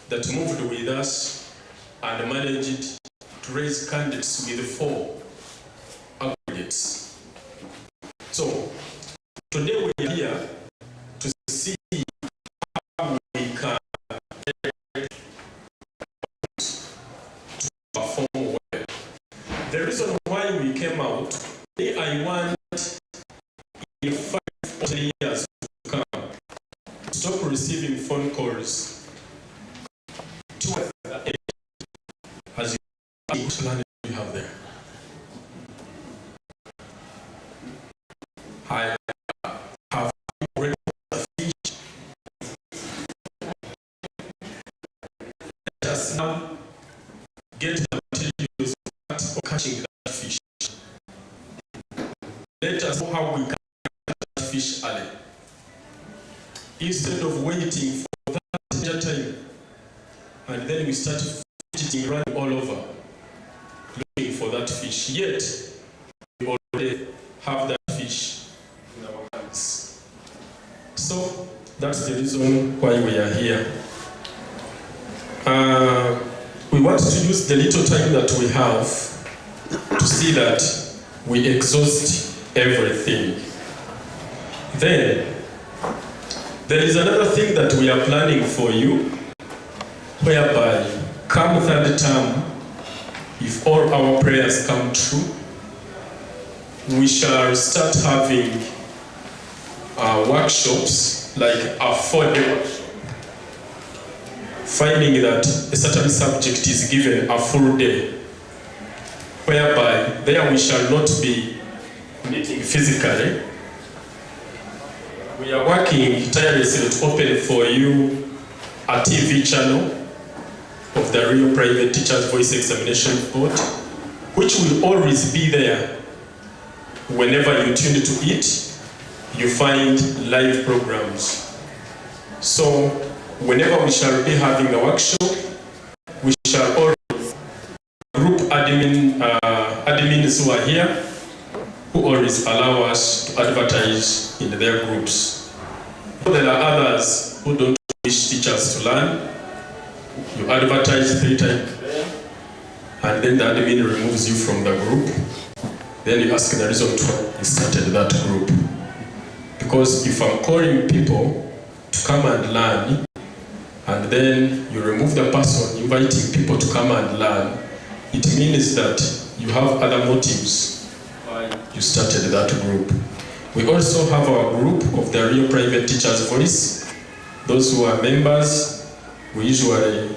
that moved with us and managed to raise candidates with 4 aggregates. So today we are here to see how we can perform well. The reason why we came out, I want in 5 or 10 years to come, stop receiving phone calls to as you plan you have there. I have already fish. Let us now get the materials for catching that fish. Let us know how we can catch that fish early. Instead of waiting for that time, and then we start fidgeting around all over, looking for that fish. Yet, we already have that fish in our hands. So, that's the reason why we are here. We want to use the little time that we have to see that we exhaust everything. Then, there is another thing that we are planning for you, whereby come 3rd term, if all our prayers come true, we shall start having workshops, like a 4-day workshop, finding that a certain subject is given a full day, whereby there we shall not be meeting physically. We are working tirelessly to open for you a TV channel of the Real Private Teachers Voice Examination Board, which will always be there. Whenever you tune to it, you find live programs. So whenever we shall be having a workshop, we shall always group admins who are here, who always allow us to advertise in their groups. There are others who don't wish teachers to learn. You advertise 3 times there, and then the admin removes you from the group. Then you ask the reason why you started that group. Because if I'm calling people to come and learn, and then you remove the person inviting people to come and learn, it means that you have other motives why you started that group. We also have our group of the Real Private Teachers Voice. Those who are members, we usually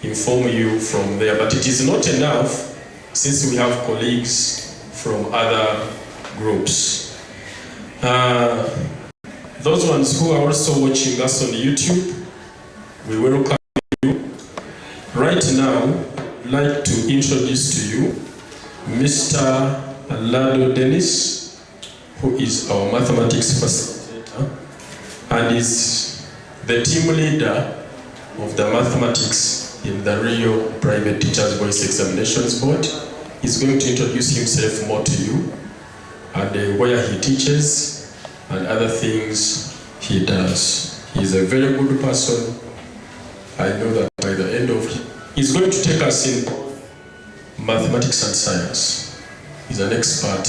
inform you from there, but it is not enough since we have colleagues from other groups. Those ones who are also watching us on YouTube, we welcome you. Right now, I'd like to introduce to you Mr. Lado Dennis, who is our mathematics facilitator and is the team leader of the mathematics in the Real Private Teachers Voice Examinations Board. He's going to introduce himself more to you and where he teaches and other things he does. He's a very good person. I know that by the end of he's going to take us in mathematics and science. He's an expert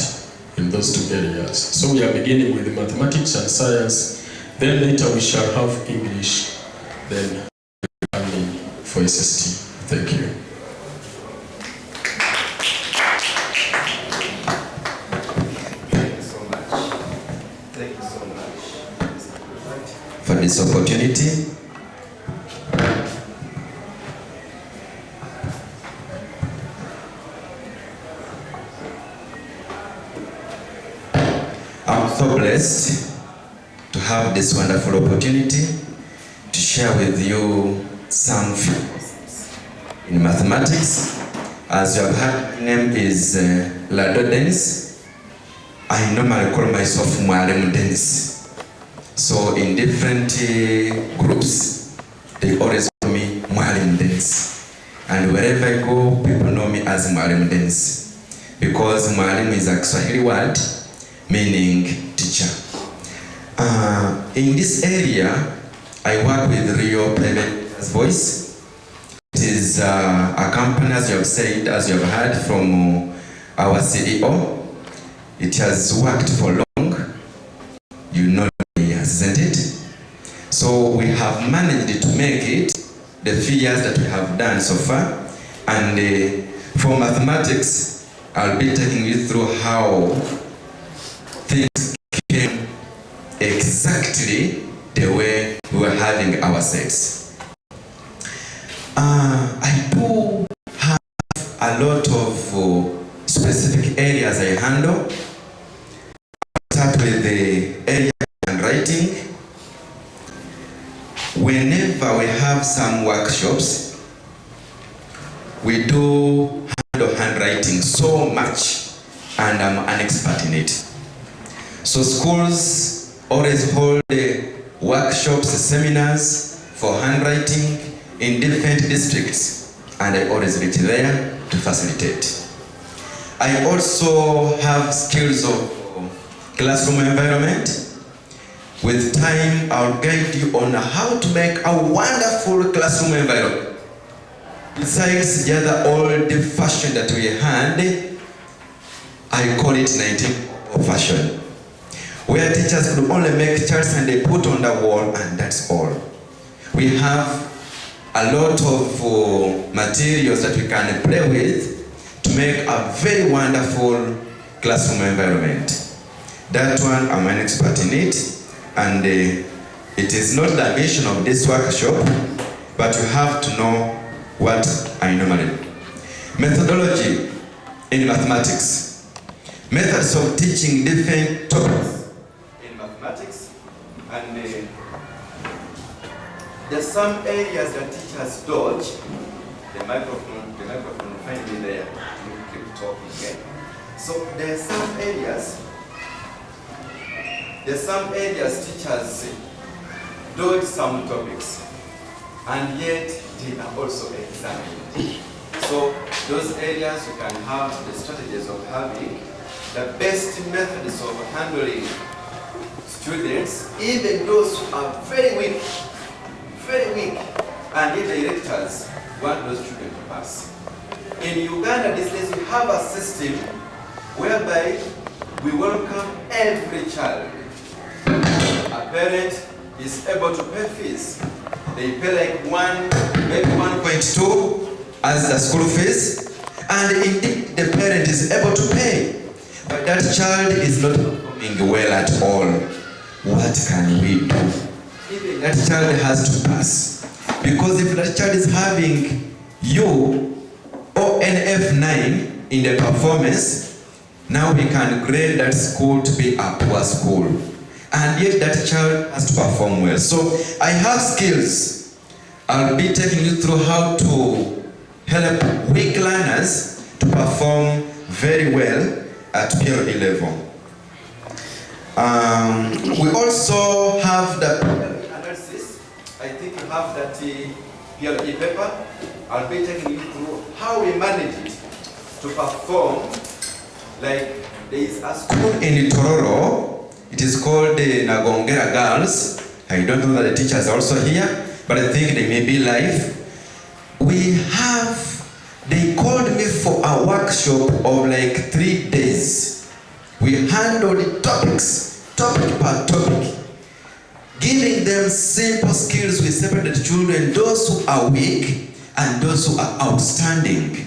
in those 2 areas. So we are beginning with mathematics and science, then later we shall have English, then for SST. Thank you. Thank you so much. Thank you so much for this opportunity. I'm so blessed to have this wonderful opportunity to share with you some few in mathematics. As you have heard, my name is Lado Dennis. I normally call myself Mwalimu Dennis. So in different groups, they always call me Mwalimu Dennis. And wherever I go, people know me as Mwalimu Dennis. Because Mwalimu is a Swahili word meaning teacher. In this area, I work with Real Private Voice is a company, as you have said, as you have heard from our CEO. It has worked for long. You know, hasn't it? So we have managed to make it the few years that we have done so far. And for mathematics, I'll be taking you through how things came exactly the way we were having our sets. I do have a lot of specific areas I handle. I'll start with the area of handwriting. Whenever we have some workshops, we do handle handwriting so much, and I'm an expert in it. So schools always hold workshops, seminars for handwriting in different districts, and I always reach there to facilitate. I also have skills of classroom environment. With time, I'll guide you on how to make a wonderful classroom environment. Besides the other old fashion that we had, I call it 19th fashion, where teachers could only make charts and they put on the wall, and that's all. We have a lot of materials that we can play with to make a very wonderful classroom environment. That one, I'm an expert in it, and it is not the mission of this workshop, but you have to know what I normally do. Methodology in mathematics. Methods of teaching different topics in mathematics, and there's some areas that teachers dodge. The microphone finally there. You keep talking again. So there's some areas teachers dodge some topics, and yet they are also examined. So those areas you can have the strategies of having the best methods of handling students, even those who are very weak, and the directors want those children to pass. In Uganda these days we have a system whereby we welcome every child. A parent is able to pay fees. They pay like maybe 1.2 as the school fees, and indeed the parent is able to pay, but that child is not performing well at all. What can we do? Even that child has to pass, because if that child is having U or NF9 in the performance, now we can grade that school to be a poor school, and yet that child has to perform well. So I have skills. I'll be taking you through how to help weak learners to perform very well at PLE level. We also have the analysis. I think you have that PLE paper. I'll be taking you through how we manage it to perform. Like there is a school in Tororo. It is called the Nagongera Girls. I don't know that the teachers are also here, but I think they may be live. They called me for a workshop of like 3 days. We handled topics, topic per topic, giving them simple skills. We separated children, those who are weak and those who are outstanding.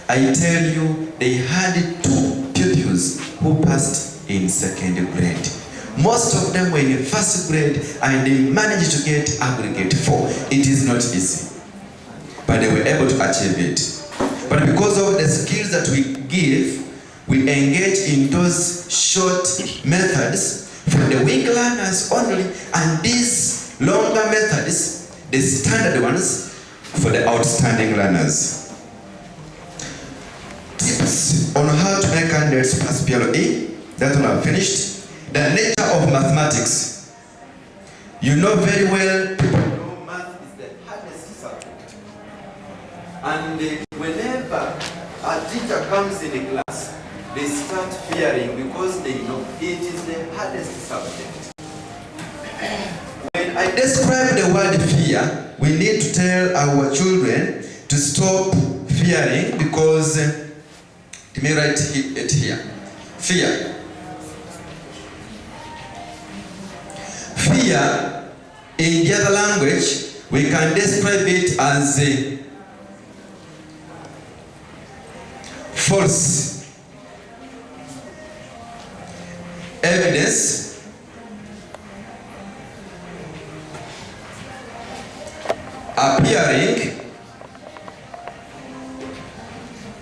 I tell you, they had 2 pupils who passed in 2nd grade. Most of them were in 1st grade, and they managed to get aggregate 4. It is not easy, but they were able to achieve it. But because of the skills that we give, we engage in those short methods for the weak learners only, and these longer methods, the standard ones, for the outstanding learners. Tips on how to make candidates pass PLE. That one I've finished. The nature of mathematics. You know very well, people know math is the hardest subject. And whenever a teacher comes in a class, they start fearing because they know it is the hardest subject. When I describe the word fear, we need to tell our children to stop fearing, because let me write it here. Fear. Fear, in the other language, we can describe it as a false evidence appearing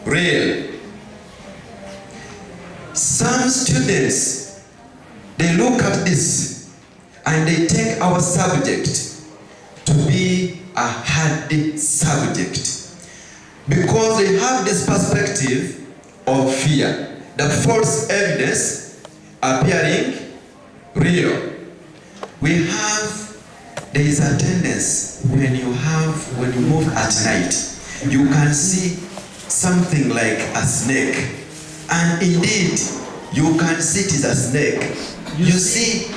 real. Some students, they look at this and they take our subject to be a hard subject, because they have this perspective of fear, the false evidence appearing real. There is a tendency when you move at night, you can see something like a snake, and indeed you can see it is a snake. You see,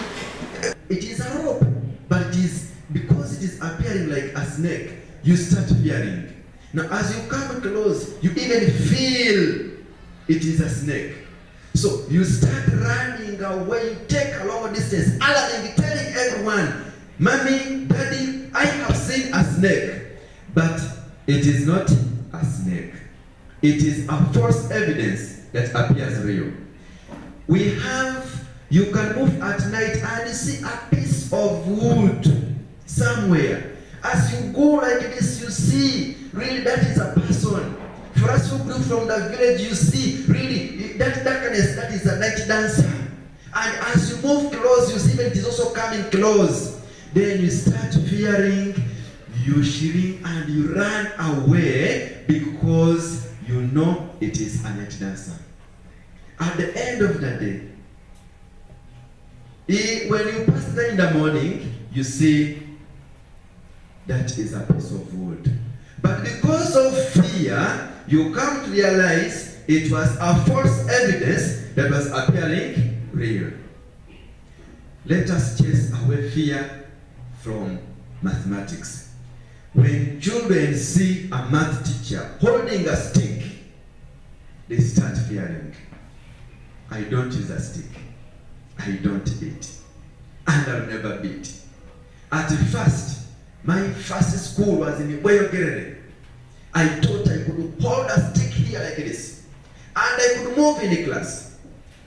it is a rope, but it is because it is appearing like a snake, you start fearing. Now as you come close, you even feel it is a snake. So you start running away, you take a long distance, other than telling everyone, Mommy, Daddy, I have seen a snake. But it is not a snake. It is a false evidence that appears real. You can move at night and you see a piece of wood somewhere. As you go like this, you see, really that is a person. For us who grew from the village, you see, really, that darkness, that is a night dancer. And as you move close, you see that it is also coming close. Then you start fearing, you shivering, and you run away because you know it is a night dancer. At the end of the day, when you pass there in the morning, you see that is a piece of wood. But because of fear, you come to realize it was a false evidence that was appearing real. Let us chase away fear from mathematics. When children see a math teacher holding a stick, they start fearing. I don't use a stick. I don't beat. And I'll never beat. At first, my first school was in Iweyogerere. I thought I could hold a stick here like this. And I could move in the class.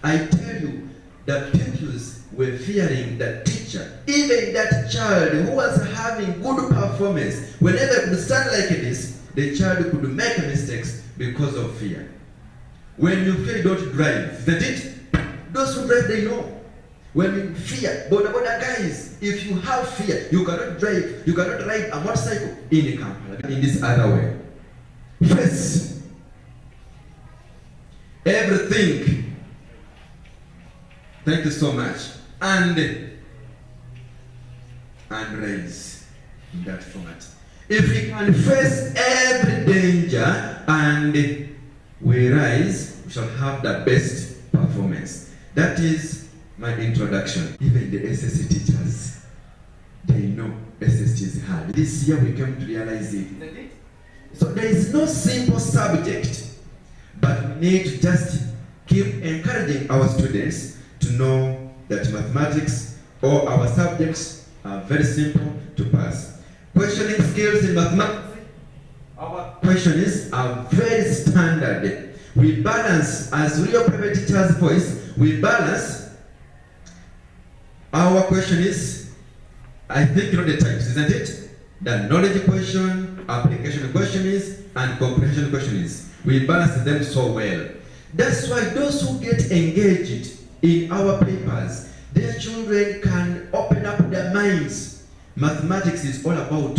I tell you, the pupils were fearing the teacher. Even that child who was having good performance, whenever I could stand like this, the child could make mistakes because of fear. When you fear, don't drive. Isn't it? Those who drive, they know. When you fear, but guys, if you have fear, you cannot drive, you cannot ride a motorcycle in the Kampala. In this other way. First, everything. Thank you so much. And raise in that format. If we can face every danger and we rise, we shall have the best performance. That is my introduction. Even the SSC teachers, they know SSC is hard. This year we came to realize it. So there is no simple subject, but we need to just keep encouraging our students to know that mathematics or our subjects are very simple to pass. Questioning skills in mathematics, our questions are very standard. We balance, as real private teachers' voice, we balance. Our question is, I think you know the types, isn't it? The knowledge question, application question is, and comprehension question is. We balance them so well. That's why those who get engaged in our papers, their children can open up their minds. Mathematics is all about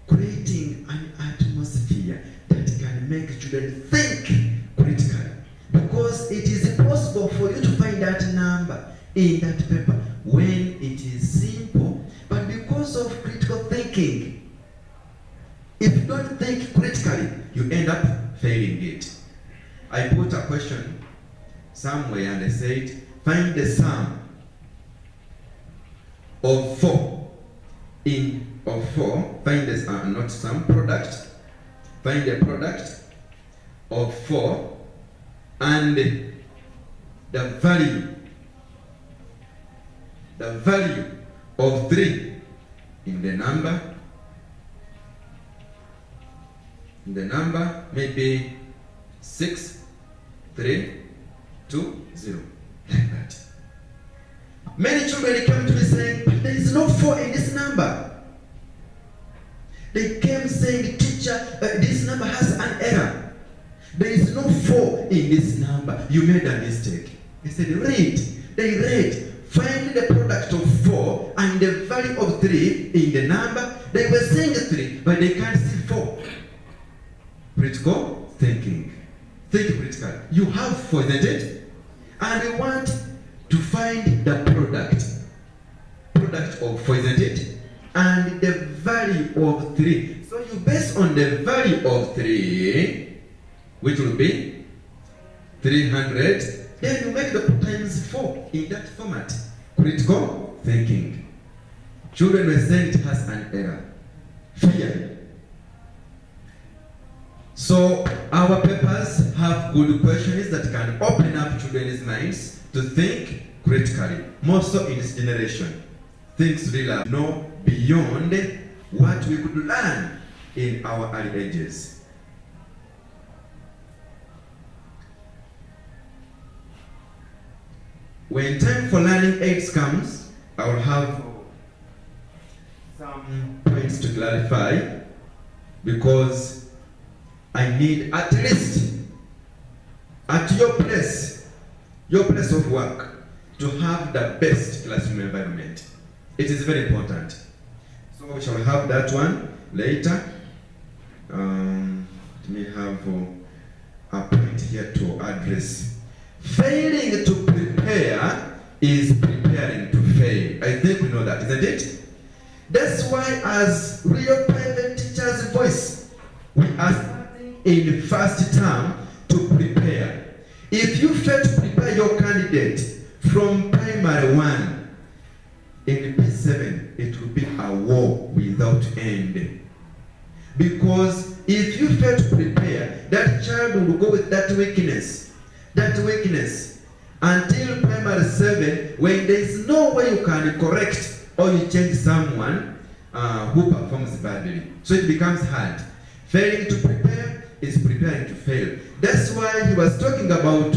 creating an atmosphere that can make children think critically. Because it is impossible for you to find that number in that paper when it is simple, but because of critical thinking, if you don't think critically, you end up failing it. I put a question somewhere and I said, find the sum of 4 find this not sum, product find the product of 4 and the value of 3 in the number. The number may be 6, 3, 2, 0, like that. Many children came to me saying, but there is no 4 in this number. They came saying, teacher, this number has an error. There is no 4 in this number. You made a mistake. I said, read. They read. Find the product of 4 and the value of 3 in the number. They were saying 3, but they can't see 4. Critical thinking. Think critical. You have 4, isn't it? And you want to find the product of 4, isn't it? And the value of 3. So you base on the value of 3, which will be 300. Then you make the times 4 in that format. Critical thinking. Children were saying it has an error. Fear. So our papers have good questions that can open up children's minds to think critically. More so in this generation. Things really know beyond what we could learn in our early ages. When time for learning aids comes, I will have some points to clarify, because I need at least at your place of work, to have the best classroom environment. It is very important. So we shall have that one later. Let me have a point here to address. Failing to prepare is preparing to fail. I think we know that, isn't it? That's why as real private teachers' voice, we are starting in first term to prepare. If you fail to prepare your candidate from primary 1, in P7, it will be a war without end. Because if you fail to prepare, that child will go with that weakness, until primary 7, when there is no way you can correct or you change someone who performs badly. So it becomes hard. Failing to prepare is preparing to fail. That's why he was talking about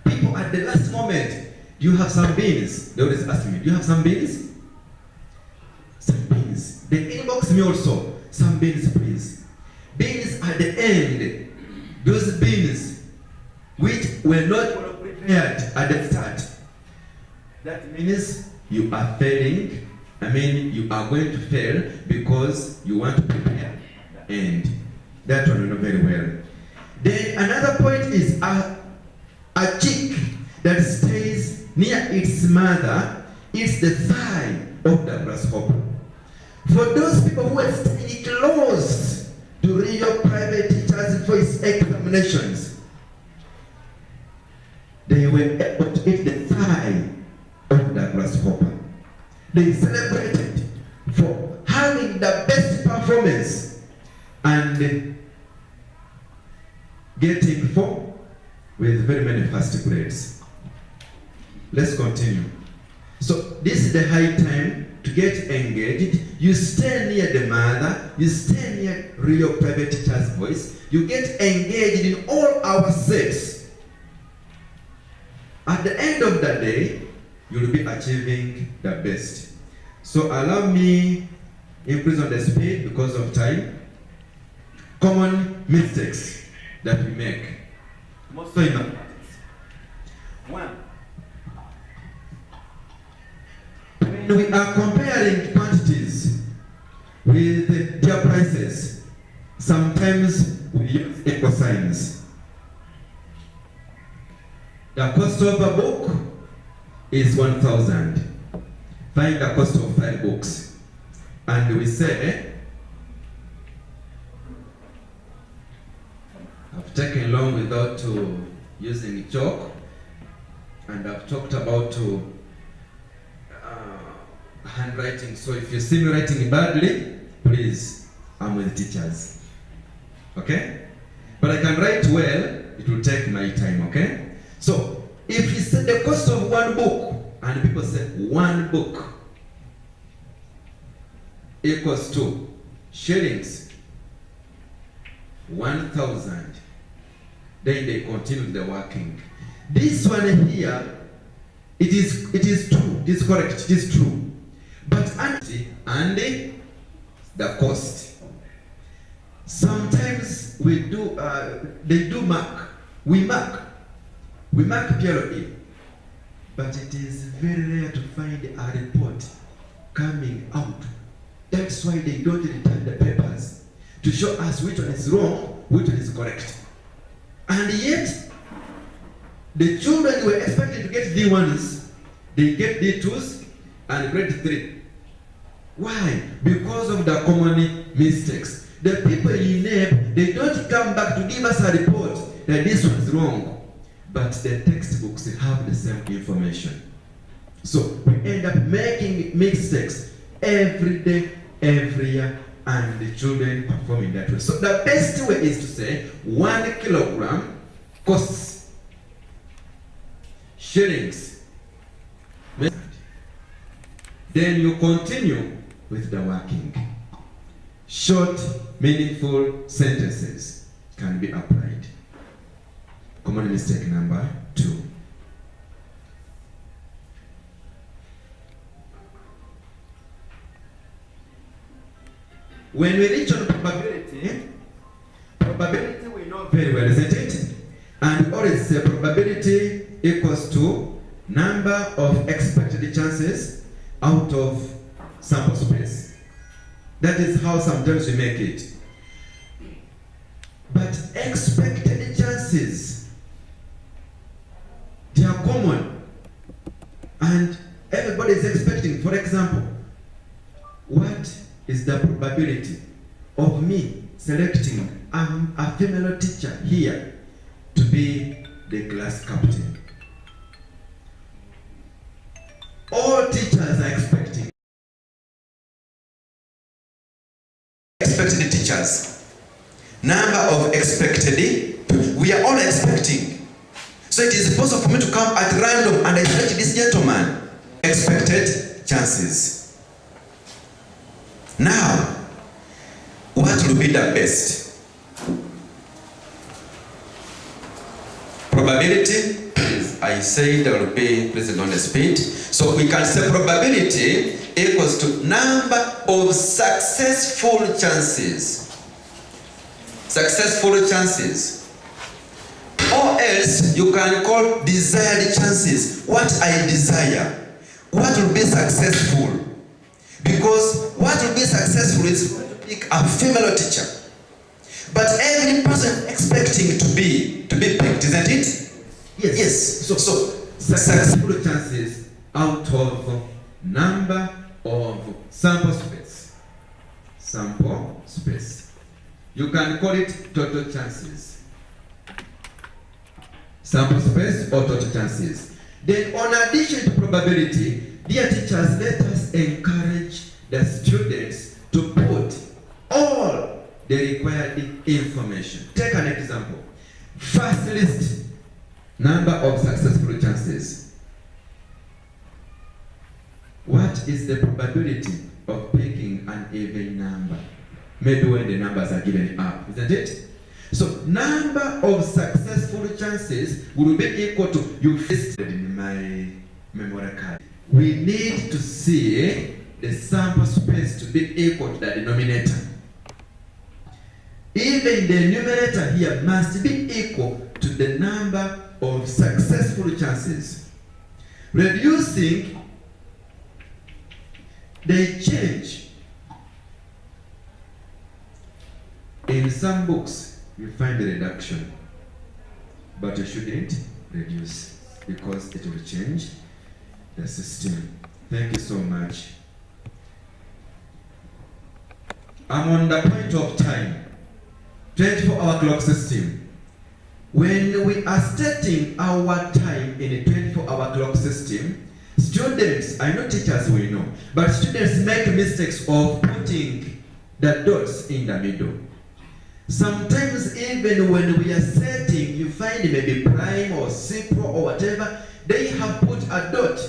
people at the last moment. Do you have some beans? They always ask me, do you have some beans? Some beans. They inbox me also, some beans please. Beans at the end, those beans which were not prepared at the start. That means you are failing. You are going to fail because you want to prepare the end. That one you know very well. Then another point is a chick that stays near its mother is the thigh of the grasshopper. For those people who are staying close to real private teachers' voice examinations, they were able to eat the thigh of the grasshopper. They celebrated for having the best performance and getting 4 with very many first grades. Let's continue. So this is the high time to get engaged. You stay near the mother, you stay near real private teacher's voice, you get engaged in all our sets. At the end of the day, you will be achieving the best. So allow me increase on the speed because of time. Common mistakes that we make. Most in mathematics. 1. When we are comparing quantities with their prices, sometimes we use equal signs. The cost of a book is 1,000. Find the cost of 5 books. And we say, I've taken long without using chalk, and I've talked about handwriting. So if you see me writing badly, please, I'm with teachers. Okay? But I can write well, it will take my time, okay? So, if you set the cost of one book, and people say one book equals to shillings 1,000, then they continue the working. This one here, it is true, it is correct, it is true. But and the cost. Sometimes we do, they do mark. We mark PLE. But it is very rare to find a report coming out. That's why they don't return the papers to show us which one is wrong, which one is correct. And yet, the children were expected to get D1s, they get D2s and grade 3. Why? Because of the common mistakes. The people in NEP, they don't come back to give us a report that this was wrong. But the textbooks have the same information. So we end up making mistakes every day, every year, and the children performing that way. So the best way is to say 1 kilogram costs shillings. Then you continue with the working. Short, meaningful sentences can be applied. Common mistake number 2. When we reach on probability we know very well, isn't it? And always say probability equals to number of expected chances out of sample space. That is how sometimes we make it. But expected chances, they are common. And everybody is expecting. For example, what is the probability of me selecting a female teacher here to be the class captain? All teachers are expecting. Expected teachers. Number of expected, we are all expecting. So it is possible for me to come at random and I select this gentleman. Expected chances. Now, what will be the best? Probability, I say there will be, please don't speed. So we can say probability equals to number of successful chances. Successful chances. Or else you can call desired chances. What I desire. What will be successful? Because what will be successful is to pick a female teacher. But every person expecting to be picked, isn't it? Yes. So successful chances out of number of sample space. Sample space. You can call it total chances. Sample space or total chances. Then on addition to probability, dear teachers, let us encourage the students to put all the required information. Take an example. First list, number of successful chances. What is the probability of picking an even number? Maybe when the numbers are given up, isn't it? So number of successful chances will be equal to, you listed in my memory card. We need to see the sample space to be equal to the denominator. Even the numerator here must be equal to the number of successful chances. Reducing, they change. In some books, you find a reduction, but you shouldn't reduce because it will change the system. Thank you so much. I'm on the point of time. 24-hour clock system. When we are stating our time in a 24-hour clock system, students, I know teachers will know, but students make mistakes of putting the dots in the middle. Sometimes even when we are setting, you find maybe prime or simple or whatever, they have put a dot.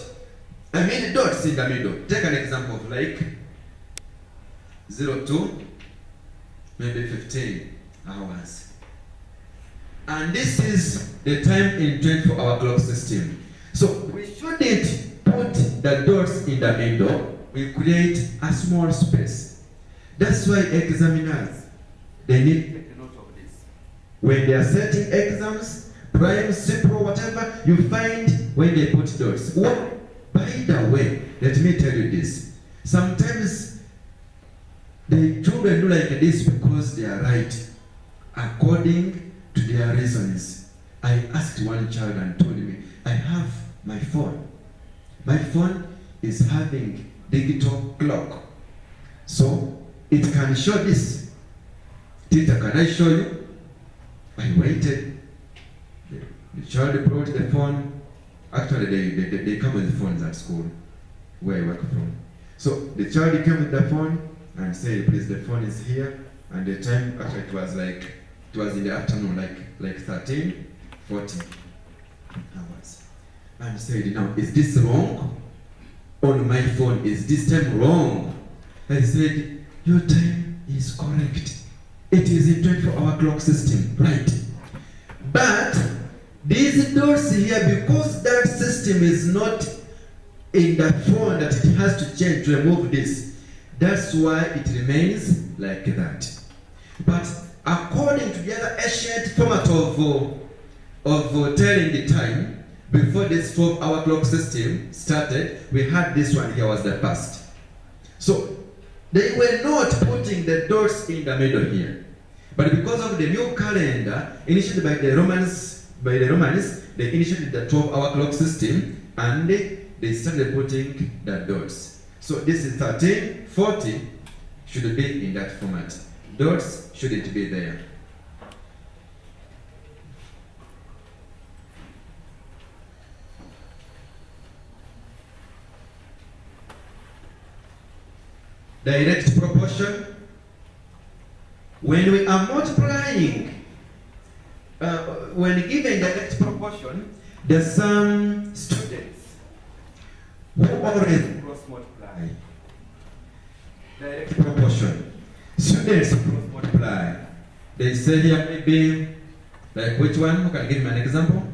I mean dots in the middle. Take an example of like 0 to maybe 15 hours. And this is the time in 24-hour clock system. So we shouldn't put the dots in the middle. We create a small space. That's why examiners, they need to take note of this. When they are setting exams, prime, simple, whatever, you find when they put dots. Well, by the way, let me tell you this. Sometimes the children do like this because they are right, according to their reasons. I asked one child and told me, I have my phone. My phone is having digital clock. So it can show this. Tita, can I show you? I waited. The child brought the phone. Actually, they come with the phones at school, where I work from. So the child came with the phone and said, please, the phone is here. And the time, actually, it was in the afternoon, like 13:40 hours. And said, now, is this wrong? On my phone, is this time wrong? I said, your time is correct. It is a 24-hour clock system, right? But these doors here, because that system is not in the phone that it has to change to remove this, that's why it remains like that. But according to the other ancient format of telling the time, before this 12-hour clock system started, we had this one here was the past. So they were not putting the dots in the middle here. But because of the new calendar initiated by the Romans, they initiated the 12-hour clock system and they started putting the dots. So this is 13:40 should be in that format. Dots shouldn't be there. Direct proportion. When we are multiplying, when given direct proportion, there's some students who always cross multiply. Direct proportion. Students cross multiply. They say here maybe, like which one? Who can give me an example?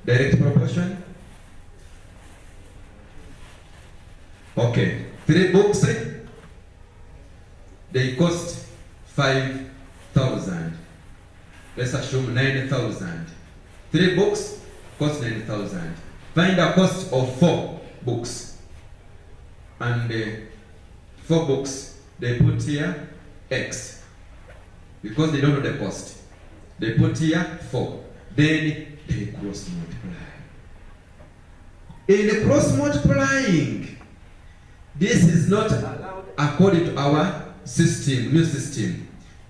Direct proportion. Okay. 3 books, they cost 5,000. Let's assume 9,000. 3 books cost 9,000. Find the cost of 4 books. And 4 books, they put here X. Because they don't know the cost. They put here 4. Then they cross multiply. In the cross multiplying, this is not allowed according to our system, new system.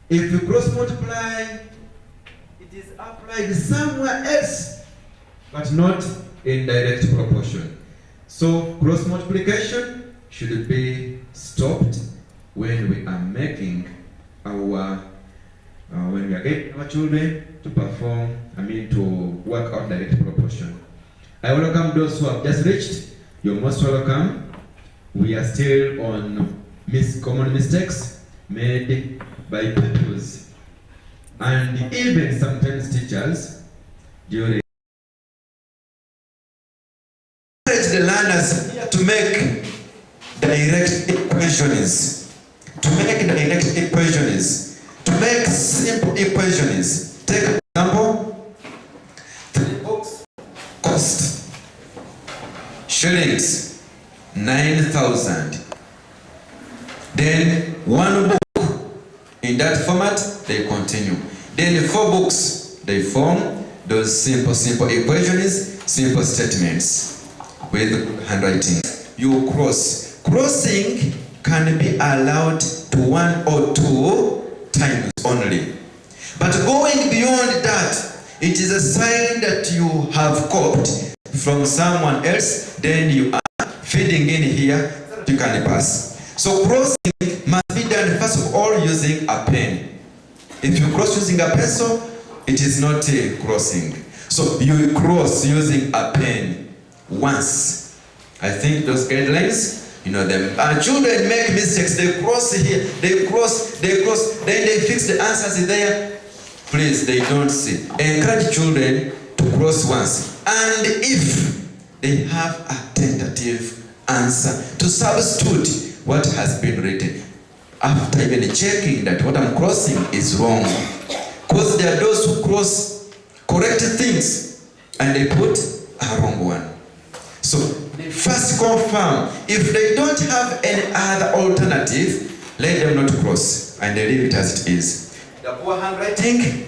If you cross multiply, it is applied somewhere else, but not in direct proportion. So cross multiplication should be stopped when we are making our when we are getting our children to perform, to work out direct proportion. I welcome those who have just reached. You're most welcome. We are still on common mistakes made by pupils and even sometimes teachers during. Encourage the learners to make direct equations, to make simple equations. Take an example. 3 books cost shillings 9,000. Then 1 book in that format, they continue. Then 4 books, they form those simple equations, simple statements with handwriting. You cross. Crossing can be allowed to 1 or 2 times only. But going beyond that, it is a sign that you have copied from someone else, then you are feeding in here, you can pass. So crossing must be done first of all using a pen. If you cross using a pencil, it is not a crossing. So you cross using a pen once. I think those guidelines, you know them. And children make mistakes. They cross here, they cross, then they fix the answers there. Please, they don't see. Encourage children to cross once. And if they have a tentative answer, to substitute what has been written. After even checking that what I'm crossing is wrong. Because there are those who cross correct things and they put a wrong one. So first confirm. If they don't have any other alternative, let them not cross and they leave it as it is. The poor handwriting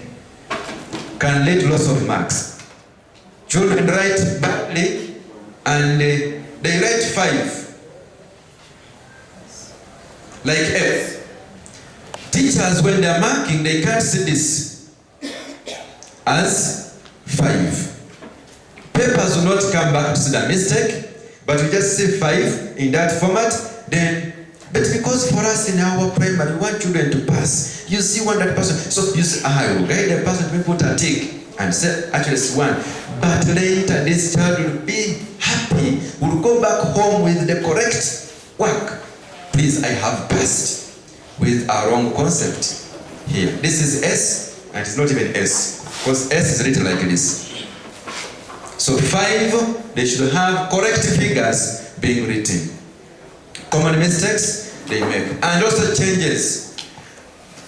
can lead to loss of marks. Children write badly and they write 5. Like F. Teachers, when they are marking, they can't see this as 5. Papers will not come back to see the mistake, but we just see 5 in that format. But because for us in our primary, we want children to pass. You see one that person, so you say, I will guide the person to put a tick and say, actually it's 1. But later this child will be happy, will go back home with the correct work. Please, I have passed with a wrong concept here. This is S, and it's not even S, because S is written like this. So 5, they should have correct figures being written. Common mistakes they make, and also changes.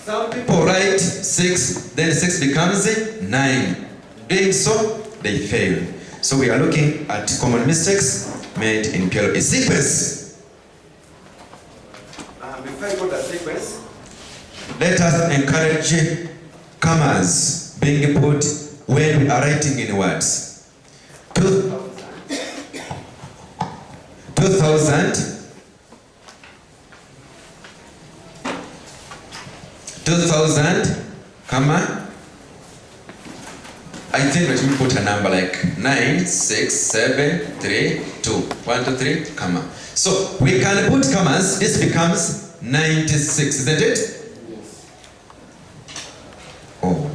Some people write 6, then 6 becomes 9. Doing so, they fail. So we are looking at common mistakes made in PLE sequence. Before I go to the sequence, let us encourage commas being put when we are writing in words. 2000, 2000, comma. I think let me put a number like 9, 6, 7, 3, 2. 1, 2, 3, comma. So we can put commas. This becomes 96, isn't it? Yes. Oh.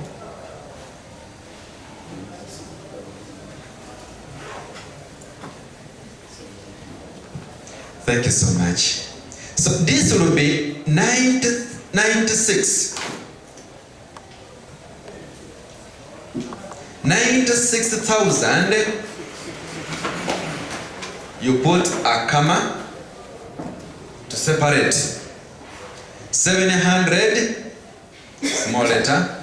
Thank you so much. So this will be 96. 96,000. You put a comma to separate. 700, small letter,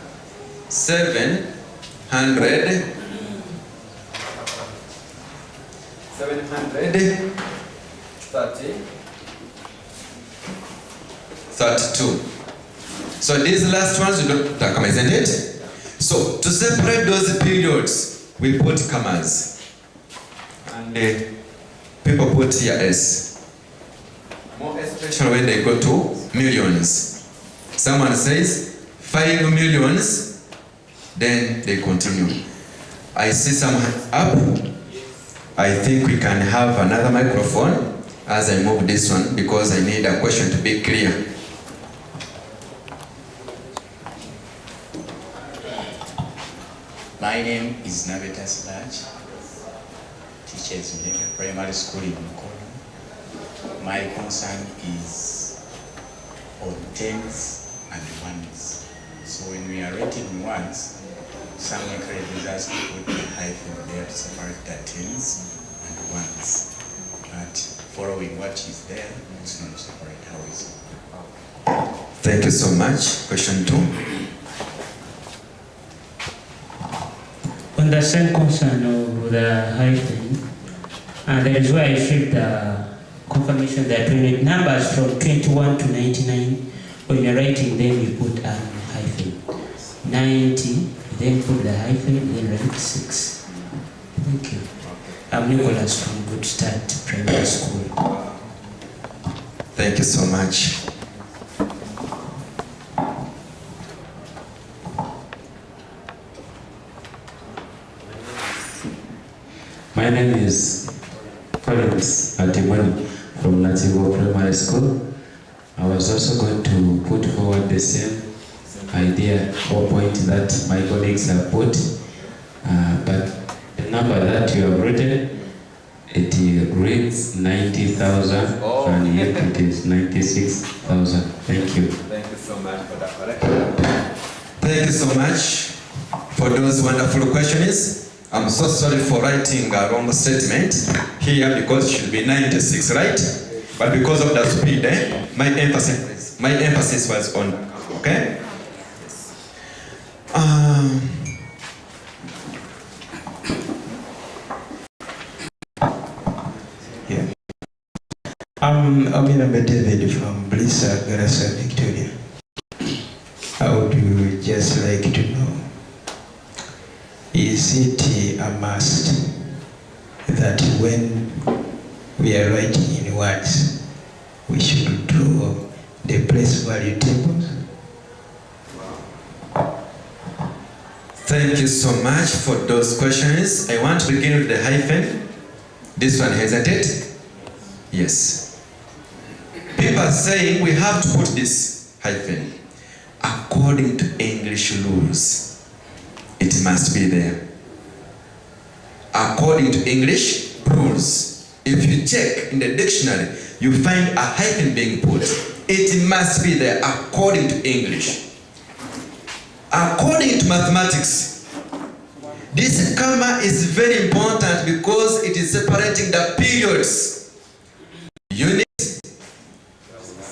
700, 32. So these last ones you don't put a comma, isn't it? So to separate those periods, we put commas. And people put here S. More especially when they go to millions. Someone says 5 millions, then they continue. I see some hands up. I think we can have another microphone as I move this one because I need a question to be clear. My name is Naveta Sludge, teachers in the primary school in Mukono. My concern is on tens and ones. So when we are writing ones, some encourages us to put the hyphen there to separate the tens and ones. But following what is there, it's not separate. How is it? Thank you so much. Question 2. On the same concern of the hyphen, that is why I feel the confirmation that when it numbers from 21 to 99, when you're writing them you put a hyphen. 90, then put the hyphen, then write 6. Thank you. I'm Nicholas from Good Start Primary School. Thank you so much. My name is Collins Atimani from Nakivubo Primary School. I was also going to put forward the same idea or point that my colleagues have put, but the number that you have written, it reads 90,000, and yet it is 96,000. Thank you. Thank you so much for that correction. Thank you so much for those wonderful questions. I'm so sorry for writing a wrong statement here because it should be 96, right? But because of the speed, my emphasis was on, okay? Yeah. I'm David from Blissa, Garassa, Victoria. I would just like to know, is it a must that when we are writing in words, we should draw the place value tables? Thank you so much for those questions. I want to begin with the hyphen. This one, hasn't it? Yes. People are saying we have to put this hyphen. According to English rules, it must be there. According to English rules, if you check in the dictionary, you find a hyphen being put. It must be there according to English. According to mathematics, this comma is very important because it is separating the periods. Units,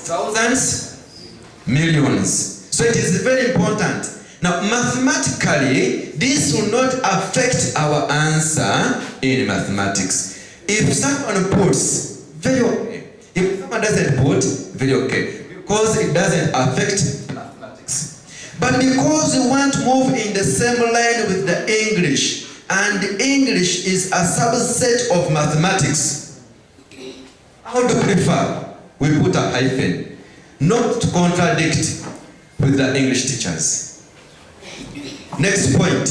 thousands, millions. So it is very important. Now, mathematically, this will not affect our answer in mathematics. If someone puts, very okay. If someone doesn't put, very okay. Because it doesn't affect mathematics. But because we want to move in the same line with the English, and English is a subset of mathematics, how do we prefer? We put a hyphen, not to contradict with the English teachers. Next point.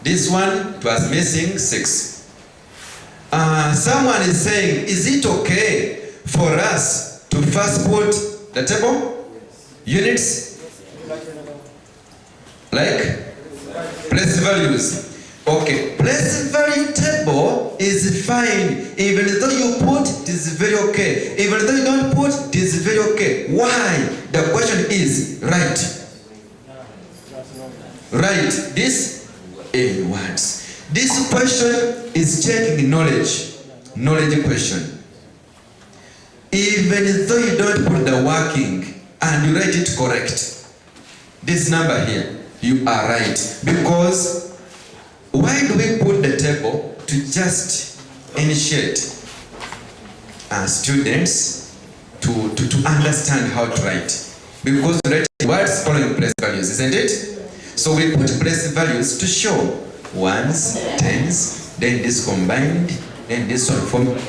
This one was missing 6. Someone is saying, is it okay for us to first put the table? Units? Like? Place values. Okay. Place value table is fine. Even though you put, it is very okay. Even though you don't put, it is very okay. Why? The question is, right. Write this in words. This question is checking knowledge. Knowledge question. Even though you don't put the working and you write it correct, this number here, you are right. Because why do we put the table? To just initiate students to understand how to write. Because we write words following place values, isn't it? So we put place values to show ones, tens, then this combined, then this one formed.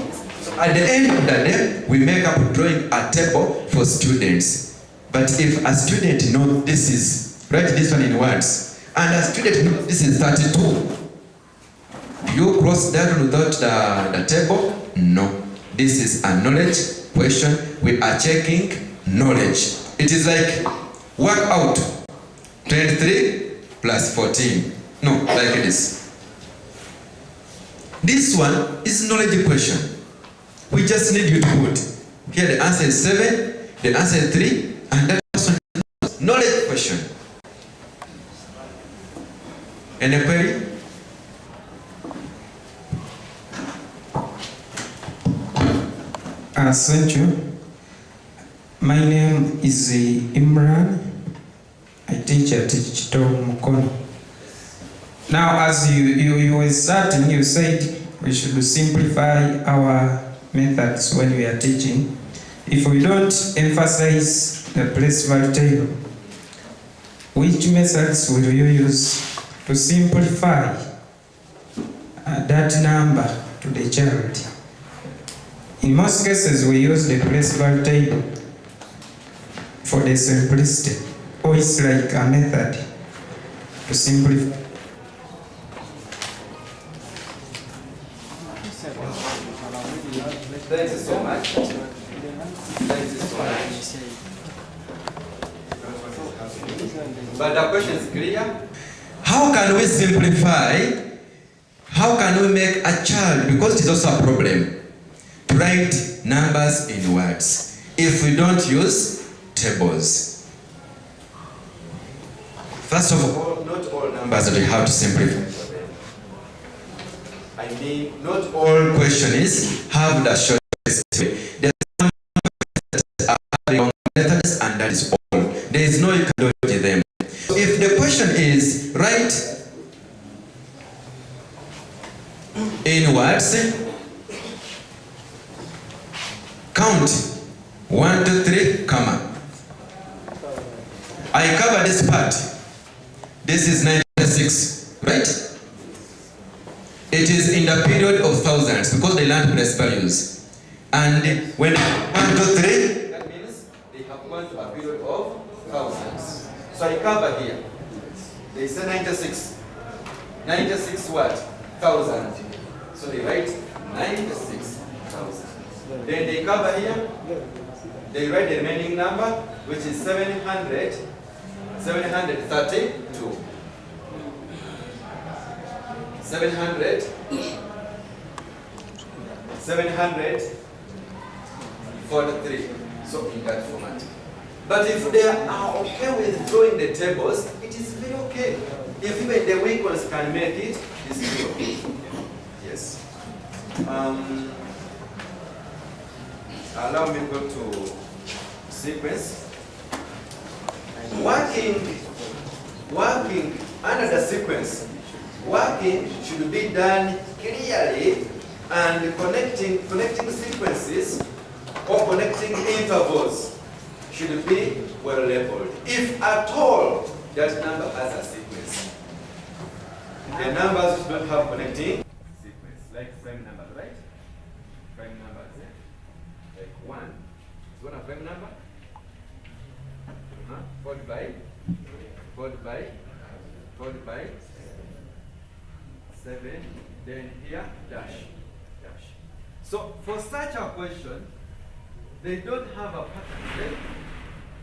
So at the end of the day, we make up drawing a table for students. But if a student knows this is, write this one in words, and a student knows this is 32, you cross that without the table? No. This is a knowledge question. We are checking knowledge. It is like work out 23 plus 14. No, like this. This one is knowledge question. We just need you to put. Here the answer is 7, the answer is 3, and that one is knowledge question. Any query? Thank you. My name is Imran. I teach at Chito Mukono. Now, as you were starting, you said we should simplify our methods when we are teaching. If we don't emphasize the place value table, which methods will you use to simplify that number to the child? In most cases, we use the place value table for the simplicity, or it's like a method to simplify. Thank you so much. Thank you so much. But here. How can we simplify? How can we make a child, because it is also a problem, to write numbers in words if we don't use tables? First of all, not all numbers that we have to simplify. I mean, not all questions have the shortest way. There are some that are having methods, and that is all. There is no you can dodge them. So if the question is write in words, count 1, 2, 3, comma. I cover this part. This is 96, right? It is in the period of thousands because they learn place values. And when 1, 2, 3, that means they have gone to a period of thousands. So I cover here. They say 96. 96 what? Thousand. So they write 96,000. Then they cover here. They write the remaining number, which is 732. 743. So in that format. But if they are okay with drawing the tables, it is very okay. If even the weak ones can make it, it's very okay. Yes. Allow me go to sequence. Working under the sequence. Working should be done clearly, and connecting sequences or connecting intervals should be well labeled. If at all that number has a sequence. The numbers don't have connecting sequence, like prime numbers, right? Prime numbers, like 1. Is 1 a prime number? Followed by 7, then here, dash. So for such a question, they don't have a pattern.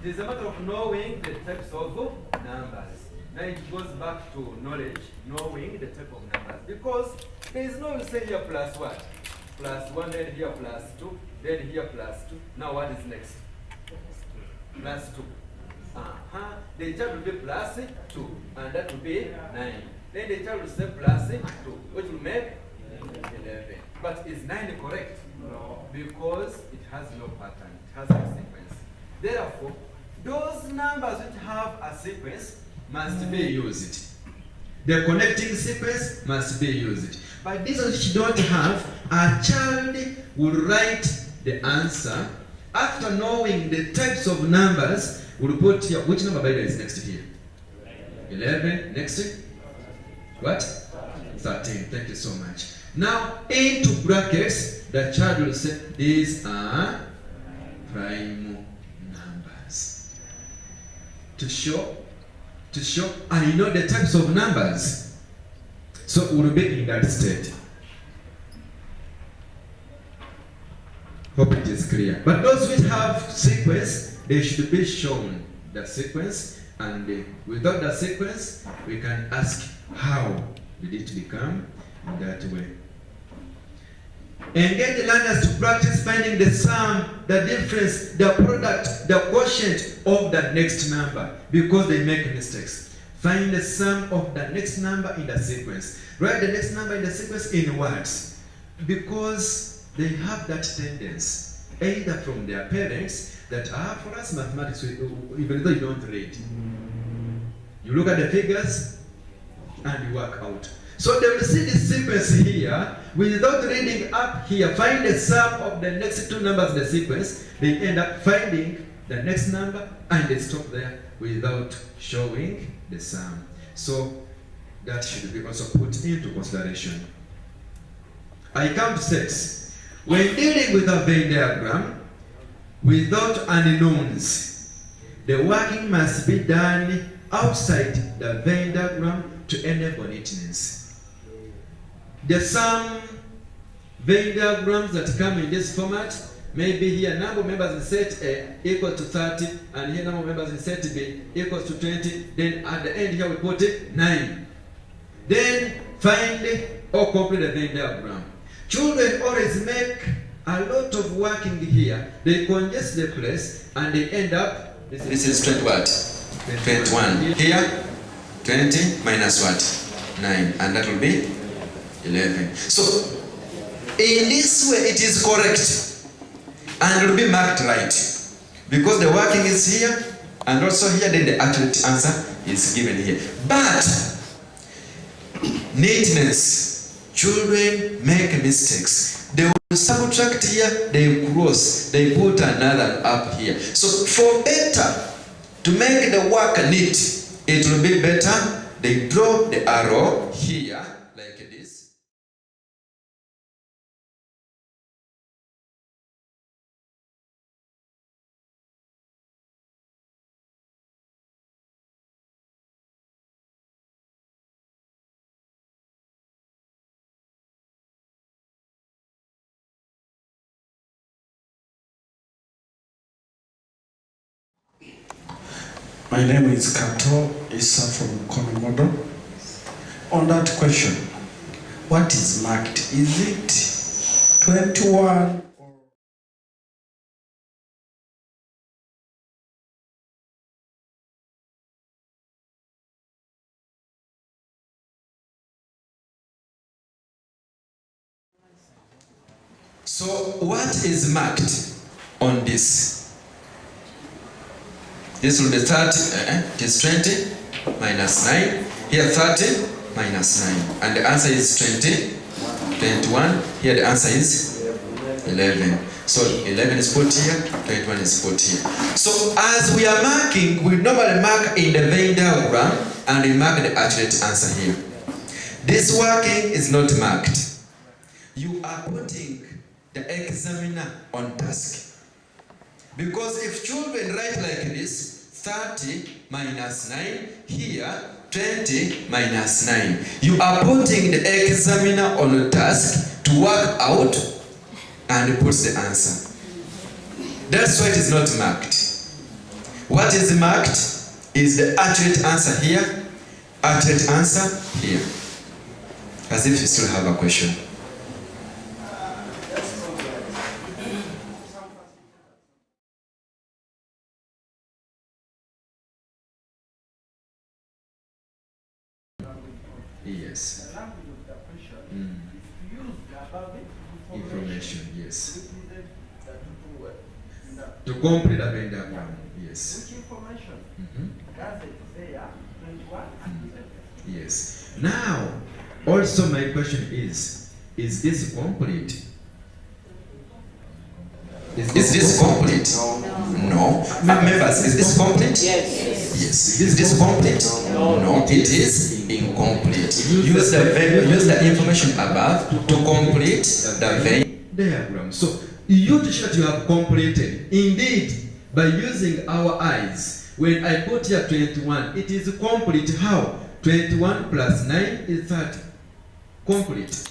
It is a matter of knowing the types of numbers. Now it goes back to knowledge, knowing the type of numbers. Because there is no, you say here plus what? Plus 1, then here plus 2, then here plus 2. Now what is next? Plus 2. The child will be plus 2, and that will be 9. Then the child will say plus 2, which will make 11. But is 9 correct? No. Because it has no pattern, it has no sequence. Therefore, those numbers which have a sequence must be used. The connecting sequence must be used. But these which don't have, a child will write the answer after knowing the types of numbers. We'll put here, which number by the way is next here? 11, next? What? 13, thank you so much. Now, into brackets, the child will say, these are prime numbers. To show, I know the types of numbers. So we'll be in that state. Hope it is clear. But those which have sequence, they should be shown the sequence, and without the sequence, we can ask how did it become that way. Engage the learners to practice finding the sum, the difference, the product, the quotient of the next number, because they make mistakes. Find the sum of the next number in the sequence. Write the next number in the sequence in words, because they have that tendency, either from their parents, that for us mathematics, even though you don't read, you look at the figures and you work out. So they will see this sequence here, without reading up here, find the sum of the next two numbers in the sequence, they end up finding the next number and they stop there without showing the sum. So that should be also put into consideration. I come to 6. When dealing with a Venn diagram, without unknowns, the working must be done outside the Venn diagram to enable neatness. There are some Venn diagrams that come in this format Maybe here number of members in set A equals to 30, and here number of members in set B equals to 20. Then at the end here we put it 9. Then find or complete the Venn diagram. Children always make a lot of working here. They congest the place and they end up. This is 20 what? 21. Here, 20 minus what? 9. And that will be 11. So, in this way it is correct. And it will be marked right. Because the working is here, and also here, then the accurate answer is given here. But, neatness. Children make mistakes. They will subtract here, they cross, they put another up here. So for better, to make the work neat, it will be better, they draw the arrow here, like this. My name is Kato Issa from Konomodo. On that question, what is marked? Is it 21 or... So what is marked on this? This will be 30, it is 20 minus 9. Here 30 minus 9. And the answer is 20, 21. Here the answer is 11. So 11 is put here, 21 is put here. So as we are marking, we normally mark in the Venn diagram and we mark the accurate answer here. This working is not marked. You are putting the examiner on task. Because if children write like this, 30 minus 9, here 20 minus 9. You are putting the examiner on a task to work out and put the answer. That's why it is not marked. What is marked is the accurate answer here, accurate answer here. As if you still have a question. Yes. Information, yes. To complete the Venn diagram, yes. Yes. Now, also my question is this complete? Is this complete? No. Members, is this complete? Yes. Yes. Is this complete? No, it is incomplete. Use the information above to complete the Venn diagram. So you to show that you have completed. Indeed, by using our eyes, when I put here 21, it is complete. How? 21 plus 9 is 30. Complete.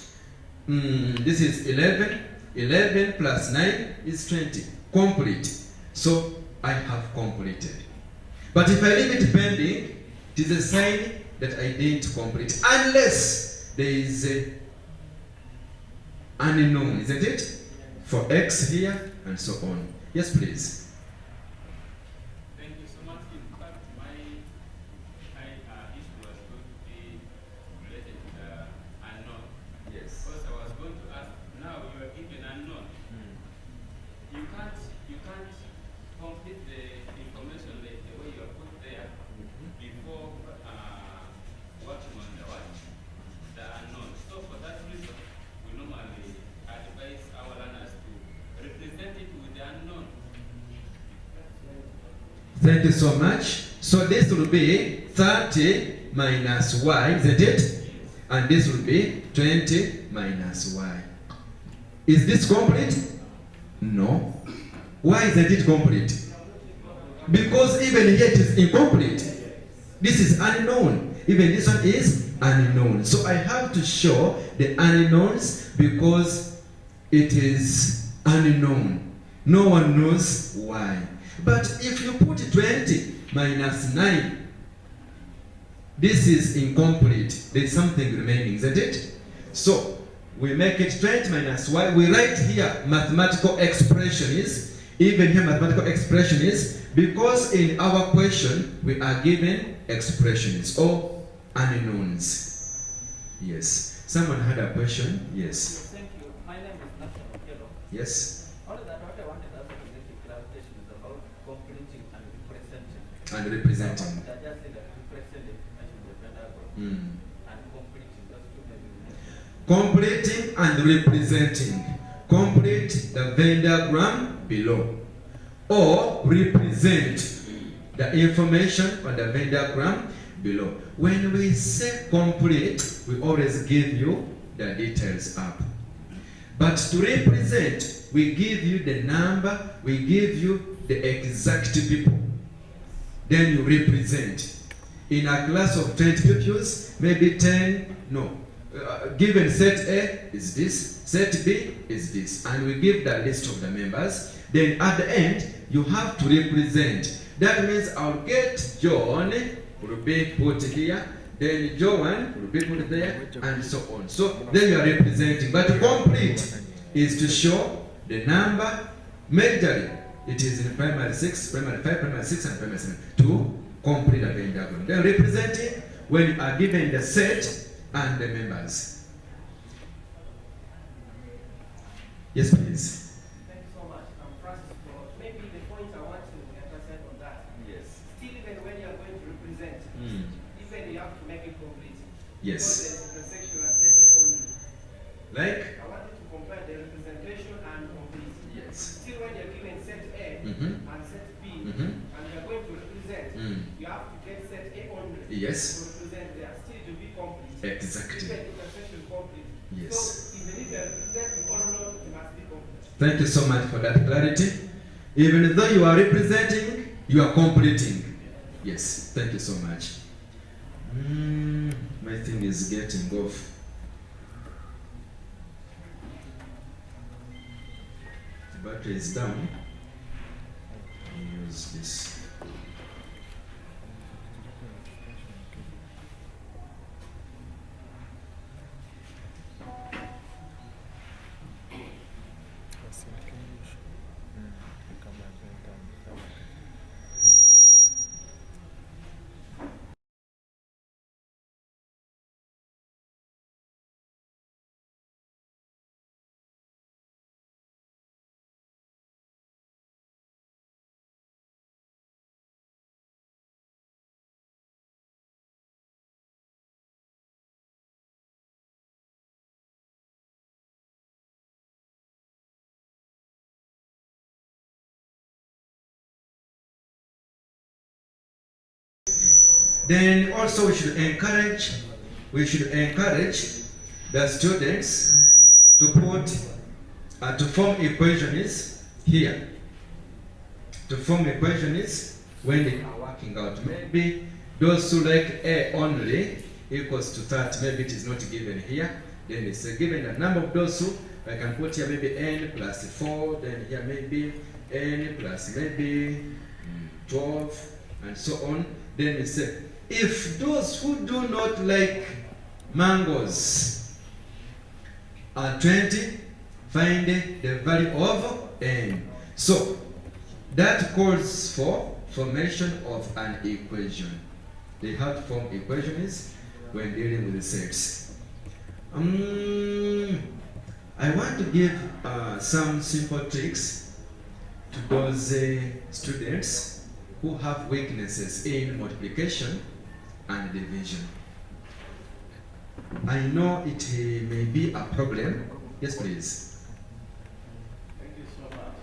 This is 11. 11 plus 9 is 20. Complete. So I have completed. But if I leave it pending, it is a sign that I didn't complete. Unless there is an unknown, isn't it? For X here and so on. Yes, please. Thank you so much. In fact, my issue was going to be related to the unknown. Yes. Because I was going to ask, now you are given unknown. You can't complete the information like the way you are put there before working on the unknown. So for that reason, we normally advise our learners to represent it with the unknown. Thank you so much. So this will be 30 minus y, isn't it? And this will be 20 minus y. Is this complete? No. Why isn't it complete? Because even here it is incomplete. This is unknown. Even this one is unknown. So I have to show the unknowns because it is unknown. No one knows why. But if you put 20 minus 9, this is incomplete. There is something remaining, isn't it? So we make it 20 minus y. We write here mathematical expression is, even here mathematical expression is, because in our question we are given expressions or unknowns. Yes. Someone had a question? Yes. Thank you. My name is Nakivubo. Yes. Only that what I wanted us to get a clarification is about completing and representing. And representing. I just said that representing information the pedagogy and completing. That's two maybe. Completing and representing. Complete the Venn diagram below. Or represent the information on the Venn diagram below. When we say complete, we always give you the details up. But to represent, we give you the number, we give you the exact people. Then you represent. In a class of 20 pupils, maybe 10, no. Given set A is this, set B is this. And we give the list of the members. Then at the end, you have to represent. That means I'll get John, will be put here, then Joan will be put there, and so on. So then you are representing. But to complete is to show the number, majorly it is in primary 6, primary 5, primary 6, and primary 7 to complete the Venn diagram. Then representing when you are given the set and the members. Yes, please. Thank you so much. I'm Francis. Maybe the point I want to emphasize on that. Yes. Still, even when you are going to represent, even you have to make it complete. Yes. Because there's intersection and set A only. Like? I wanted to compare the representation and complete. Yes. Still, when you're given set A and set B, and you're going to represent, you have to get set A only. Yes. To represent there. Still to be complete. Exactly. Even intersection complete. Yes. So, even if you're representing all know it must be complete. Thank you so much for that clarity. Even though you are representing, you are completing. Yes, thank you so much. My thing is getting off. The battery is down. Let me use this. Then also we should encourage the students to put to form equations here. To form equations when they are working out. Maybe those who like A only equals to that. Maybe it is not given here. Then it's given the number of those who I can put here maybe n plus 4. Then here maybe n plus maybe 12 and so on. Then we say if those who do not like mangoes are 20, find the value of n. So that calls for formation of an equation. They have to form equations when dealing with the sets. I want to give some simple tricks to those students who have weaknesses in multiplication and division. I know it may be a problem. Yes, please. Thank you so much.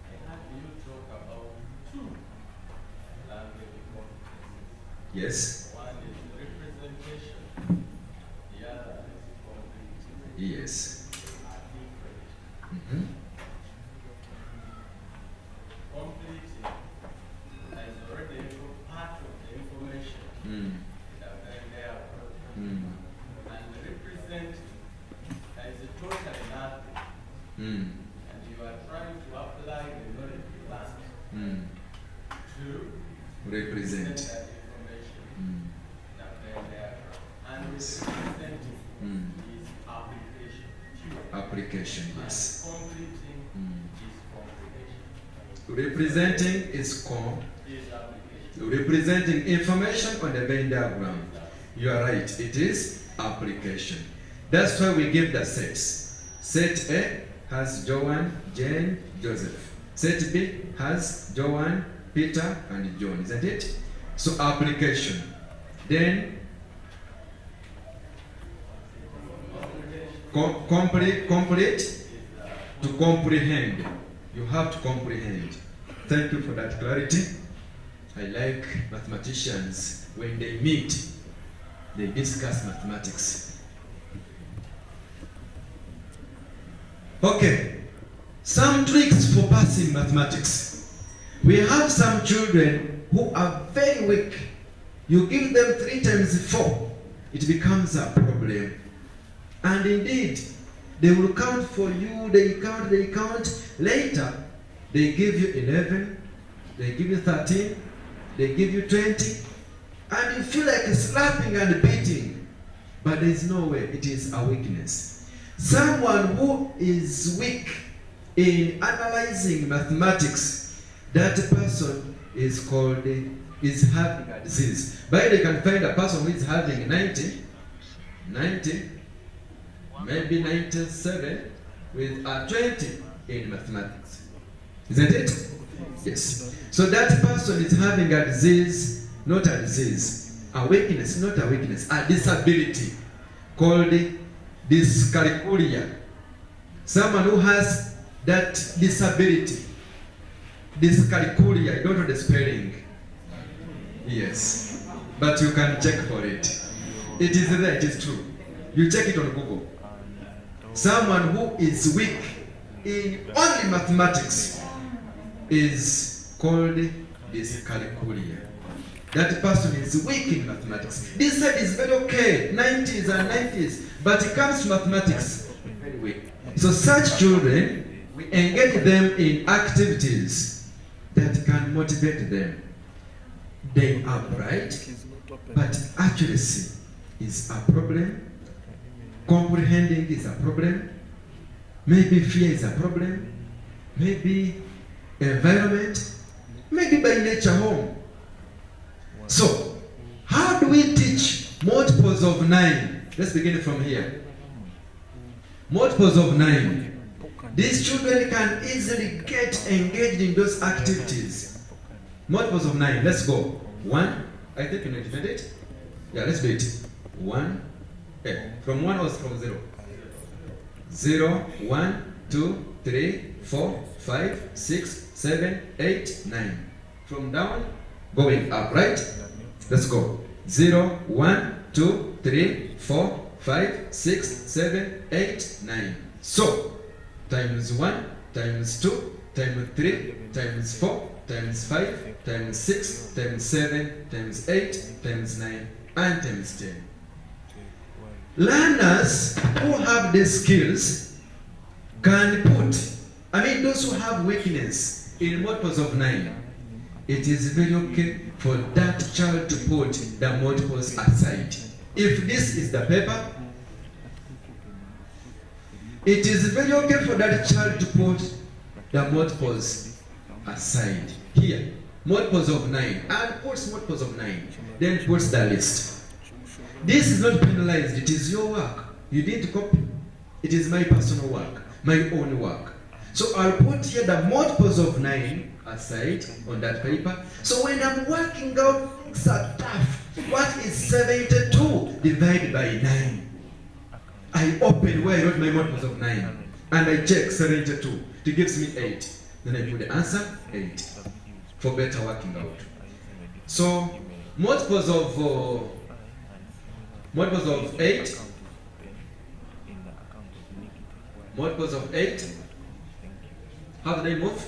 I had you talk about two language competencies. Yes. One is representation, the other is complete. Yes. Are different. Complete is already part of the information that are there. And representing is totally nothing. And you are trying represent. That information, that there, and representing is application. Application, yes. And completing is complication. Representing is Is application. representing information on the Venn diagram. You are right, it is application. That's why we give the sets. Set A has Joan, Jane, Joseph. Set B has Joan, Peter, and John, isn't it? So application. Then complete to comprehend. You have to comprehend. Thank you for that clarity. I like mathematicians when they meet, they discuss mathematics. Okay, some tricks for passing mathematics. We have some children who are very weak. You give them 3 times 4, it becomes a problem. And indeed, they will count for you, they count. Later, they give you 11, they give you 13, they give you 20, and you feel like slapping and beating. But there is no way, it is a weakness. Someone who is weak in analyzing mathematics, that person is having a disease. But you can find a person who is having 90, maybe 97 with a 20 in mathematics. Isn't it? Yes. So that person is having a disease, not a disease, a weakness, not a weakness, a disability called dyscalculia. Someone who has that disability, dyscalculia, I don't know the spelling. Yes, but you can check for it. It is there, it is true. You check it on Google. Someone who is weak in only mathematics is called dyscalculia. That person is weak in mathematics. This side is very okay, 90s and 90s, but it comes to mathematics, very weak. So such children, we engage them in activities that can motivate them. They are bright, but accuracy is a problem. Comprehending is a problem. Maybe fear is a problem. Maybe environment. Maybe by nature home. So, how do we teach multiples of 9? Let's begin from here. Multiples of 9. These children can easily get engaged in those activities. Multiples of 9. Let's go. 1. I think you know it. Yeah, let's do it. 1. From 1 or from 0? 0, 1, 2, 3, 4, 5, 6, 7, 8, 9. From down, going up, right? Let's go. 0, 1, 2, 3, 4, 5, 6, 7, 8, 9. So, times 1, times 2, times 3, times 4, times 5, times 6, times 7, times 8, times 9, and times 10. Learners who have these skills can put, those who have weakness in multiples of 9, it is very okay for that child to put the multiples aside. If this is the paper, it is very okay for that child to put the multiples aside. Here, multiples of 9, and puts multiples of 9, then puts the list. This is not penalized, it is your work. You didn't copy. It is my personal work, my own work. So I'll put here the multiples of 9 aside on that paper. So when I'm working out, things are tough. What is 72 divided by 9? I open where I wrote my multiples of 9 and I check 72. It gives me 8. Then I put the answer 8 for better working out. So multiples of 8. Multiples of 8. How do they move?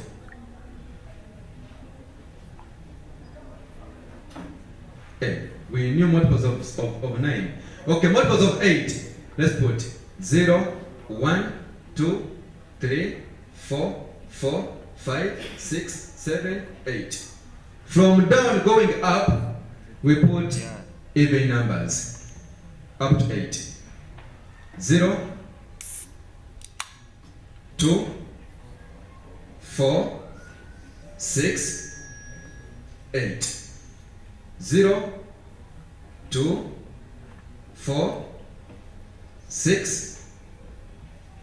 Okay, we knew multiples of 9. Okay, multiples of 8. Let's put 0, 1, 2, 3, 4, 5, 6, 7, 8. From down going up, we put even numbers up to 8. 0, 2, 4, 6, 8. 0, 2, 4, 6,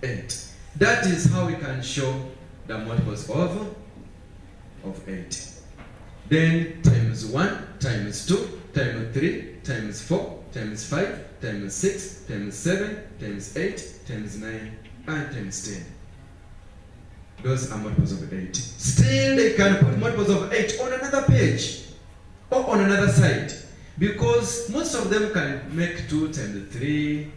8. That is how we can show the multiples of 8. Then times 1, times 2, times 3, times 4, times 5, times 6, times 7, times 8, times 9, and times 10. Those are multiples of 8. Still, they can put multiples of 8 on another page or on another side, because most of them can make 2 times 3,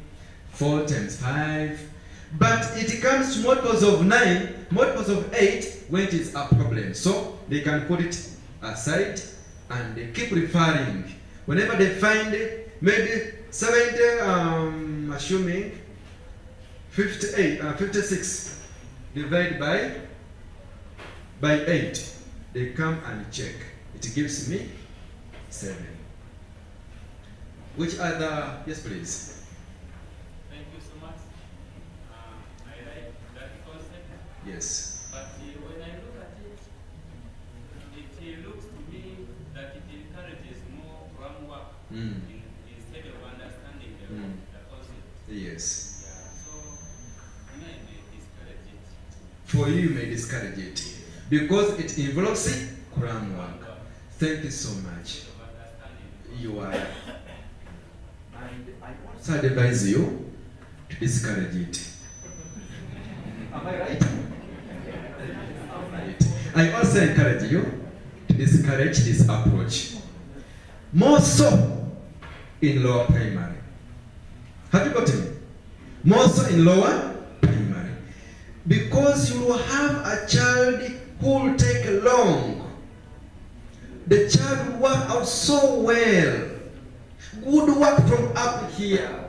4 times 5. But it comes to multiples of 9, multiples of 8 when it is a problem. So they can put it aside and they keep referring. Whenever they find maybe 70, assuming 56 divided by 8, they come and check. It gives me 7. Which other? Yes, please. Thank you so much. I like that concept. Yes. But when I look at it, it looks to me that it encourages more groundwork instead of understanding the concept. Yes. Yeah, so you may discourage it. For you may discourage it because it involves groundwork. Thank you so much. You are. And I also advise you to discourage it. Am I right? Right. I also encourage you to discourage this approach. More so in lower primary. Have you gotten it? More so in lower primary. Because you will have a child who will take long. The child will work out so well. Good work from up here.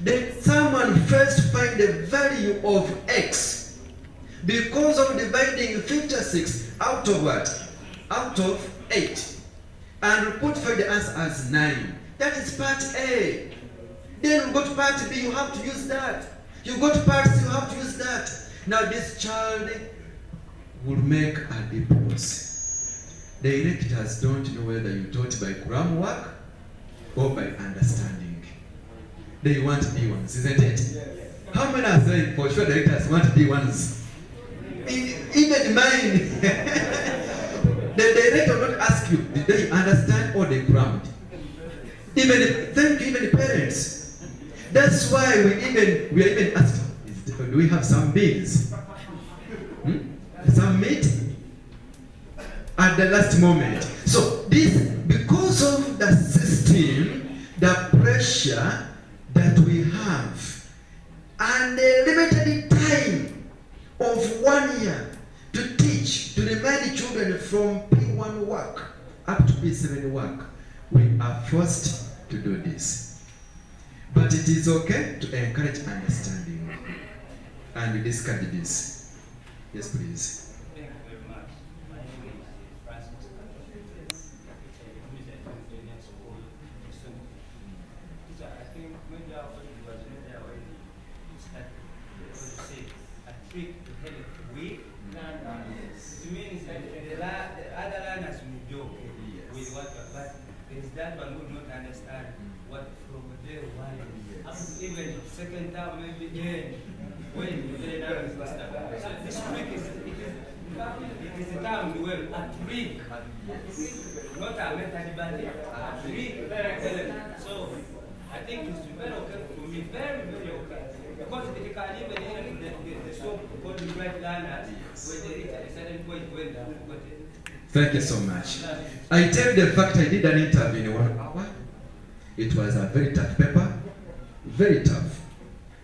Then someone first find the value of x. Because of dividing 56 out of what? Out of 8. And we put find the answer as 9. That is part A. Then we go to part B, you have to use that. You go to part C, you have to use that. Now this child will make a diploma. Directors don't know whether you taught by groundwork or by understanding. They want B1s, isn't it? How many are saying for sure directors want B1s? Even mine. The director will not ask you, did they understand or they crammed? Even the parents. That's why we are even asked, do we have some beans? Some meat? At the last moment. So this, because of the system, the pressure that we have, and the limited time of 1 year to teach, to remind children from P1 work up to P7 work, we are forced to do this. But it is okay to encourage understanding and we discuss this. Yes, please. That one would not understand what from day one, even second time, maybe then, when the now is started. So this week it is termed well at week, not a method, but at week. So I think it's very okay for me, very, very okay. Because it can even help the so-called bright learners when they reach a certain point when they have forgotten. Thank you so much. I tell you the fact I did an interview in 1 hour. It was a very tough paper, very tough.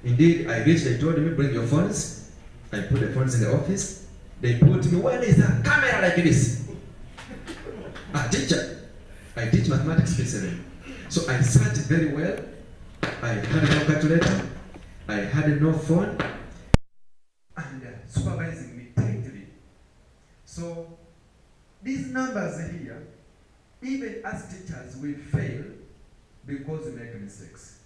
Indeed, I reached, they told me, bring your phones. I put the phones in the office. They put me, where is a camera like this? A teacher. I teach mathematics P7. So I sat very well. I had no calculator. I had no phone. And supervising me tightly. So these numbers here, even as teachers, we fail because we make mistakes.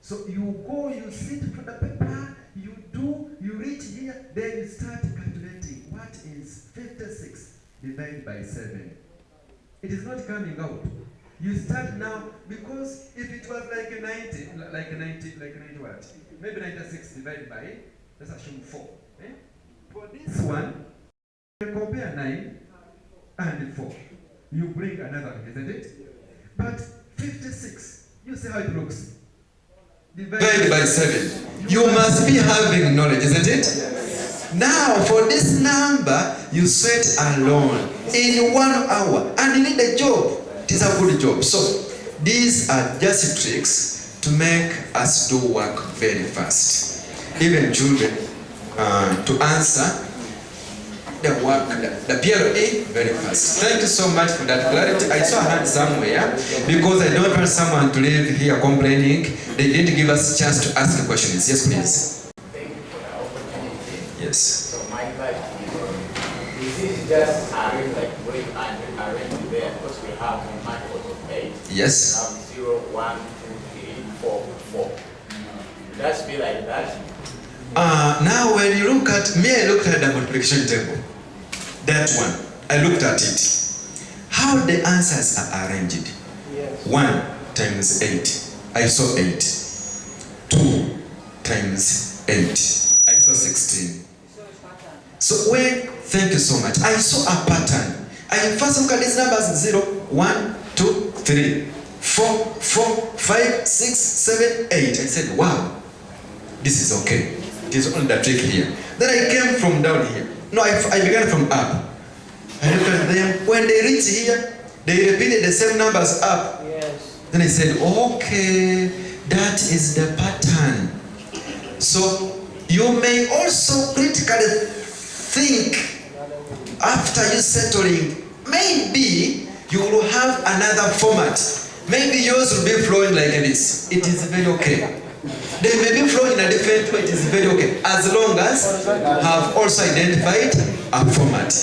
So you go, you sit for the paper, you do, you reach here, then you start calculating what is 56 divided by 7. It is not coming out. You start now, because if it was like 90 what? Maybe 96 divided by, let's assume 4. Eh? For this one, you compare 9 and 4. You bring another one, isn't it? But 56, you see how it looks. Divided by 7. You must be having knowledge, isn't it? Now, for this number, you sweat alone in 1 hour and you need a job. It is a good job. So, these are just tricks to make us do work very fast. Even children, to answer the work, the PLA very fast. Thank you so much for that clarity. I saw a hand somewhere because I don't want someone to leave here complaining they didn't give us a chance to ask questions. Yes, please. Thank you for the opportunity. Yes. So my question is this just arrange like the way you arrange there? Because we have multiples of 8. Yes. We have 0, 1, 2, 3, 4, 4. Does it be like that? Now when you look at me, I looked at the multiplication table. That one, I looked at it. How the answers are arranged. Yes. 1 times 8. I saw 8. 2 times 8. I saw 16. So when, thank you so much. I saw a pattern. I first look at these numbers 0, 1, 2, 3, 4, 4, 5, 6, 7, 8. I said, wow, this is okay. It is only the trick here. Then I came from down here. No, I began from up. I looked at them. When they reached here, they repeated the same numbers up. Yes. Then I said, okay, that is the pattern. So you may also critically think after you settling, maybe you will have another format. Maybe yours will be flowing like this. It is very okay. They may be flowing in a different way. It is very okay. As long as you have also identified a format.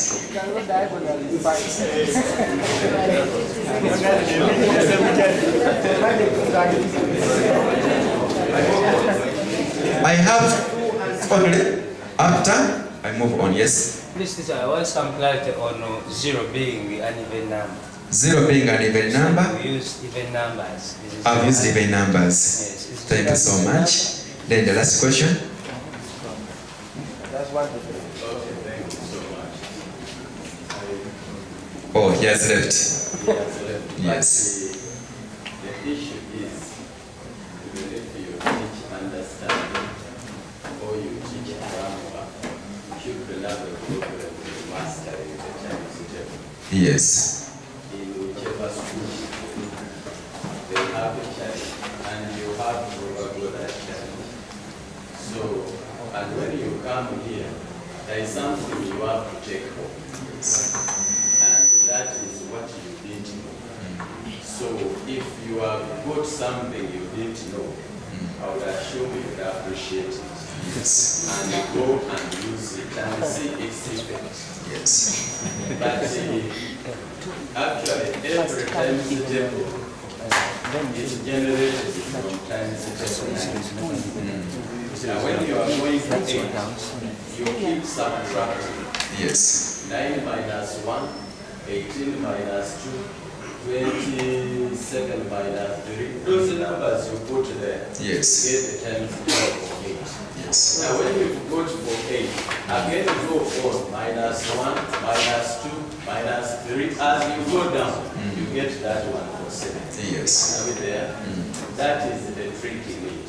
I have only after I move on. Yes. Please, teacher, I want some clarity on 0 being an even number. 0 being an even number. We use even numbers. I've used even numbers. Yes. Thank you so much. Then the last question. That's one. Okay, thank you so much. Oh, he has left. He has left. Yes. The issue is, even if you teach understanding or you teach grammar, children have a problem with mastering the times table. Yes. In whichever school they have a child, and you have to overgo that challenge. So, and when you come here, there is something you have to take home. And that is what you didn't know. So, if you have got something you didn't know, I would assume you would appreciate it. Yes. And go and use it and see its effect. Yes. But actually, every time the table is generated from times table 9. Now when you are going to 8, you keep subtracting. Yes. 9 minus 1, 18 minus 2, 27 minus 3. Those numbers you put there. Yes. Get the times table for 8. Yes. Now when you go to for 8, again you go for minus 1, minus 2, minus 3. As you go down, you get that one for 7. Yes. Are we there? That is the trick in it.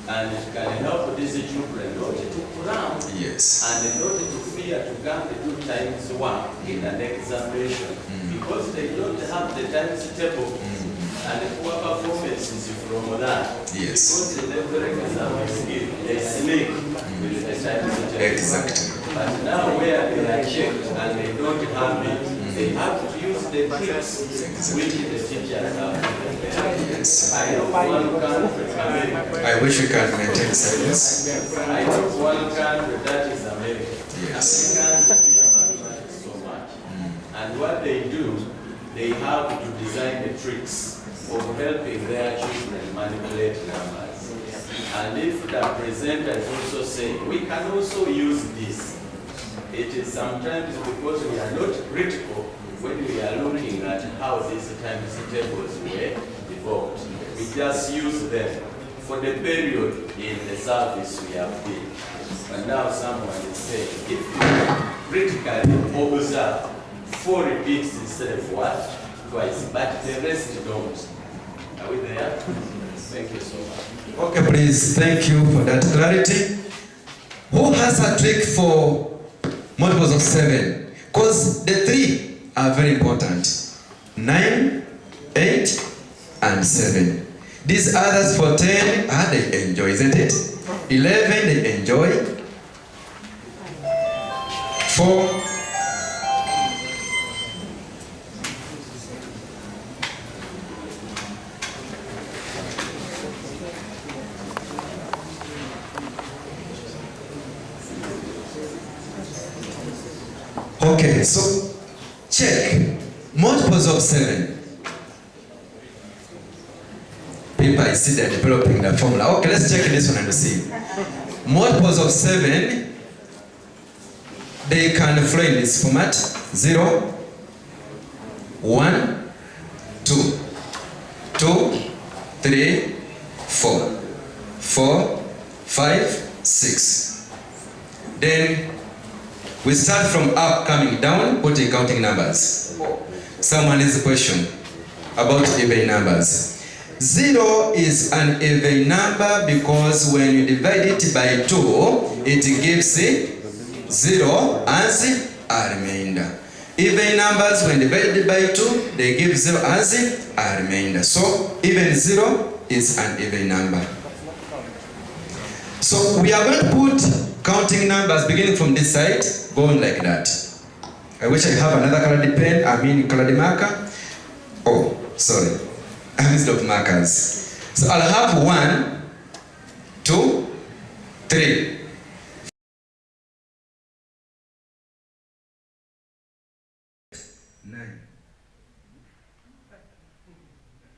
And it can help these children not to cram. Yes. And not to fear to come to 2 times 1 in an examination. Because they don't have the times table. And poor performances from that. Yes. Because in every exam they sneak with the times table. Exactly. But now where they are checked and they don't have it, they have to use the tricks which the teachers have. Yes. I know one country, America. I wish we could maintain silence. I know one country that is America. Yes. Americans, we are mathematics so much. what they do, they have to design the tricks of helping their children manipulate numbers. And if the presenter is also saying, we can also use this, it is sometimes because we are not critical when we are looking at how these times tables were developed. We just use them for the period in the service we have been. But now someone is saying, if you critically observe 4 repeats instead of what? Twice, but the rest don't. Are we there? Thank you so much. Okay, please, thank you for that clarity. Who has a trick for multiples of 7? Because the 3 are very important. 9, 8, and 7. These others for 10, they enjoy, isn't it? 11, they enjoy. 4. Okay, so check multiples of 7. People, I see they're developing the formula. Okay, let's check this one and see. Multiples of 7, they can flow in this format: 0, 1, 2, 2, 3, 4, 4, 5, 6. Then we start from up, coming down, putting counting numbers. Someone has a question about even numbers. 0 is an even number because when you divide it by 2, it gives 0 as a remainder. Even numbers, when divided by 2, they give 0 as a remainder. So even 0 is an even number. So we are going to put counting numbers beginning from this side, going like that. I wish I have another colored pen, colored marker. Oh, sorry. I'm instead of markers. So I'll have 1, 2, 3.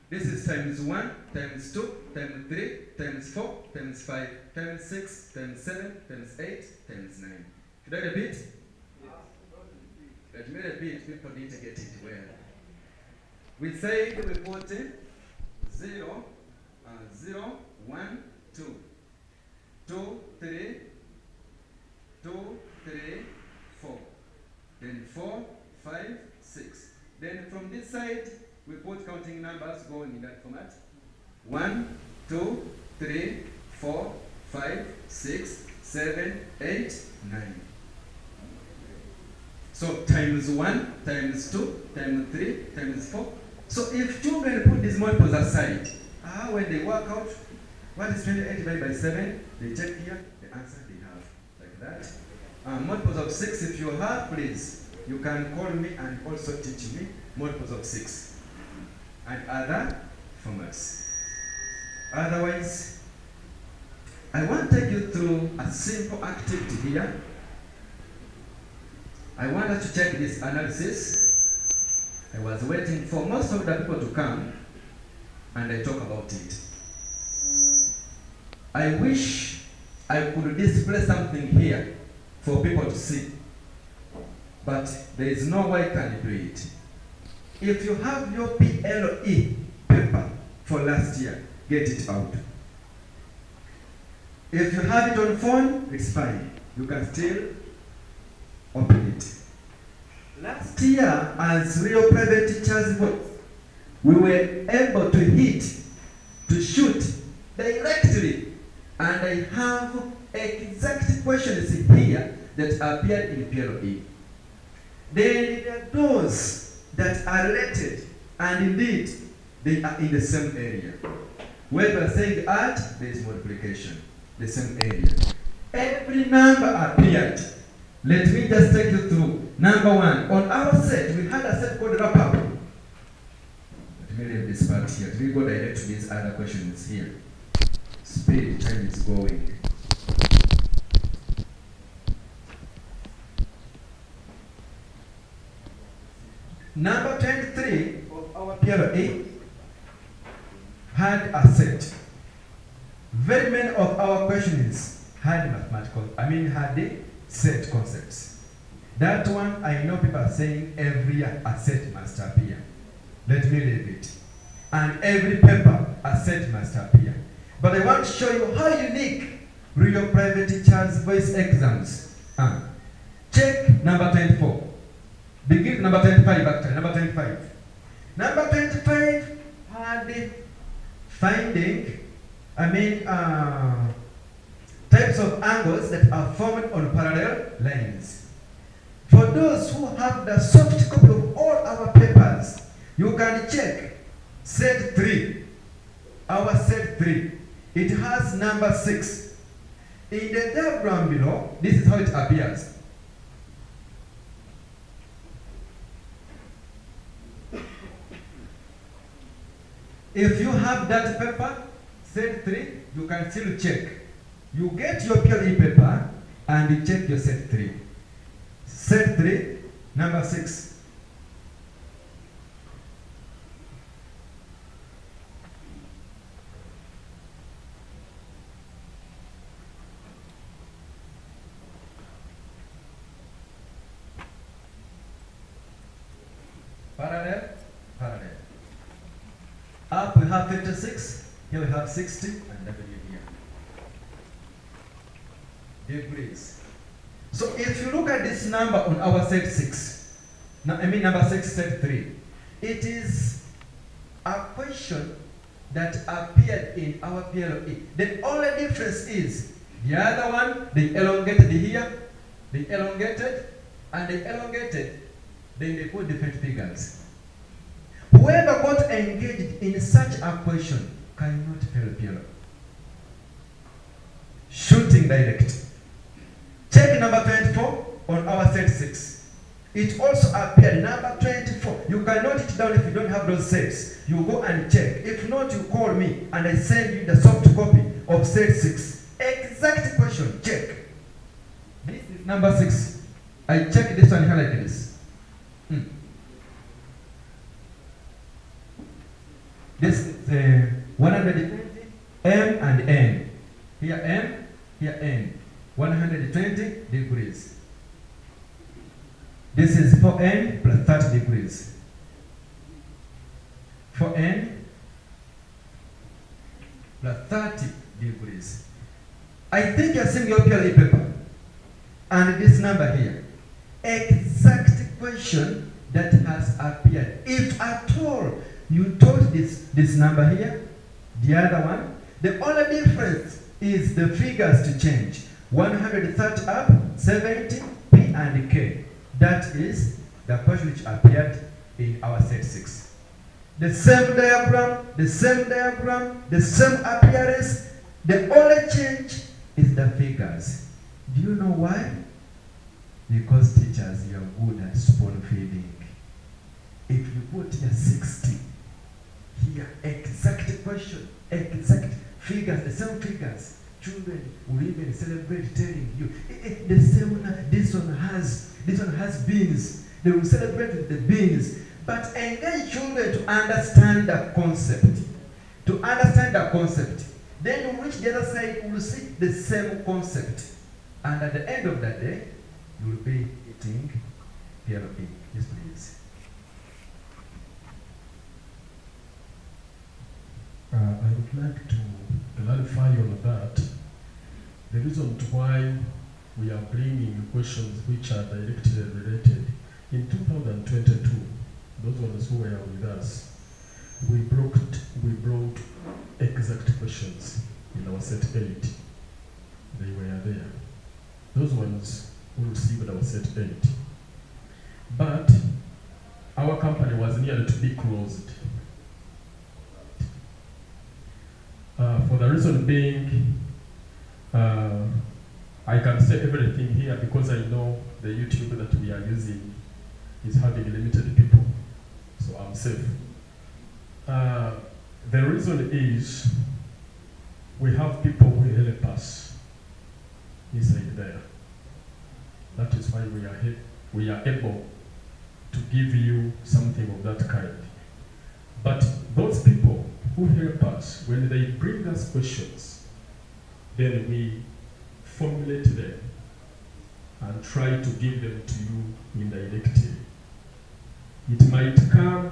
This is times 1, times 2, times 3, times 4, times 5, times 6, times 7, times 8, times 9. Should I repeat? Let me repeat, people need to get it well. We said we put 0, 0, 1, 2, 2, 3, 2, 3, 4, then 4, 5, 6. Then from this side, we put counting numbers going in that format. 1, 2, 3, 4, 5, 6, 7, 8, 9. So times 1, times 2, times 3, times 4. So if children put these multiples aside, when they work out, what is 28 divided by 7? They check here, the answer they have, like that. Multiples of 6, if you have, please, you can call me and also teach me multiples of 6 and other formats. Otherwise, I want to take you through a simple activity here. I want us to check this analysis. I was waiting for most of the people to come and I talk about it. I wish I could display something here for people to see, but there is no way I can do it. If you have your PLE paper for last year, get it out. If you have it on phone, it's fine. You can still open it. Last year, as real private teachers, we were able to hit, to shoot directly, and I have exact questions here that appeared in PLE. Then there are those that are related, and indeed, they are in the same area. When we are saying add, there is multiplication, the same area. Every number appeared. Let me just take you through. Number 1, on our set, we had a set called wrap up. Let me leave this part here. Let me go direct to these other questions here. Speed, time is going. Number 23 of our PLA had a set. Very many of our questions had had the set concepts. That one, I know people are saying every year a set must appear. Let me leave it. And every paper, a set must appear. But I want to show you how unique real private teachers' voice exams are. Check number 24. Begin number 25 actually, number 25. Number 25 had the finding, types of angles that are formed on parallel lines. For those who have the soft copy of all our papers, you can check set 3, our set 3. It has number 6. In the diagram below, this is how it appears. If you have that paper, set 3, you can still check. You get your PLE paper and you check your set 3. Set 3, number 6. Parallel, parallel. Up we have 56, here we have 60, and W here. Degrees. So if you look at this number on our set 6, number 6, set 3, it is a question that appeared in our PLE. The only difference is the other one, they elongated here, they elongated, and they elongated, then they put different figures. Whoever got engaged in such a question cannot fail PLE. Shooting direct. Check number 24 on our set 6. It also appeared number 24. You can note it down if you don't have those sets. You go and check. If not, you call me and I send you the soft copy of set 6. Exact question. Check. This is number 6. I check this one here like this. This is 120 M and N. Here M, here N. 120 degrees. This is 4N plus 30 degrees. 4N plus 30 degrees. I think you're seeing your PLE paper. And this number here. Exact question that has appeared. If at all you taught this number here, the other one, the only difference is the figures to change. 130 up, 70, P and K. That is the question which appeared in our set 6. The same diagram, the same diagram, the same appearance. The only change is the figures. Do you know why? Because teachers, you are good at spoon feeding. If you put here 60, here exact question, exact figures, the same figures, children will even celebrate telling you, the same one, this one has beans. They will celebrate with the beans. But engage children to understand the concept. To understand the concept. Then you reach the other side, you will see the same concept. And at the end of the day, you will be eating PLE. Yes, please. I would like to clarify on that. The reason why we are bringing questions which are directly related. In 2022, those ones who were with us, we brought exact questions in our set 8. They were there. Those ones who received our set 8. But our company was nearly to be closed. For the reason being, I can say everything here because I know the YouTube that we are using is having limited people, so I'm safe. The reason is we have people who help us inside there. That is why we are able to give you something of that kind. But those people who help us, when they bring us questions, then we formulate them and try to give them to you indirectly. It might come,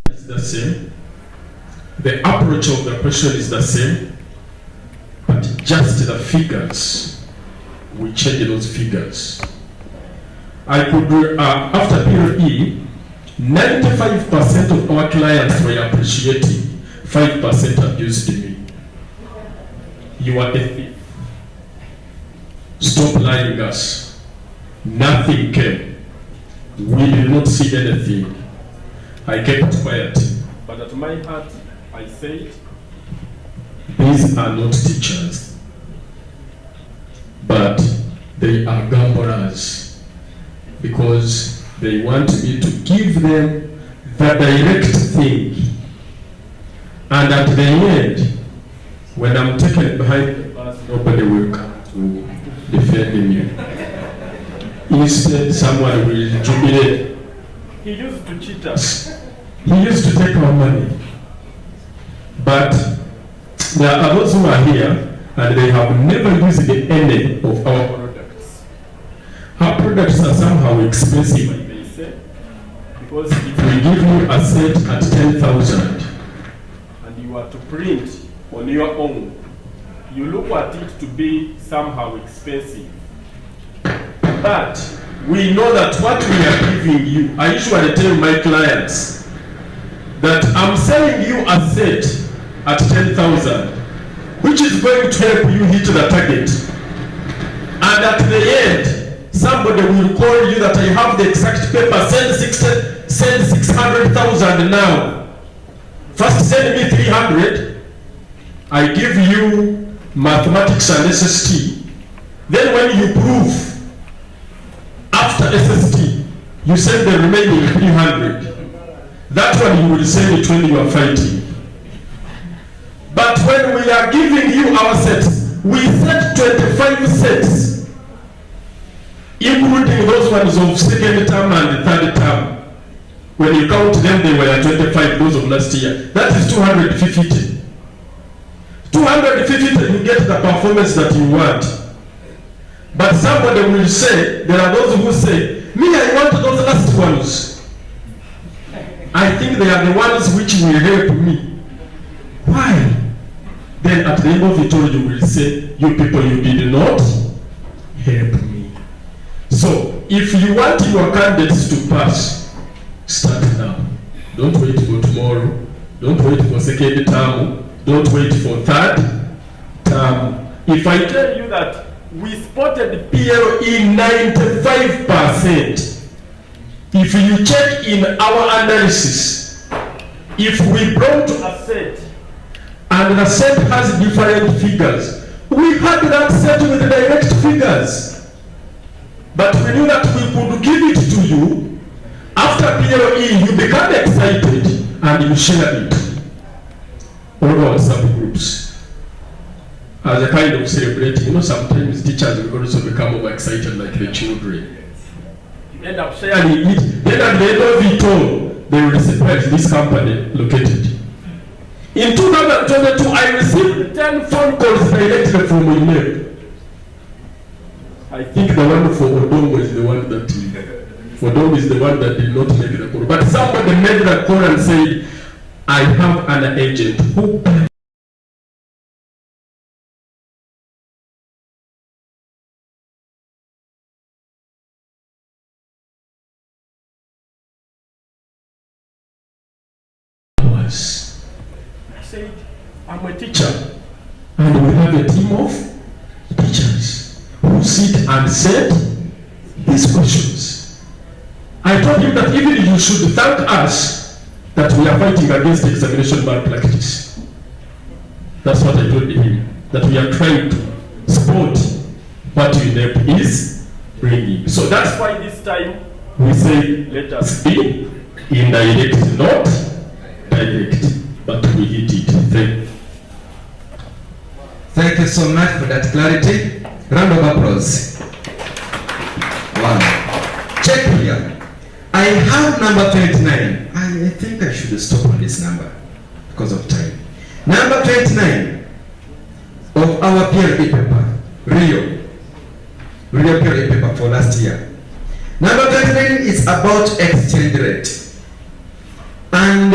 it's the same. The approach of the question is the same, but just the figures, we change those figures. I could, after period E, 95% of our clients were appreciating, 5% abused me. You are a thief. Stop lying us. Nothing came. We did not see anything. I kept quiet. But at my heart, I said, these are not teachers, but they are gamblers, because they want me to give them the direct thing. And at the end, when I'm taken behind the bus, nobody will come to defend me. Instead, someone will jubilate. He used to cheat us. He used to take our money. But there are those who are here and they have never used any of our products. Our products are somehow expensive, I may say, because if we give you a set at 10,000 and you are to print on your own, you look at it to be somehow expensive. But we know that what we are giving you, I usually tell my clients that I'm selling you a set at 10,000, which is going to help you hit the target. And at the end, somebody will call you that I have the exact paper, send 600,000 now. First send me 300, I give you mathematics and SST. Then when you prove, after SST, you send the remaining 300. That one you will send it when you are fighting. But when we are giving you our sets, we set 25 sets, including those ones of second term and third term. When you count them, they were 25, those of last year. That is 250. 250, you get the performance that you want. But somebody will say, there are those who say, me, I want those last ones. I think they are the ones which will help me. Why? Then at the end of it all, you will say, you people, you did not help me. So, if you want your candidates to pass, start now. Don't wait for tomorrow. Don't wait for second term. Don't wait for third term. If I tell you that we spotted PLE 95%, if you check in our analysis, if we brought a set, and the set has different figures, we had that set with direct figures. But we knew that we could give it to you. After PLE, you become excited and you share it. All our subgroups. As a kind of celebrating, you know, sometimes teachers will also become overexcited like the children. You end up sharing it. Then at the end of it all, they will say, where is this company located? In 2022, I received 10 phone calls directly from my name. I think the one for Odom is the one that Odom is the one that did not make the call. But somebody made the call and said, I have an agent who said, I'm a teacher, and we have a team of teachers who sit and set these questions. I told him that even you should thank us that we are fighting against examination malpractice. That's what I told him, that we are trying to support what UNEP is bringing. So that's why this time we say, let us be indirect, not direct. But we hit it. Thank you so much for that clarity. Round of applause. Wow. Check here. I have number 29. I think I should stop on this number because of time. Number 29 of our PLE paper, Rio PLE paper for last year. Number 29 is about exchange rate. And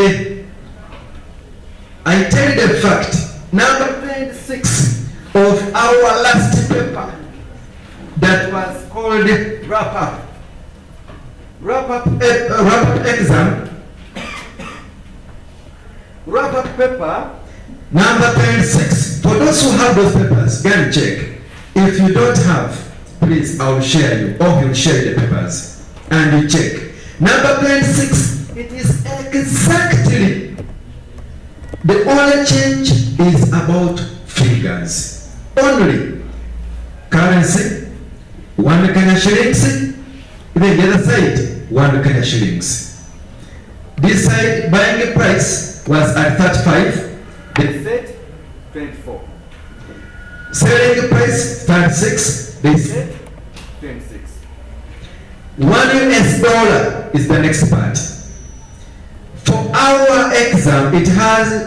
I tell you the fact, number 26 of our last paper that was called wrap-up exam, wrap-up paper, number 26. For those who have those papers, go and check. If you don't have, please, I'll share you, or he'll share the papers, and you check. Number 26, it is exactly, the only change is about figures. Only currency, 1 Kenya shillings, then the other side, 1 Kenya shillings. This side, buying price was at 35, they said 24. Selling price 36, they said 26. $1 is the next part. For our exam, it has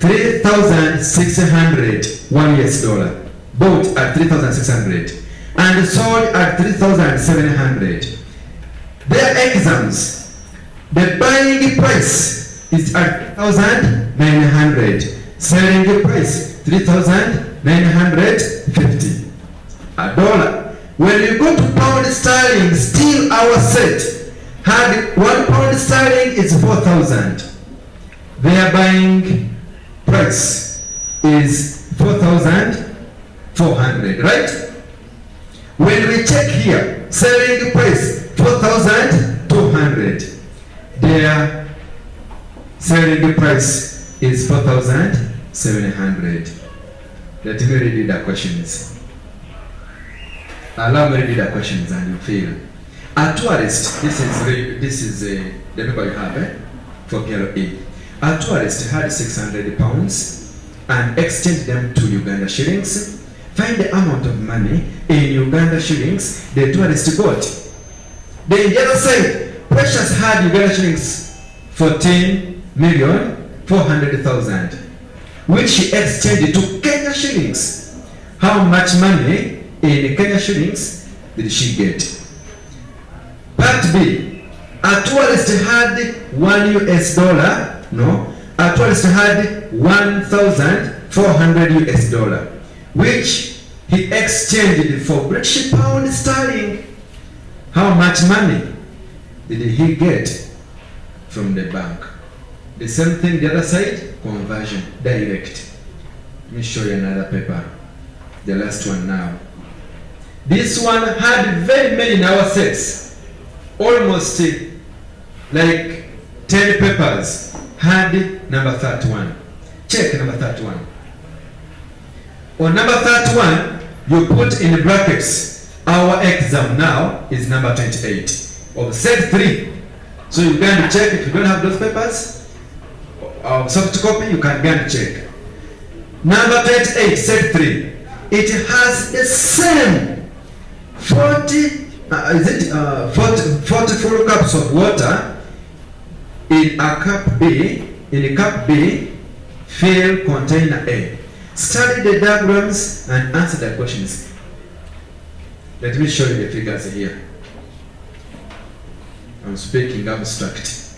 3,600 $1, bought at 3,600 and sold at 3,700. Their exams, the buying price is at 3,900, selling price 3,950. $1. When you go to pound sterling, still our set had 1 pound sterling is 4,000. Their buying price is 4,400, right? When we check here, selling price 4,200. Their selling price is 4,700. Let me read the questions. Allow me to read the questions and you feel. A tourist, this is the paper you have for PLE. A tourist had 600 pounds and exchanged them to Uganda shillings. Find the amount of money in Uganda shillings the tourist got. Then the other side, Precious had Uganda shillings 14,400,000, which she exchanged to Kenya shillings. How much money in Kenya shillings did she get? Part B, a tourist had $1. No, a tourist had 1,400 $, which he exchanged for British pound sterling. How much money did he get from the bank? The same thing the other side, conversion, direct. Let me show you another paper, the last one now. This one had very many in our sets, almost like 10 papers, had number 31. Check number 31. On number 31, you put in brackets, our exam now is number 28 of set 3. So you can check if you don't have those papers, soft copy, you can go and check. Number 28, set 3. It has the same 40 full cups of water in a cup B. In a cup B, fill container A. Study the diagrams and answer the questions. Let me show you the figures here. I'm speaking abstract.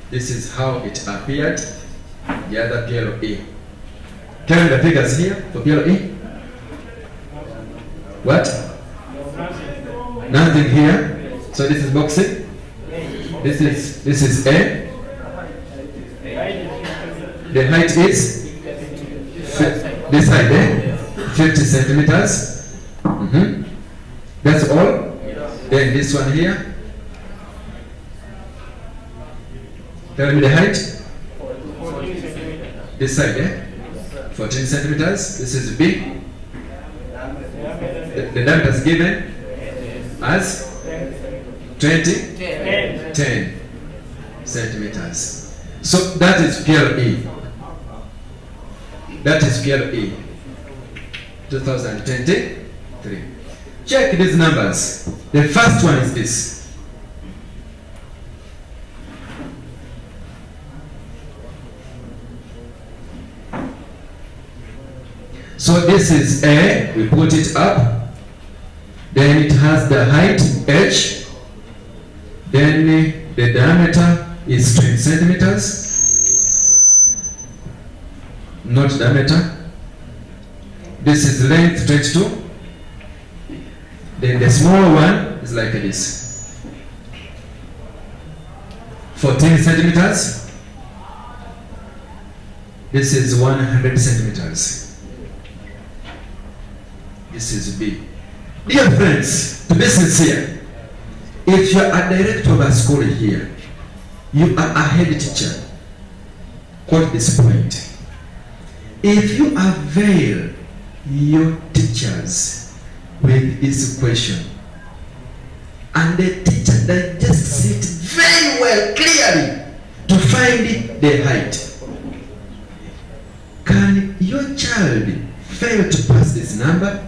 This is how it appeared. The other PLE. Tell me the figures here for PLE. What? Nothing here. So this is boxing. This is A. The height is this side, 50 centimeters. That's all. Then this one here. Tell me the height. This side, 14 centimeters. This is B. The diameter is given as 10 centimeters. So that is PLE. That is PLE 2023. Check these numbers. The first one is this. So this is A, we put it up. Then it has the height, H. Then the diameter is 20 centimeters. Not diameter. This is length 22. Then the smaller one is like this. 14 centimeters. This is 100 centimeters. This is B. Dear friends, to be sincere, if you are a director of a school here, you are a head teacher, quote this point. If you avail your teachers with this question, and the teacher digests it very well, clearly, to find the height, can your child fail to pass this number?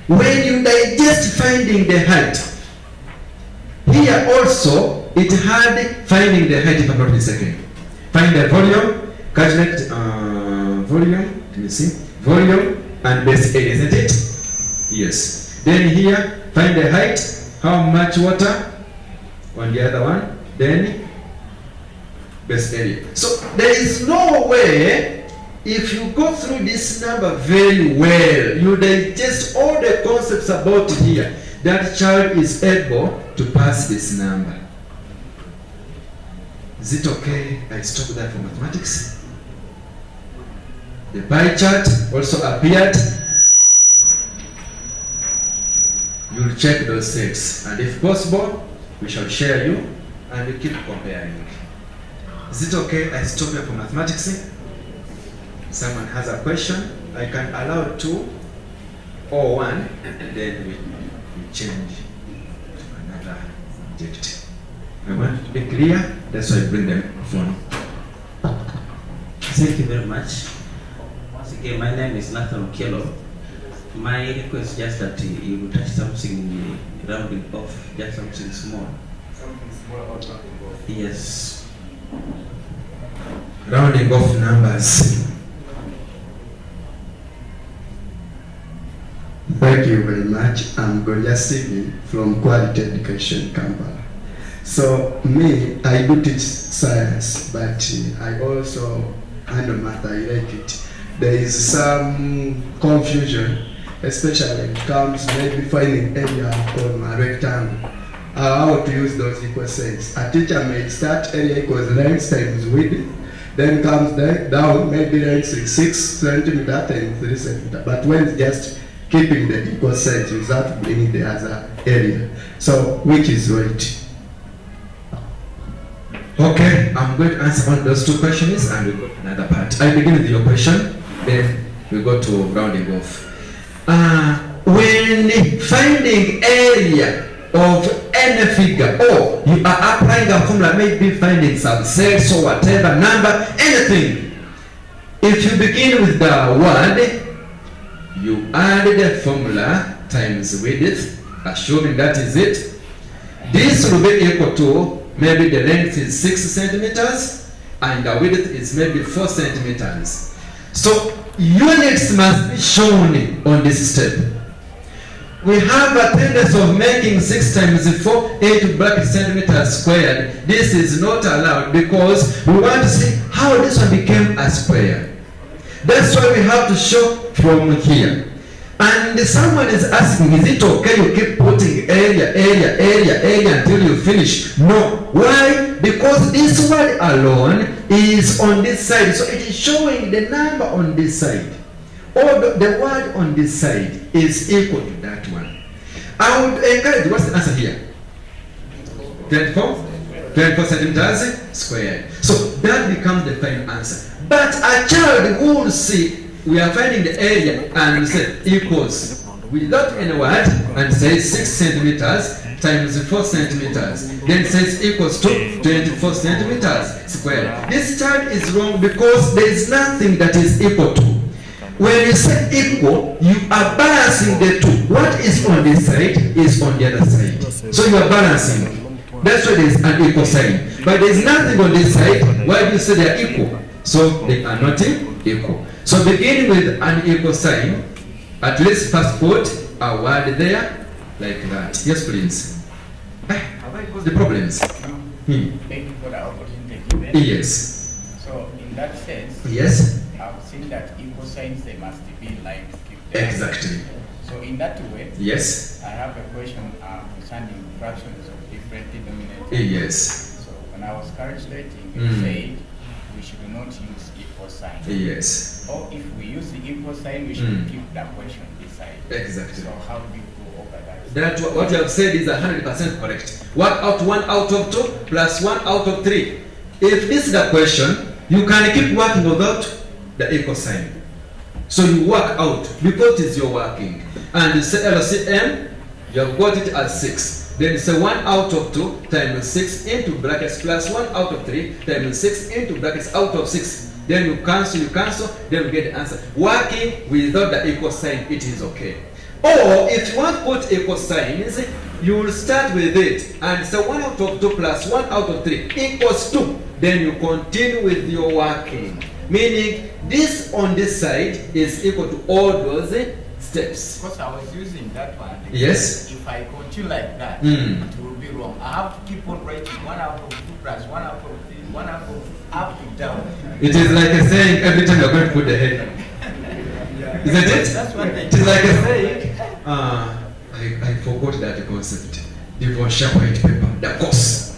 When you digest finding the height, here also it had finding the height, if I'm not mistaken. Find the volume, calculate volume, let me see, volume and base area, isn't it? Yes. Then here, find the height, how much water on the other one, then base area. So there is no way, if you go through this number very well, you digest all the concepts about here, that child is able to pass this number. Is it okay I stop there for mathematics? The pie chart also appeared. You'll check those things, and if possible, we shall share you and we keep comparing. Is it okay I stop here for mathematics? Someone has a question, I can allow 2 or 1, then we change to another object. I want to be clear, that's why I bring them phone. Thank you very much. Once again, my name is Nathan Okello. My request is just that you touch something rounding off, just something small. Something small or rounding off? Yes. Rounding off numbers. Thank you very much. I'm Goya Sydney from Quality Education, Kampala. So me, I do teach science, but I also handle math. I like it. There is some confusion, especially when it comes maybe finding area on a rectangle. How to use those equal signs. A teacher may start area equals length times width, then comes down maybe length is 6 centimeter times 3 centimeter. But when it's just keeping the equal signs without bringing the other area. So which is right? Okay, I'm going to answer one of those 2 questions and we go to another part. I begin with your question, then we go to rounding off. When finding area of any figure, or you are applying a formula, maybe finding some cells or whatever, number, anything. If you begin with the word, you add the formula times width, assuming that is it. This will be equal to, maybe the length is 6 centimeters and the width is maybe 4 centimeters. So units must be shown on this step. We have a tendency of making 6 times 4, 8 bracket centimeters squared. This is not allowed because we want to see how this one became a square. That's why we have to show from here. And someone is asking, is it okay you keep putting area until you finish? No. Why? Because this word alone is on this side. So it is showing the number on this side. Or the word on this side is equal to that one. I would encourage, what's the answer here? 24 centimeters squared. So that becomes the final answer. But a child who will see, we are finding the area and we say equals without any word and says 6 centimeters times 4 centimeters. Then says equals to 24 centimeters squared. This child is wrong because there is nothing that is equal to. When you say equal, you are balancing the two. What is on this side is on the other side. So you are balancing. That's why there is an equal sign. But there is nothing on this side. Why do you say they are equal? So they are not equal. So begin with an equal sign. At least first put a word there like that. Yes, please. Have I caused the problems? Thank you for the opportunity given. Yes. So in that sense, Yes. I've seen that equal signs, they must be in line to keep them. Exactly. So in that way, Yes. I have a question concerning fractions of different denominators. Yes. So when I was calculating, you said we should not use equal sign. Yes. Or if we use the equal sign, we should keep the question beside. Exactly. So how do you go over that? That what you have said is 100% correct. Work out 1 out of 2 plus 1 out of 3. If this is the question, you can keep working without the equal sign. So you work out because it is your working. And you say LCM, you have got it as 6. Then you say 1 out of 2 times 6 into brackets plus 1 out of 3 times 6 into brackets out of 6. Then you cancel, then you get the answer. Working without the equal sign, it is okay. Or if you want to put equal signs, you will start with it and say 1 out of 2 plus 1 out of 3 equals 2. Then you continue with your working. Meaning this on this side is equal to all those steps. Because I was using that one. Yes. If I continue like that, it will be wrong. I have to keep on writing 1 out of 2 plus 1 out of 3, 1 out of up to down. It is like a saying every time you're going to put the head. Isn't it? That's what it is like a saying. I forgot that concept. Devotion white paper. The cause.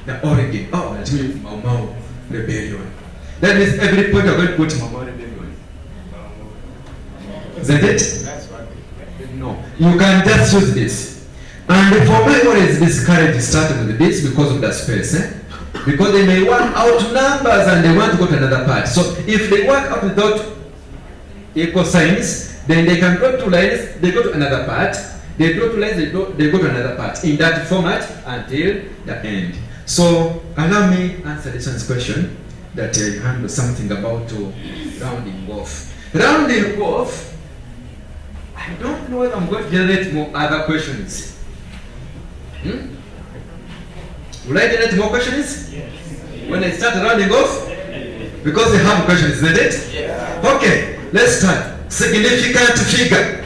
The origin. Oh, that means Mau rebellion. That means every point you're going to put Mau rebellion. Isn't it? That's what No. You can just use this. And for me, what is discouraged starting with this because of the space. Because they may work out numbers and they want to go to another part. So if they work out without equal signs, then they can draw 2 lines, they go to another part. They draw 2 lines, they go to another part. In that format until the end. So allow me answer this one's question that I handle something about rounding off. Rounding off, I don't know if I'm going to generate more other questions. Will I generate more questions? Yes. When I start rounding off? Because you have questions, isn't it? Yes. Okay, let's start. Significant figure.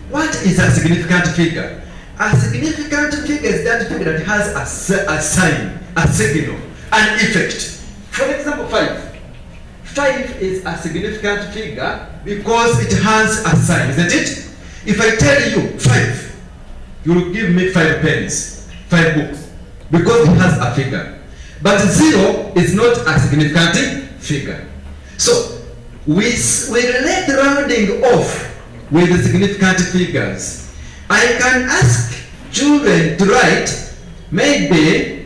What is a significant figure? A significant figure is that figure that has a sign, a signal, an effect. For example, 5. 5 is a significant figure because it has a sign, isn't it? If I tell you 5, you will give me 5 pens, 5 books. Because it has a figure. But 0 is not a significant figure. So, we relate rounding off with the significant figures. I can ask children to write maybe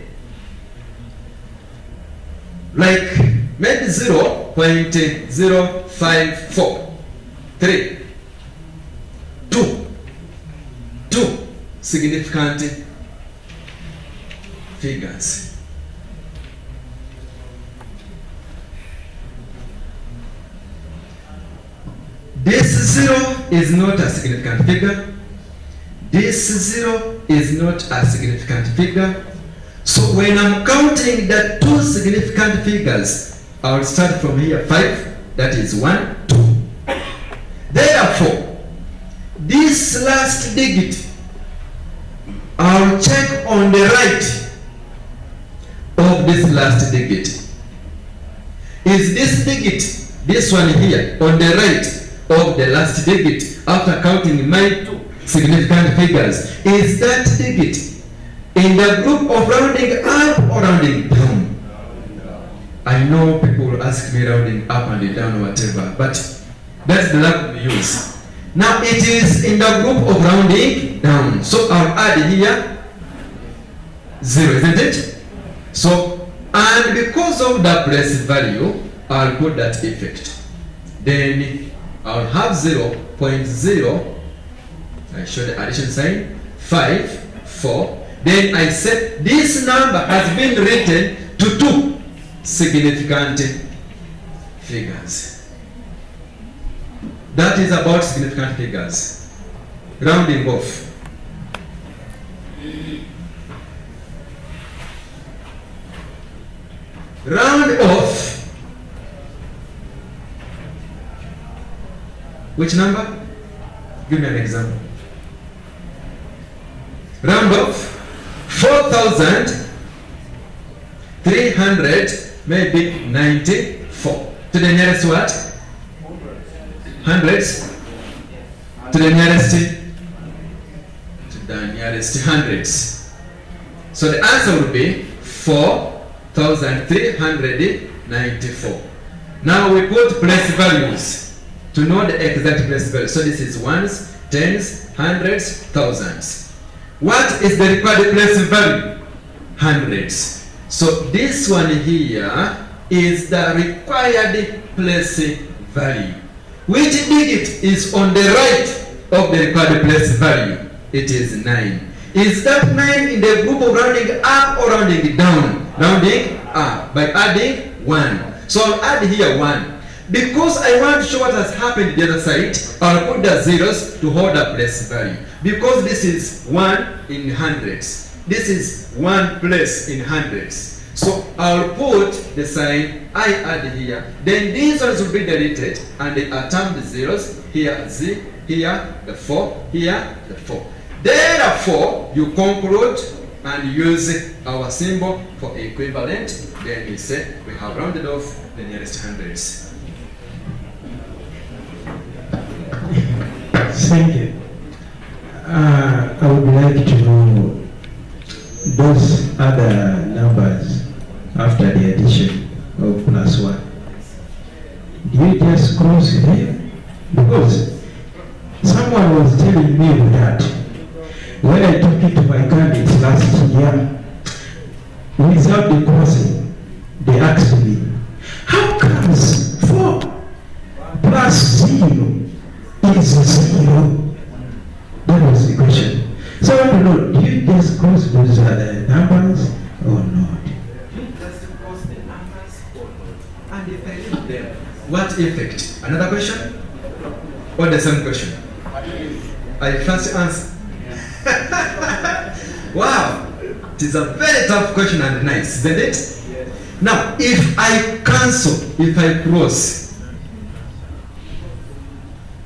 0.054, 3, 2 significant figures. This 0 is not a significant figure. This 0 is not a significant figure. So when I'm counting the 2 significant figures, I'll start from here 5, that is 1, 2. Therefore, this last digit, I'll check on the right of this last digit. Is this digit, this one here, on the right of the last digit, after counting my 2 significant figures, is that digit in the group of rounding up or rounding down? I know people will ask me rounding up and down or whatever, but that's the language we use. Now it is in the group of rounding down. So I'll add here 0, isn't it? So, and because of the place value, I'll put that effect. Then I'll have 0.0, I show the addition sign, 5, 4. Then I said this number has been written to 2 significant figures. That is about significant figures. Rounding off. Round off Which number? Give me an example. Round off. 4,300 maybe 94. To the nearest what? Hundreds. To the nearest hundreds. So the answer would be 4,394. Now we put place values to know the exact place value. So this is ones, tens, hundreds, thousands. What is the required place value? Hundreds. So this one here is the required place value. Which digit is on the right of the required place value? It is 9. Is that 9 in the group of rounding up or rounding down? Rounding up by adding 1. So I'll add here 1. Because I want to show what has happened the other side, I'll put the zeros to hold the place value. Because this is 1 in hundreds. This is 1 place in hundreds. So I'll put the sign I add here. Then these ones will be deleted and they are termed zeros. Here Z, here the 4, here the 4. Therefore, you conclude and use our symbol for equivalent. Then we say we have rounded off the nearest hundreds. Thank you. I would like to know those other numbers after the addition of +1. Do you just cross them? Because someone was telling me that when I took it to my candidates last year, without the crossing, they asked me, how comes 4 plus 0 is 0? That was the question. So I want to know, do you just cross those other numbers or not? You just cross the numbers or not? And if I leave them, what effect? Another question? Or the same question? I fancy answer. Wow! It is a very tough question and nice, isn't it? Yes. Now, if I cancel, if I cross,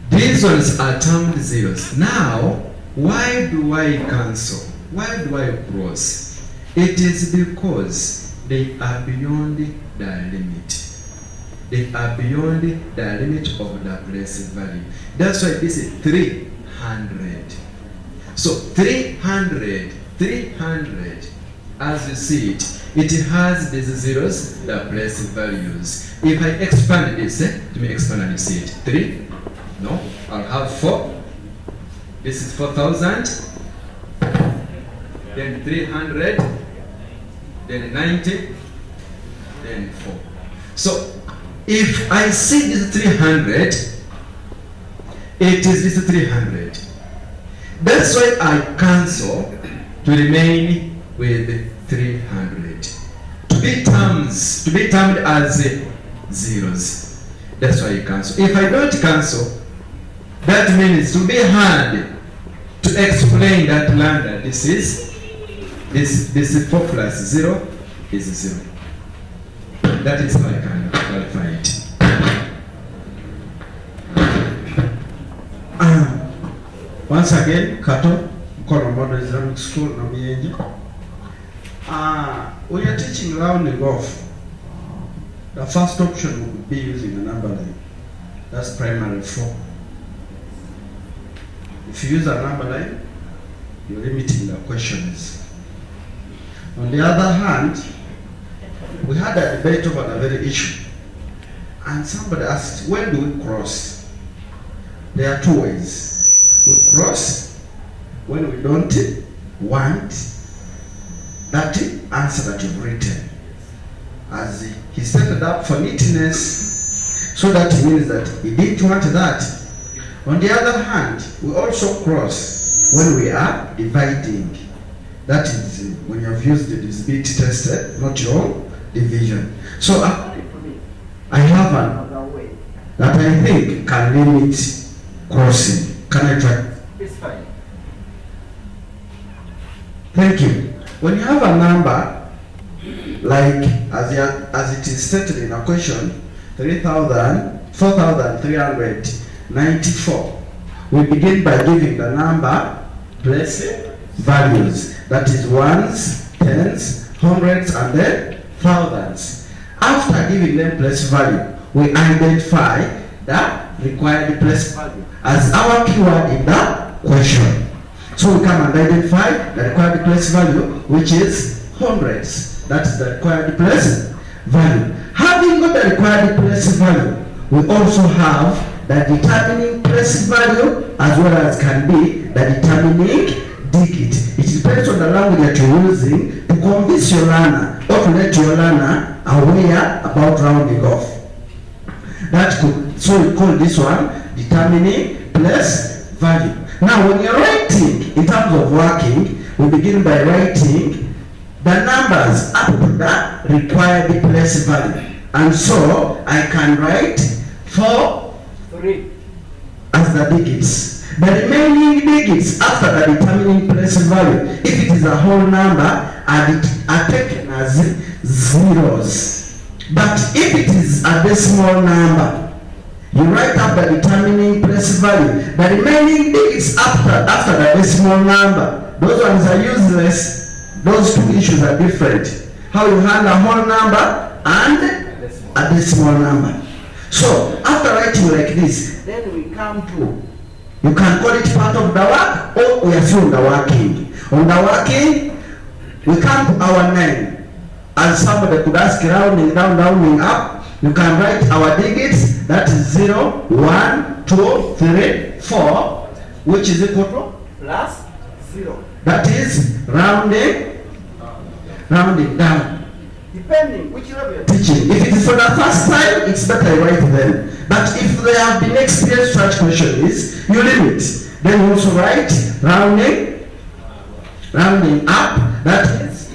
these ones are termed zeros. Now, why do I cancel? Why do I cross? It is because they are beyond the limit. They are beyond the limit of the place value. That's why this is 300. So 300, as you see it, it has these zeros, the place values. If I expand this, let me expand and you see it. 3. No, I'll have 4. This is 4,000. Then 300. Then 90. Then 4. So, if I see this 300, it is this 300. That's why I cancel to remain with 300. To be termed as zeros. That's why I cancel. If I don't cancel, that means to be hard to explain that lambda. This is 4 plus 0 is 0. That is how I can clarify it. Once again, Kato, Mkono Model Islamic School, Namienje. When you're teaching rounding off, the first option would be using a number line. That's primary 4. If you use a number line, you're limiting the questions. On the other hand, we had a debate over the very issue. And somebody asked, when do we cross? There are 2 ways. We cross when we don't want that answer that you've written. As he set it up for neatness, so that means that he didn't want that. On the other hand, we also cross when we are dividing. That is when you have used the divisibility test, not your division. So I have another way that I think can limit crossing. Can I try? It's fine. Thank you. When you have a number, like as it is stated in a question, 4,394, 94. We begin by giving the number place values. That is ones, tens, hundreds, and then thousands. After giving them place value, we identify the required place value as our keyword in the question. So we come and identify the required place value, which is hundreds. That is the required place value. Having got the required place value, we also have the determining place value as well as can be the determining digit. It depends on the language that you're using to convince your learner or to let your learner aware about rounding off. That could, so we call this one determining place value. Now when you're writing, in terms of working, we begin by writing the numbers up to the required place value. And so I can write 4, 3 as the digits. The remaining digits after the determining place value, if it is a whole number, are taken as zeros. But if it is a decimal number, you write up the determining place value. The remaining digits after the decimal number, those ones are useless. Those two issues are different. How you handle a whole number and a decimal number. So after writing like this, then we come to, you can call it part of the work or we are still on the working. On the working, we come to our 9. As somebody could ask, rounding down, rounding up, you can write our digits, that is 0, 1, 2, 3, 4, which is equal to plus 0. That is rounding down. Depending which level you're teaching. If it is for the first time, it's better I write them. But if they have been experienced, such question is, you limit. Then you also write rounding up, that is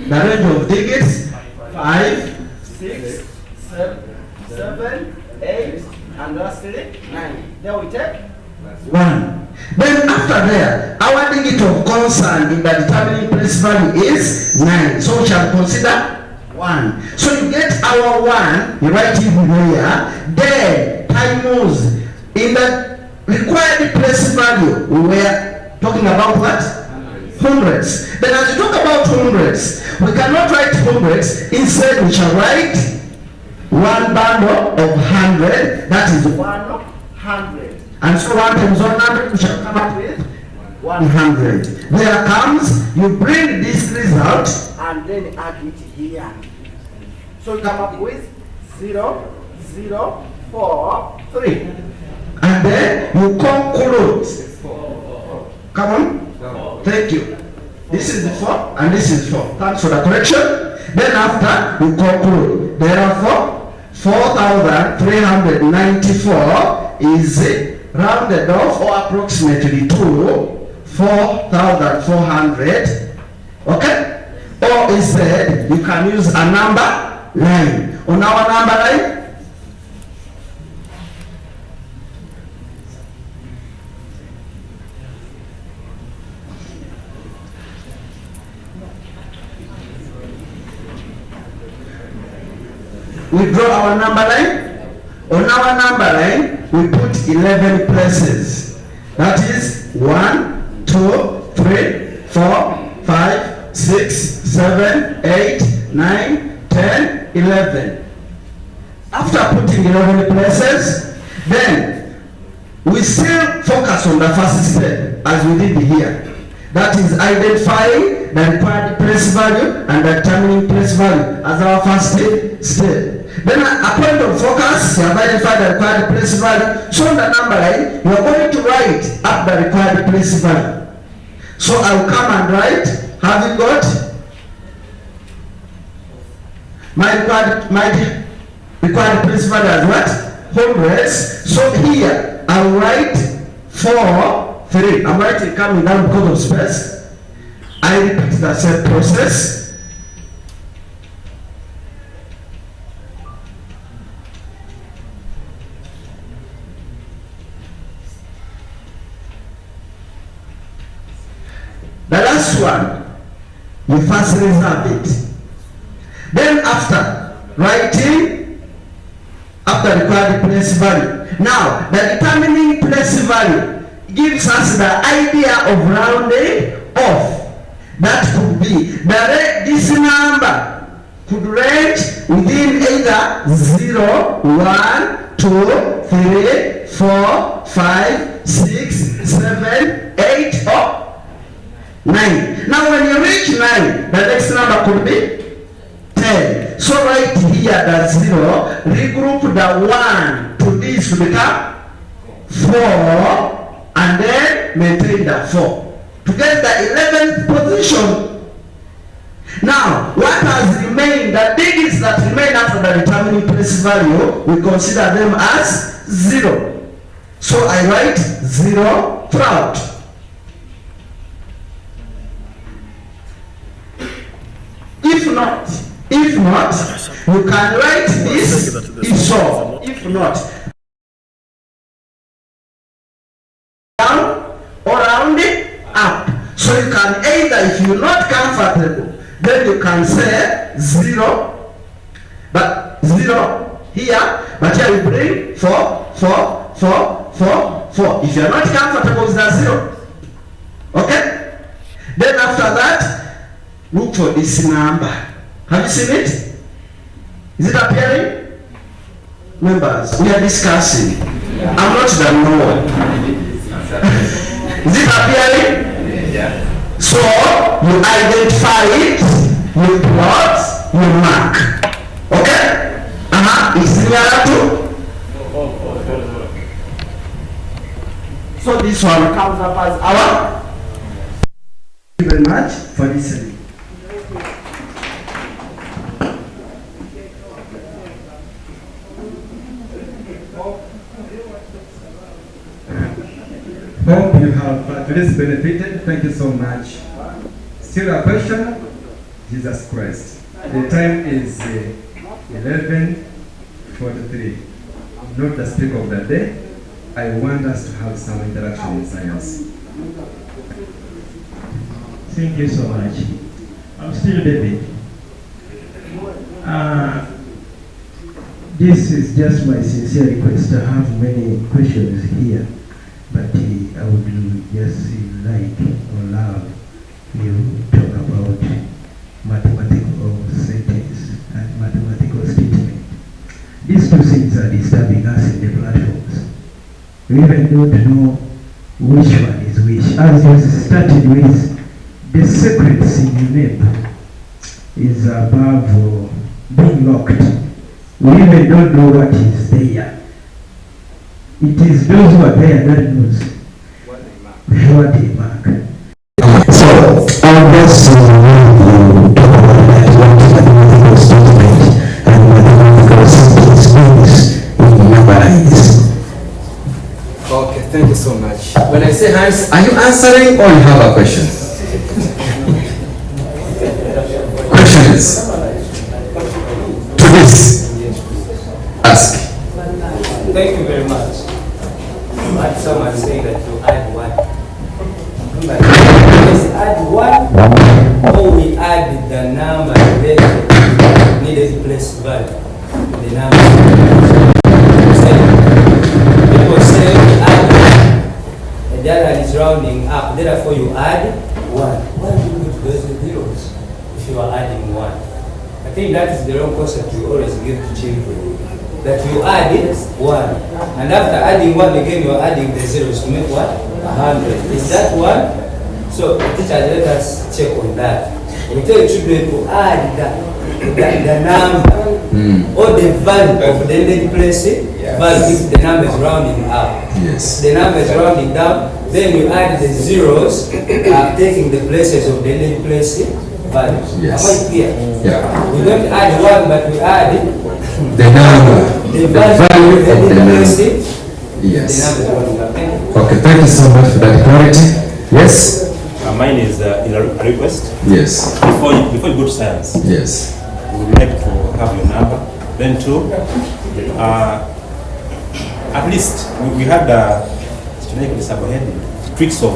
the range of digits, 5, 6, 7, 8, and lastly 9. Then we take 1. Then after there, our digit of concern in the determining place value is 9. So we shall consider 1. So you get our 1, you write it here, then time moves. In the required place value, we were talking about what? Hundreds. Then as you talk about hundreds, we cannot write hundreds. Instead, we shall write 1 bundle of 100, that is 100. And so 1 times 100, we shall come up with 100. There comes, you bring this result and then add it here. So you come up with 0, 0, 4, 3. And then you conclude. Come on. Thank you. This is the 4 and this is 4. Thanks for the correction. Then after you conclude. Therefore, 4,394 is rounded off or approximately to 4,400. Okay? Or instead, you can use a number line. On our number line, we draw our number line. On our number line, we put 11 places. That is 1, 2, 3, 4, 5, 6, 7, 8, 9, 10, 11. After putting 11 places, then we still focus on the first step as we did here. That is identifying the required place value and determining place value as our first step. Then a point of focus, you have identified the required place value. So on the number line, you are going to write up the required place value. So I will come and write, having got my required place value as what? Hundreds. So here I will write 4, 3. I'm writing coming down because of space. I repeat the same process. The last one, you first reserve it. Then after writing, after required place value, Now, the determining place value gives us the idea of rounding off. That could be this number could range within either 0, 1, 2, 3, 4, 5, 6, 7, 8, or 9. Now when you reach 9, the next number could be 10. So right here the 0, regroup the 1 to this to become 4, and then maintain the 4 to get the 11th position. Now, what has remained, the digits that remain after the determining place value, we consider them as 0. So I write 0 throughout. If not, you can write this is so. If not, down or round it up. So you can either, if you're not comfortable, then you can say 0, but 0 here, but here you bring 4, 4, 4, 4, 4. If you're not comfortable with the 0, okay? Then after that, look for this number. Have you seen it? Is it appearing? Members, we are discussing. I'm not the knower. Is it appearing? Yeah. So, you identify it, you plot, you mark. Okay? It's similar to? So this one comes up as our? Thank you very much for listening. Hope you have at least benefited. Thank you so much. Still a question? Jesus Christ. The time is 11:43. Not the speaker of the day. I want us to have some interaction in science. Thank you so much. I'm still David. This is just my sincere request. I have many questions here, but I would just like or love you talk about mathematical sentence and mathematical statement. These two things are disturbing us in the platforms. We even don't know which one is which. As you started with, the secrets in your name is above being locked. We even don't know what is there. It is those who are there that knows what they mark. So, I'll just talk about that, what mathematical statement and mathematical sentence means in numbers. Okay, thank you so much. When I say hands, are you answering or you have a question? Questions to this? Ask. Thank you very much. I had someone saying that you add 1. But is add 1 or we add the number that needed place value? The number. People say we add 1 and the other is rounding up. Therefore you add 1. Why do you put those zeros if you are adding 1? I think that is the wrong concept we always give to children. That you add it 1, and after adding 1 again you are adding the zeros to make what? 100. Is that 1? So teacher, let us check on that. We tell children to add the number or the value of the ended place value if the number is rounding up. Yes. If the number is rounding down, then you add the zeros taking the places of the ended place values. Yes. Am I clear? Yeah. We don't add 1, but we add the number, the value of the number. Yes. Okay, thank you so much for that clarity. Yes? Mine is in a request. Yes. Before you go to science. Yes. We would like to have your number. Then 2, at least we had tricks of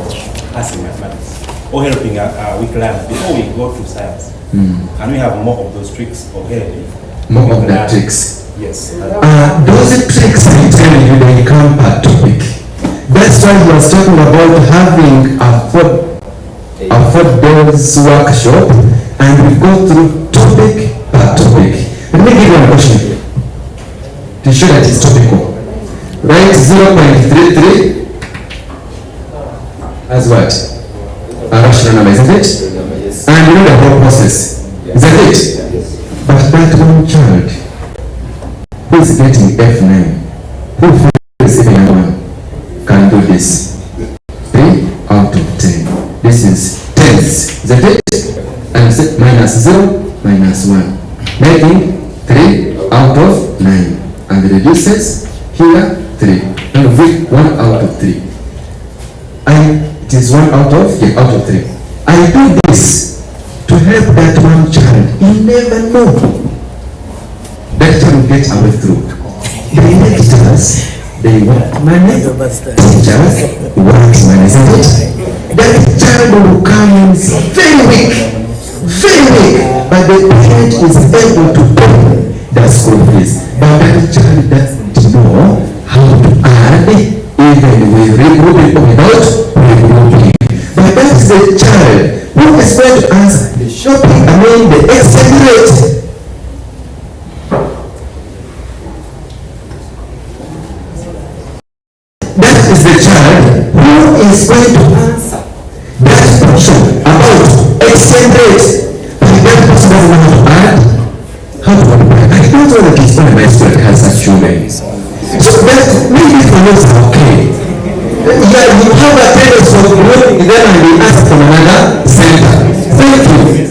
passing mathematics or helping weak learners before we go to science. Can we have more of those tricks of helping more of the tricks. Yes. Those tricks, I tell you, they come per topic. That's why he was talking about having a 4 days workshop, and we go through topic per topic. Let me give you a question to show that it's topical. Write 0.33 as what? A rational number, isn't it? And you know the whole process, isn't it? But that one child who is getting F9, who is even one, can do this. 3 out of 10. This is tenths, isn't it? And minus 0, minus 1. Making 3 out of 9. And the reduces here 3. And with 1 out of 3. It is 1 out of 3. I do this to help that one child. You never know. That child will get away through. The lecturers, they want money. Teachers want money, isn't it? That child will come very weak. But the parent is able to pay the school fees. But that child doesn't know how to add, even with regrouping or without regrouping. But that's the child who is going to answer the shopping, the exchange rate. That is the child who is going to answer that question about exchange rate. But that person doesn't know how to add, how to multiply. I don't know that it's only my student has such children. So that maybe for us okay. Yeah, you have a tendency of looking them and they ask from another center. Thank you.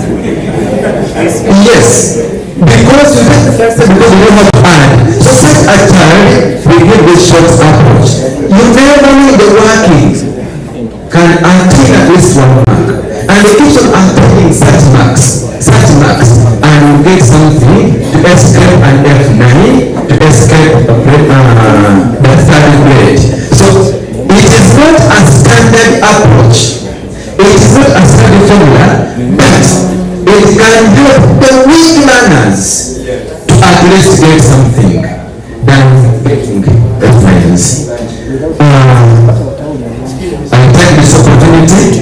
Yes. Because you get the first time because you don't have to add. So such a child, we give this short approach. You never know the working can attain at least 1 mark. And they keep on attaining such marks, and you get something to escape an F9, to escape the third grade. So it is not a standard approach. It is not a standard formula, but it can help the weak learners to at least get something than getting F9s. I take this opportunity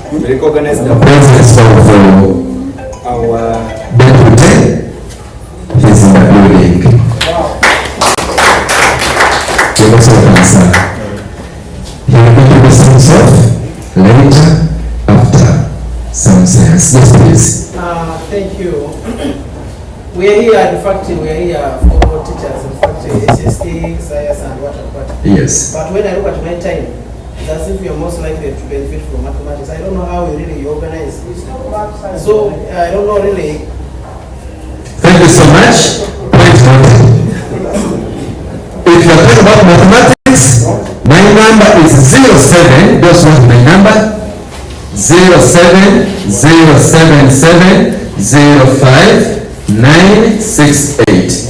to recognize the presence of our deputy. He's in the building. You're also welcome, sir. He will introduce himself later after some science. Yes, please. Thank you. We are here, in fact, we are here for teachers, in fact, SST, science, and what. Yes. But when I look at my time, it's as if we are most likely to benefit from mathematics. I don't know how we really organize. So, I don't know really. Thank you so much. Point noted. If you are talking about mathematics, my number is 07, those want my number, 077070598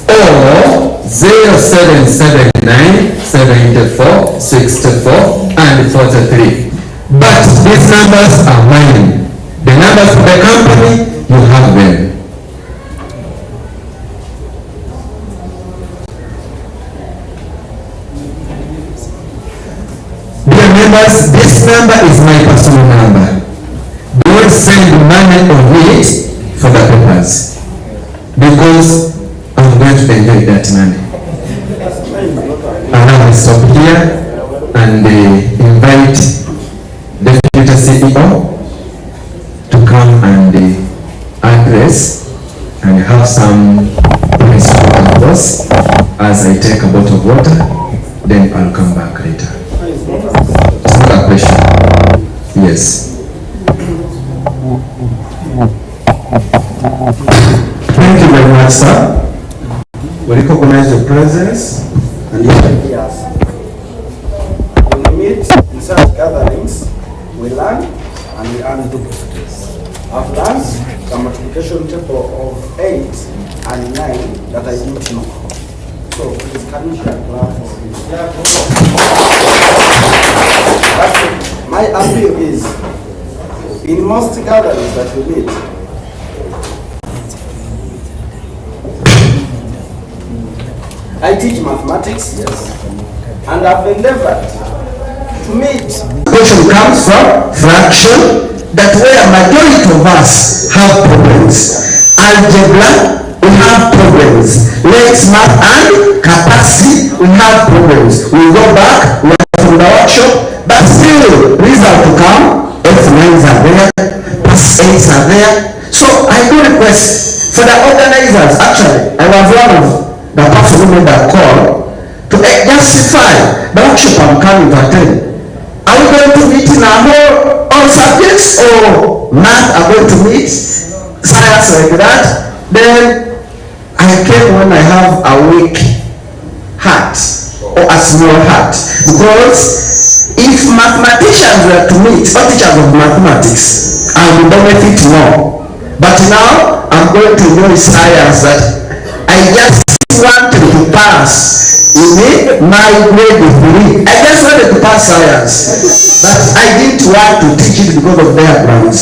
or 07797464 and 43. But these numbers are mine. The numbers for the company, you have them. Dear members, this number is my personal number. Don't send money on it for the papers, because I'm going to enjoy that money. And now I stop here and invite the future CEO to come and address and have some points to us as I take a bottle of water, then I'll come back later. It's not a question. Yes. Thank you very much, sir. We recognize your presence and your ideas. When we meet in such gatherings, we learn and we earn dividends. I've learned the multiplication table of 8 and 9 that I didn't know. So, please can you share class for me? My appeal is, in most gatherings that we meet, I teach mathematics, and I've endeavored to meet. Question comes from fraction, that where majority of us have problems. Algebra, we have problems. Lex math and capacity, we have problems. We go back, we are from the workshop, but still, result to come, F9s are there, pass 8s are there. So I do request for the organizers, actually, I was one of the person who made that call to justify the workshop I'm coming to attend. Are we going to meet in all subjects, or math are going to meet, science like that? Then I came when I have a weak heart or a small heart, because if mathematicians were to meet, or teachers of mathematics, I would benefit more. But now I'm going to enjoy science that I just wanted to pass in my grade 3. I just wanted to pass science, but I didn't want to teach it because of diagrams.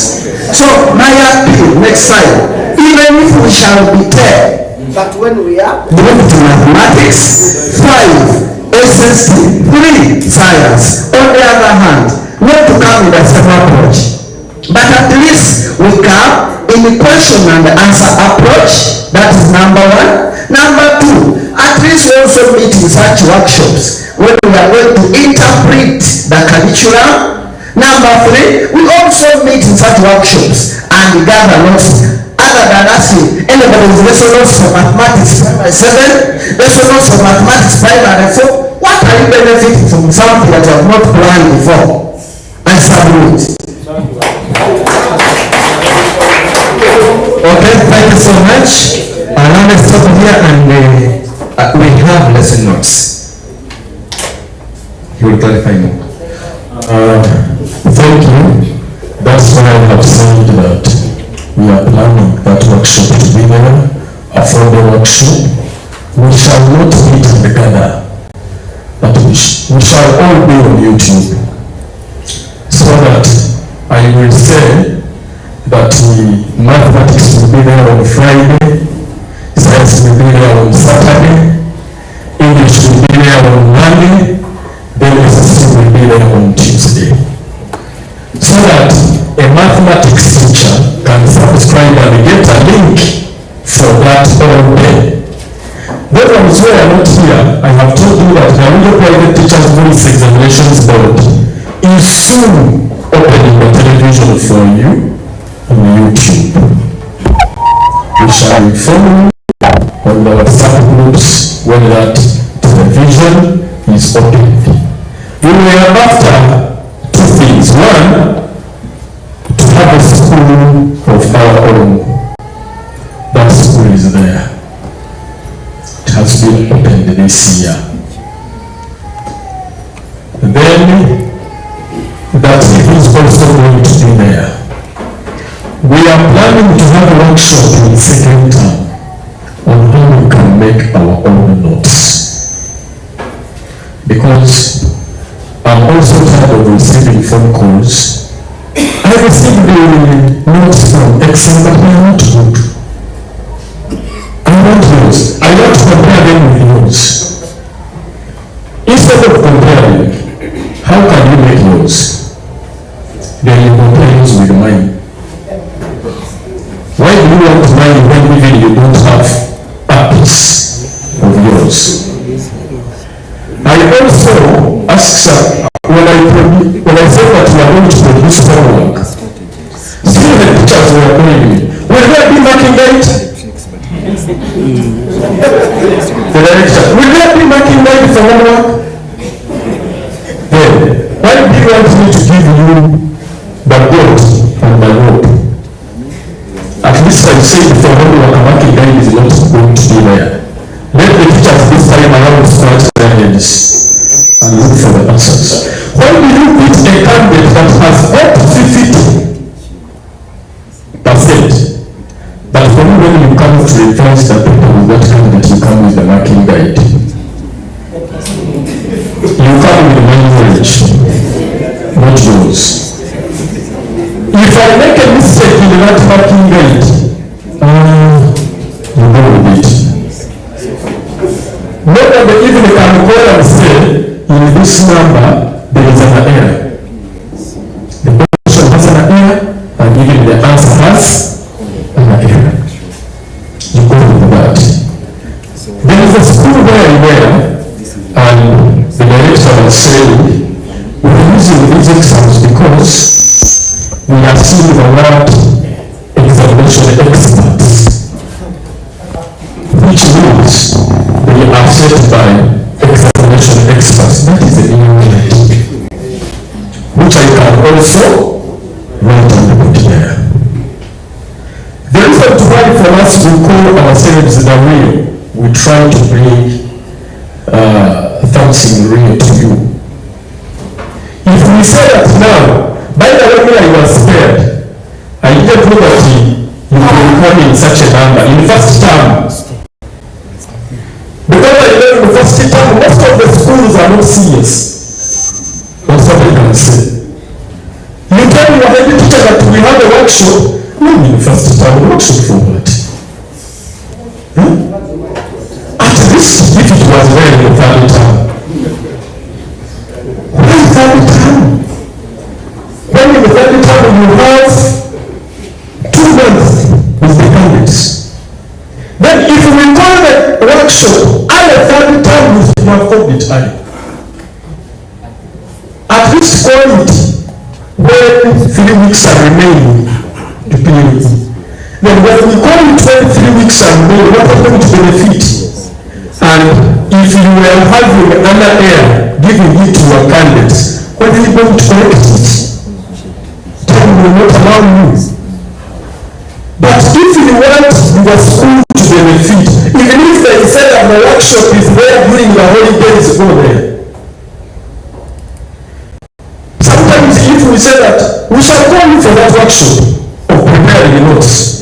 So my appeal next time, even if we shall be 10, but when we are moved to mathematics, 5 SST, 3 science. On the other hand, not to come with a same approach, but at least we come in the question and answer approach. That is number 1. Number 2, at least we also meet in such workshops when we are going to interpret the curriculum. Number 3, we also meet in such workshops and gather notes. Other than asking anybody's lesson notes for mathematics primary 7, lesson notes for mathematics primary 4, what are you benefiting from something that you have not planned before? I submit. Okay, thank you so much. Now let's stop here and we have lesson notes. He will clarify more. Thank you. That's why I have said that we are planning that workshop to be there, a formal workshop. We shall not meet together, but we shall all be on YouTube, so that I will say that mathematics will be there on Friday, science will be there on Saturday, English will be there on Monday, then SSC will be there on Tuesday. So that a mathematics teacher can subscribe and get a link for that all day. Those ones who are not here, I have told you that the Nakivubo Private Teachers Voice Examinations Board is soon opening the television for you on YouTube. We shall inform you on the WhatsApp groups when that television is opened. We will after 2 things. 1, to have a school of our own. That school is there. It has been opened this year. Then that TV is also going to be there. We are planning to have a workshop in second term on how we can make our own notes. Because I'm also tired of receiving phone calls. I received the notes from Excel, but they are not good. I want yours. I want to compare them with yours. Instead of comparing, how can you make yours? Then you compare yours with mine. Why do you want mine when even you don't have a piece of yours? I also asked when I said that we are going to produce homework, still the teachers were calling me, will there be marking guide? The director, will there be marking guide for homework? Then, why do you want me to give you the goat and the rope? At least I said for homework, a marking guide is not going to be there. Let the teachers this time around scratch their heads and look for the answers. Why do you put a candidate that has up to 50%? But for you, when you come to revise the paper with that candidate, you come with the marking guide. You come with my knowledge, not yours. If I make a mistake in that marking guide, you go with it. Not even can call and say, in this number, there is an error. The question has an error, and even the answer has an error. You go with that. There is a school where I went, and the director was saying, we are using these exams because we are seeing the word examination experts, which means they are set by examination experts. That is the new word, which I can also write on the book there. The reason why for us we call ourselves the real, we try to bring something real to you. If we say that now, by the way I was scared, I didn't know that you will come in such a number in the first term. Because I know in the first term, most of the schools are not serious. That's what I can say. You tell your head teacher that we have a workshop. No, in the first term, workshop for what? At least if it was there in the third term. Why third term? When in the third term you have 2 months with the candidates. Then if we call the workshop and the third term, we should have called it early. At least call it when 3 weeks are remaining to PhD. Then when we call it when 3 weeks are remaining, what are going to benefit? And if you were having another error, giving it to your candidates, what are you going to correct it? Time will not allow you. But if you want the school to benefit, even if they say that the workshop is there during the holidays, go there. Sometimes if we say that, we shall go in for that workshop of preparing notes.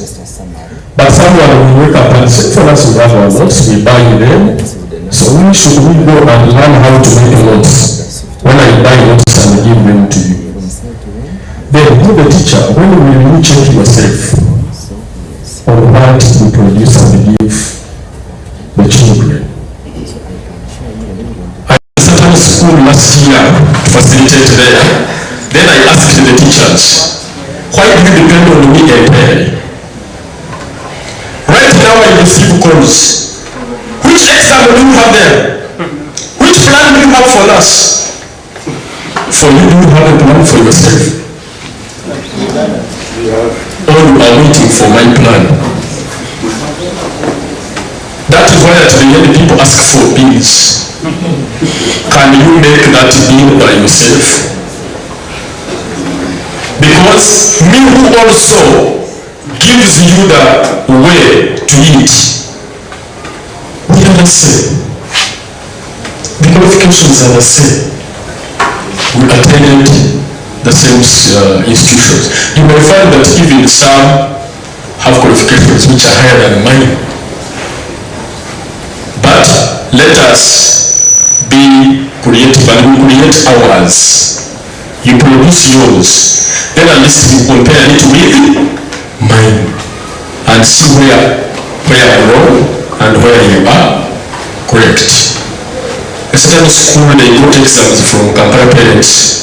But someone will wake up and say, for us we have our notes, we buy them. So when should we go and learn how to make notes? When I buy notes and give them to you. Then you the teacher, when will you check yourself on what you produce and give the children? I started school last year to facilitate there. Then I asked the teachers, why do you depend on me entirely? Right now I receive calls. Which exam do you have there? Which plan do you have for us? For you, do you have a plan for yourself? Or you are waiting for my plan? That is why at the end people ask for bills. Can you make that bill by yourself? Because me who also gives you the way to eat, we are the same. The qualifications are the same. We attended the same institutions. You may find that even some have qualifications which are higher than mine. But let us be creative and we create ours. You produce yours. Then at least we compare it with mine and see where I'm wrong and where you are correct. A certain school, they got exams from Kampala parents.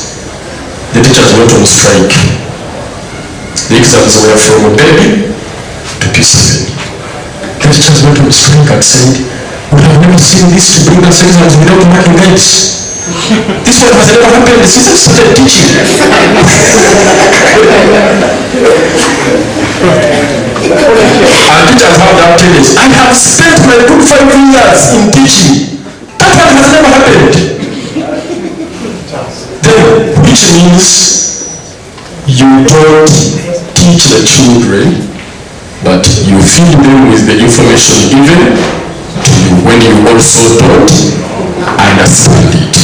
The teachers went on strike. The exams were from baby to P7. The teachers went on strike and said, we have never seen this to bring us exams without marking guides. This one has never happened since I started teaching. And teachers have that tendency. I have spent my good 5 years in teaching. That one has never happened. Then, which means you don't teach the children, but you feed them with the information given to you when you also don't understand it.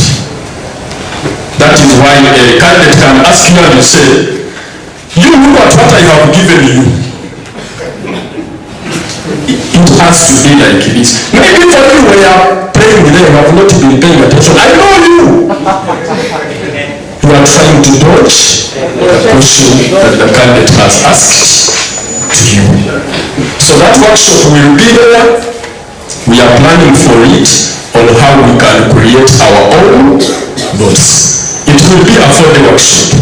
That is why a candidate can ask you and you say, you look at what I have given you. It has to be like this. Maybe for you when you are playing with them, you have not been paying attention. I know you. You are trying to dodge the question that the candidate has asked to you. So that workshop will be there. We are planning for it. on how we can create our own notes. It will be a 4-day workshop.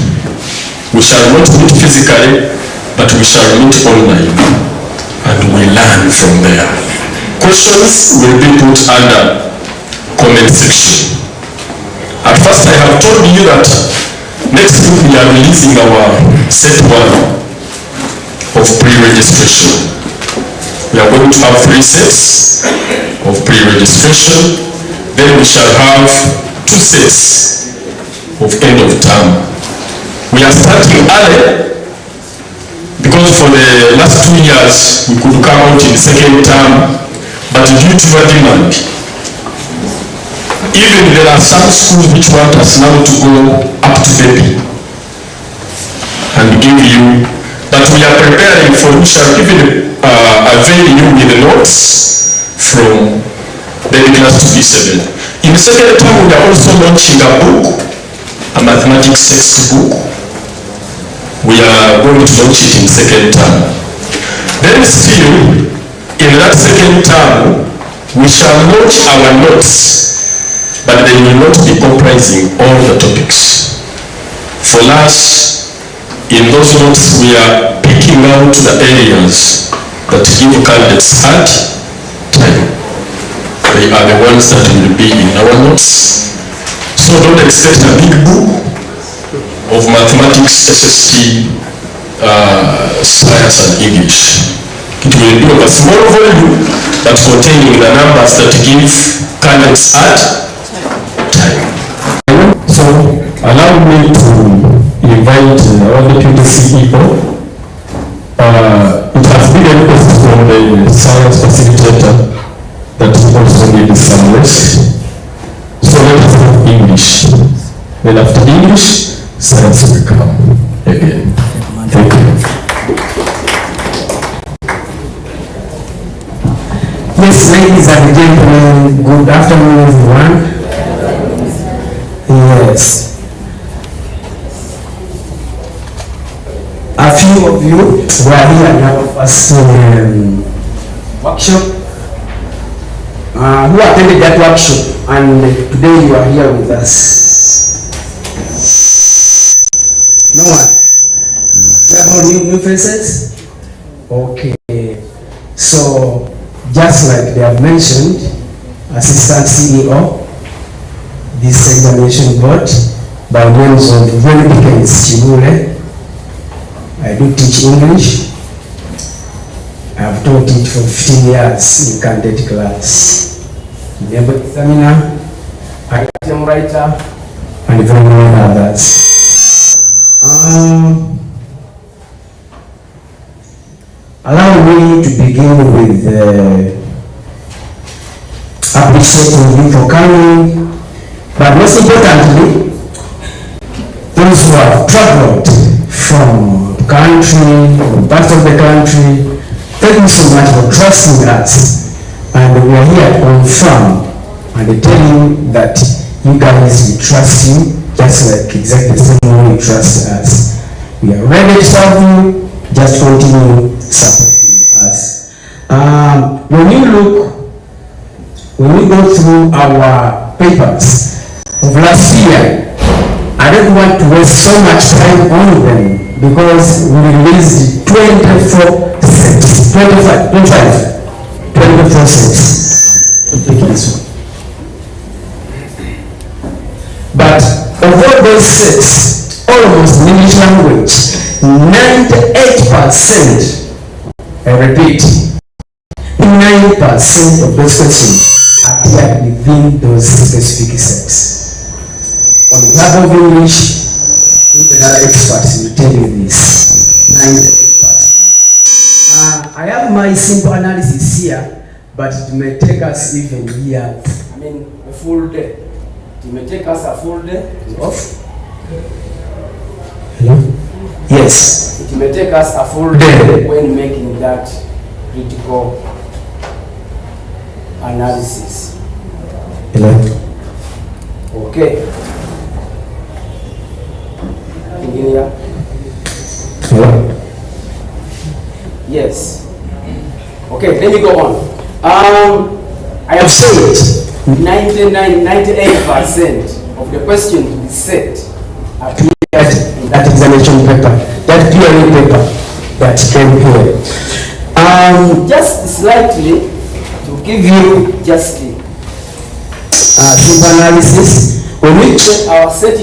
We shall not meet physically, but we shall meet online, and we learn from there. Questions will be put under comment section. At first, I have told you that next week we are releasing our set 1 of pre-registration. We are going to have 3 sets of pre-registration. Then we shall have 2 sets of end of term. We are starting early because for the last 2 years we could come out in second term, but due to a demand, even there are some schools which want us now to go up to baby and give you, but we are preparing for, we shall even avail you with the notes from baby class to B7. In second term, we are also launching a book, a mathematics textbook. We are going to launch it in second term. Then still, in that second term, we shall launch our notes, but they will not be comprising all the topics. For us, in those notes, we are picking out the areas that give candidates hard time. They are the ones that will be in our notes. So don't expect a big book of mathematics, SST, science and English. It will be of a small volume but containing the numbers that give candidates hard time. So allow me to invite all the PTC people. It has been a request from the science facilitator that he also needs some rest. So let us have English. Then after English, science will come again. Thank you. Yes, ladies and gentlemen, good afternoon, everyone. Yes. A few of you were here in our first workshop, who attended that workshop, and today you are here with us. No one? We have all new faces? Okay. So, just like they have mentioned, Assistant CEO, this examination board, by names of Venericans Chimule. I do teach English. I have taught it for 15 years in candidate class. Member examiner, item writer, and very many others. Allow me to begin with appreciating you for coming, but most importantly, those who have traveled from the country, from parts of the country. Thank you so much for trusting us, and we are here to confirm and tell you that you guys, we trust you, just like exactly the same way you trust us. We are ready to serve you, just continue supporting us. When we go through our papers of last year, I don't want to waste so much time on them because we released 24 sets. 24 sets. Take this one. But of all those sets, almost in English language, 98%, I repeat, 9% of those questions appear within those specific sets. On behalf of English, even other experts will tell you this. 98%. I have my simple analysis here, but it may take us even here. I mean, a full day. It may take us a full day. Off. Hello? Yes. It may take us a full day when making that critical analysis. Hello? Okay. Here. Hello? Yes. Okay, let me go on. I have said 98% of the questions we set appeared in that examination paper, that PLA paper that came here. Just slightly to give you just simple analysis, when we check our set 2,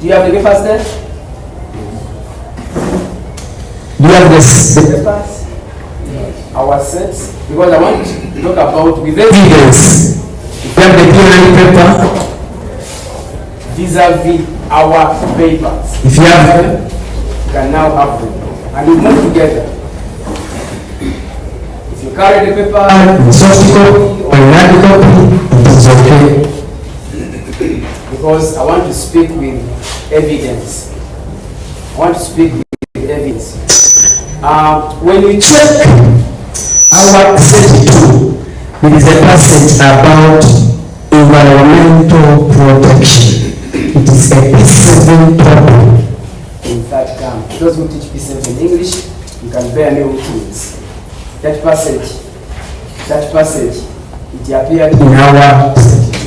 do you have the papers there? Do you have the papers? Our sets, because I want to talk about with evidence. If you have the PLA paper, vis-a-vis our papers. If you have them, you can now have them. And we move together. If you carry the paper, in soft copy or in hard copy, it is okay. Because I want to speak with evidence. When we check our set 2, it is a passage about environmental protection. It is a P7 topic. In fact, those who teach P7 English, you can bear me witness. That passage, it appeared in our set 2.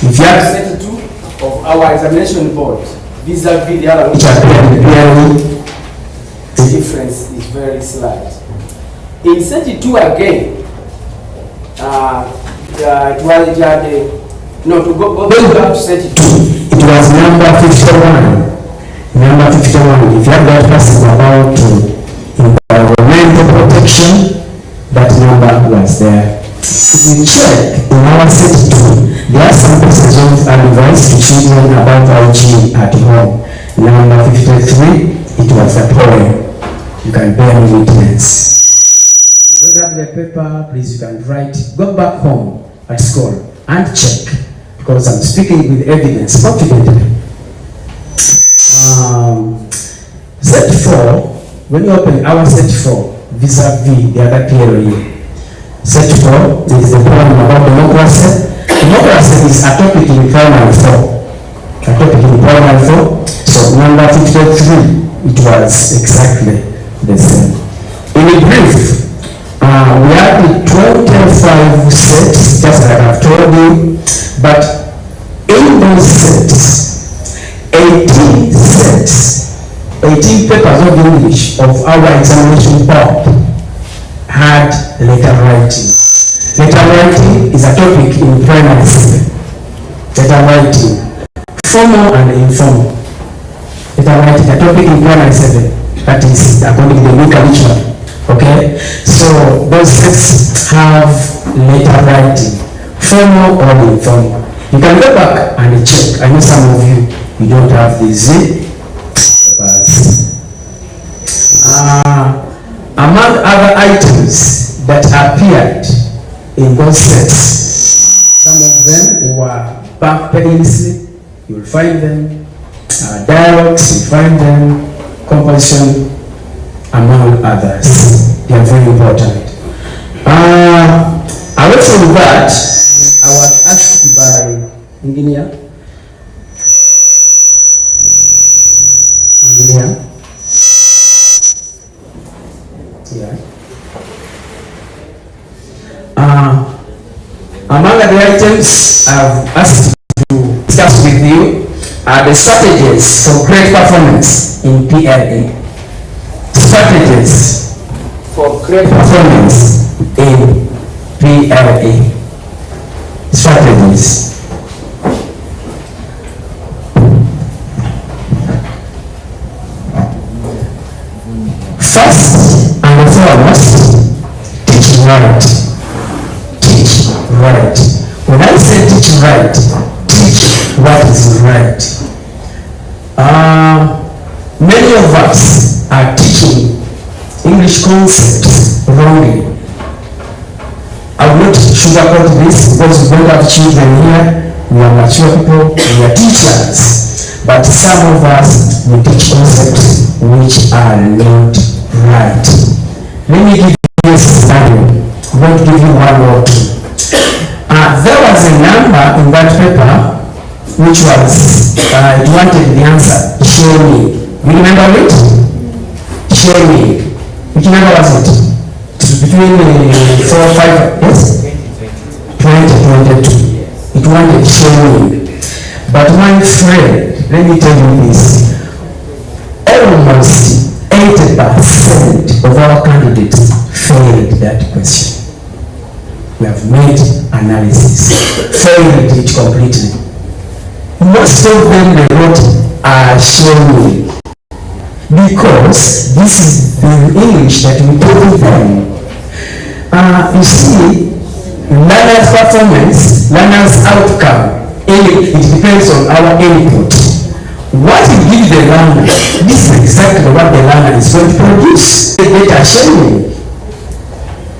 If you have set 2 of our examination board, vis-a-vis the other which appeared in the the difference is very slight. In set 2 again, to go back to set 2, it was number 51. Number 51, if you have that passage about environmental protection, that number was there. If you check in our set 2, there are some passages and advice to children about hygiene at home. Number 53, it was a poem. You can bear me witness. If you don't have the paper, please you can write. Go back home at school and check, because I'm speaking with evidence confidently. Set 4, when you open our set 4, vis-a-vis the other PLA, set 4 is the poem about democracy. Democracy is a topic in primary 4. So number 53, it was exactly the same. In a brief, we had 25 sets, just like I've told you, but in those sets, 18 papers of English of our examination board had letter writing. Letter writing is a topic in primary 7. Letter writing, formal and informal. Letter writing, a topic in primary 7. That is according to the new curriculum. Okay? So those sets have letter writing, formal or informal. You can go back and check. I know some of you don't have these papers. Among other items that appeared in those sets, some of them were bank payments, you will find them, dialogues, you find them, composition, among others. They are very important. Away from that, I was asked by engineer. Yeah. Among the items I've asked to discuss with you are the strategies for great performance in PLA. Strategies for great performance in PLA. Strategies. First and foremost, teach right. Teach right. When I say teach right, teach what is right. Many of us are teaching English concepts wrongly. I will not sugarcoat this because we don't have children here. We are mature people, we are teachers. But some of us will teach concepts which are not right. Let me give you a scenario. I'm going to give you one or two. There was a number in that paper which was, it wanted the answer, show me. You remember it? Show me. Which number was it? between 4 or 5, yes? 2022. It wanted sharing. But my friend, let me tell you this. Almost 80% of our candidates failed that question. We have made analysis, failed it completely. Most of them they wrote sharing. Because this is the English that we put in them. You see, learner's performance, learner's outcome, it depends on our input. What we give the learner, this is exactly what the learner is going to produce. Data sharing.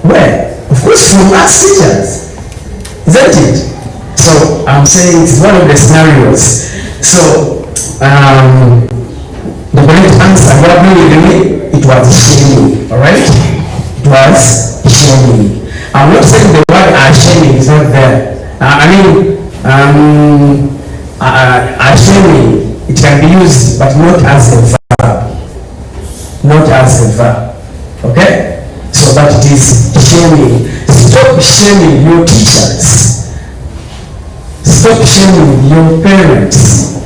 Well, of course, from us teachers, isn't it? So I'm saying it's one of the scenarios. So the correct answer, what with me, it was shaming. All right, it was shaming. I'm not saying the word shaming is not there. Shaming, it can be used, but not as a verb. Not as a verb. Okay? So, but it is shaming. Stop shaming your teachers. Stop shaming your parents.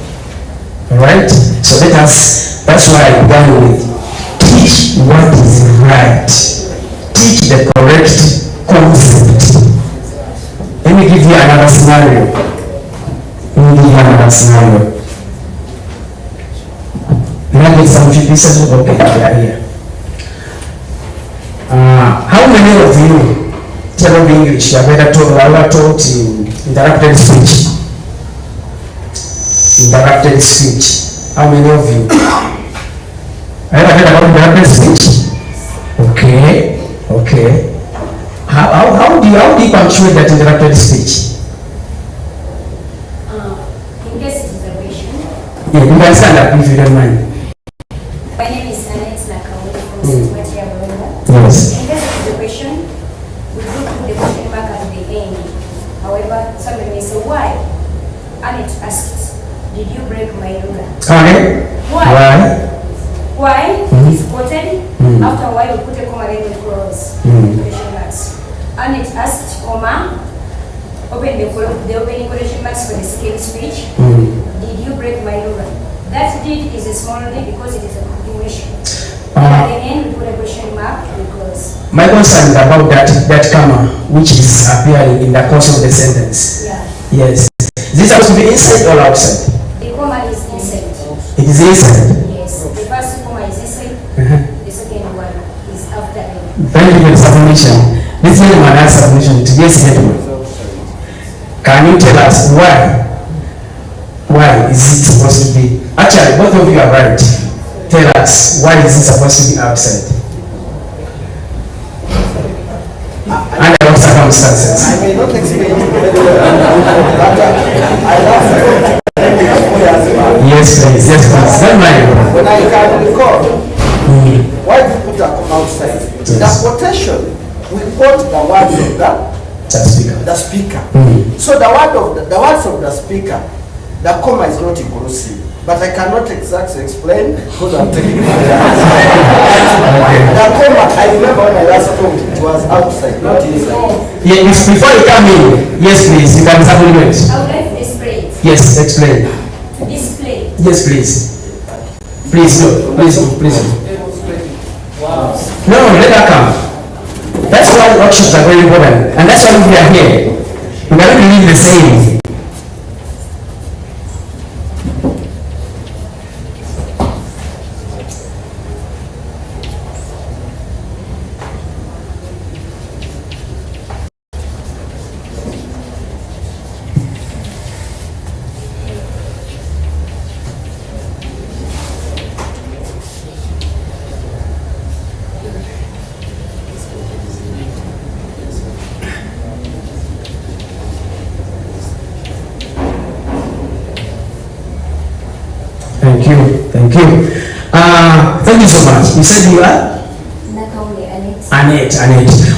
Alright? So that's why I began with teach what is right. Teach the correct concept. Let me give you another scenario. Can I get some few pieces? Okay, they are here. How many of you tell English have ever taught interrupted speech? Interrupted speech. How many of you? Have you heard about interrupted speech? Okay. How do you punctuate that interrupted speech? In case it is a question. Yeah, you can stand up if you don't mind. My name is Nakivubo from Yes. In case it is a question, we do put the question mark at the end. However, somebody may say, why? And it asks, did you break my ruler? Okay. Why? Why Mm-hmm. is quoted. After a while, we put a comma, then we close. Question marks. And it asked, comma, open the opening question marks for the scale speech. Did you break my ruler? That did is a small d because it is a continuation. At the end, we put a question mark because. My concern is about that comma, which is appearing in the course of the sentence. Yeah. Yes. Is this supposed to be inside or outside? The comma is inside. It is inside. Yes. The first comma is inside. The second one is after it. Thank you for the submission. This is my last submission. Today's headline. Can you tell us why? Why is it supposed to be? Actually, both of you are right. Tell us, why is it supposed to be outside? Under what circumstances? I may not explain it very well, but I love to. Yes, please. Don't mind. When I can recall, why do you put a comma outside? The quotation, we quote the words of the speaker. So the words of the speaker, the comma is not inclusive. But I cannot exactly explain because I'm taking my The comma, I remember when I last talked, it was outside, not inside. Yeah, before you come in, yes please, you can supplement. I would like to display it. Yes, explain. Display. Yes please. Please go. Wow. No, let her come. That's why workshops are very important. And that's why we are here. We are not leave the same. Thank you. Thank you so much. You said you are? Annette.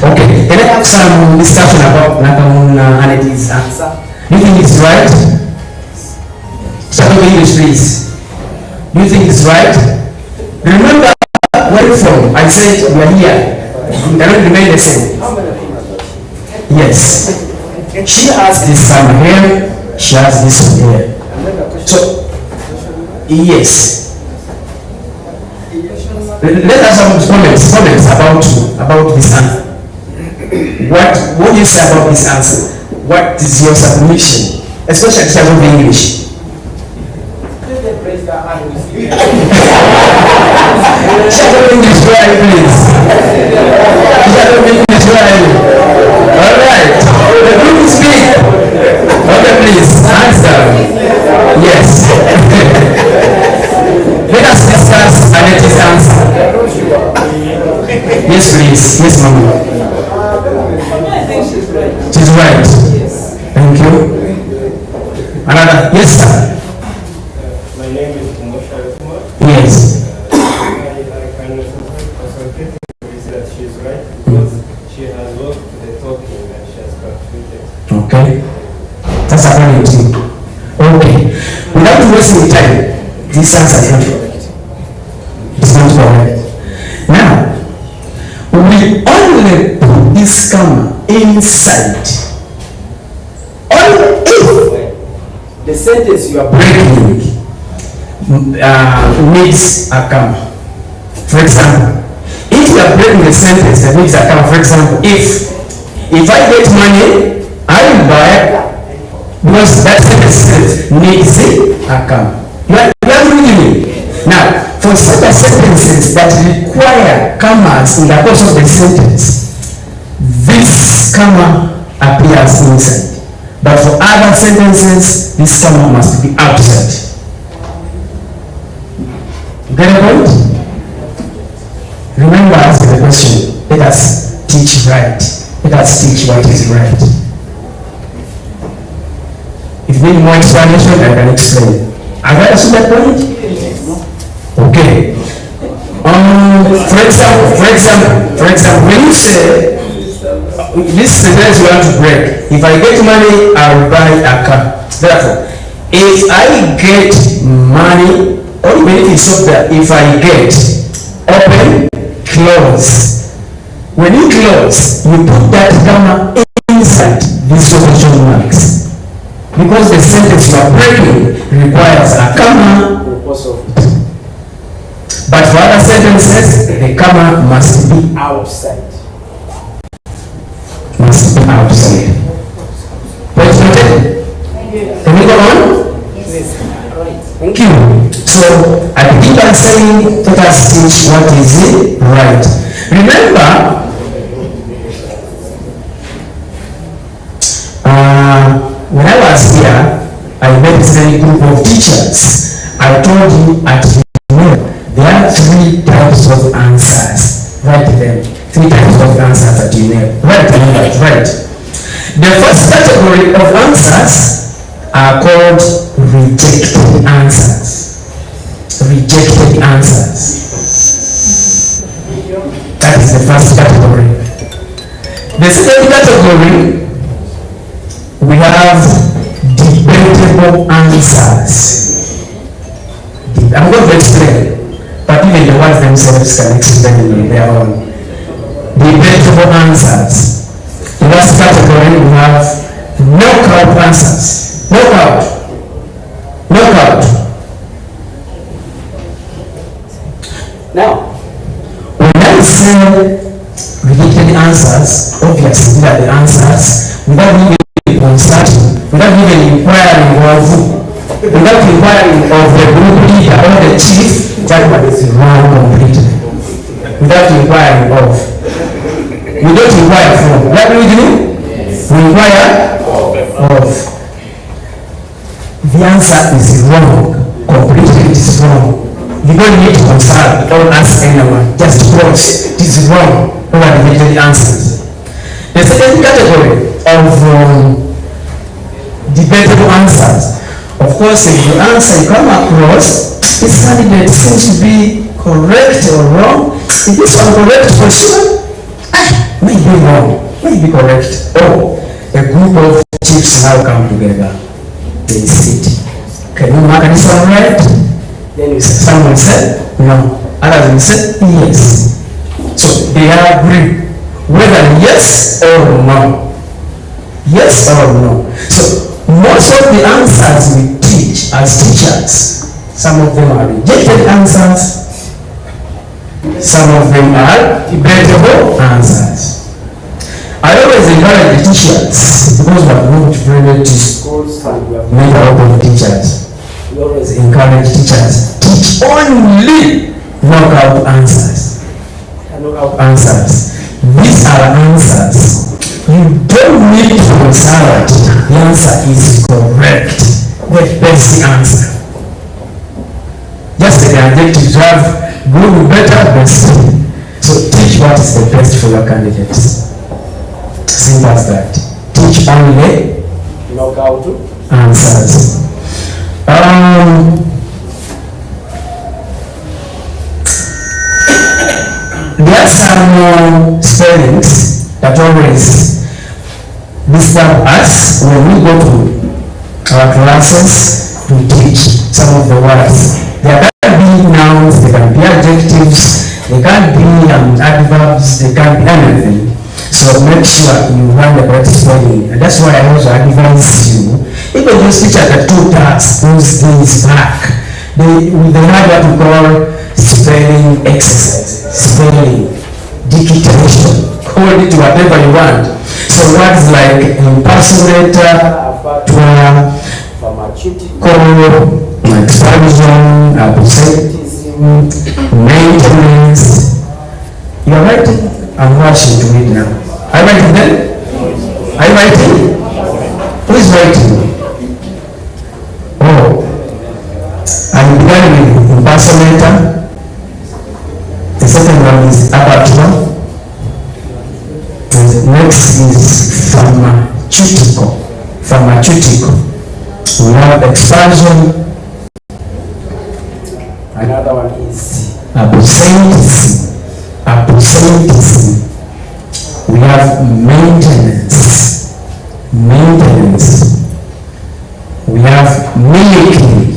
Okay. Can I have some discussion about Annette's answer? Do you think it's right? Start with English, please. Do you think it's right? Remember where you're from. I said we are here It cannot remain the same. Yes. She has this one here, she has this one here. So, yes. Let us have comments about this answer. What do you say about this answer? What is your submission? Especially in terms of English. Shut up English right, please. Shut up English right. Alright. The group is big. Okay, please. Answer. Yes. Let us discuss and let us answer. Yes, please. Yes, Mama. She's right. Thank you. Another. Yes, sir. My name is Kumosha. Yes. I can also that she's right because she has worked the talking and she has contributed. Okay. That's according to you. Okay. Without wasting time, this answer is not correct. It's not correct. Now, we only put this comma inside only if the sentence you are breaking needs a comma. For example, if you are breaking the sentence that needs a comma, for example, if I get money, I will buy, because that sentence needs a comma. You are reading me. Now, for certain sentences that require commas in the course of the sentence, this comma appears inside. But for other sentences, this comma must be outside. Get a point? Remember, ask the question. Let us teach right. Let us teach what is right. If you need more explanation, I can explain. Have I understood that point? Okay. For example, when you say this sentence you want to break, if I get money, I will buy a car. Therefore, if I get money, or even if it's up there, if I get, open, close. When you close, you put that comma inside these quotation marks. Because the sentence you are breaking requires a comma. But for other sentences, the comma must be outside. Must be outside. Point noted? Can we go on? Thank you. So, I keep on saying, let us teach what is right. Remember, when I was here, I met a group of teachers. I told you at there are 3 types of answers. Write them. 3 types of answers that you know. Write them. Right. The first category of answers are called rejected answers. Rejected answers. That is the first category. The second category, we have debatable answers. I'm going to explain, but even the ones themselves can explain on their own. Debatable answers. The last category, we have knockout answers. Knockout. Now, when I say rejected answers, obviously these are the answers without even consulting, without even inquiring of the group leader or the chief. That one is wrong completely. Without inquiring of. We don't inquire from. What do we do? We inquire of. The answer is wrong. Completely it is wrong. You don't need to consult or ask anyone. Just cross. It is wrong. Or the answers. The second category of debatable answers. Of course, if the answer you come across, this candidate seems to be correct or wrong. Is this one correct for sure? Maybe wrong, maybe correct. Or a group of chiefs now come together. They sit. Can you mark this one right? Then someone said no. Others will say yes. So they agree whether yes or no. Yes or no. So most of the answers we teach as teachers, some of them are rejected answers, some of them are debatable answers. I always encourage the teachers, because we have moved private to schools and we have made a lot of teachers. We always encourage teachers, teach only knockout answers. Knockout answers. These are answers. You don't need to consult. The answer is correct. The best answer. Just like the adjectives have good, better, best. So teach what is the best for your candidates. Simple as that. Teach only knockout answers. There are some spellings that always disturb us when we go to our classes to teach some of the words. There can be nouns, there can be adjectives, there can be adverbs, there can be anything. So make sure you run the correct spelling. And that's why I also advise you, even those teachers that taught us those days back, they had what we call spelling exercises, spelling, dictation, call it whatever you want. So words like impersonator, abattoir, pharmaceutical, expansion, absenteeism, maintenance. You're writing? I'm rushing to read now. Are you writing then? Are you writing? Who is writing? Oh. I'm beginning with impersonator. The second one is abattoir. The next is pharmaceutical. Pharmaceutical. We have expansion. Another one is absenteeism. Absenteeism. We have maintenance. Maintenance. We have milking.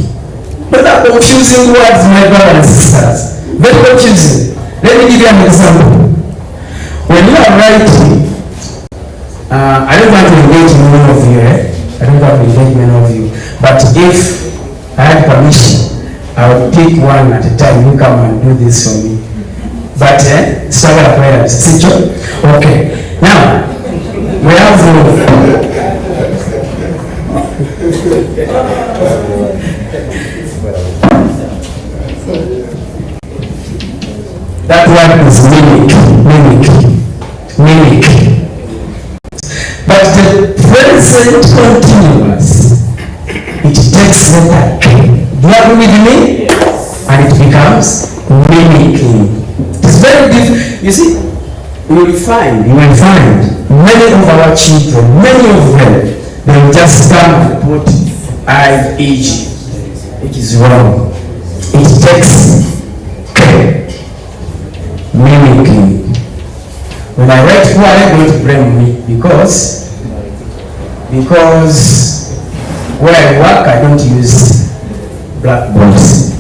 Those are confusing words, my brothers and sisters. Very confusing. Let me give you an example. When you are writing, I don't want to engage many of you, I don't want to engage many of you. But if I had permission, I would pick one at a time. You come and do this for me. But struggle of prayers. Okay. Now we have that word is mimic. But the present continuous, it takes letter K. Do you agree with me? Yes. And it becomes mimicking. It's very different. You see, you will find many of our children, many of them, they will just come and put IEG, which is wrong. It takes K. Mimicking. When I write poor, don't blame me because where I work, I don't use blackboards.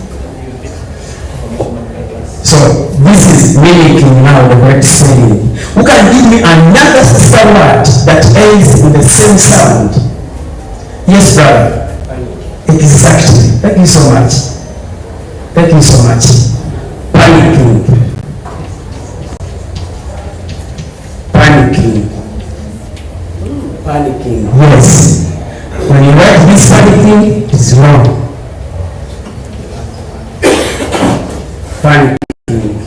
So this is mimicking now, the correct spelling. Who can give me another sister word that ends with the same sound? Yes, brother. Exactly. Thank you so much. Thank you so much. Panicking. Panicking. Yes. When you write this panicking, it's wrong. Panicking.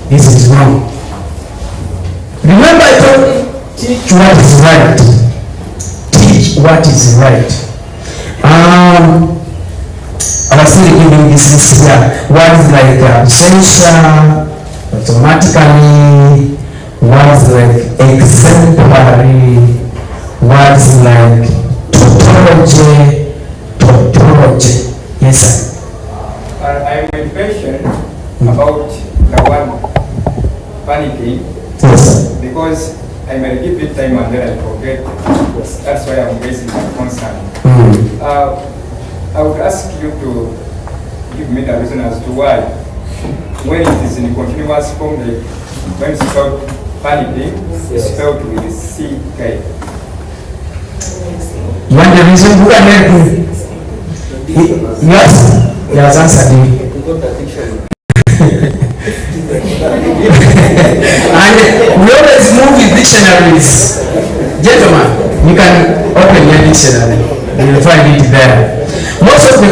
This is wrong. Remember I told you, teach what is right. Teach what is right. I was still giving this list here. Words like absentia, automatically, words like exemplary, words like tautology. Yes, sir. I will mention about the word panicking. Yes, sir. Because I may give it time and then I forget. That's why I'm raising my concern. I would ask you to give me the reason as to why when it is in continuous form, like when it's spelled panicking, it's spelled with CK. You want the reason? Who can help you? Yes? He has answered you. And we always move with dictionaries. Gentlemen, you can open your dictionary. You will find it there. Most of the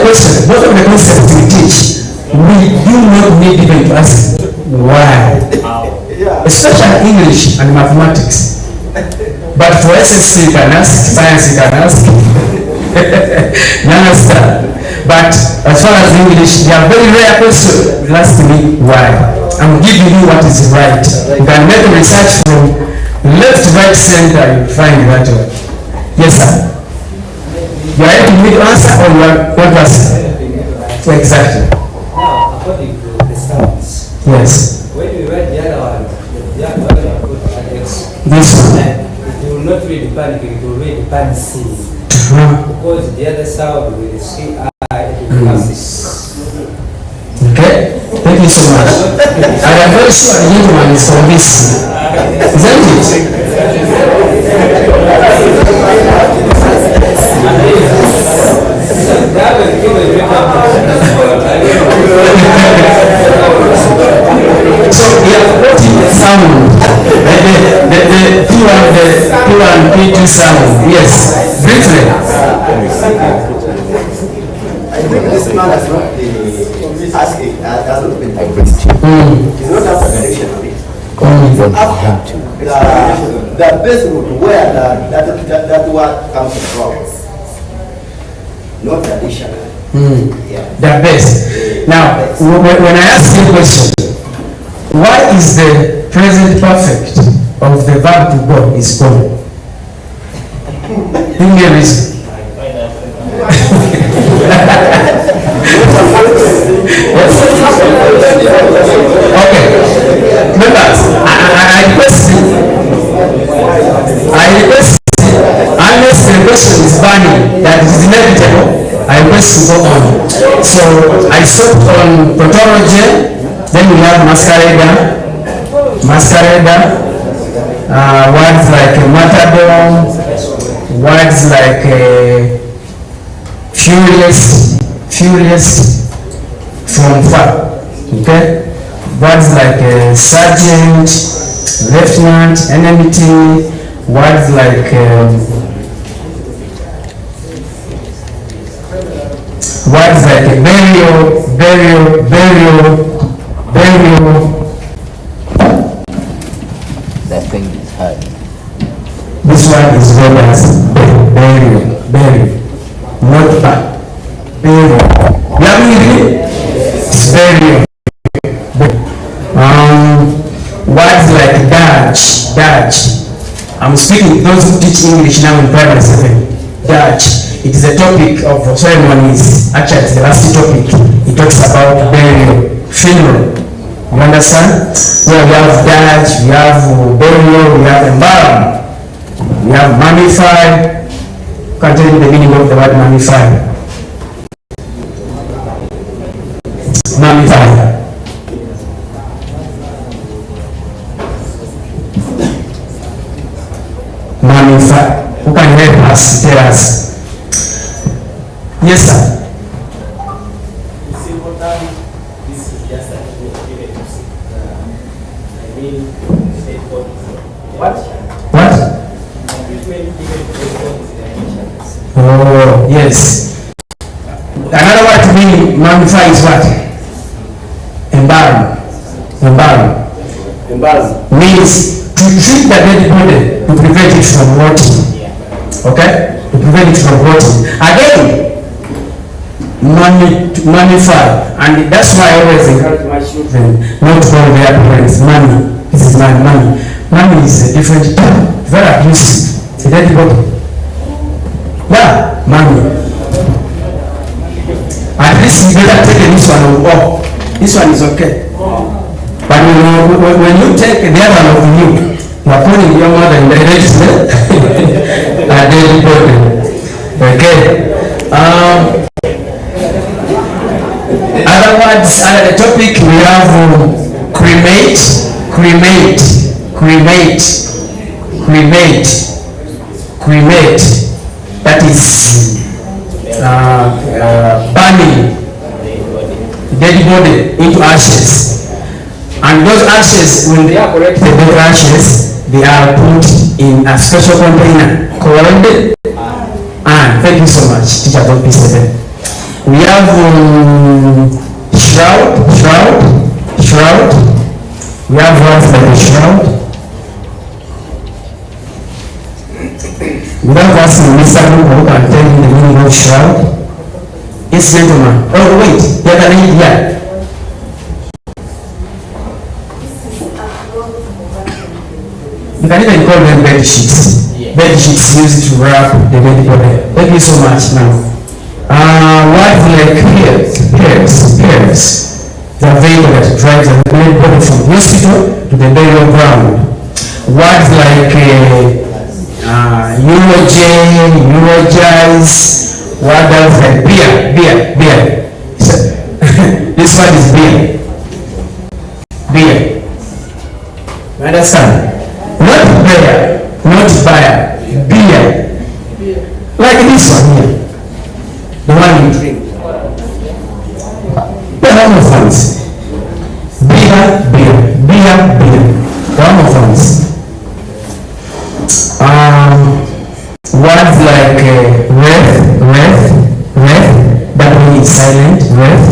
concepts we teach, we do not need even to ask why. Especially English and mathematics. But for SSC you can ask, science you can ask. You understand? But as far as English, there are very rare questions. Ask me why. I'm giving you what is right. You can make research from left, right, center, you find that one. Yes, sir. You are able to answer or you are not answer? Exactly. Now, according to the sounds. Yes. When we read the other one, the other one you put an X. This one. It will not read the panic, it will read the panic. Because the other sound with the CI, it will pass this. Okay? Thank you so much. I am very sure the gentleman is from this. Isn't it? So we have got the sound, the P1, P2 sound. Yes, briefly. I think this man has not been asking, has not been addressed. It's not after direction of it. After the base route where that word comes from, not additional. The best. Now, when I ask you a question, why is the present perfect of the verb to go is gone? Give me a reason. Okay. Members, I request, unless the question is burning, that is inevitable, I request to go on. So I stopped on tautology, then we have masquerader, words like matador, words like furious from far, okay? Words like sergeant, lieutenant, enmity, words like burial. That thing is hard. This one is read as burial, not back. Burial. You have me? It's burial. Words like Dutch. I'm speaking to those who teach English now in primary 7. Dutch. It is a topic of ceremonies. Actually, it's the last topic. It talks about burial, funeral. You understand? Well, we have Dutch, we have burial, we have embalm, we have mummify. You can tell me the meaning of the word mummify. Mummify. Mummify. Who can help us? Tell us. Yes, sir. This is just a given to see. I mean, what? Oh, yes. Another word to mean mummify is what? Embalm. Means to treat the dead body to prevent it from rotting. Okay? To prevent it from rotting. Again, mummify, and that's why I always encourage my children not to call their parents money. This is my money. Money is a different term, very abusive. It's a dead body. Yeah, money. At least you better take this one off. This one is okay. But when you take the other one of you are putting your mother in the register, a dead body. Okay. Other words, under the topic, we have have cremate. That is burning dead body into ashes. And those ashes, when they are collected, the ashes, they are put in a special container called thank you so much, teacher of P7. We have shroud. We have one for the shroud. Without asking Mr. who can tell you the meaning of shroud. Yes, gentlemen. Oh, wait. The other lady here. You can even call them bed sheets. Bed sheets used to wrap the dead body. Thank you so much now. What like pairs. The vehicle that drives the dead body from the hospital to the burial ground. What like Eurojazz, what else like beer. This one is beer. You understand? Not buyer, beer. Like this one here. The one you drink. The homophones. Beer. The homophones. Words like ref, that one is silent, ref.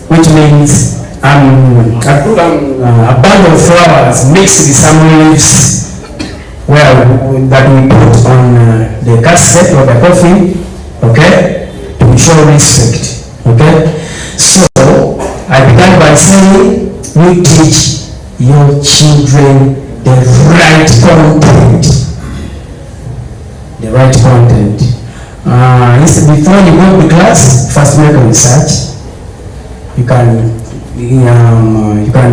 Which means a bundle of flowers mixed with some leaves, that we put on the casket or the coffin, okay, to show respect, okay. So I began by saying, we teach your children the right content. Before you go to class, first make a research. You can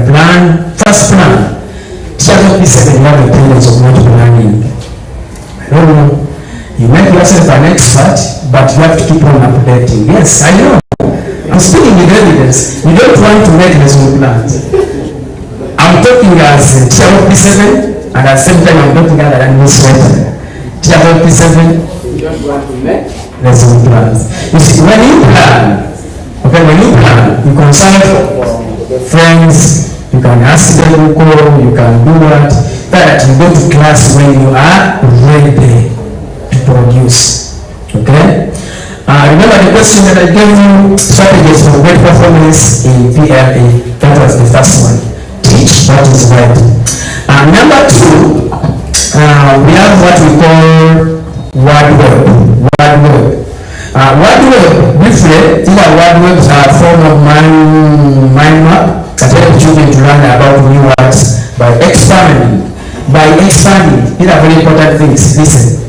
plan. First plan. Teachers of P7 have a tendency of not planning. I don't know. You make yourself an expert, but you have to keep on updating. Yes, I know. I'm speaking with evidence. You don't want to make lesson plans. I'm talking as a teacher of P7, and at the same time I'm talking as an administrator. Teacher of P7, you don't want to make lesson plans. You see, when you plan, you consult friends, you can ask them to call, you can do what, that you go to class when you are ready to produce. Okay? Remember the question that I gave you, strategies for great performance in PLA. That was the first one. Teach what is right. Number 2, we have what we call word web. Word web, briefly, these are word webs are a form of mind map that help children to learn about new words by expanding. These are very important things. Listen.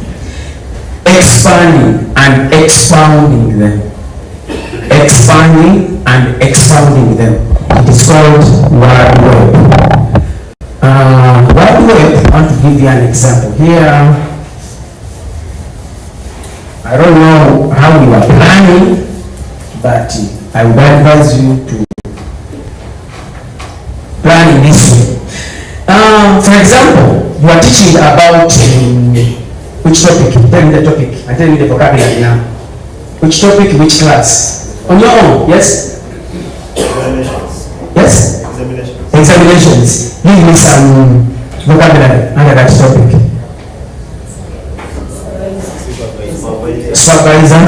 Expanding and expounding them. It is called word web. Word web, I want to give you an example here. I don't know how you are planning, but I would advise you to plan in this way. For example, you are teaching about which topic? Tell me the topic. I tell you the vocabulary now. Which topic, which class? On your own, yes? Yes? Examinations. Give me some vocabulary under that topic. Supervisor,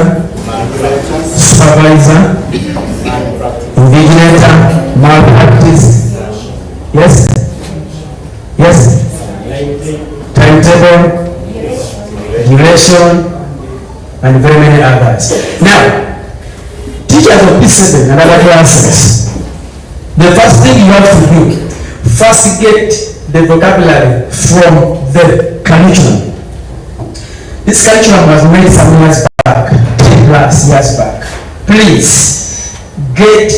invigilator, malpractice. Yes? Timetable, duration, and very many others. Now, teachers of P7 and other classes, the first thing you have to do, first get the vocabulary from the curriculum. This curriculum was made some years back, 10+ years back. Please get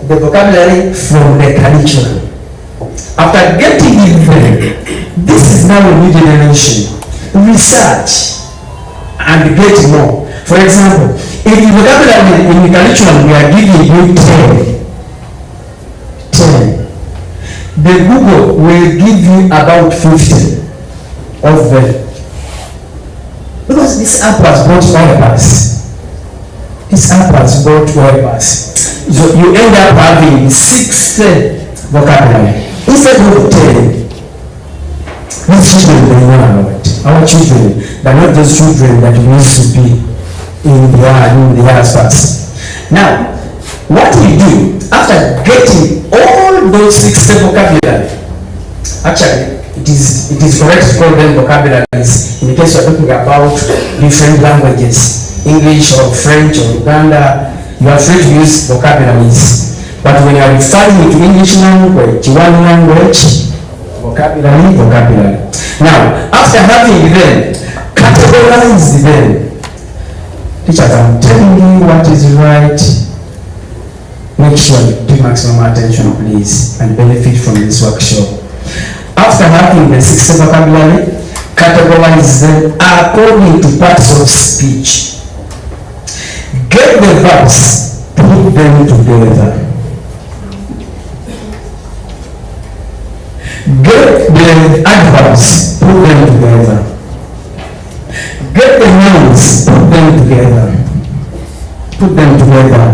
the vocabulary from the curriculum. After getting it there, this is now a new generation. Research and get more. For example, if the vocabulary in the curriculum we are giving you 10, the Google will give you about 50 of them. Because this app was brought by us. This app was brought by us. So you end up having 60 vocabulary instead of 10. These children, they know about it. Our children, they're not those children that used to be in the aspects. Now, what we do after getting all those 60 vocabulary, actually, it is correct to call them vocabularies in the case we're talking about different languages, English or French or Uganda. You are free to use vocabularies. But when you are referring to English language, one language, vocabulary. Now, after having them, categorize them. Teachers, I'm telling you what is right. Make sure you give maximum attention, please, and benefit from this workshop. After having the 60 vocabulary, categorize them according to parts of speech. Get the verbs, put them together. Get the adverbs, put them together. Get the nouns, put them together. Put them together.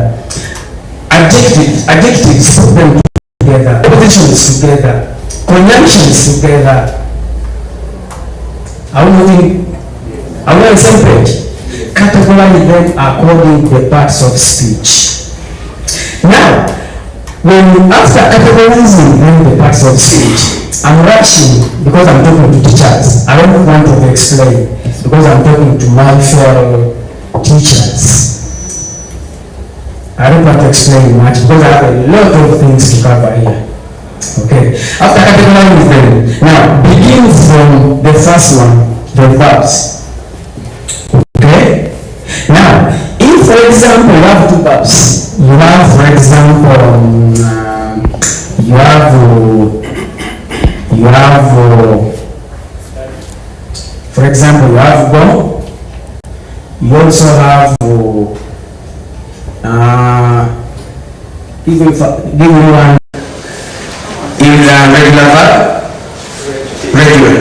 Adjectives, put them together. Prepositions together. Conjunctions together. Are we on the same page? Categorize them according to the parts of speech. Now, after categorizing them the parts of speech, I'm rushing because I'm talking to teachers. I don't want to explain because I'm talking to my fellow teachers. I don't want to explain much because I have a lot of things to cover here. Okay. After categorizing them, now begin from the first one, the verbs. Okay. Now, if for example you have two verbs, you have for example for example, you have go. You also have give me one. In regular verb. Regular.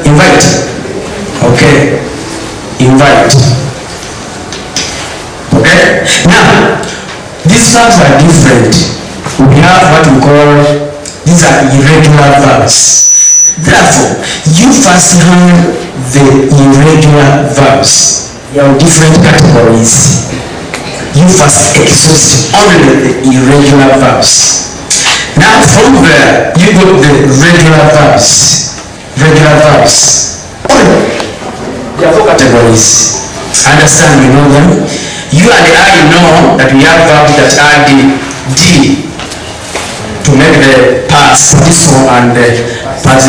Invite. Okay. Invite. Okay. Now, these verbs are different. We have what we call, these are irregular verbs. Therefore, you first learn the irregular verbs. There are different categories. You first exhaust only the irregular verbs. Now from there, you got the regular verbs. Regular verbs. There are 4 categories. Understand, you know them? You and I know that we have verbs that add D to make the past participle and the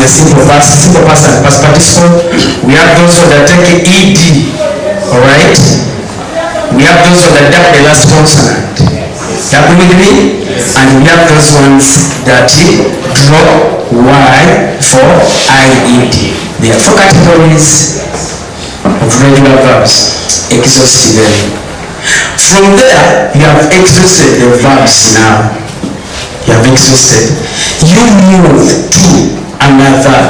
simple past and past participle. We have those that take ED, alright? We have those that have the last consonant. Are you with me? And we have those ones that drop Y for IED. There are 4 categories of regular verbs. Exhaust them. From there, you have exhausted the verbs now. You have exhausted. You move to another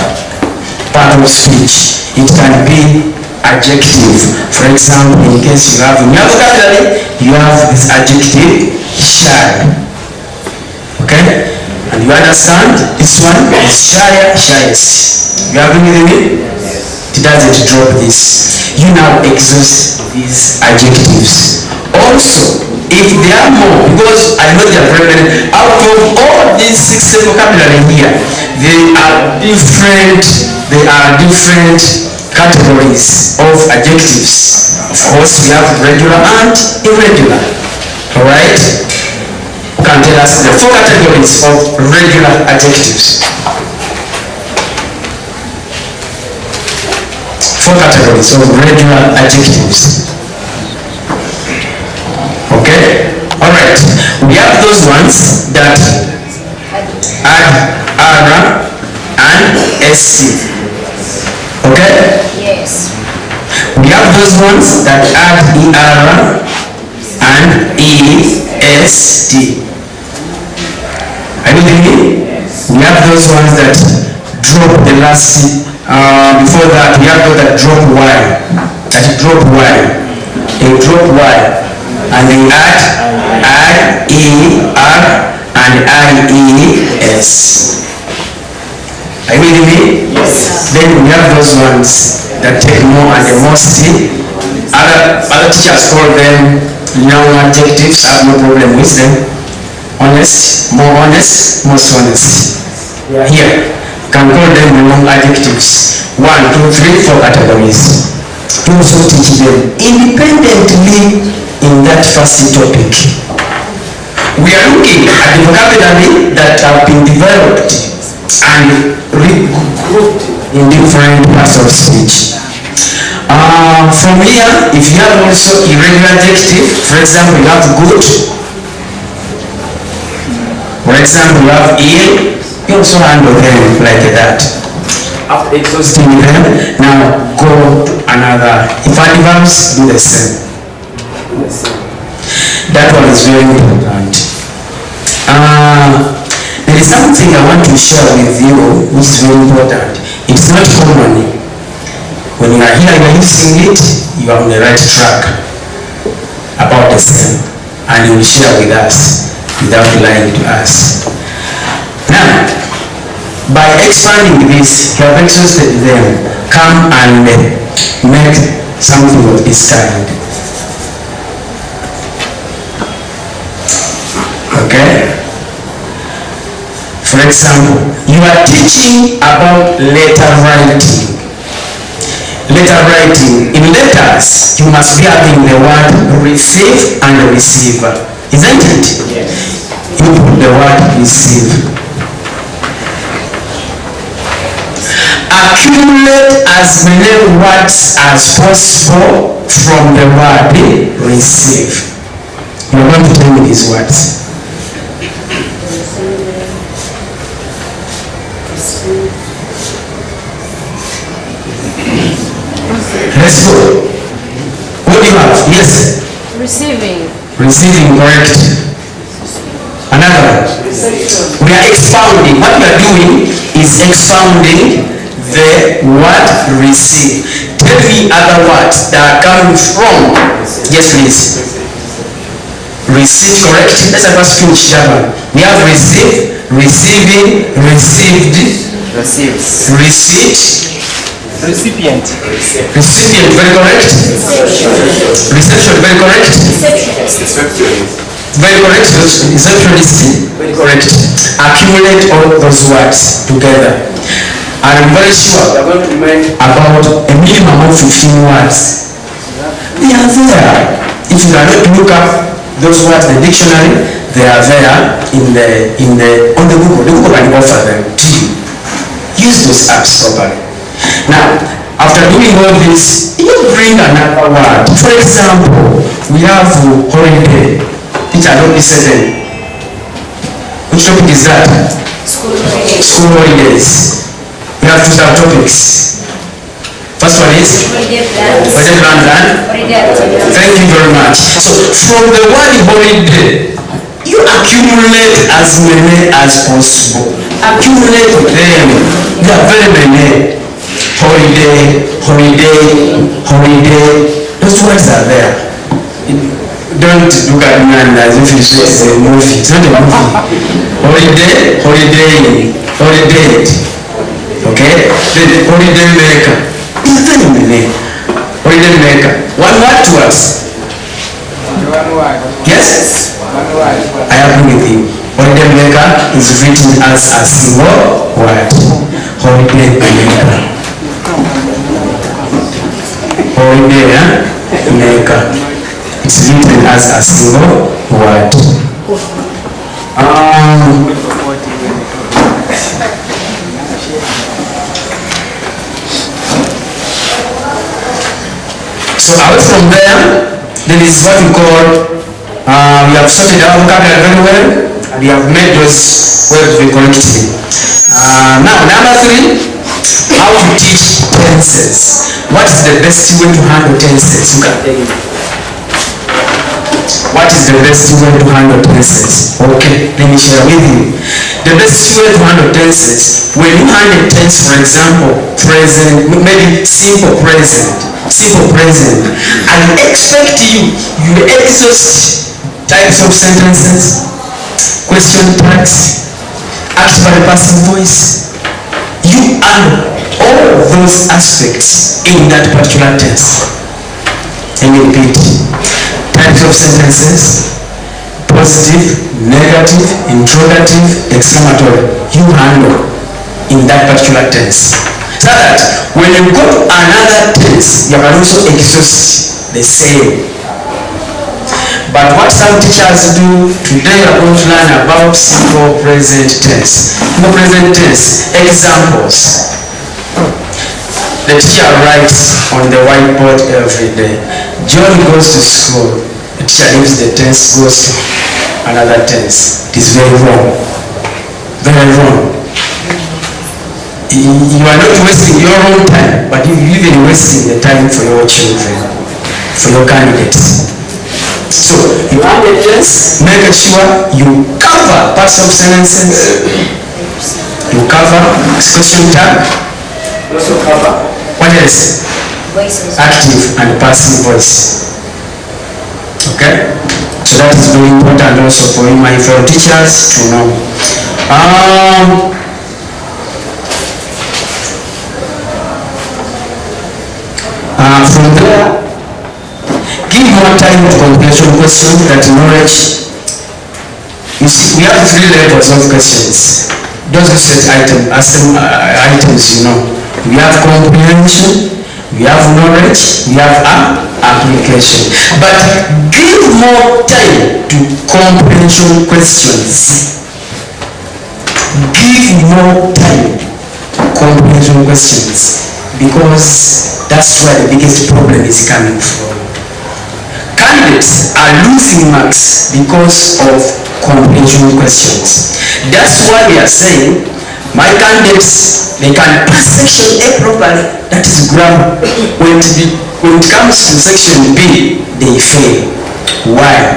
part of speech. It can be adjective. For example, in case you have in your vocabulary, you have this adjective, shy. Okay? And you understand this one is shy, shyest. You have been with me? It doesn't drop this. You now exhaust these adjectives. Also, if there are more, because I know there are very many, out of all these 6 vocabulary here, they are different categories of adjectives. Of course, we have regular and irregular. Alright? You can tell us the 4 categories of regular adjectives. 4 categories of regular adjectives. Okay? Alright. We have those ones that add R and SC. Okay? Yes. those ones that add ER and EST. Are you with me? We have those ones that drop the last, before that we have those that drop Y. That drop Y. They drop Y. And they add I-E-R and I-E-S. Are you with me? Yes. Then we have those ones that take more and the most. Other teachers call them noun adjectives. I have no problem with them. Honest, more honest, most honest. Here, can call them noun adjectives. 1, 2, 3, 4 categories. You also teach them independently in that first topic. We are looking at the vocabulary that have been developed and regrouped in different parts of speech. From here, if you have also irregular adjective, for example, you have good. For example, you have ill. You also handle them like that. After exhausting them, now go to another. If adverbs, do the same. That one is very important. There is something I want to share with you which is very important. It's not common. When you are here, you are using it, you are on the right track about the same. And you will share with us without lying to us. Now, by expanding this, you have exhausted them. Come and make something of this kind. Okay? For example, you are teaching about letter writing. Letter writing. In letters, you must be having the word receive and receiver. Isn't it? Yes. You put the word receive. Accumulate as many words as possible from the word receive. You are going to tell me these words. Let's go. What do you have? Yes. Receiving. Receiving, correct. Another. We are expounding. What we are doing is expounding the word receive. Tell me other words that are coming from. Yes, please. Receive, correct. Let's first finish that one. We have receive, receiving, received, receives, receipt. Recipient. Recipient, very correct. Reception, very correct. Very correct. Receptionist, very correct. Accumulate all those words together. I'm very sure we are going to make about a minimum of 15 words. They are there. If you cannot look up those words in the dictionary, they are there on the Google. The Google can offer them to you. Use those apps properly. Now, after doing all this, you bring another word. For example, we have holiday. Teacher, don't listen. Which topic is that? School holidays. School holidays. We have two subtopics. First one is holiday plan. Thank you very much. So, from the word holiday, you accumulate as many as possible. Accumulate them. There are very many. Holiday, holiday, holiday. Those words are there. Don't look at me and as if it's just a movie. It's not a movie. Holiday, holiday, holiday. Okay? The holiday maker. It's not in the name. Holiday maker. One word to us. Yes? I agree with you. Holiday maker is written as a single word. Holiday maker. Holiday maker. It's written as a single word. So away from there, there is what we call, we have sorted our vocabulary very well, and we have made those words very correctly. Now, number 3, how to teach tenses. What is the best way to handle tenses? You can tell me. What is the best way to handle tenses? Okay, let me share with you. The best way to handle tenses, when you handle tense, for example, present, maybe simple present, I expect you exhaust types of sentences, question tags, actual passive voice. You add all those aspects in that particular tense. Let me repeat. Types of sentences, positive, negative, interrogative, exclamatory, you handle in that particular tense. So that when you go to another tense, you can also exhaust the same. But what some teachers do, today we are going to learn about simple present tense. Simple present tense, examples. The teacher writes on the whiteboard every day. John goes to school. The teacher leaves the tense, goes to another tense. It is very wrong. Very wrong. You are not wasting your own time, but you're even wasting the time for your children, for your candidates. So you have the tense, make sure you cover parts of sentences. You cover question tag. You also cover what else? Voices. Active and passive voice. Okay? So that is very important also for my fellow teachers to know. From there, give more time to comprehension questions, that knowledge. You see, we have 3 levels of questions. Those set items, you know. We have comprehension, we have knowledge, we have application. But give more time to comprehension questions. Give more time to comprehension questions, because that's where the biggest problem is coming from. Candidates are losing marks because of comprehension questions. That's why we are saying my candidates, they can pass section A properly, that is grammar. When it comes to section B, they fail. Why?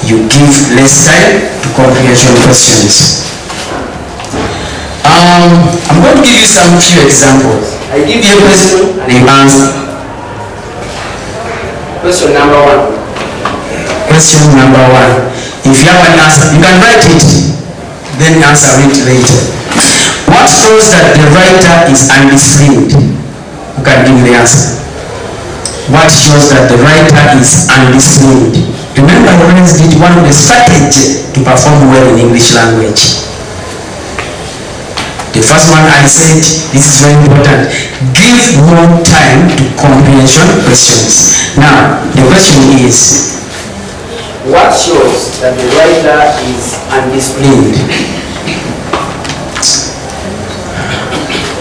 You give less time to comprehension questions. I'm going to give you some few examples. I give you a question and you answer. Question number 1. Question number 1. If you have an answer, you can write it, then answer it later. What shows that the writer is undisciplined? You can give the answer. What shows that the writer is undisciplined? Remember, I always did one of the strategies to perform well in English language. The first one I said, this is very important. Give more time to comprehension questions. Now, the question is, what shows that the writer is undisciplined?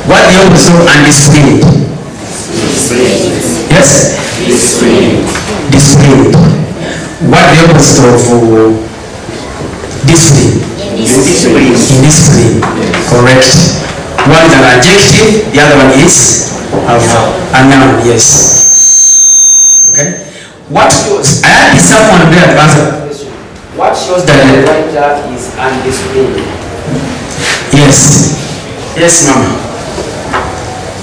What the opposite of undisciplined? Yes? Disciplined. What the opposite of discipline? Indiscipline. Correct. One is an adjective, the other one is a noun. Yes. Okay. What shows? I had someone there to answer the question. What shows that the writer is undisciplined? Yes. Yes, Mama.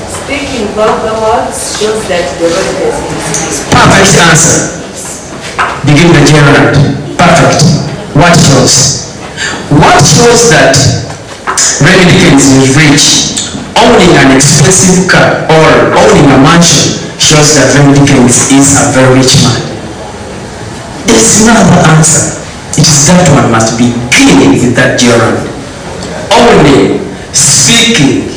Speaking vulgar words shows that the writer is indisciplined. Perfect answer. Begin the Gerald. Perfect. What shows? What shows that Remy Dickens is rich? Owning an expensive car or owning a mansion shows that Remy Dickens is a very rich man. There is no other answer. It is that one must be given with that Gerald. Owning, speaking,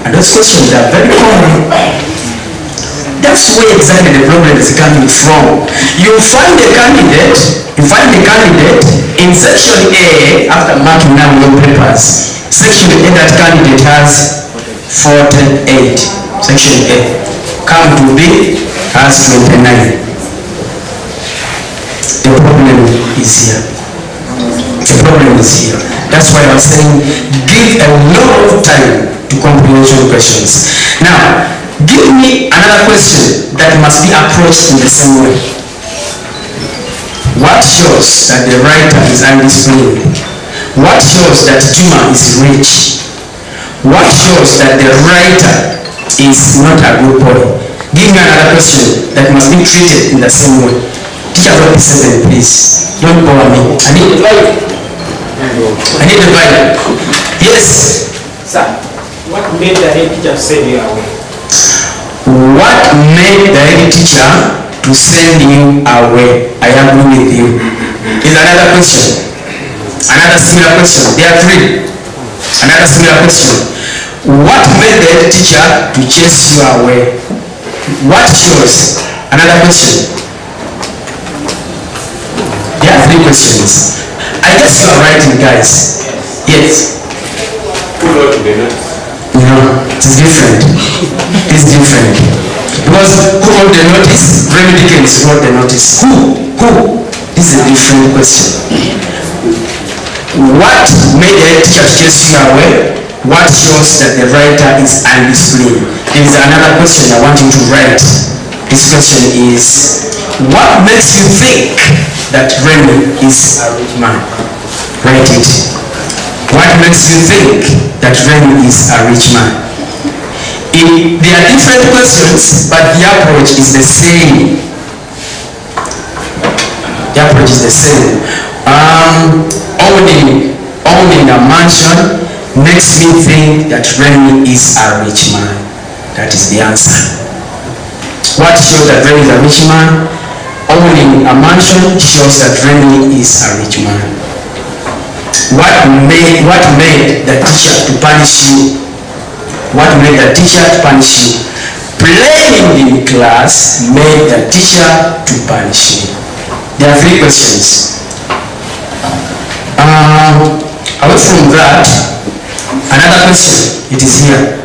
and those questions are very common. That's where exactly the problem is coming from. You find a candidate in section A, after marking down your papers, section A, that candidate has 48. Section A. Come to B, has 29. The problem is here. The problem is here. That's why I'm saying give a lot of time to comprehension mentioned questions. Now, give me another question that must be approached in the same way. What shows that the writer is undisciplined? What shows that Juma is rich? What shows that the writer is not a good boy? Give me another question that must be treated in the same way. Teacher, drop the 7, please. Don't bother me. I need the Bible. I need the Bible. Yes. Sir, what made the head teacher send you away? What made the head teacher to send you away? I agree with you. Is another question. Another similar question. There are 3. Another similar question. What made the head teacher to chase you away? What shows? Another question. There are 3 questions. I guess you are writing, guys. Yes. Who wrote the notes? No, it's different. It's different. Because who wrote the notice? Remy Dickens wrote the notice. Who? This is a different question. What made the head teacher chase you away? What shows that the writer is undisciplined? There is another question I want you to write. This question is, what makes you think that Remy is a rich man? Write it. What makes you think that Remy is a rich man? There are different questions, but the approach is the same. The approach is the same. Owning a mansion makes me think that Remy is a rich man. That is the answer. What shows that Remy is a rich man? Owning a mansion shows that Remy is a rich man. What made the teacher to punish you? What made the teacher to punish you? Playing in class made the teacher to punish you. There are 3 questions. Away from that, another question. It is here.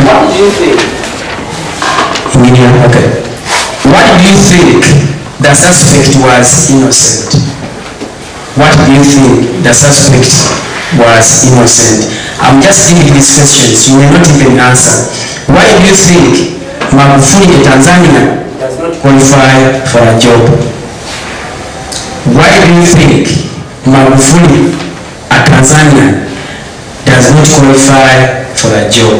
What do you think? Okay. What do you think the suspect was innocent? What do you think the suspect was innocent? I'm just giving these questions. You may not even answer. Why do you think Magufuli in Tanzania does not qualify for a job? Why do you think Magufuli at Tanzania does not qualify for a job?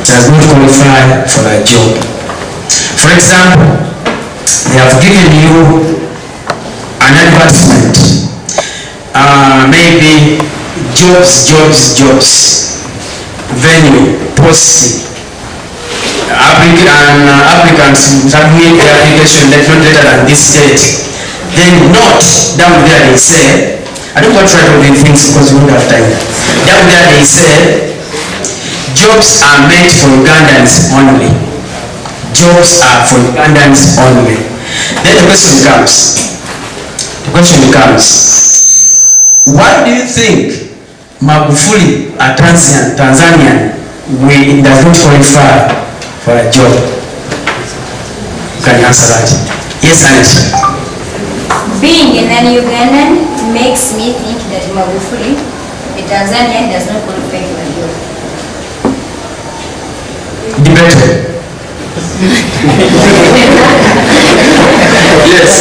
Does not qualify for a job. For example, they have given you an advertisement, maybe jobs, venue, posting. Applicants submit the application not later than this date. Then note down there they say, I don't want to try to read things because we don't have time. Down there they say, jobs are meant for Ugandans only. Jobs are for Ugandans only. Then the question becomes, why do you think Magufuli, a Tanzanian, does not qualify for a job? Can you answer that? Yes, Annette. Being a non-Ugandan makes me think that Magufuli, a Tanzanian, does not qualify for a job. Debated. Yes.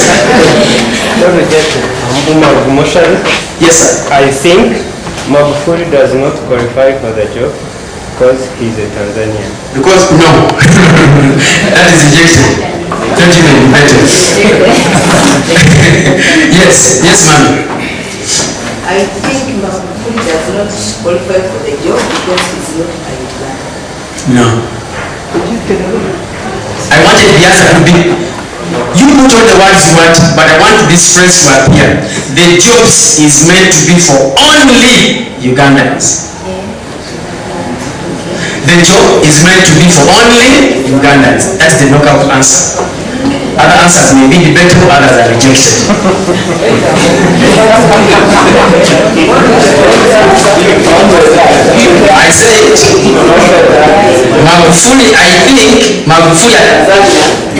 Yes, sir. I think Magufuli does not qualify for the job because he's a Tanzanian. Because no, that is rejected. Don't even debate it. Yes, ma'am. I think Magufuli does not qualify for the job because he's not a Ugandan. No. I wanted the answer to be, you put all the words you want, but I want this phrase to appear. The jobs is meant to be for only Ugandans. The job is meant to be for only Ugandans. That's the knockout answer. Other answers may be debatable, others are rejected. I said, Magufuli, I think Magufuli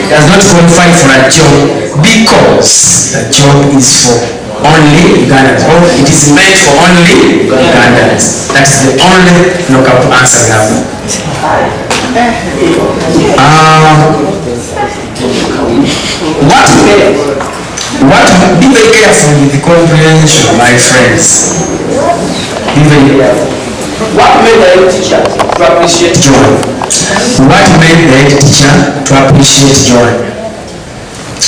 does not qualify for a job because the job is for only Ugandans. Or it it is meant for only Ugandans. That's the only knockout answer we have. Be very careful with the comprehension, my friends. Be very careful. What made the head teacher to appreciate joy? What made the head teacher to appreciate joy?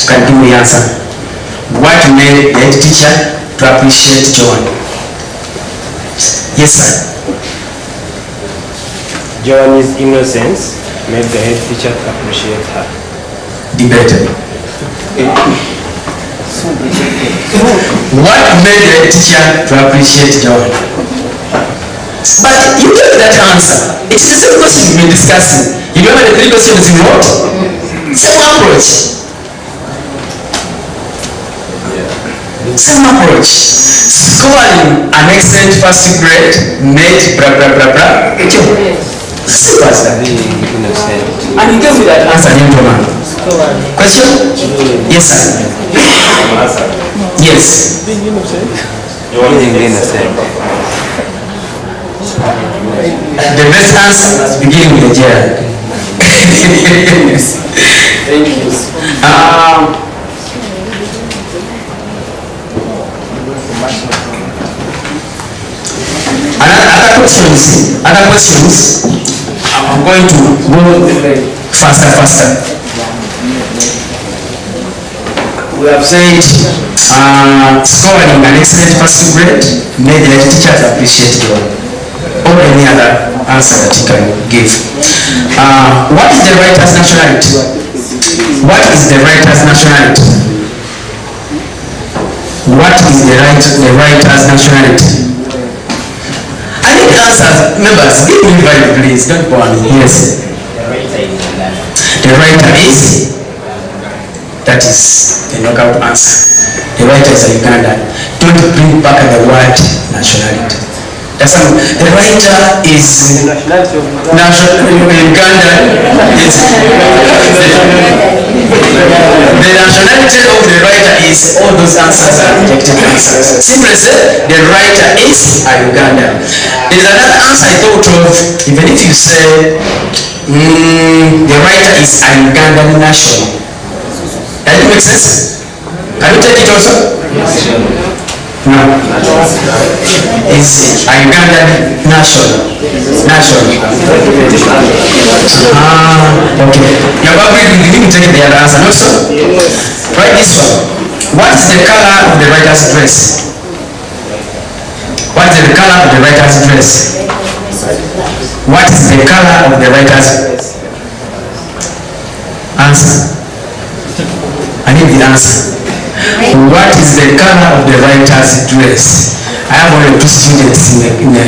Can you give me the answer? What made the head teacher to appreciate joy? Yes, sir. Joan's innocence made the head teacher to appreciate her. Debated. What made the head teacher to appreciate joy? But you get that answer. It is the same question we've been discussing. You remember the three questions in what? Same approach. Same approach. Scoring an excellent first grade made blah blah blah blah. Simple as that. And you gave me that answer, gentlemen. Question? Yes, sir. Yes. The best answer is beginning with the J. Thank you. Other questions. I'm going to go faster. We have said scoring an excellent first grade made the teachers appreciate joy. Or any other answer that you can give. What is the writer's nationality? What is the writer's nationality? What is the writer's nationality? I need answers. Members, give me very please. Don't go on. Yes. The writer is? That is the knockout answer. The writer is a Ugandan. Don't bring back the word nationality. The writer is national Ugandan. The nationality of the writer is all those answers are rejected answers. Simply say the writer is a Ugandan. There's another answer I thought of, even if you say the writer is a Ugandan national. Does it make sense? Can you take it also? No. It's a Ugandan national. Okay. You're probably going to take the other answer also. Write this one. What is the color of the writer's dress? What is the color of the writer's dress? What is the color of the writer's dress? Answer. I need the answer. What is the color of the writer's dress? I have only 2 students in the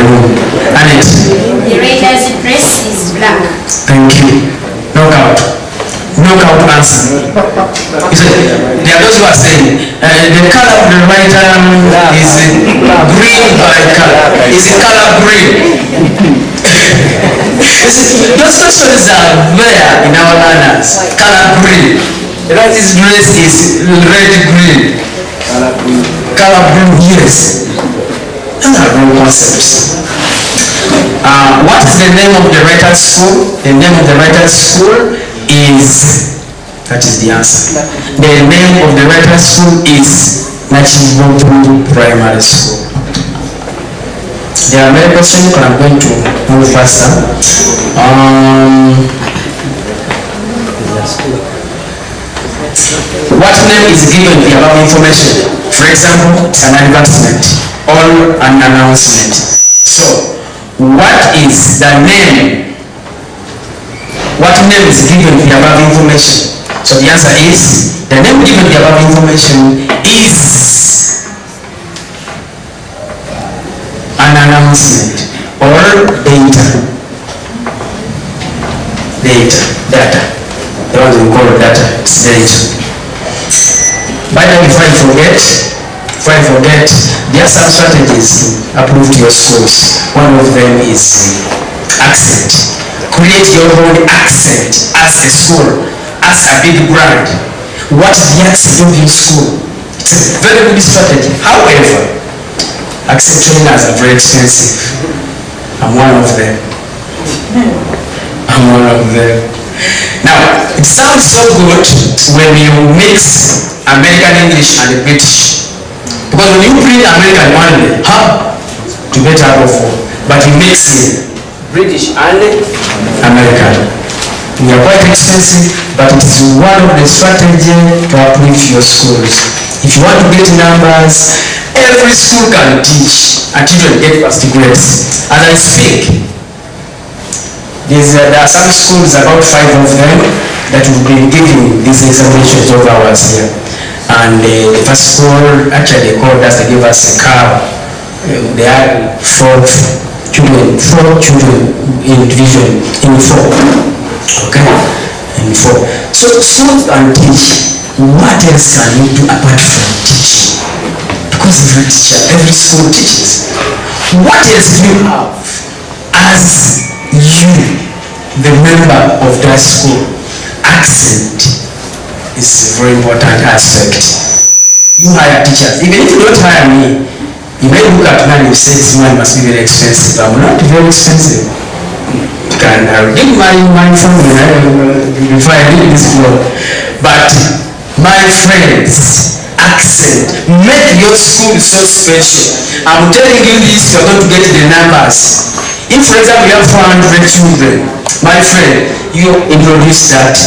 room. Annette. The writer's dress is black. Thank you. Knockout answer. There are those who are saying the color of the writer is green by color. Is the color green? Those questions are there in our learners. Color green. The writer's dress is red-green. Color blue, yes. Those are wrong concepts. What is the name of the writer's school? The name of the writer's school is, that is the answer. The name of the writer's school is Nakivubo Primary School. There are many questions, but I'm going to move faster. What name is given the above information? For example, an advertisement or an announcement. So, what is the name? What name is given the above information? So the answer is, the name given the above information is an announcement or data. Data. The ones we call data, it's data. By the way, before I forget, there are some strategies approved to your schools. One of them is accent. Create your own accent as a school, as a big brand. What is the accent of your school? It's a very good strategy. However, accent trainers are very expensive. I'm one of them. I'm one of them. Now, it sounds so good when you mix American English and British. Because when you print American only, to get out of four. But you mix it British and American. They are quite expensive, but it is one of the strategies to uplift your schools. If you want to get numbers, every school can teach and children get first grades. As I speak, there are some schools, about 5 of them, that will be giving these examinations of ours here. And the first school actually called us to give us a car. They had 4 children in division, in 4. Okay, and 4. So schools can teach. What else can you do apart from teaching? Because every school teaches. What else do you have as you, the member of that school? Accent is a very important aspect. You hire teachers. Even if you don't hire me, you may look at me and you say this man must be very expensive. I'm not very expensive. Can I give my phone before I leave this floor? But my friends, accent, make your school so special. I'm telling you this, you're going to get the numbers. If, for example, you have 400 children, my friend, you introduce that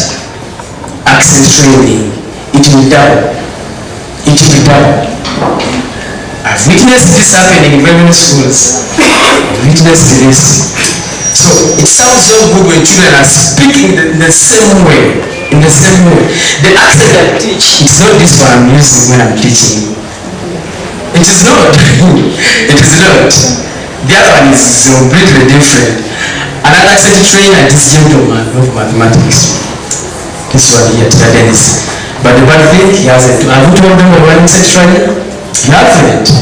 accent training, it will double. It will double. I've witnessed this happening in various schools. I've witnessed this. So it sounds so good when children are speaking in the same way. In the same way. The accent I teach is not this one I'm using when I'm teaching. It is not. It is not. The other one is completely different. Another accent trainer, this gentleman of mathematics. This one here, Dennis. But the one thing he hasn't. Have you told him about accent trainer? You haven't.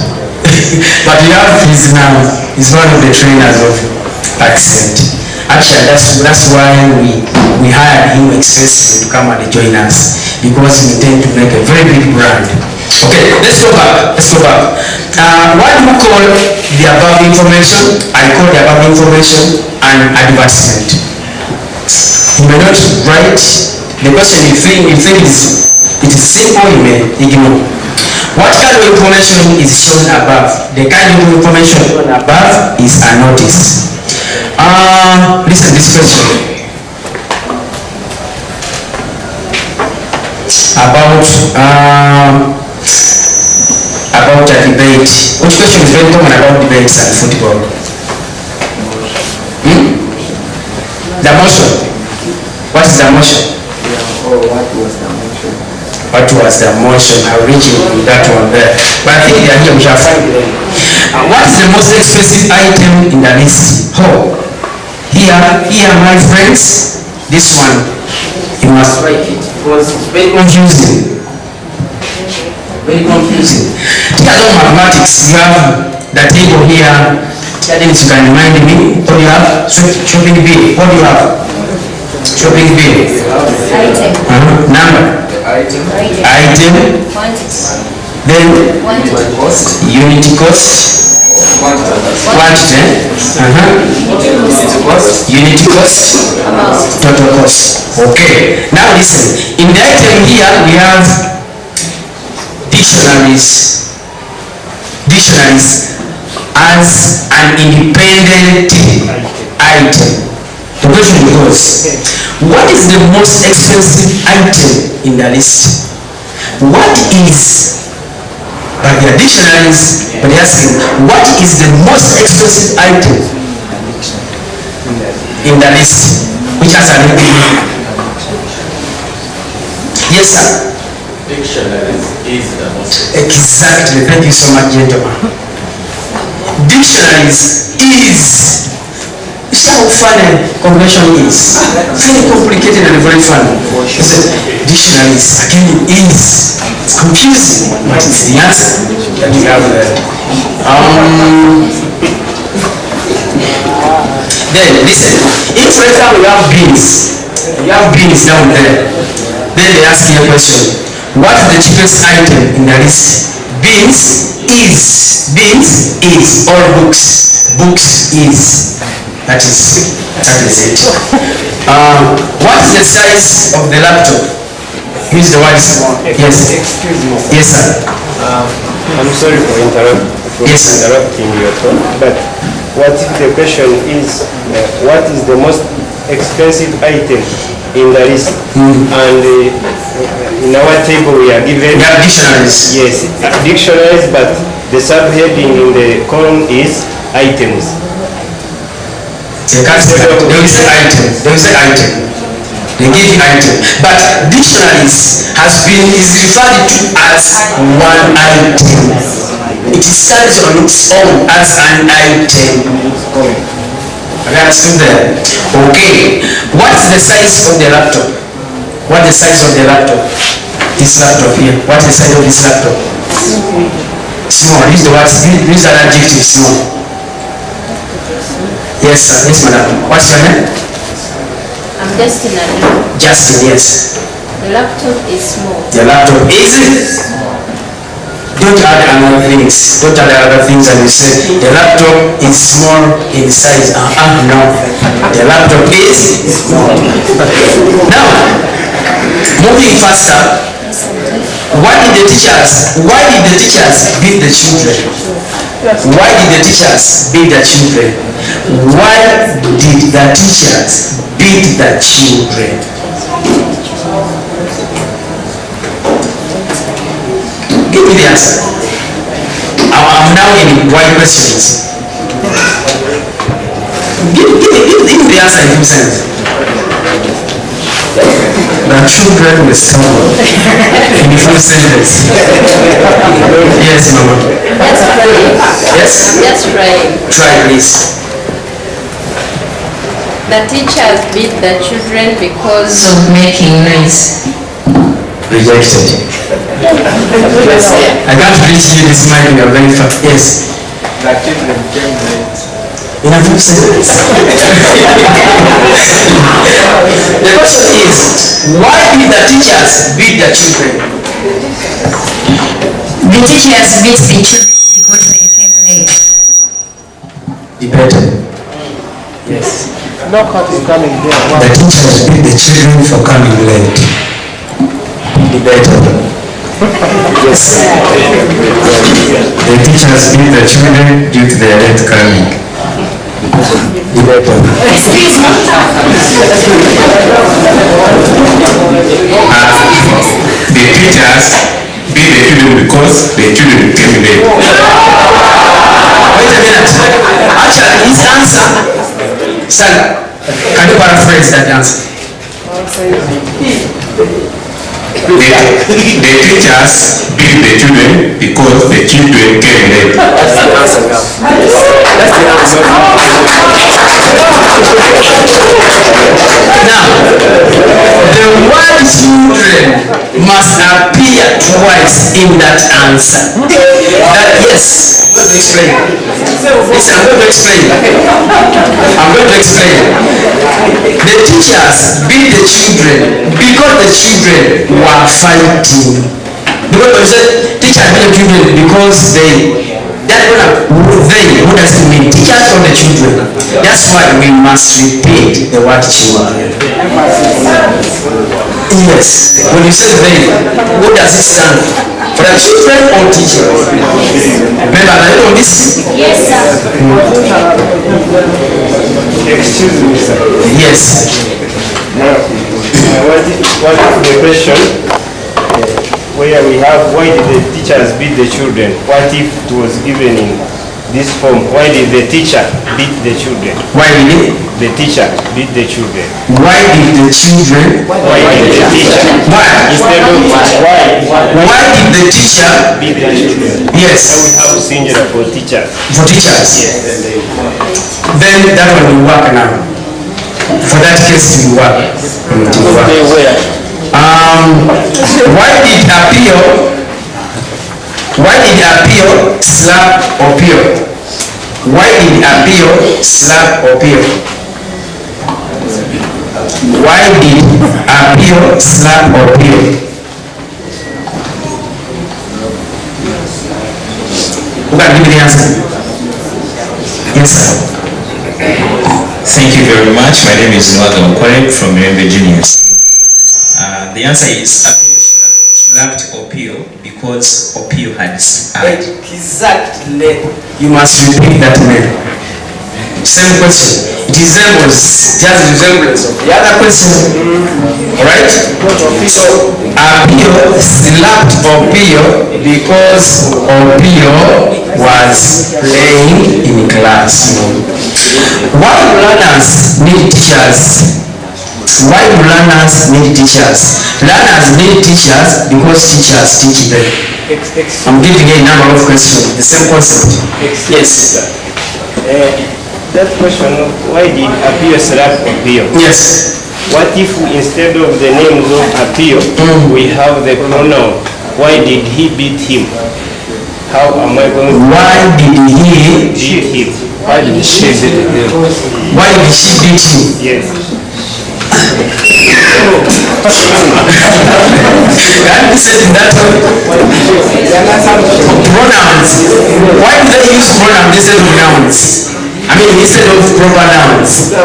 But you have his now. He's one of the trainers of accent. Actually, that's why we hired him excessively to come and join us, because we intend to make a very big brand. Okay, let's go back. What do we call the above information? I call the above information an advertisement. You may not write the question you think it is simple, you may ignore. What kind of information is shown above? The kind of information shown above is a notice. Listen to this question. About a debate. Which question is very common about debates and football? The motion. What is the motion? What was the motion? I'll read you that one there. But I think they are here, we shall find them. What is the most expensive item in the list? Here, my friends, this one, you must write it because it's very confusing. Very confusing. Teachers of mathematics, you have the table here. Dennis, you can remind me. What do you have? Shopping bill. What do you have? Shopping bill. Item. Number. Item. Quantity. Then unit cost. Quantity. Unit cost. Total cost. Okay. Now listen. In the item here we have dictionaries. Dictionaries as an independent item. The question goes, what is the most expensive item in the list? What is, by the dictionaries, but they're asking, what is the most expensive item in the list? Which answer will be? Yes, sir. Dictionaries is the most expensive. Exactly. Thank you so much, gentlemen. Dictionaries is. See how funny combination is. Very complicated and very funny. Dictionaries again is. It's confusing, but it's the answer that you have there. Then listen. If for example you have beans down there. Then they ask you a question. What is the cheapest item in the list? Beans is, or books. Books is. That is it. What is the size of the laptop? Use the word small. Yes. Excuse me. Yes, sir. I'm sorry for interrupting your talk, but what if the question is, what is the most expensive item in the list? And in our table we are given dictionaries. Yes, dictionaries, but the subheading in the column is items. They will say item. They give you item. But dictionaries is referred to as one item. It stands on its own as an item. That's there. Okay. What is the size of the laptop? What is the size of the laptop? This laptop here. What is the size of this laptop? Small. Use the word. Use an adjective. Small. Yes, sir. Yes, madam. What's your name? I'm Justin. Justin, yes. The laptop is small. The laptop is? Don't add other things. Don't add other things and you say the laptop is small in size. No. The laptop is small. Now, moving faster. Why did the teachers beat the children? Why did the teachers beat the children? Why did the teachers beat the children? Give me the answer. I'm now in why questions. Give me the answer in 2 sentences. The children were stubborn. In 2 sentences. Yes, Mama. Yes? Let's try. Try, please. The teachers beat the children because of making noise. Rejected. I can't reach you this mind, you are very fast. Yes. The children came late. In a 2 sentences. The question is, why did the teachers beat the children? The teachers beat the children because they came late. Debated. Yes. No cut is coming there. The teachers beat the children for coming late. Debated. Yes. The teachers beat the children due to their late coming. Debated. Excuse me. The teachers beat the children because the children came late. Wait a minute. Actually, his answer. Sir, can you paraphrase that answer? The teachers beat the children because the children came late. That's the answer. That's the answer. Now, the word children must appear twice in that answer. That yes, I'm going to explain. Listen, I'm going to explain. The teachers beat the children because the children were fighting. Because we said teachers beat the children because they. What does it mean? Teachers or the children? That's why we must repeat the word children. Yes. When you say they, what does it stand for? The children or teachers? Remember, are you on this? Yes, sir. Excuse me, sir. Yes. What is the question? Where we have, why did the teachers beat the children? What if it was given in this form? Why did the teacher beat the children? Why did the teacher beat the children? Why did the children? Why did the teacher? Why? Instead of Why did the teacher beat the children? Yes. So we have singular for teachers. For teachers? Yes. Then that one will work now. For that case it will work. Why did appeal slap or peel? Why did appeal slap or peel? Why did appeal slap or peel? Who can give me the answer? Yes, sir. Thank you very much. My name is Nwaga Mkware from Mirembe Juniors. The answer is slapped Opio because Opio had Exactly. You must repeat that name. Same question. It resembles, just resemblance of the other question. Alright? So, Apio slapped Opio because Opio was playing in classroom. Why do learners need teachers? Why do learners need teachers? Learners need teachers because teachers teach them. I'm giving a number of questions, the same concept. Yes. That question, why did Apio slap Opio? Yes. What if instead of the names of Apio, we have the pronoun? Why did he beat him? How am I going to... Why did he beat him? Why did she beat him? Why did she beat him? Yes. Can you say that pronouns? Why do they use pronouns instead of nouns? I mean, instead of proper nouns.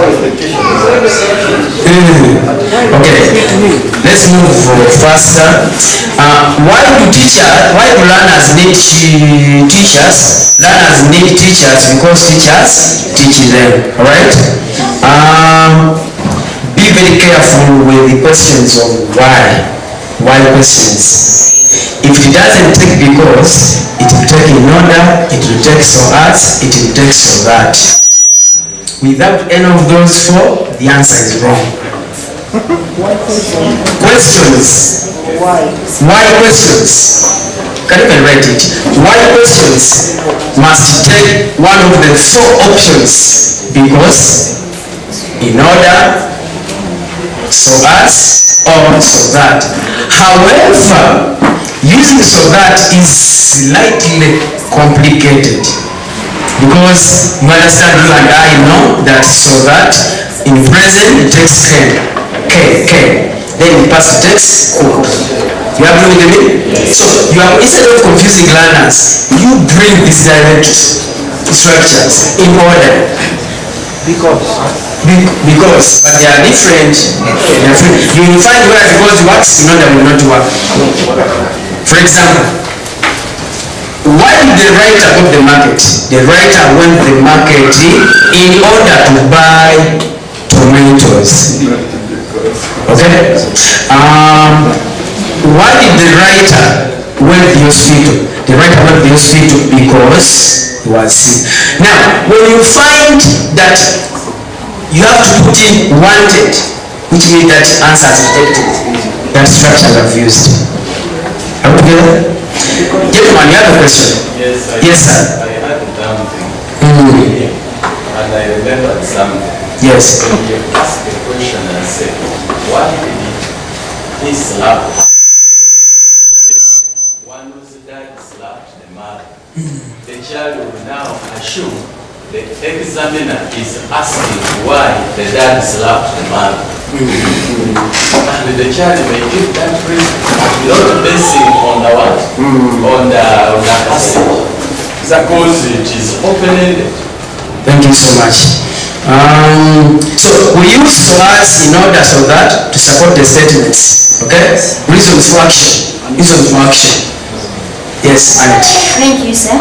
Okay, let's move faster. Why do learners need teachers? Learners need teachers because teachers teach them. Alright? Be very careful with the questions of why. Why questions? If it doesn't take because, it will take in order, it will take so as, it will take so that. Without any of those four, the answer is wrong. Questions. Why questions? Can you even write it? Why questions must take one of the four options because, in order, so as, or so that. However, using so that is slightly complicated because you understand, you and I know that so that in present it takes K, then in past it takes O. You agree with me? So you have, instead of confusing learners, you bring these direct structures in order. Because but they are different. You will find where because works in order will not work. For example, why did the writer go to the market? The writer went to the market in order to buy tomatoes. Okay? Why did the writer went to the hospital? The writer went to the hospital because he was sick. Now, when you find that you have to put in wanted, which means that answer is rejected. That structures have used. Are we together? Gentlemen, you have a question? Yes, sir. I had a dumb thing. And I remembered something. Yes. When you asked the question and said, why did he slap? One whose dad slapped the mother. The child will now assume the examiner is asking why the dad slapped the mother. And the child may give that reason, not basing on the what? On the passage. Suppose it is open-ended. Thank you so much. So we use so as in order so that to support the statements. Okay? Reasons for action. Reasons for action. Yes, Annette. Thank you, sir.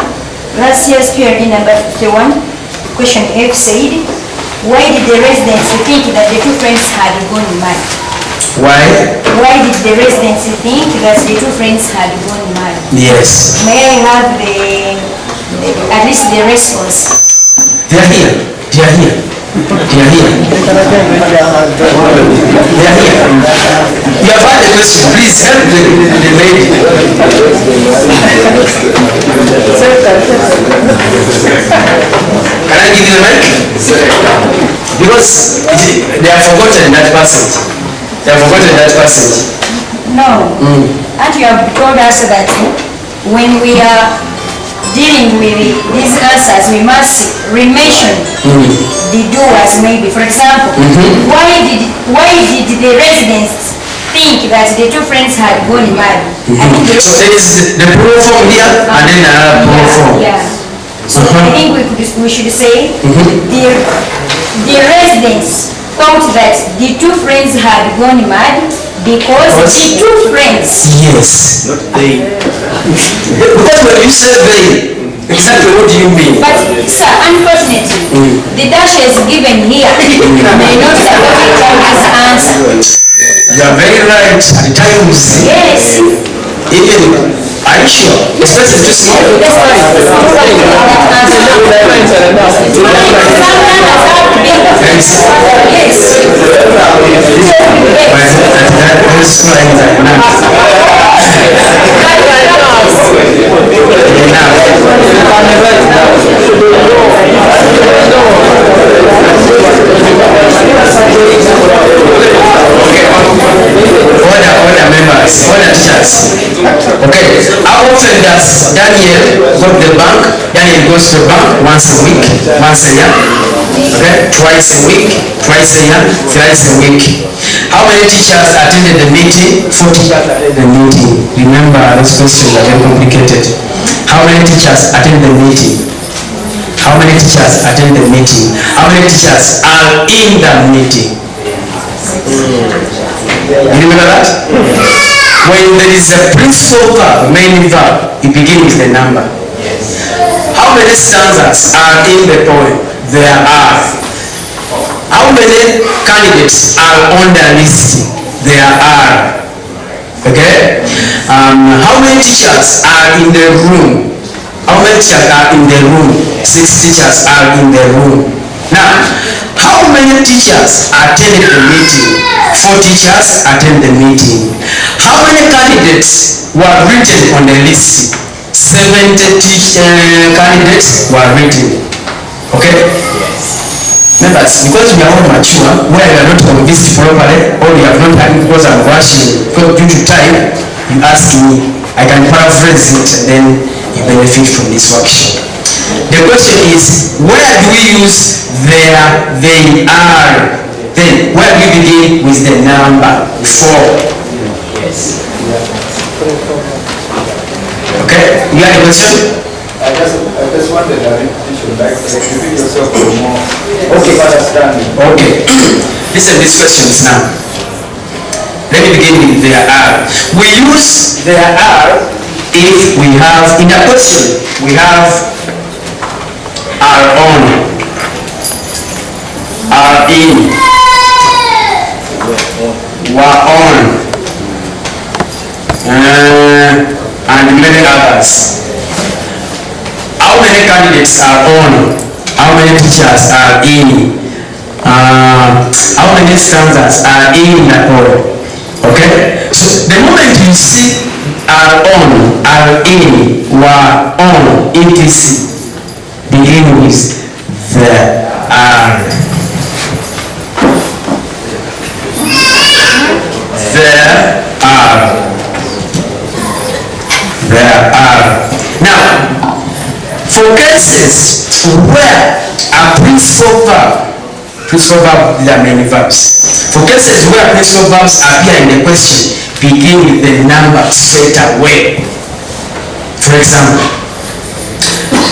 Last year's PRD number 51. Question F said, why did the residents think that the two friends had gone mad? Why? Why did the residents think that the two friends had gone mad? Yes. May I have at least the response? They are here. They are here. They are here. They are here. You have had the question. Please help the lady. Can I give you the mic? Because they have forgotten that passage. They have forgotten that passage. No. And you have told us that when we are dealing with these answers, we must re-mention the doers maybe. For example, why did the residents think that the two friends had gone mad? I think so there is the plural form here and then another plural form. Yeah. So I think we should say the residents thought that the two friends had gone mad because the two friends. Yes. Not they. Because when you say they, exactly what do you mean? But sir, unfortunately, the dashes given here may not support his answer. You are very right. At times, yes. Even, are you sure? Especially this small. That's right. Yes. Order members, order teachers. Okay, how often does Daniel go to the bank? Daniel goes to the bank once a week, once a year. Okay, twice a week, twice a year, thrice a week. How many teachers attended the meeting? 4 teachers attended the meeting. Remember, those questions are very complicated. How many teachers attended the meeting? How many teachers attend the meeting? How many teachers are in the meeting? You remember that? When there is a principal verb, main verb, it begins with the number. How many stanzas are in the poem? There are. How many candidates are on the list? There are. Okay? How many teachers are in the room? How many teachers are in the room? 6 teachers are in the room. Now, how many teachers attended the meeting? 4 teachers attend the meeting. How many candidates were written on the list? 70 candidates were written. Okay? Members, because we are all mature, where we are not convinced properly, or we have not had it because I'm rushing, because due to time, you ask me, I can paraphrase it, and then you benefit from this workshop. The question is, where do we use there, they are? Then, where do we begin with the number 4? Yes. Okay, you have a question? I just wanted a repetition, like giving yourself a more understanding. Okay. Listen to these questions now. Let me begin with there are. We use there are if we have, in a question, we have are on, are in, were on, and many others. How many candidates are on? How many teachers are in? How many stanzas are in the poem? Okay? So the moment you see are on, are in, were on, etc. begin with there are. There are. There are. Now, for cases where a principal verb, there are many verbs. For cases where principal verbs appear in the question, begin with the number straight away. For example,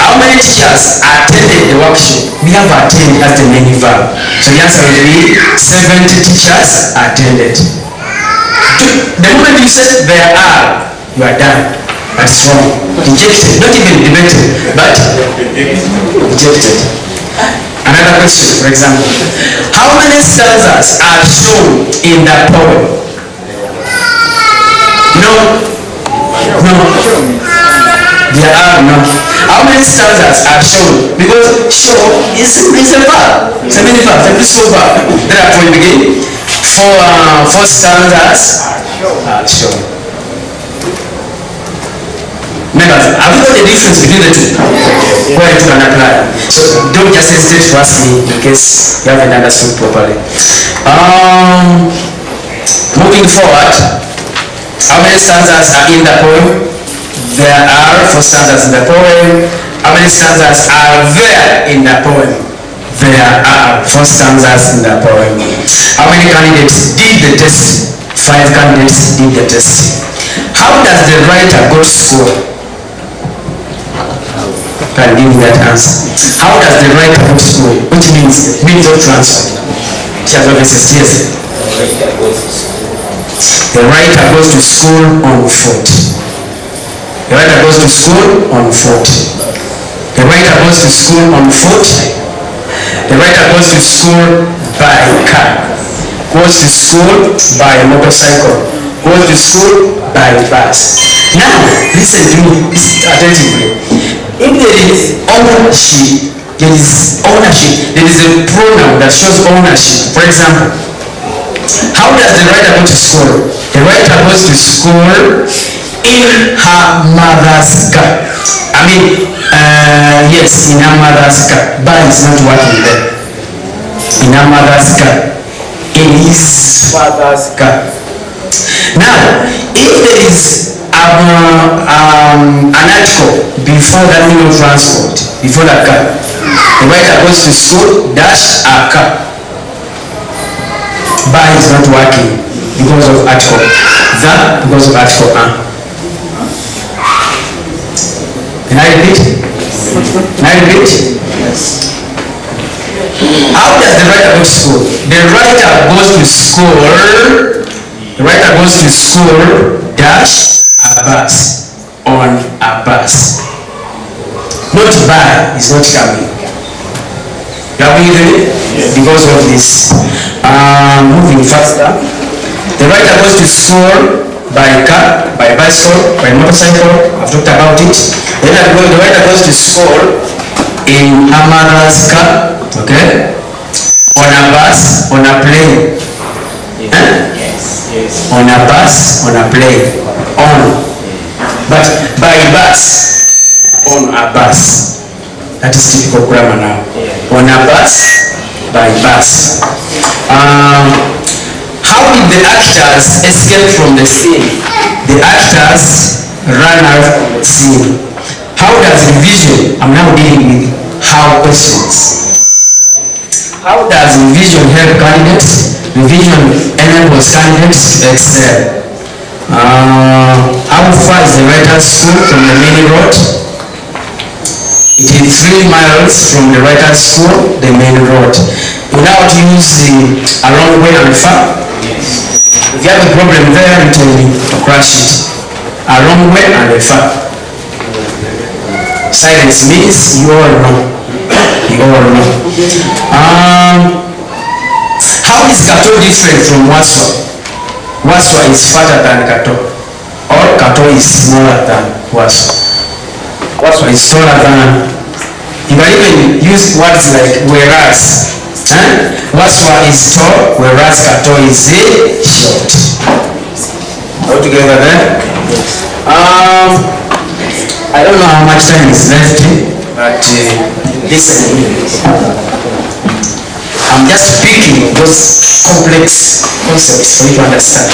how many teachers attended the workshop? We have attended as the main verb. So the answer will be 70 teachers attended. The moment you say there are, you are done. That's wrong. Rejected. Not even debated, but rejected. Another question, for example. How many stanzas are shown in the poem? No. No. There are no. How many stanzas are shown? Because show is a verb. It's a mini verb. It's a peaceful verb. Therefore, we begin. 4 stanzas are shown. Members, have you got the difference between the two? Where you can apply. So don't just hesitate to ask me in case you haven't understood properly. Moving forward, how many stanzas are in the poem? There are 4 stanzas in the poem. How many stanzas are there in the poem? There are 4 stanzas in the poem. How many candidates did the test? 5 candidates did the test. How does the writer go to school? can give me that answer. How does the writer of school, which means of transport, yes. The writer goes to school on foot. The writer goes to school on foot. The writer goes to school on foot. The writer goes to school by car. Goes to school by motorcycle. Goes to school by bus. Now, listen to me attentively. If there is ownership, there is a pronoun that shows ownership. For example, how does the writer go to school? The writer goes to school in her mother's car. Yes, in her mother's car. But it's not working there. In her mother's car. In his father's car. Now, if there is an article before that means of transport, before that car, the writer goes to school dash a car. By is not working because of article. That because of article. Can I repeat? Yes. How does the writer go to school? The writer goes to school. The writer goes to school dash a bus on a bus. Not by is not coming. You are with me? Because of this. Moving faster. The writer goes to school by car, by bicycle, by motorcycle. I've talked about it. The writer goes to school in her mother's car, okay? On a bus, on a plane. Yes. On a bus, on a plane. On. But by bus, on a bus. That is typical grammar now. On a bus, by bus. How did the actors escape from the scene? The actors ran out of the scene. How does revision, I'm now dealing with how questions. How does revision help candidates? Revision enables candidates to excel. How far is the writer's school from the main road? It is 3 miles from the writer's school, the main road. You know how to use a wrong way and far? If you have a problem there, it will crash it. A wrong way and a far. Silence means you all know. You all know. How is Kato different from Waswa? Waswa is fatter than Kato. Or Kato is smaller than Waswa. Waswa is taller than. You can even use words like whereas. Waswa is tall, whereas Kato is short. All together there? I don't know how much time is left, but listen. I'm just picking those complex concepts for you to understand.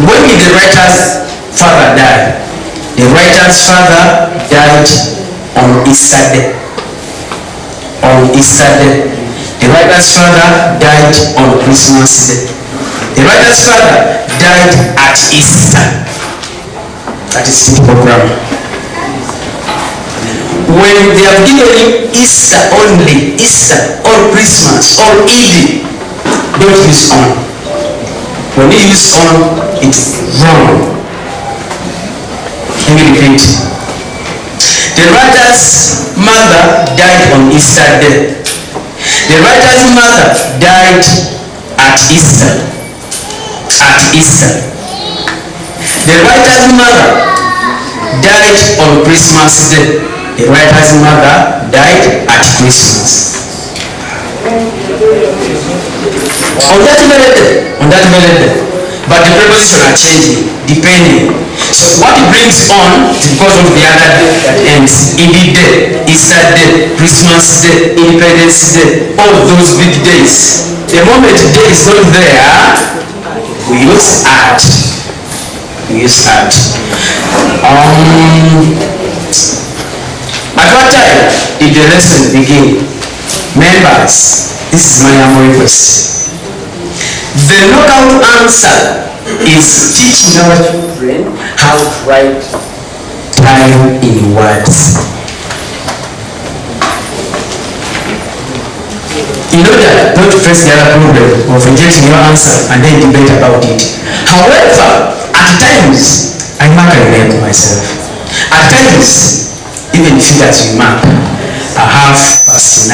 When did the writer's father die? The writer's father died on Easter Day. On Easter Day. The writer's father died on Christmas Day. The writer's father died at Easter. That is typical grammar. When they have given you Easter only, Easter or Christmas or Eid, don't use on. When you use on, it's wrong. Let me repeat. The writer's mother died on Easter Day. The writer's mother died at Easter. At Easter. The writer's mother died on Christmas Day. The writer's mother died at Christmas. On that very day. But the preposition are changing, depending. So what it brings on is because of the other day that ends. Eid Day, Easter Day, Christmas Day, Independence Day, all those big days. The moment day is not there, we use at. At what time did the lesson begin? Members, this is my humble request. The knockout answer is teaching our children how to write time in words. In order not to face the other problem of rejecting your answer and then debate about it. However, at times, I mark a name myself. At times, even figures you mark are 9:30.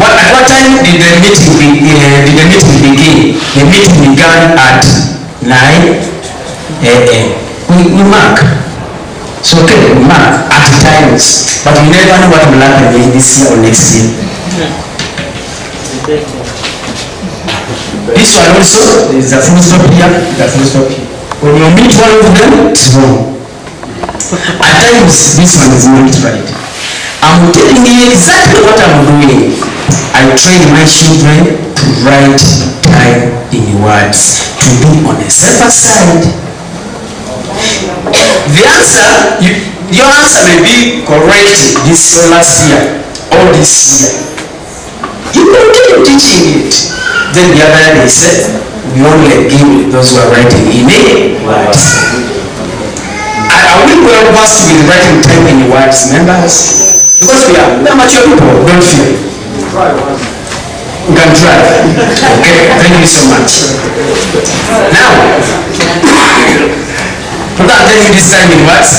At what time did the meeting begin? The meeting began at 9 a.m. We mark. So okay, we mark at times, but we never know what will happen this year or next year. This one also, there is a full stop here, the full stop here. When you meet one of them, it's wrong. At times, this one is not right. I'm telling you exactly what I'm doing. I train my children to write time in words, to be on the safer side. The answer, your answer may be correct this last year or this year. You continue teaching it. Then the other day said, we only give those who are writing in words. Are we well versed with writing time in words, members? Because we are mature people, don't fear. We can try. Okay, thank you so much. Now, for that, then you decide in words.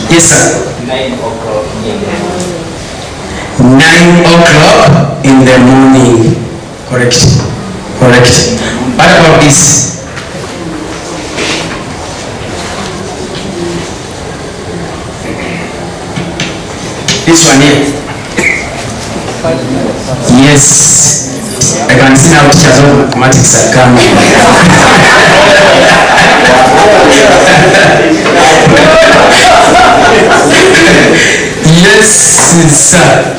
Yes, sir. 9 o'clock in the morning. 9 o'clock in the morning. Correct. Correct. What about this? This one here. Yes. I can see now teachers of mathematics are coming. Yes, sir.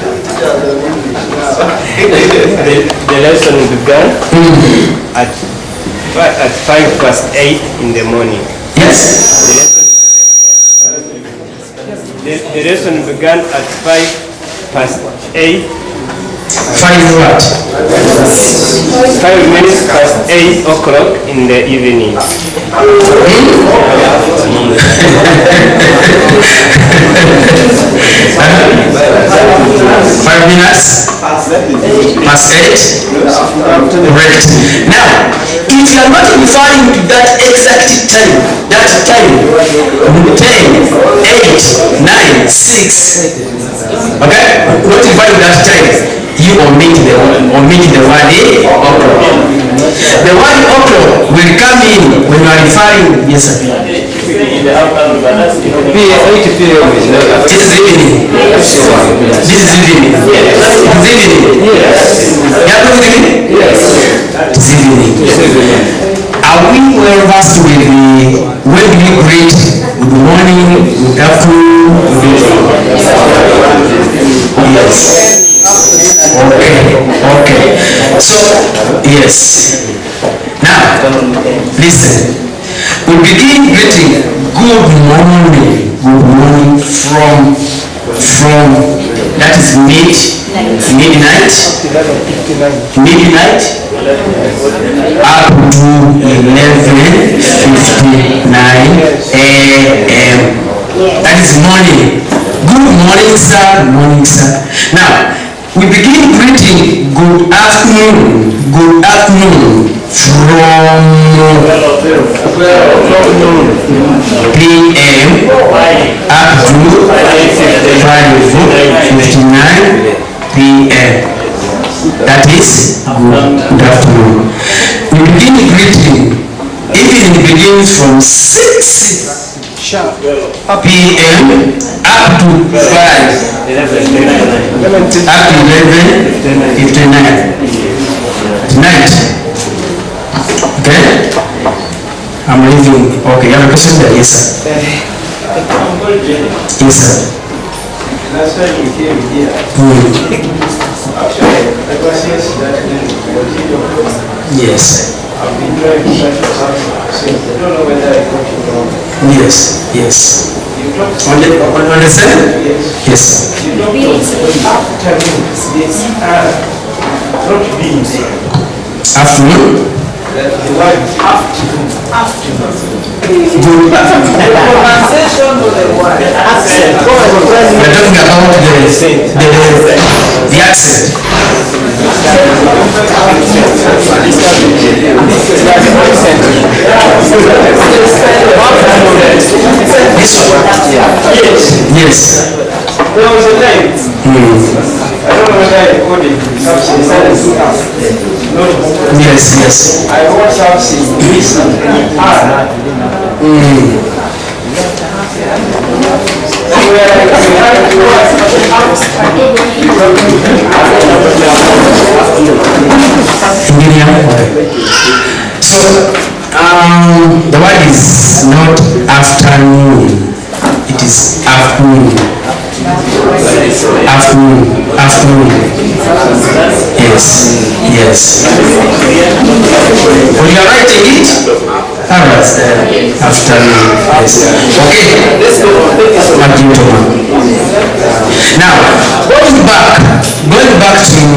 The lesson began at 8:05 in the morning. Yes. The lesson began at 8:05. 5 what? 5 minutes past 8 o'clock in the evening. 5 minutes past 8. Correct. Now, if you are not referring to that exact time, that time 10, 8, 9, 6. Okay? Not referring to that time. You omit the word o'clock. The word o'clock will come in when you are referring. Yes, sir. This is evening. This is evening. It's evening. Yes. It's evening. Are we well versed with the when do you greet? Good morning, good afternoon, yes. Okay. So, yes. Now, listen. We begin greeting good morning from that is midnight up to 11:59 a.m. That is morning. Good morning, sir. Morning, sir. Now, we begin greeting good afternoon from p.m. up to 5:59 p.m. That is good afternoon. We begin greeting, evening begins from 6 p.m. up to 11:59 tonight. Okay? I'm leaving. Okay, you have a question there? Yes, sir. Yes, sir. Last time we came here, actually, the questions that yes. I've been trying to search for something since I don't know whether I got it wrong. Yes. You talked on the 7th? Yes. You talked of afternoons, these are not beings. Afternoon? that the word afternoon. The pronunciation of the word accent. We're talking about the accent. This one? Yes. There was a time. I don't know whether I called it something. Yes. I heard something. So, the word is not afternoon. It is afternoon. Afternoon. Yes. When you are writing it, afternoon. Yes. Okay. Thank you, Thomas. Now, going back to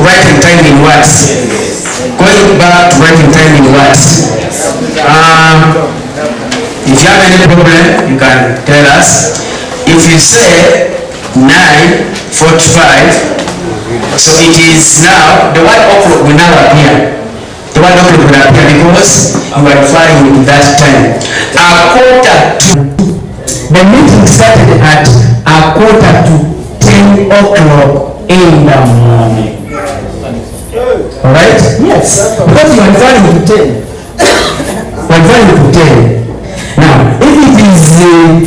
writing time in words. If you have any problem, you can tell us. If you say 9:45, so it is now, the word o'clock will now appear. The word o'clock will appear because you are referring to that time. The meeting started at 10:15 in the morning. Alright? Yes. Because you are referring to 10. You are referring to 10. Now, if it is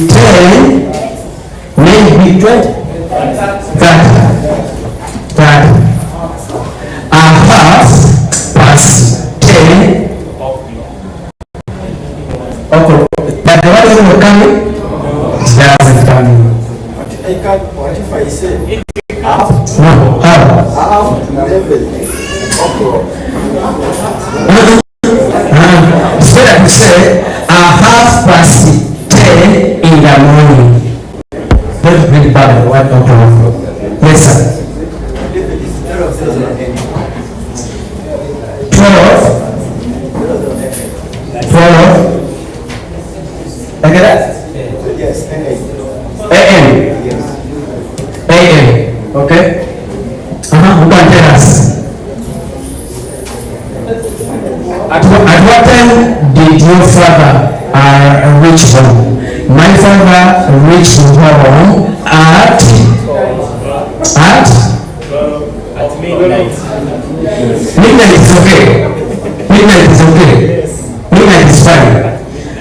10, maybe 20. That a half past 10 o'clock. But the one who will come in, doesn't come in. What if I say half to 11 o'clock? So that you say a half past 10 in the morning. Don't bring back the 1 o'clock. Yes, sir. 12. Like that? Yes, AM. Okay? Who can tell us? At what time did your father reach home? My father reached home at midnight. Midnight is okay. Midnight is fine.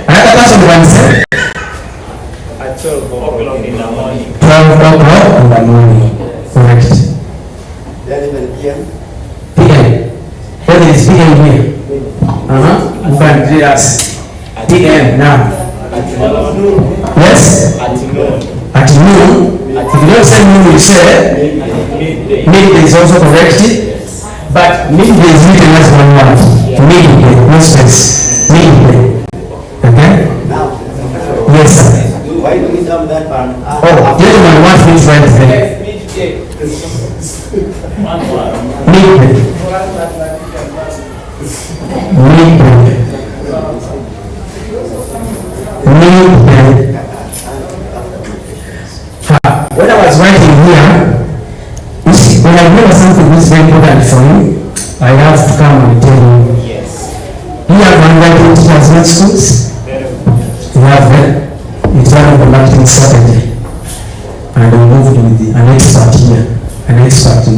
Another person can say? At 12 o'clock in the morning. 12 o'clock in the morning. Correct. PM. What is PM here? You can tell us. PM now. Yes? At noon. If you don't say noon, you say midday is also correct. But midday is written as one word. Midday, no space. Midday. Okay? Yes, sir. Why do we come that one? Oh, gentleman wants me to write there. Midday. When I was writing here, you see, when I remember something which is very important for you, I have to come and tell you. Yes. You have one writing teachers in schools? You have them? It's one of the marketing strategy. And I moved with an expert here, an expert in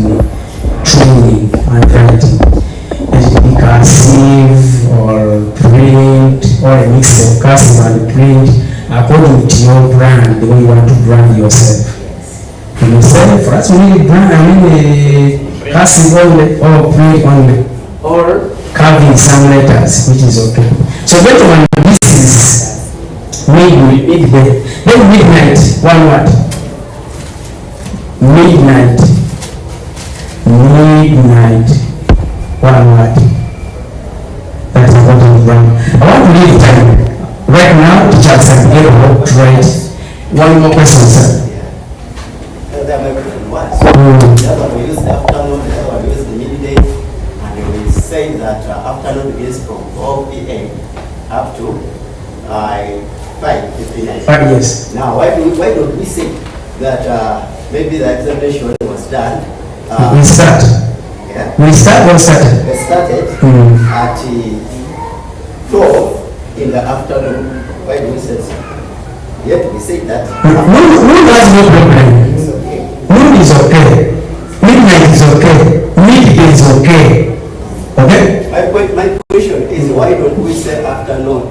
training and writing. It could be cursive or print or a mix of cursive and print according to your brand, the way you want to brand yourself. And you say, for us, we need brand, cursive only or print only or carving some letters, which is okay. So gentlemen, this is midday. Then midnight, one word. Midnight, one word. That is what is wrong. I want to leave time. Right now, teachers are able to write one more question, sir. The other one we use the afternoon, the other one we use the midday, and saying that afternoon is from 4 p.m. up to 5:59. Yes. Now, why don't we say that maybe the examination was done? We start. Yeah. We start or started? We started at 12 in the afternoon. Why do we say so? Yet we say that. Noon has no problem. Noon is okay. Midnight is okay. Midday is okay. Okay? My question is, why don't we say afternoon?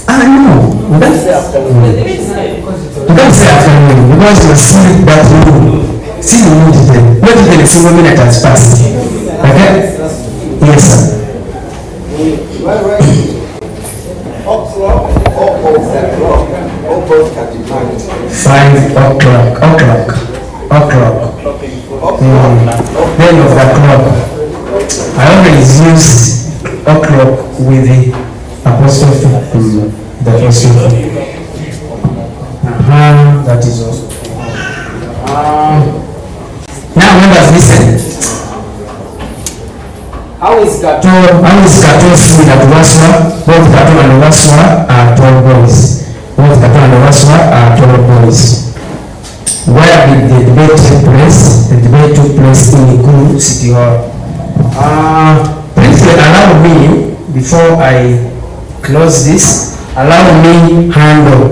No. We don't say afternoon. You don't say afternoon because you see that noon. See the mood then. Not even a single minute has passed. Okay? Yes, sir. O'clock or 5 o'clock. Then of the clock. I always use o'clock with the apostrophe. The apostrophe. That is also. Now members listen. How is Kato seen at Waswa? Both Kato and Waswa are tall boys. Both Kato and Waswa are tall boys. Where did the debate take place? The debate took place in Ikulu City Hall. Please allow me, before I close this, allow me handle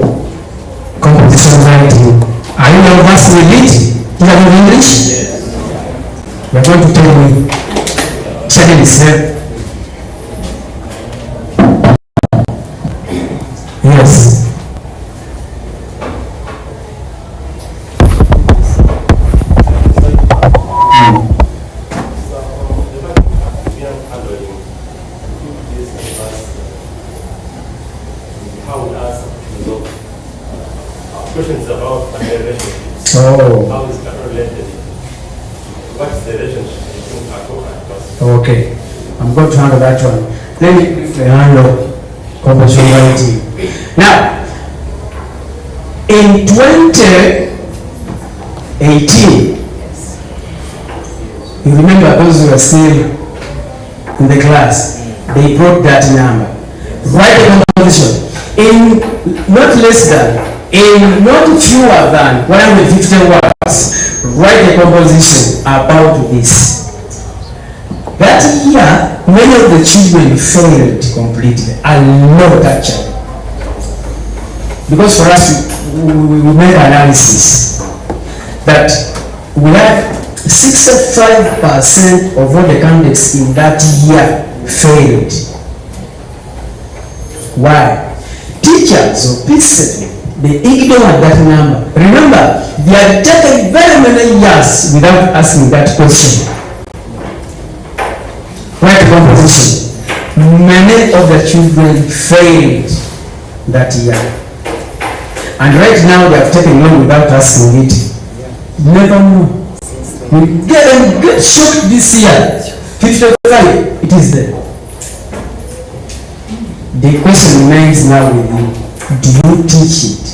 composition writing. Are you nervous with it? Do you have English? Yes. You're going to tell me. Check this here. Yes. Questions about relationships. Oh. How is that related? What is the relationship between Kato and Bas? Okay. I'm going to handle that one. Let me briefly handle composition writing. Now, in 2018, you remember those who were still in the class, they brought that number. Write a composition in not less than, in not fewer than 150 words. Write a composition about this. That year, many of the children failed completely. I love that child. Because for us, we make analysis that we have 65% of all the candidates in that year failed. Why? Teachers or P7, they ignored that number. Remember, they had taken very many years without asking that question. Right composition. Many of the children failed that year. And right now they have taken long without asking it. Never know. We get shocked this year. 55, it is there. The question remains now with you. Do you teach it?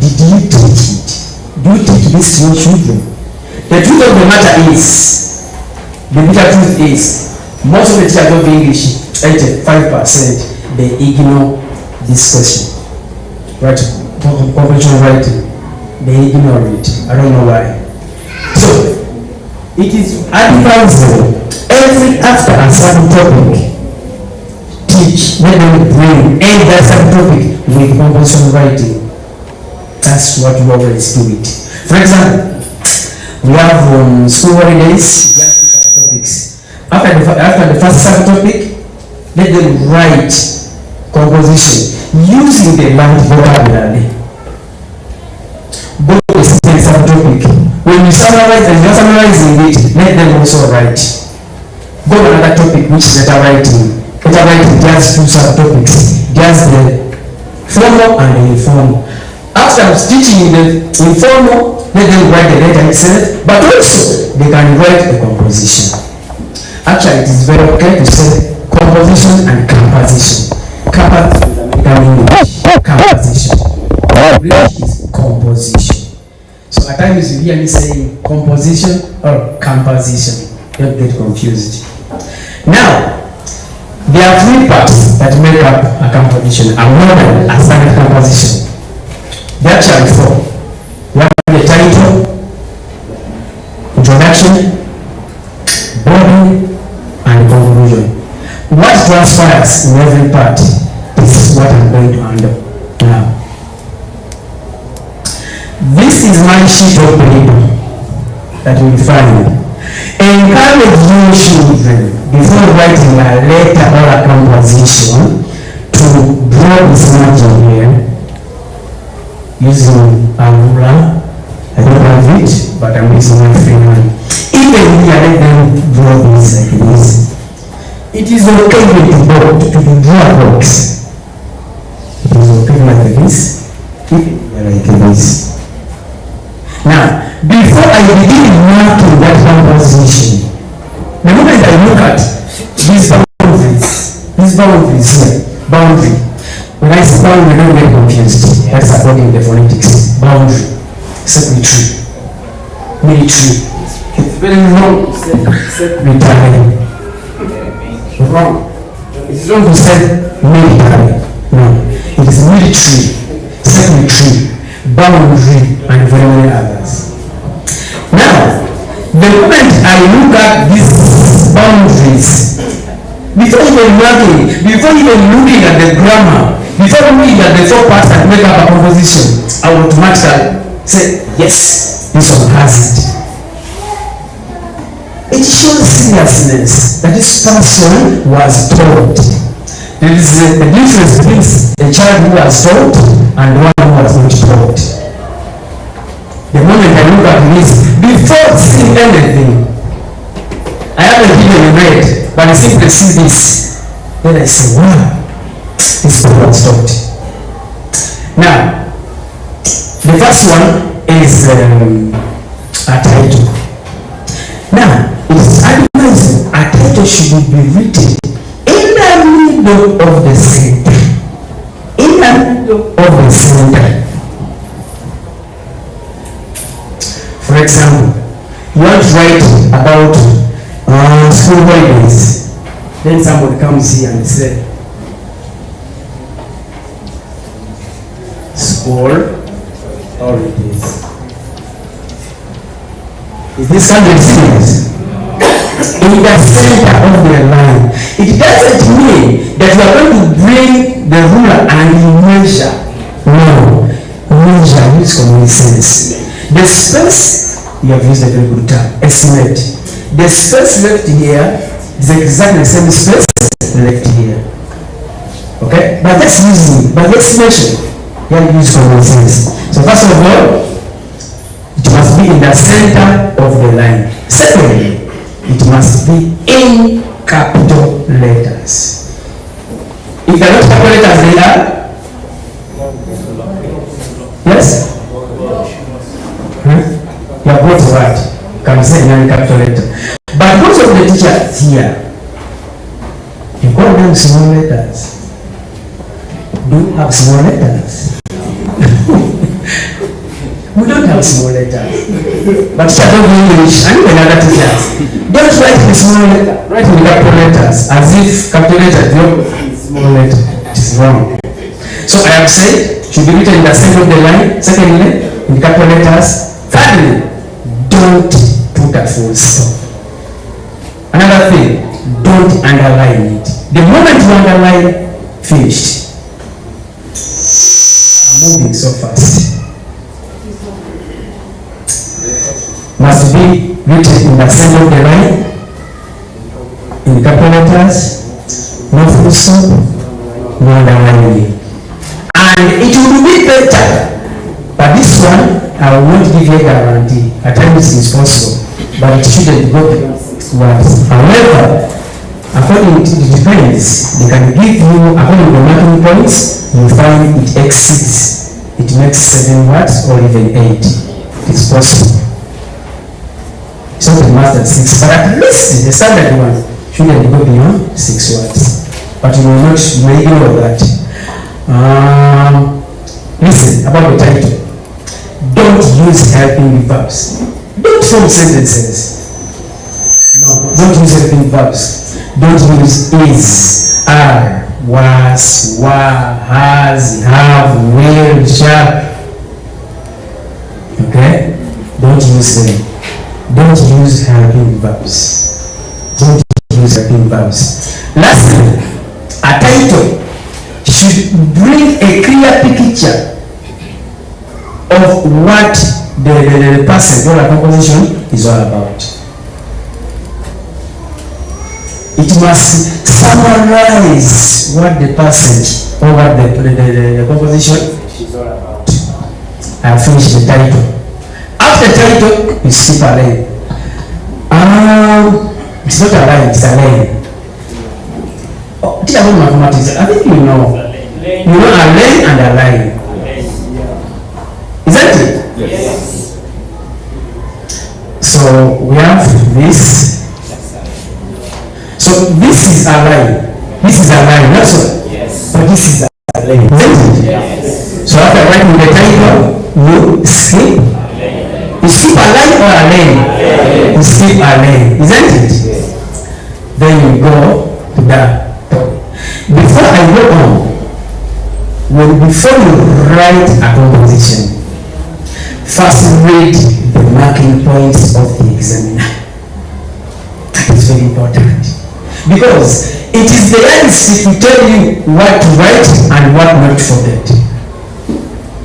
Did you teach it? Do you teach this to your children? The truth of the matter is, the bitter truth is, most of the teachers of English, 85%, they ignore this question. Right? Composition writing. They ignore it. I don't know why. So, it is advisable every after a certain topic, teach, let them bring any that certain topic with composition writing. That's what we always do it. For example, we have school holidays, we have topics. After the first subtopic, let them write composition using the right vocabulary. Both the same subtopic. When you summarize and you're summarizing it, let them also write. Go to another topic which is letter writing. Letter writing just two subtopics. Just the formal and the informal. After teaching the informal, let them write the letter itself, but also they can write a composition. Actually, it is very okay to say composition and composition. Composition. Really is composition. So at times you hear me saying composition or composition. Don't get confused. Now, There are three parts that make up a composition, a modern, a standard composition. There are actually four. You have the title, introduction, body, and conclusion. What transpires in every part is what I'm going to handle now. This is my sheet of paper that you will find. Encourage your children before writing a letter or a composition to draw this margin here using a ruler. I don't have it, but I'm using my free hand. Even here, let them draw this like this. It is okay with the board to draw a box. It is okay like this, even here like this. Now, before I begin marking that composition, the moment I look at these boundaries here, boundary. When I say boundary, don't get confused. That's according to the phonetics. Boundary, secretary, military. It's very wrong to say military. Wrong. It is wrong to say military. No. It is military, secretary, boundary, and very many others. Now, the moment I look at these boundaries, before even looking at the grammar, before looking at the four parts that make up a composition, I will automatically say, yes, this one has it. It shows seriousness that this person was taught. There is a difference between a child who was taught and one who was not taught. The moment I look at this, before seeing anything, I haven't even read, but I simply see this. Then I say, wow, this book was taught. Now, the first one is a title. Now, it is advised a title should be written in the middle of the center. In the middle of the center. For example, you want to write about school holidays. Then somebody comes here and says, school holidays. Is this something serious? In the center of the line. It doesn't mean that you are going to bring the ruler and you measure. No. Measure use common sense. The space, you have used a very good term, estimate. The space left here is exactly the same space left here. Okay? But that's using, but estimation, you have to use common sense. So first of all, it must be in the center of the line. Secondly, it must be in capital letters. If they are not capital letters, they are? Yes? You are both right. Can say in capital letter. But most of the teachers here, you call them small letters. Do you have small letters? We don't have small letters. But teachers of English and even other teachers, don't write in small letter, write in capital letters, as if capital letter is small letter. It is wrong. So I have said, should be written in the center of the line. Secondly, in capital letters. Thirdly, don't put a full stop. Another thing, don't underline it. The moment you underline, finished. I'm moving so fast. Must be written in the center of the line, in capital letters, no full stop, no underlining. And it will be better. But this one, I won't give you a guarantee. At times it is possible, but it shouldn't go beyond 6 words. However, according to it depends. They can give you, according to the marking points, you find it exceeds. It makes 7 words or even 8. It is possible. It's not a master 6, but at least the standard one shouldn't go beyond 6 words. But you will not, you may ignore that. Listen about the title. Don't use helping verbs. Don't form sentences. No, don't use helping verbs. Don't use is, are, was, were, has, have, will, shall. Okay? Don't use them. Don't use helping verbs. Don't use helping verbs. Lastly, a title should bring a clear picture of what the person or a composition is all about. It must summarize what the passage or what the composition is all about. I have finished the title. After the title, you skip a line. It's not a line, it's a line. Oh, teacher of mathematics, I think you know. You know a line and a line. Isn't it? Yes. So we have this. So this is a line. This is a line, not so. Yes. But this is a line. Isn't it? Yes. So after writing the title, you skip. You skip a line or a lane? You skip a lane, isn't it? Then you go to the point. Before I go on, before you write a composition, first read the marking points of the examiner. That is very important. Because it is the LC to tell you what to write and what not to forget.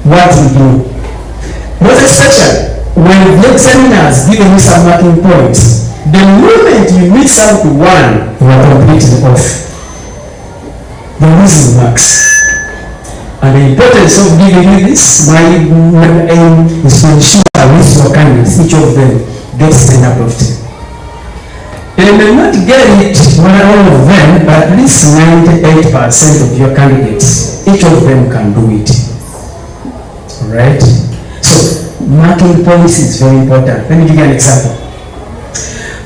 What to do. Most especially, when the examiner has given you some marking points, the moment you mix out one, you are completely off. The losing marks. And the importance of giving you this, my aim is to ensure with your candidates, each of them gets 10 out of 10. They may not get it, all of them, but at least 98% of your candidates, each of them can do it. Alright? So, marking points is very important. Let me give you an example.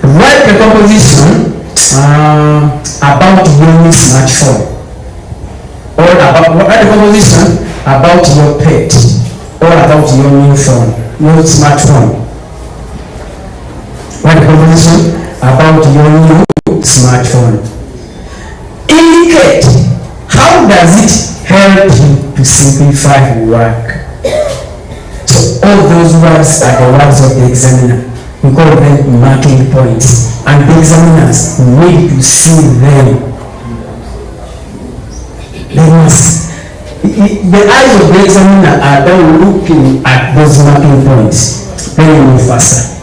Write a composition about your smartphone. Or write a composition about your pet. Or about your new phone, your smartphone. Write a composition about your new smartphone. Indicate how does it help you to simplify work. So all those words are the words of the examiner. We call them marking points. And the examiners need to see them. They must. The eyes of the examiner are then looking at those marking points. Then you move faster.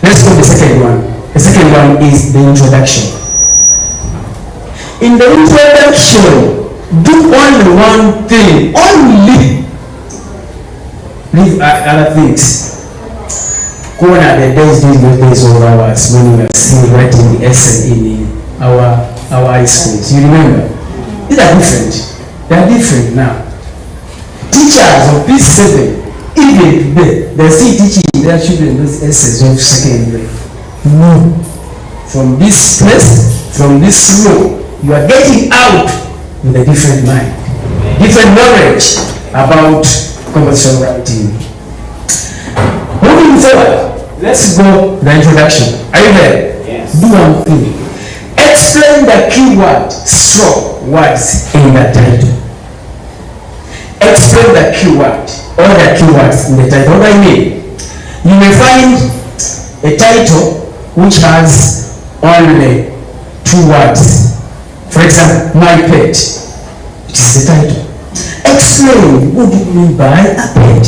Let's go to the second one. The second one is the introduction. In the introduction, do only one thing. Only. Leave other things. Gone are the days, those days of ours when we are still writing the essay in our high schools. You remember? These are different. They are different now. Teachers of P7, even today, they are still teaching their children those essays of secondary. No. From this place, from this room, you are getting out with a different mind, different knowledge about composition writing. Moving forward, let's go to the introduction. Are you there? Yes. Do one thing. Explain the keyword stroke words in the title. Explain the keyword or the keywords in the title. What do I mean? You may find a title which has only 2 words. For example, my pet. It is the title. Explain what do you mean by a pet.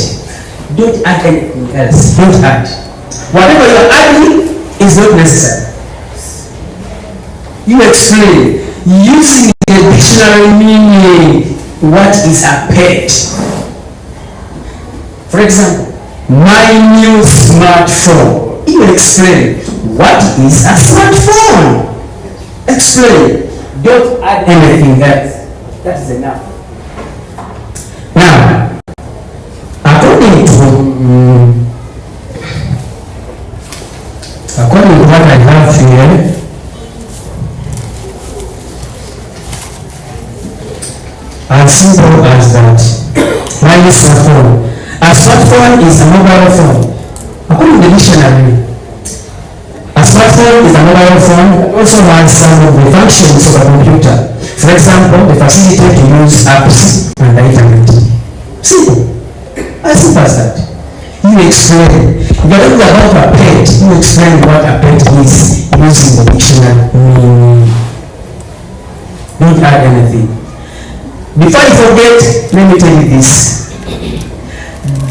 Don't add anything else. Don't add. Whatever you are adding is not necessary. You explain using the dictionary meaning what is a pet. For example, my new smartphone. You explain what is a smartphone. Explain. Don't add anything else. That is enough. Now, according to what I have here, as simple as that. Why is smartphone? A smartphone is a mobile phone. According to the dictionary, a smartphone phone is a mobile phone that also has some of the functions of a computer. For example, the facility to use apps and the internet. Simple. As simple as that. You explain. If you're talking about a pet, you explain what a pet is using the dictionary. Don't add anything. Before I forget, let me tell you this.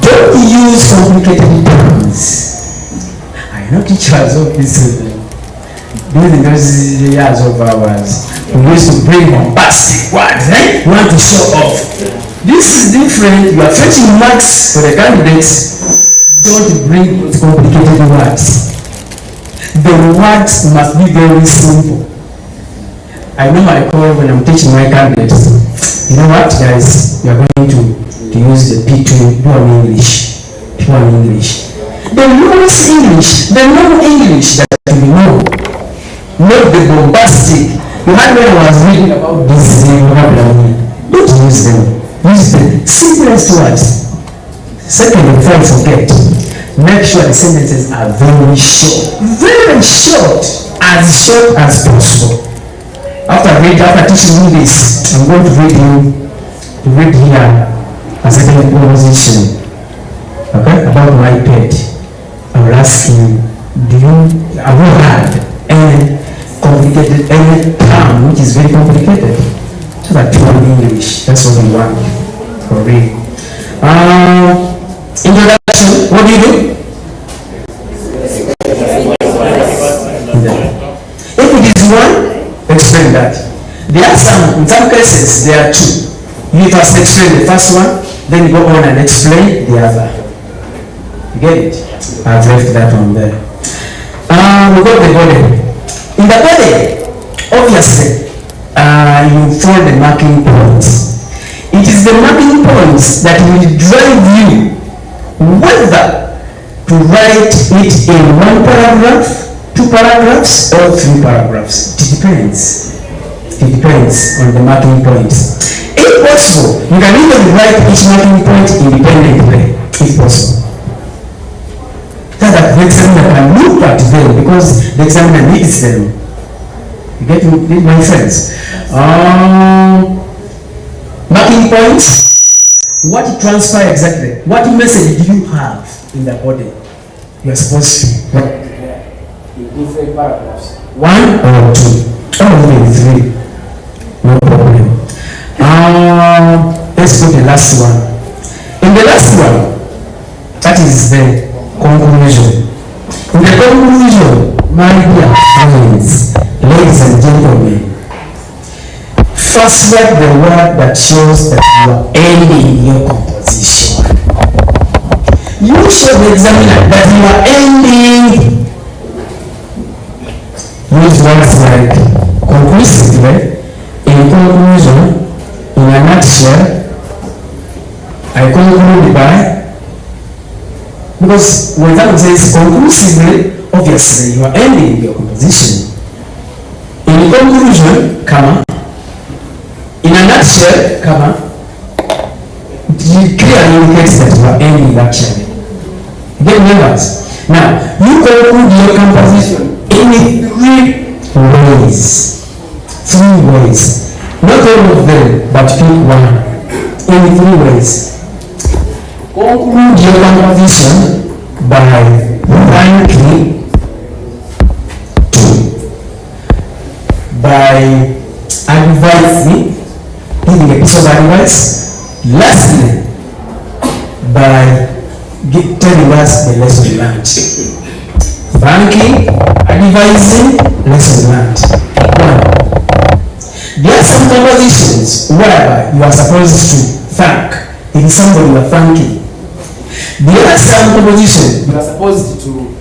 Don't use complicated terms. I know teachers of this during those years of ours, we used to bring bombastic words, eh? We want to show off. This is different. You are fetching marks for the candidates. Don't bring complicated words. The words must be very simple. I know I call when I'm teaching my candidates, you know what guys, you are going to use the P2 pure English. Pure English. The lowest English, the normal English that you know. Not the bombastic. You had when I was reading about this vocabulary. Don't use them. Use the simplest words. Second, before I forget, make sure the sentences are very short. Very short. As short as possible. After teaching you this, I'm going to read here a second conversation. Okay? About my pet. I will ask you, have you heard any complicated, any term which is very complicated? Just like pure English. That's what we want for real. Introduction, what do you do? If it is one, explain that. There are some, in some cases, there are two. You first explain the first one, then you go on and explain the other. You get it? I've left that one there. We got the body. In the body, obviously, you follow the marking points. It is the marking points that will drive you whether to write it in one paragraph, 2 paragraphs, or 3 paragraphs. It depends. It depends on the marking points. If possible, you can even write each marking point independently, if possible. So that the examiner can look at them because the examiner needs them. You get me, my friends? Marking points. What transfer exactly? What message do you have in the body? You are supposed to. In different paragraphs. 1 or 2? Or maybe 3. No problem. Let's put the last one. In the last one, that is the conclusion. In the conclusion, my dear friends, ladies and gentlemen, first write the word that shows that you are ending your composition. You show the examiner that you are ending. Use words like conclusively, in conclusion, in a nutshell, I conclude by, because when that says conclusively, obviously you are ending your composition. In conclusion, comma, in a nutshell, comma, it clearly indicates that you are ending actually. Get members. Now, you conclude your composition in 3 ways. 3 ways. Not all of them, but pick one. In 3 ways. Conclude your composition by thanking, 2, by advising, giving a piece of advice. Lastly, by telling us the lesson learned. Thanking, advising, lesson learned. 1. There are some compositions where you are supposed to thank. It is somebody you are thanking. There are some compositions you are supposed to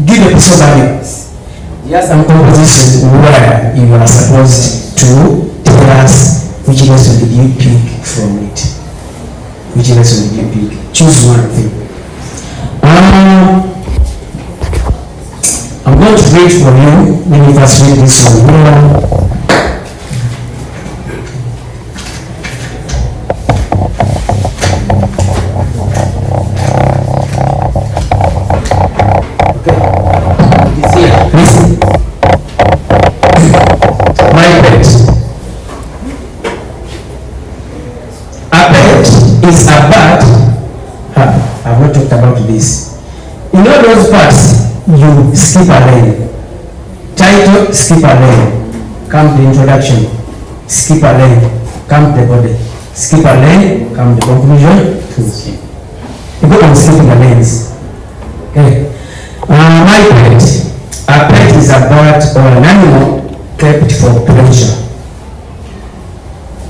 give a piece of advice. There are some compositions where you are supposed to tell us which lesson did you pick from it. Which lesson did you pick? Choose one thing. I'm going to read for you. Let me first read this one. Okay. It is here. Listen. is about, I've not talked about this. In all those parts, you skip a lane. Title, skip a lane. Come the introduction. Skip a lane. Come the body. Skip a lane. Come the conclusion. You go on skipping the lanes. Okay. My pet. A pet is about or an animal kept for pleasure.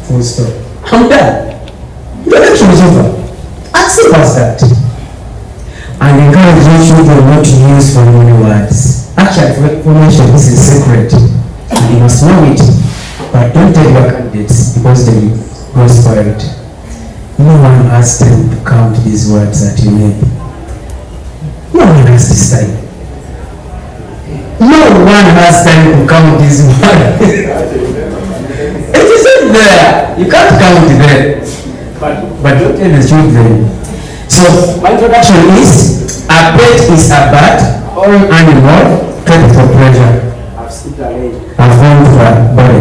Full stop. I'm done. Introduction is over. As simple as that. And encourage your children not to use for many words. Actually, for information, this is secret. And you must know it. But don't tell your candidates because they will go spoiled. No one has time to count these words that you name. No one has this time. No one has time to count these words. It isn't there. You can't count it there. But don't tell the children. So my introduction is a pet is a bird or animal kept for pleasure. I've skipped a lane. I've gone for a body.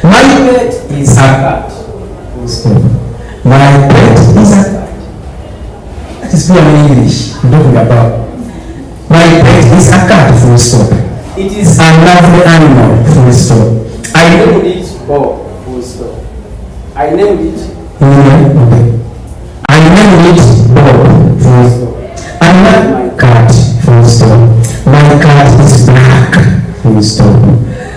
My pet is a cat. My pet is a cat. That is pure English I'm talking about. My pet is a cat, full stop. It is a lovely animal, full stop. I named it Bob, full stop. I named it. Okay. I named it Bob, full stop. I love my cat, full stop. My cat is black, full stop.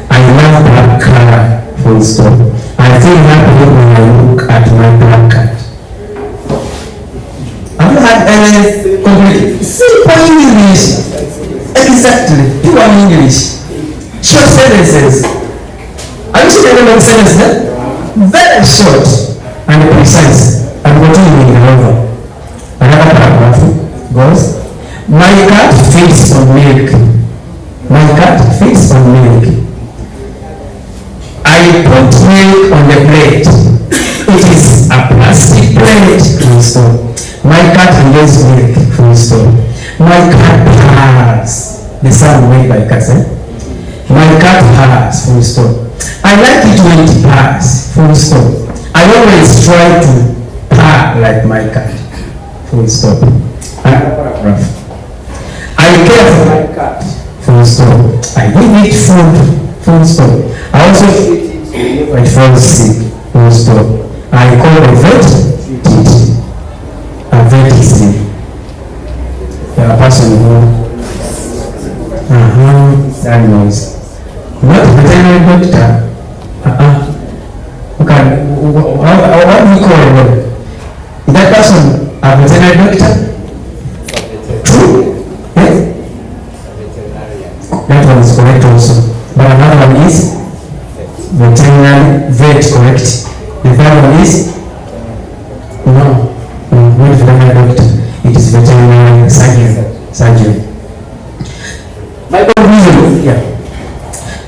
I love black car, full stop. I feel happy when I look at my black cat. Have you had any complete simple English? Exactly, pure English. Short sentences. Have you seen any long sentence there? Very short and precise. And continuing the over. Another paragraph goes, my cat feeds on milk. My cat feeds on milk. I put milk on the plate. It is a plastic plate. Full stop. My cat enjoys milk. Full stop. My cat has the sound made by cats. My cat has. Full stop. I like it when it purrs. Full stop. I always try to purr like my cat. Full stop. Another paragraph. I care for my cat. Full stop. I give it food. Full stop. I also treat it whenever it falls sick. Full stop. I call a vet. A vet is a person who animals. Not a veterinary doctor. Okay. What do you call it? Is that person a veterinary doctor? True. Yes? That one is correct also. But another one is veterinary vet, correct? The third one is no, not veterinary doctor. It is veterinary surgeon. My conclusion here.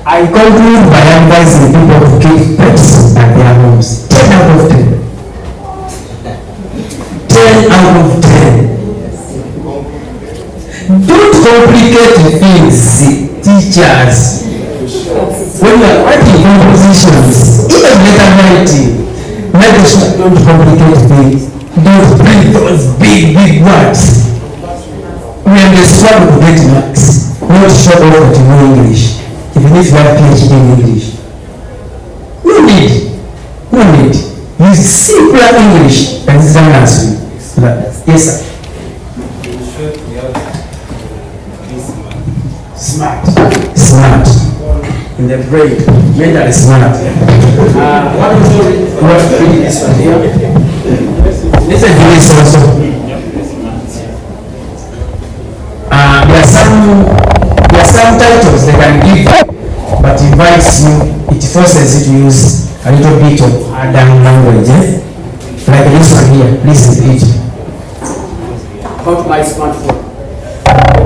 I conclude by advising people to keep pets at their homes. 10 out of 10. 10 out of 10. Don't complicate things, teachers. When you are writing compositions, even letter writing, don't complicate things. Don't bring those big words. We understand to get marks. Not show off to know English. Even if you have PhD in English. No need. Use simpler English and it's done as you. Yes, sir. Smart. In the brain. Mentally smart. What read this one here? Listen to this also. There are some titles they can give, but invites you, it forces you to use a little bit of other language. Like this one here, please read. About my smartphone. The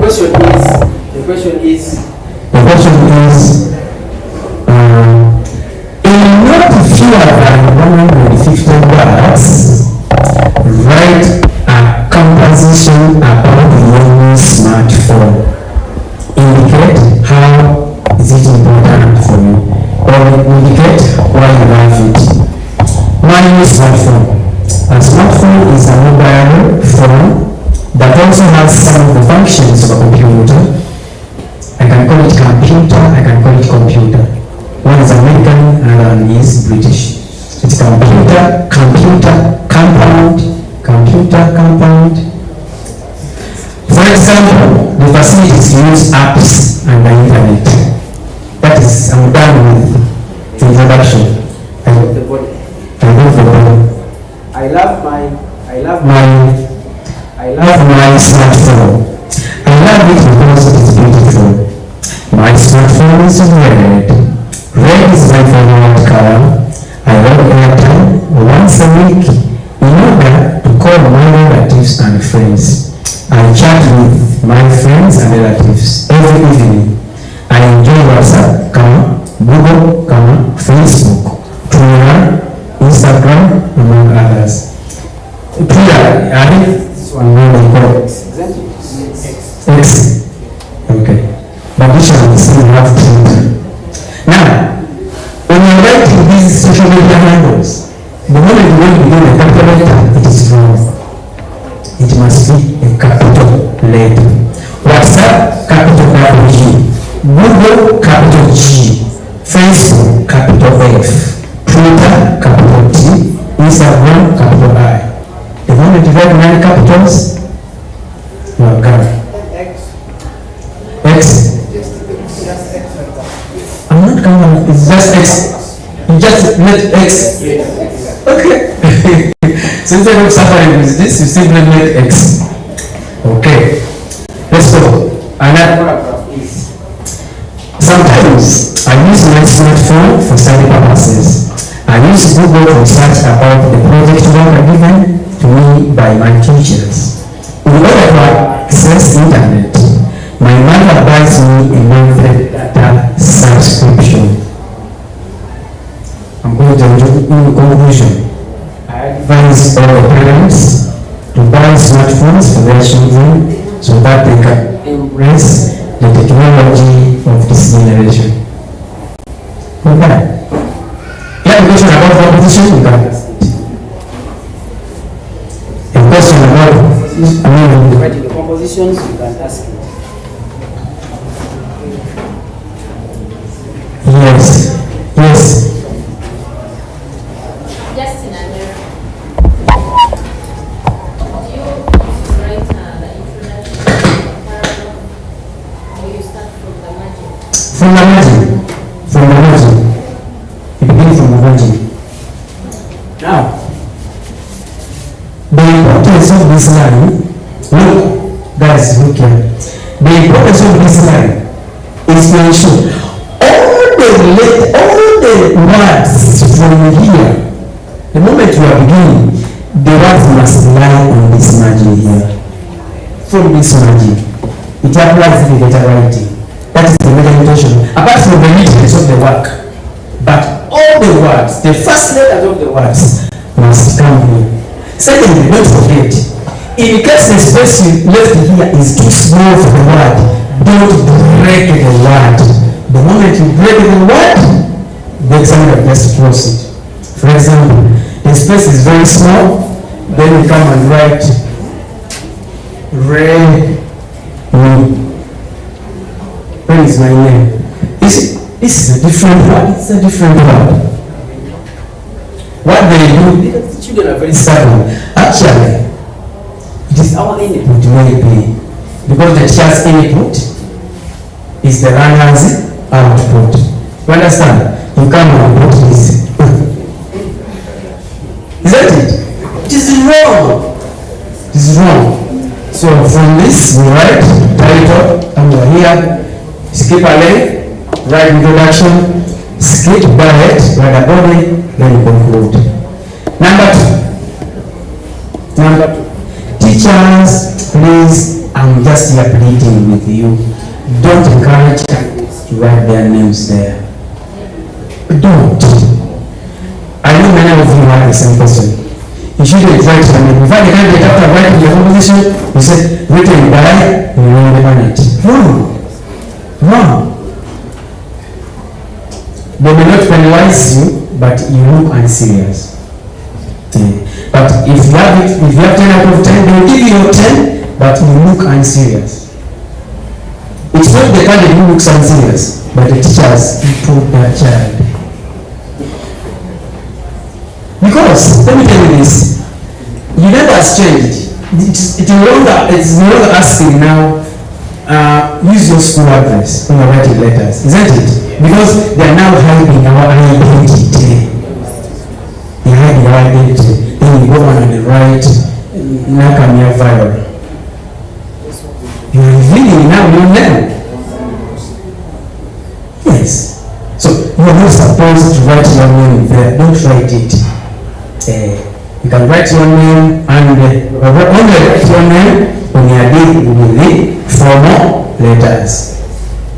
question is, in not fewer than 150 words, write a composition about your smartphone. Indicate how is it important for you, or indicate why you love it. My new smartphone, a phone that also has some of the functions of a computer. I can call it computer, I can call it computer. One is American, another one is British. It's computer, compound. For example, the facilities use apps and the internet. That is, I'm done with the introduction. I love the body. I love my smartphone. I love it because it is beautiful. My smartphone is red. Red is my favorite color. I love airtime once a week in order to call my relatives and friends. I chat with my friends and relatives every evening. I enjoy WhatsApp, Google, Facebook, Twitter, Instagram, among others. Twitter, I think this one really called X. Okay. But this one is still have Twitter. Now, when you're writing these social media handles, the moment you want to begin a capital letter, it is wrong. It must be a capital letter. WhatsApp, capital W. Google, capital G. Facebook, capital F. Twitter, capital T. Instagram, capital I. The moment you write 9 capitals, you are gone. X. I'm not gonna, it's just X. You just let X. Okay. So instead of suffering with this, you simply let X. Okay. Let's go. Another paragraph is, sometimes I use my smartphone for study purposes. I use Google to search about the project work given to me by my teachers. In order to access internet, my mother buys me a monthly data subscription. I'm going to in conclusion. I advise all parents to buy smartphones for their children so that they can embrace the technology of this generation. Okay. You have a question about composition? You can ask it. A question about writing the compositions, you can ask it. Yes. Just in a mirror. Do you write the introduction paragraph, or you start from the margin? From the margin. You begin from the margin. Now, the importance of this line, look, guys, look here. The importance of this line is to ensure all the words from here, the moment you are beginning, the words must lie on this margin here. From this margin, it applies to the letter writing. That is the major intention. Apart from the neatness of the work, but all the words, the first letters of the words must come here. Secondly, don't forget, in case the space you left here is too small for the word, don't break the word. The moment you break the word, the examiner just close it. For example, the space is very small, then you come and write Ray. Where is my name? This is a different word. It's a different word. What they do, because the children are very stubborn. Actually, it is our input maybe, because the teacher's input is the learner's output. You understand? You come and put this. Is that it? It is wrong. It is wrong. So from this, we write title, and we're here, skip a leg, write introduction, skip diet, write a body, then conclude. Number two. Teachers, please, I'm just here pleading with you. Don't encourage candidates to write their names there. Don't. I know many of you have the same question. You shouldn't write your name. In fact, the candidate after writing your composition, you said, written by, you remember it. Wrong. They may not penalize you, but you look unserious. But if you have 10 out of 10, they will give you your 10, but you look unserious. It's not the candidate who looks unserious, but the teachers who put their child. Because, let me tell you this, Uganda has changed. It's no longer asking now, use your school address when you're writing letters, isn't it? Because they are now hiding our identity. They hide our identity. Then you go on and write Nakamia viral. You are revealing now your name. Yes. So you are not supposed to write your name there. Don't write it. You can write your name and only write your name when you are dealing with the formal letters.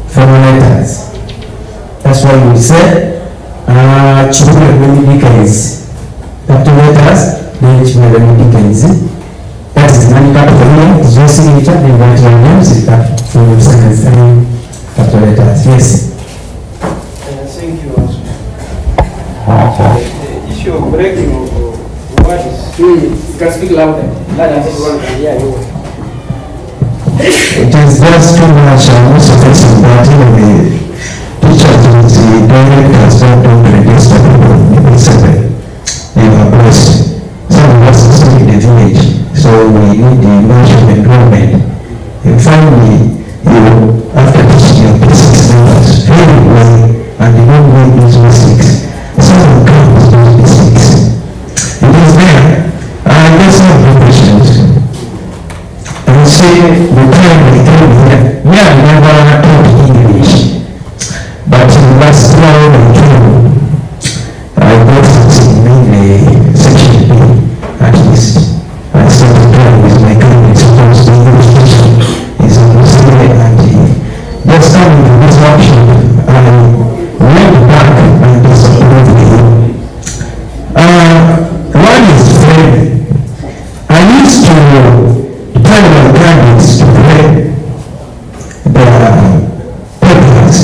Formal letters. That's why we say children Dickens. Capital letters, then children Dickens. That is money capital here, is your signature, then write your name, is that for second capital letters. Yes. Thank you also. The issue of breaking of words. You can speak louder. Everyone can hear you. It is just too much and most of us in that the teachers and the directors don't register people. They were blessed. Some of us are in the village, so we need the national enrollment. And finally, after teaching your basics numbers very well, and they don't make those mistakes, someone comes to those mistakes. It is there. I just have no questions. I would say the time we came here, we have never taught English. But in the last round I came, I got something in the section B, at least. I started trying with my colleagues because the English teacher is on the side, and just coming to this workshop, I went back and disapproved him. One is friend. I used to tell my candidates to read the papers,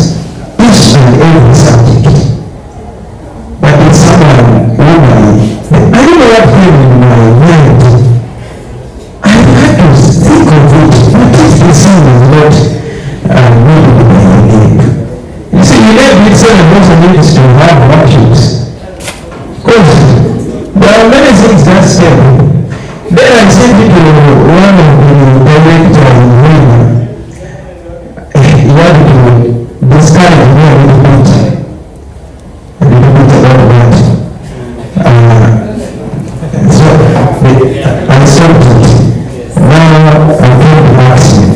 each and every subject. But it's someone I don't know what came in my mind. I had to think of it. What if the son is not reading my name? You see, you never did say the person needs to have workshops. Because there are many things that say. Then I said to one of the directors in Ghana, he had to discourage me a little bit about that. So I stopped it. Now I think to ask you,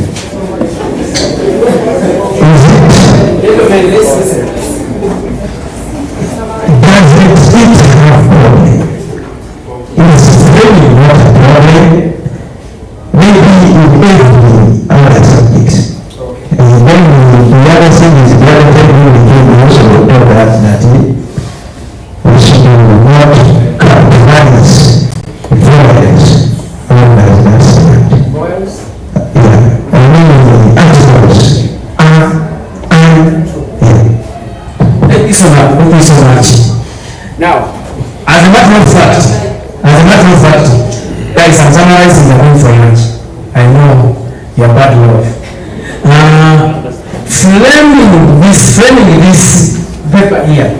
does it have problem? Is really not a problem. Maybe in every other subject. And then the other thing is the other thing we also talk about that we should not characterize violence as that standard. Yeah. I mean articles Thank you so much. Thank you so much. Now, as a matter of fact, guys, I'm summarizing the room for lunch. I know your bad love. Framing this paper here,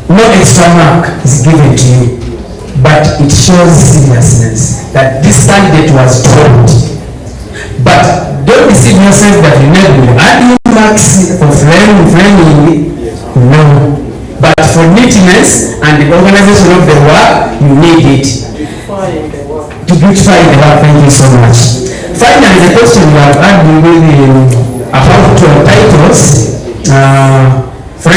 no extra mark is given to you, but it shows seriousness that this candidate was told. But don't deceive yourself that you never add marks for framing. No. But for neatness and the organization of the work, you need it. To beautify the work. Thank you so much. Finally, the question we have had about your titles. For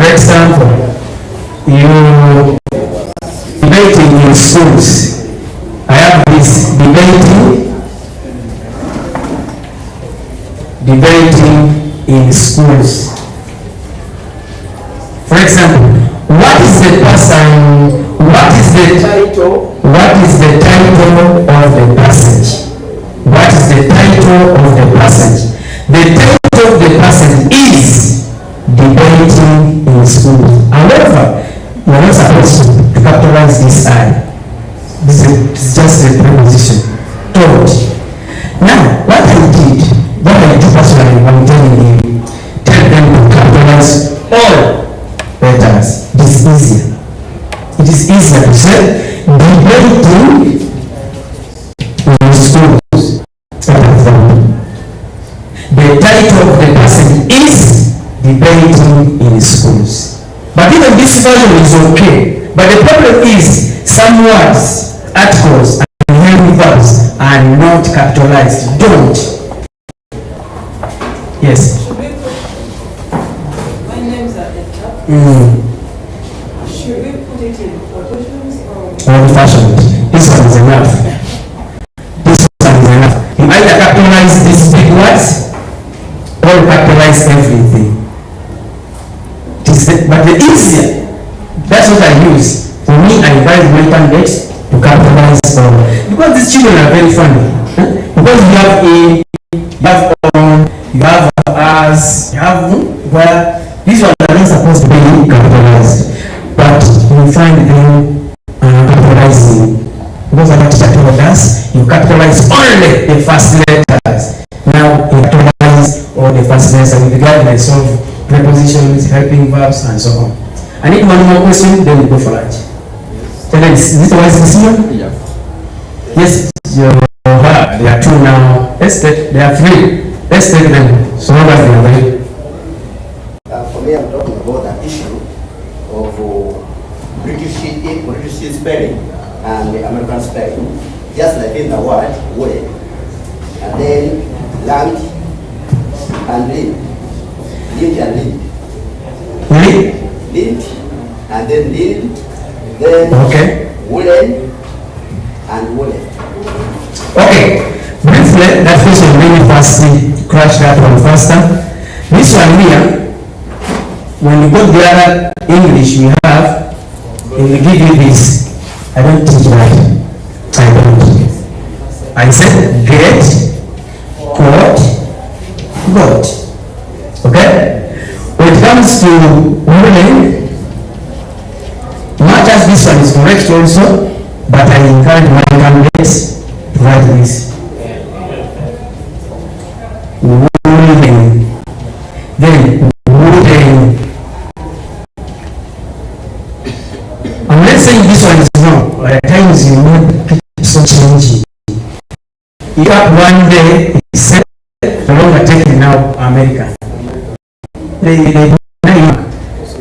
example, you debating in schools. I have this debating in schools. For example, what is the title of the passage? What is the title of the passage? The title of the passage is debating in schools. However, you are not supposed to capitalize this I. This is just a preposition. Told. Now, what I do personally, I'm telling you, tell them to capitalize all letters. It is easier. It is easier to say debating in schools. For example, the title of the person is debating in schools. But even this version is okay. But the problem is some words, articles, and heavy verbs are not capitalized. Don't. Yes. My name's Adeta. Should we put it in quotations or? Old fashioned. This one is enough. This one is enough. You either capitalize these big words or capitalize everything. But the easier, that's what I use. For me, I advise my candidates to capitalize all. Because these children are very funny. Because you have a, you have on, you have as, you have where these ones are not supposed to be capitalized. But you find them capitalizing. Because I'm not told us, you capitalize only the first letters. Now you capitalize all the first letters and regardless of prepositions, helping verbs, and so on. I need one more question, then we go for lunch. Is this wise decision? Yeah. Yes, there are two now. Let's take, there are three. Let's take them. So long as they are ready. For me, I'm talking about the issue of British spelling and the American spelling. Just like in the word, way, and then land and live. Lint and lint. Lint and then lint, then woolen and woolen. Okay, briefly, that question really fastly, crash that one faster. This one here, when you go to the other English we have, they will give you this. I don't teach that. I don't. I said get, quote, got. Okay? When it comes to ruling, much as this one is correct also, but I encourage my candidates to write this. Ruling. Then ruling. I'm not saying this one is wrong, but at times you need people so changing. You have one day, he said, the longer taking now America. They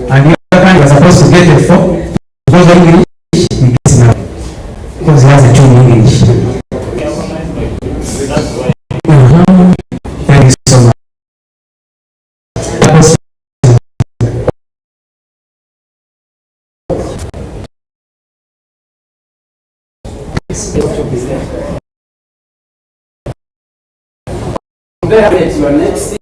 and the other kind was supposed to get a 4 because of English, he gets now. Because he has a 2 in English. Thank you so much. Your next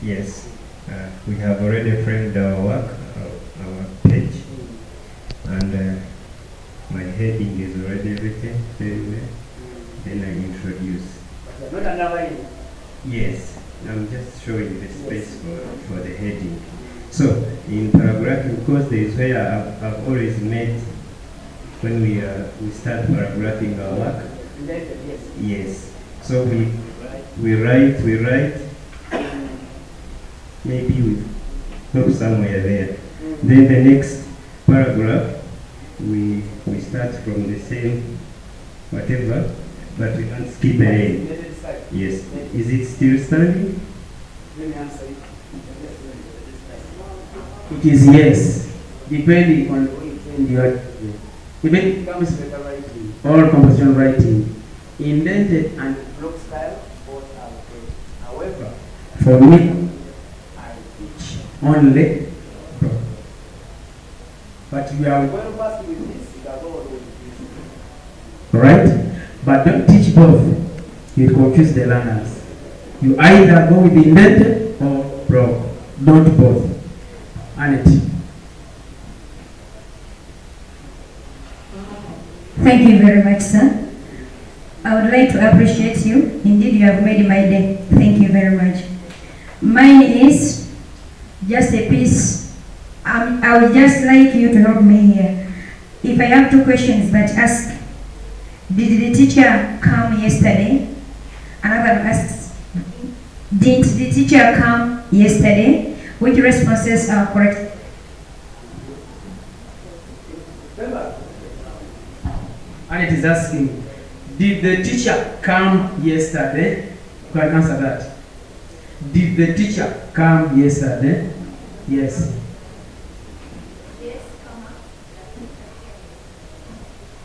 Yes, we have already framed our work, our page, and my heading is already written very well. Then I introduce. Yes, I'm just showing the space for the heading. So in paragraphing, because there is where I've always made when we start paragraphing our work. Yes. So we write. Maybe we stop somewhere there. Then the next paragraph, we start from the same whatever, but we can't skip ahead. Yes. Is it still standing? It is yes, depending on your, even it comes all composition writing, indented and block style, both are okay. However, for me, I teach only block. But you are well versed with this, you are going with this. Right? But don't teach both. You confuse the learners. You either go with indented or block, not both. And it. Thank you very much, sir. I would like to appreciate you. Indeed, you have made my day. Thank you very much. Mine is just a piece. I would just like you to help me here. If I have two questions but ask, did the teacher come yesterday? Another asks, did the teacher come yesterday? Which responses are correct? And it is asking, did the teacher come yesterday? You can answer that. Did the teacher come yesterday? Yes.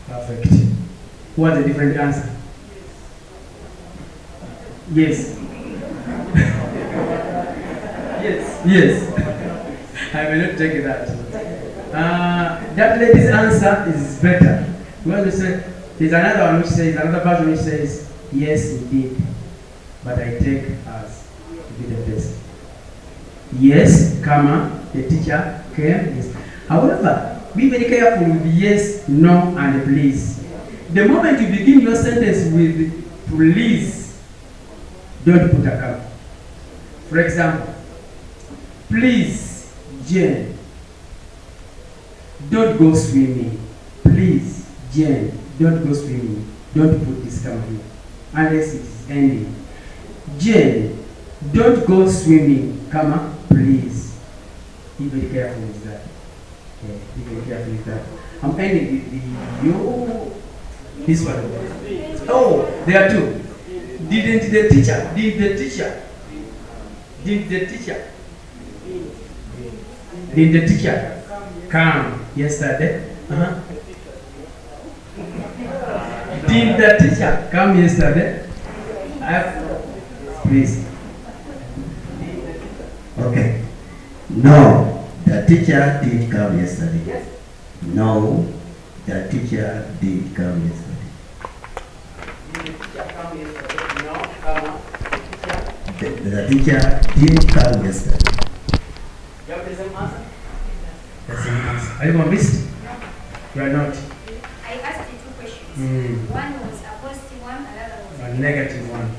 Perfect. Who has a different answer? Yes. Yes. I will not take that. That lady's answer is better. Well, there's another one which says, another person which says, yes, indeed. But I take as to be the best. Yes, comma, the teacher came. Yes. However, be very careful with yes, no, and please. The moment you begin your sentence with please, don't put a comma. For example, please, Jane, don't go swimming. Please, Jane, don't go swimming. Don't put this comma here, unless it is ending. Jane, don't go swimming, comma, please. Be very careful with that. Yeah, be very careful with that. I'm ending with the you. This one. Oh, there are two. Did the teacher come yesterday? Uh-huh. Did the teacher come yesterday? Please. Okay. No, the teacher did come yesterday. No, the teacher did come yesterday. The teacher did come yesterday. You have the same answer? The same answer. Are you convinced? You are not. I asked you two questions. One was a positive one, another was a negative one.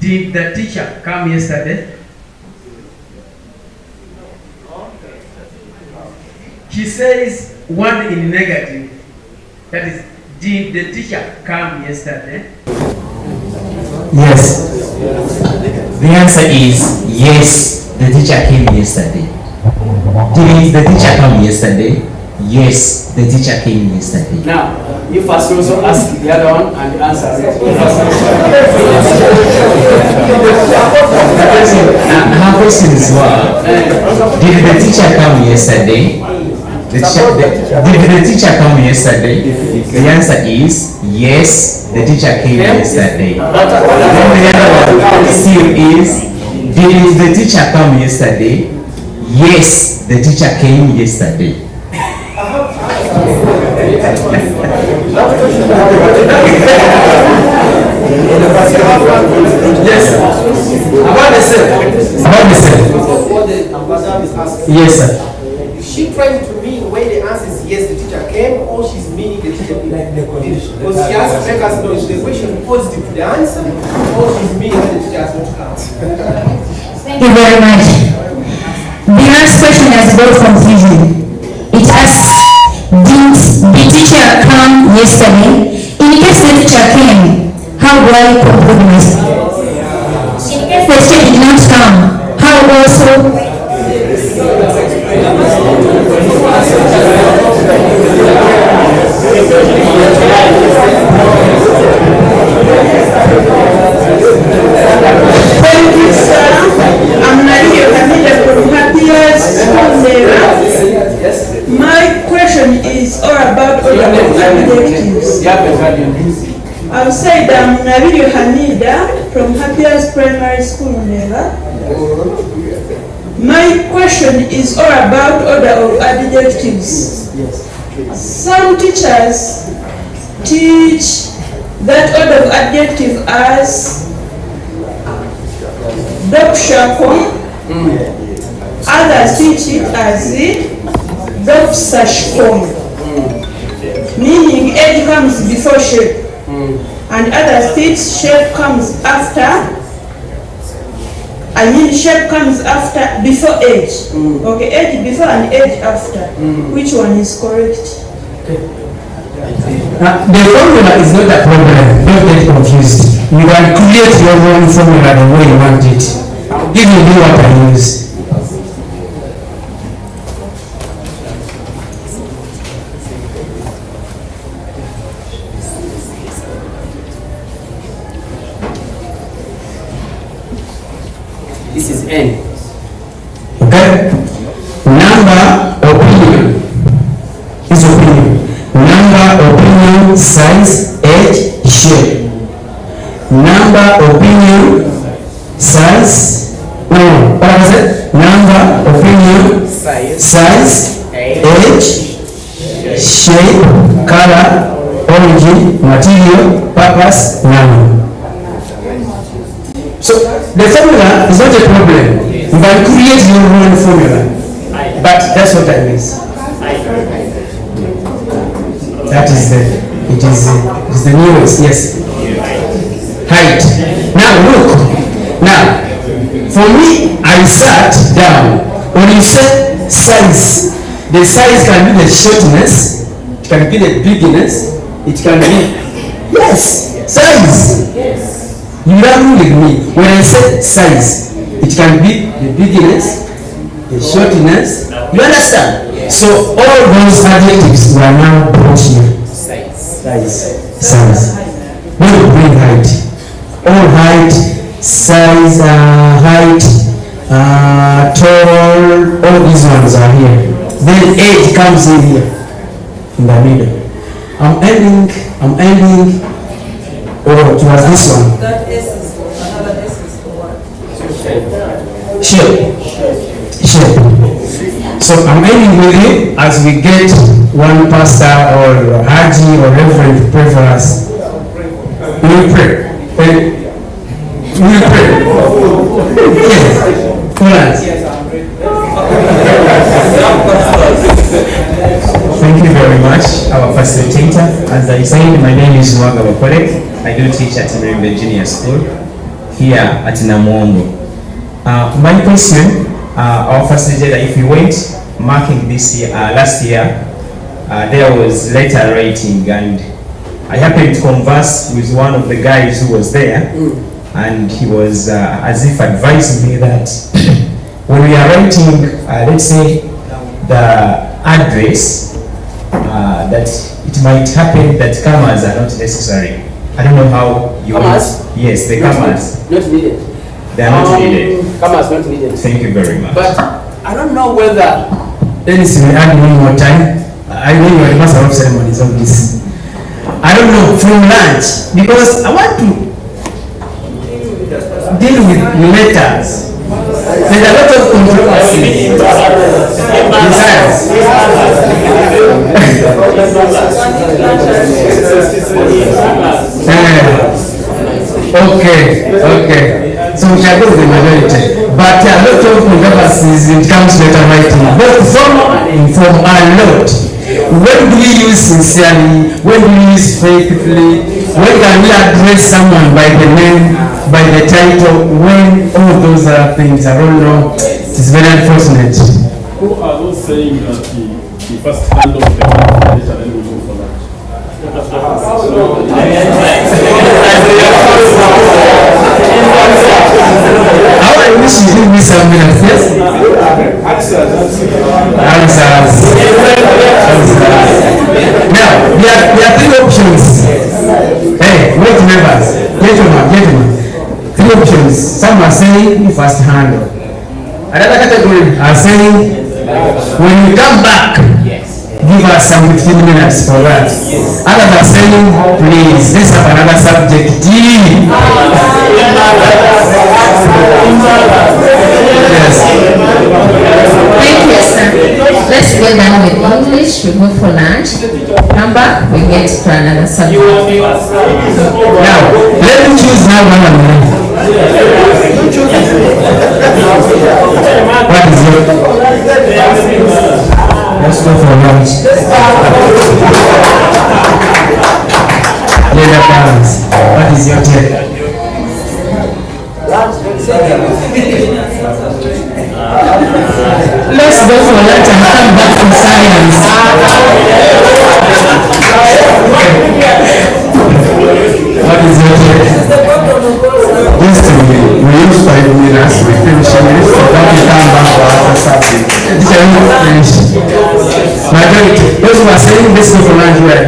Did the teacher come yesterday? He says one in negative. That is, did the teacher come yesterday? Yes. The answer is yes, the teacher came yesterday. Did the teacher come yesterday? Yes, the teacher came yesterday. Now, you first also ask the other one and answer it. Her questions were, did the teacher come yesterday? Did the teacher come yesterday? The answer is yes, the teacher came yesterday. Then the other one still is, did the teacher come yesterday? Yes, the teacher came yesterday. Yes, about the same. About the same. Yes, sir. Is she trying to mean when the answer is yes, the teacher came, or she's meaning the teacher came? Because she has to make us know is the question positive to the answer, or she's meaning that the teacher has not come. Thank you very much. The last question has brought confusion. It asks, did the teacher come yesterday? In case the teacher came, how do I conclude myself? In case the teacher did not come, how also? Thank you, sir. I'm Nakivubo from My question is all about other adjectives. I've said I'm Nakivubo Hamida from Happiest Primary School Neva. My question is all about order of adjectives. Some teachers teach that order of adjective as Dopshakon. Others teach it as Dopsashkon. Meaning age comes before shape. And other states shape comes after. I mean shape comes after, before age. Okay, age before and age after. Which one is correct? The formula is not a problem. Don't get confused. You can create your own formula the way you want it. If you do what I use. This is N. Okay? Number, opinion. Is opinion. Number, opinion, size, age, shape. Number, opinion, size, no, what was it? Number, opinion, size, age, shape, color, origin, material, purpose, number. So the formula is not a problem. You can create your own formula. But that's what I mean. That is it is the newest, yes. Height. Now look. Now, for me, I sat down. When you say size, the size can be the shortness, it can be the bigness, it can be, yes, size. You don't with me. When I say size, it can be the bigness, the shortness. You understand? So all those adjectives were now brought here. Size. We will bring height. All height, size, height, tall, all these ones are here. Then age comes in here, in the middle. I'm ending, or towards this one. That S is for another S is for what? Shape. So I'm ending with it as we get one pastor or Haji or Reverend to pray for us. We will pray. We will pray. Yes. Thank you very much, our facilitator. As I said, my name is Waga Wakole. I do teach at Mrimbe Junior School here at Namuombo. My question, our facilitator, if you went marking this year, last year, there was letter writing, and I happened to converse with one of the guys who was there, and he was as if advising me that when we are writing, let's say, the address, that it might happen that commas are not necessary. I don't know how you commas? Yes, the commas. Not needed. They are not needed. Commas not needed. Thank you very much. But I don't know whether. Dennis, we add one more time. I know you are the master of ceremonies on this. I don't know, from lunch, because I want to deal with letters. There's a lot of controversy. Okay. So we shall go with the majority. But a lot of controversies in terms of letter writing, both formal and informal, a lot. When do we use sincerely? When do we use faithfully? When can we address someone by the name, by the title? When all those other things, I don't know. It's very unfortunate. Who are those saying that the first hand of the letter and then we go for that? I wish you give me some minutes, yes? Answers. Now, there are three options. Hey, wait, members. Gentlemen. Three options. Some are saying first hand. Another category are saying, when you come back, give us some 15 minutes for that. Others are saying, please, let's have another subject. Yes. Thank you, sir. Let's get down with English. We go for lunch. Come back, we get to another subject. Now, let me choose now one and one. What is your? Let's go for lunch. hands. What is your take? Let's go for lunch and come back to science. What is your take? Yes, we use 5 minutes, we finish it, then we come back for after subject. Teacher, you finish. Majority. Those who are saying let's go for lunch where?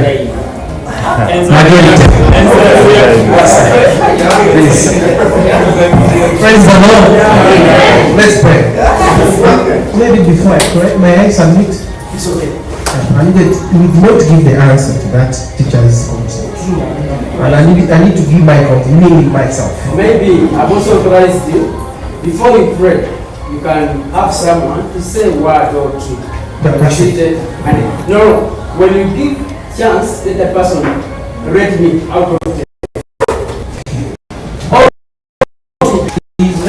Majority. Please. Praise the Lord. Let's pray. Maybe before I pray, may I submit? It's okay. I needed, we did not give the answer to that teacher's concept. And I need to give my meaning myself. Maybe I've also advised you, before you pray, you can have someone to say a word or two. And no, when you give chance, let the person rate me out of 10.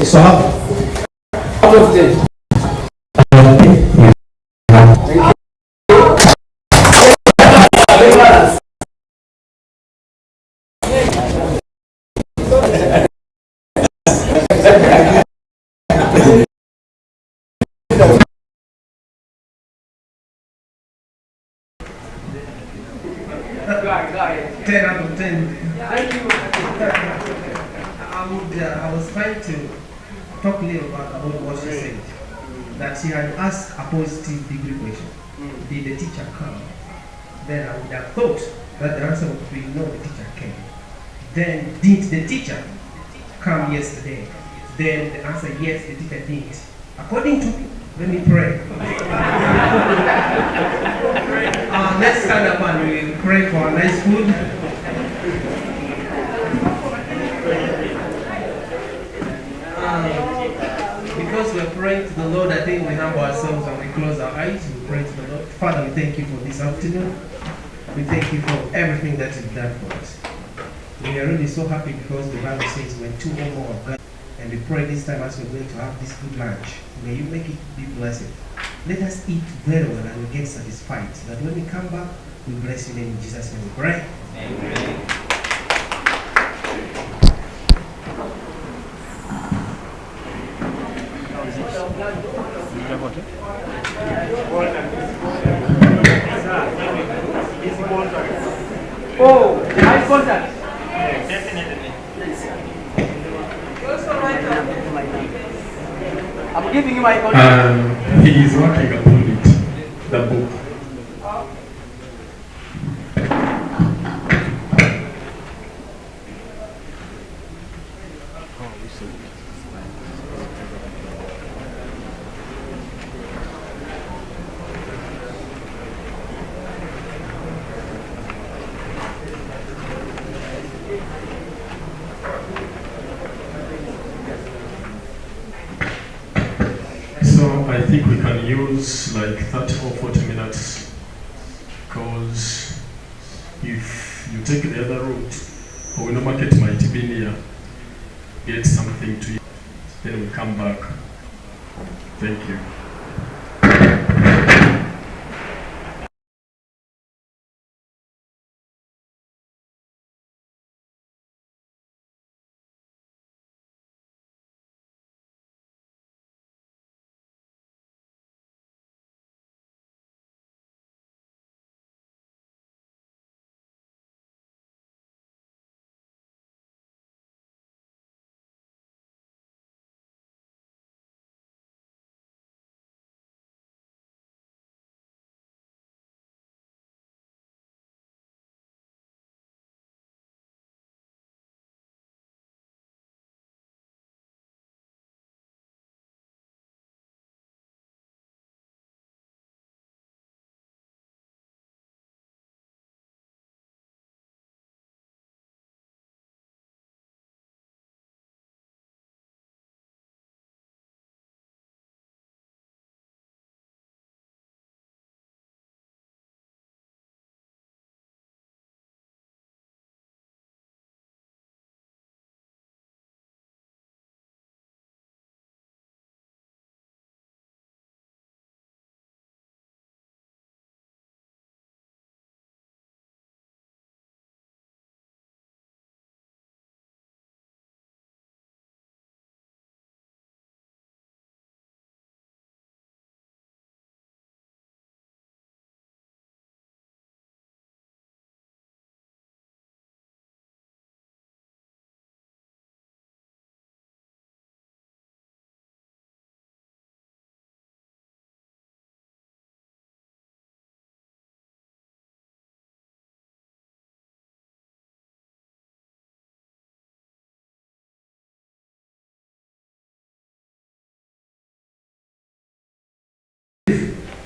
So how? Out of 10. Go ahead. 10 out of 10. I was trying to talk a little about what she said. That she had asked a positive degree question. Did the teacher come? Then I would have thought that the answer would be no, the teacher came. Then did the teacher come yesterday? Then the answer yes, the teacher didn't. According to, let me pray. Let's stand up and we pray for a nice food. Because we're praying to the Lord, I think we humble ourselves and we close our eyes. We pray to the Lord. Father, we thank you for this afternoon. We thank you for everything that you've done for us. We are really so happy because the Bible says when two or more are gathered, and we pray this time as we're going to have this good lunch. May you make it be blessed. Let us eat very well and we get satisfied, so that when we come back, we bless your name in Jesus' name we pray. Amen. Oh, eye contact. I'm giving you my contact. He is working upon it, the book. I think we can use like 30 or 40 minutes, because if you take the other route, or no market might be near, get something to eat, then we come back. Thank you.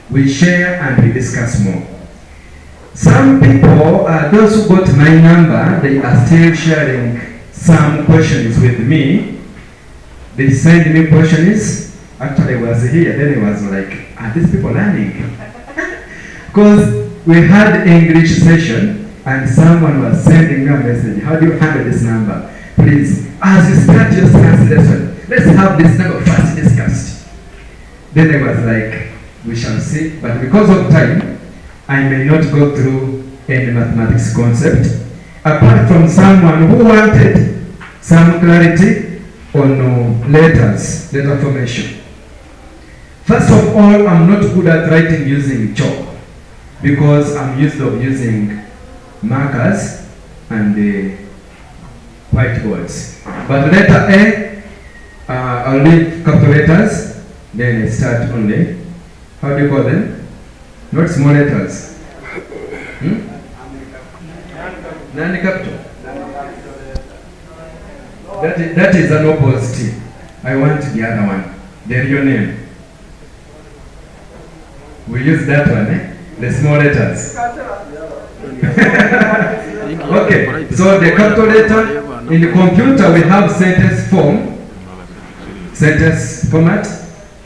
we share and we discuss more. Some people, those who got my number, they are still sharing some questions with me. They send me questions. Actually, I was here, then I was like, are these people learning? Because we had English session and someone was sending me a message. How do you handle this number? Please, as you start your translation, let's have this number first discussed. Then I was like, we shall see. But because of time, I may not go through any mathematics concept, apart from someone who wanted some clarity on letters, letter formation. First of all, I'm not good at writing using chalk because I'm used to using markers and whiteboards. But letter A, I'll leave capital letters, then I start only. How do you call them? Not small letters. Non-capital. That is an opposite. I want the other one. Then your name. We use that one, the small letters. Okay, so the capital letter, in the computer we have sentence format,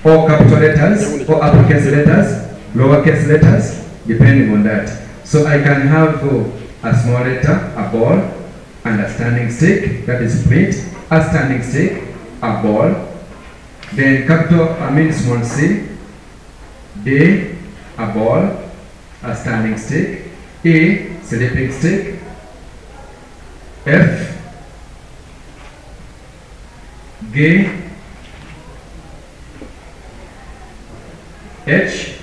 or capital letters, or uppercase letters, lowercase letters, depending on that. So I can have a small letter, a ball, and a standing stick, that is print, a standing stick, a ball, then small c, D, a ball, a standing stick, E, sleeping stick, F, G, H,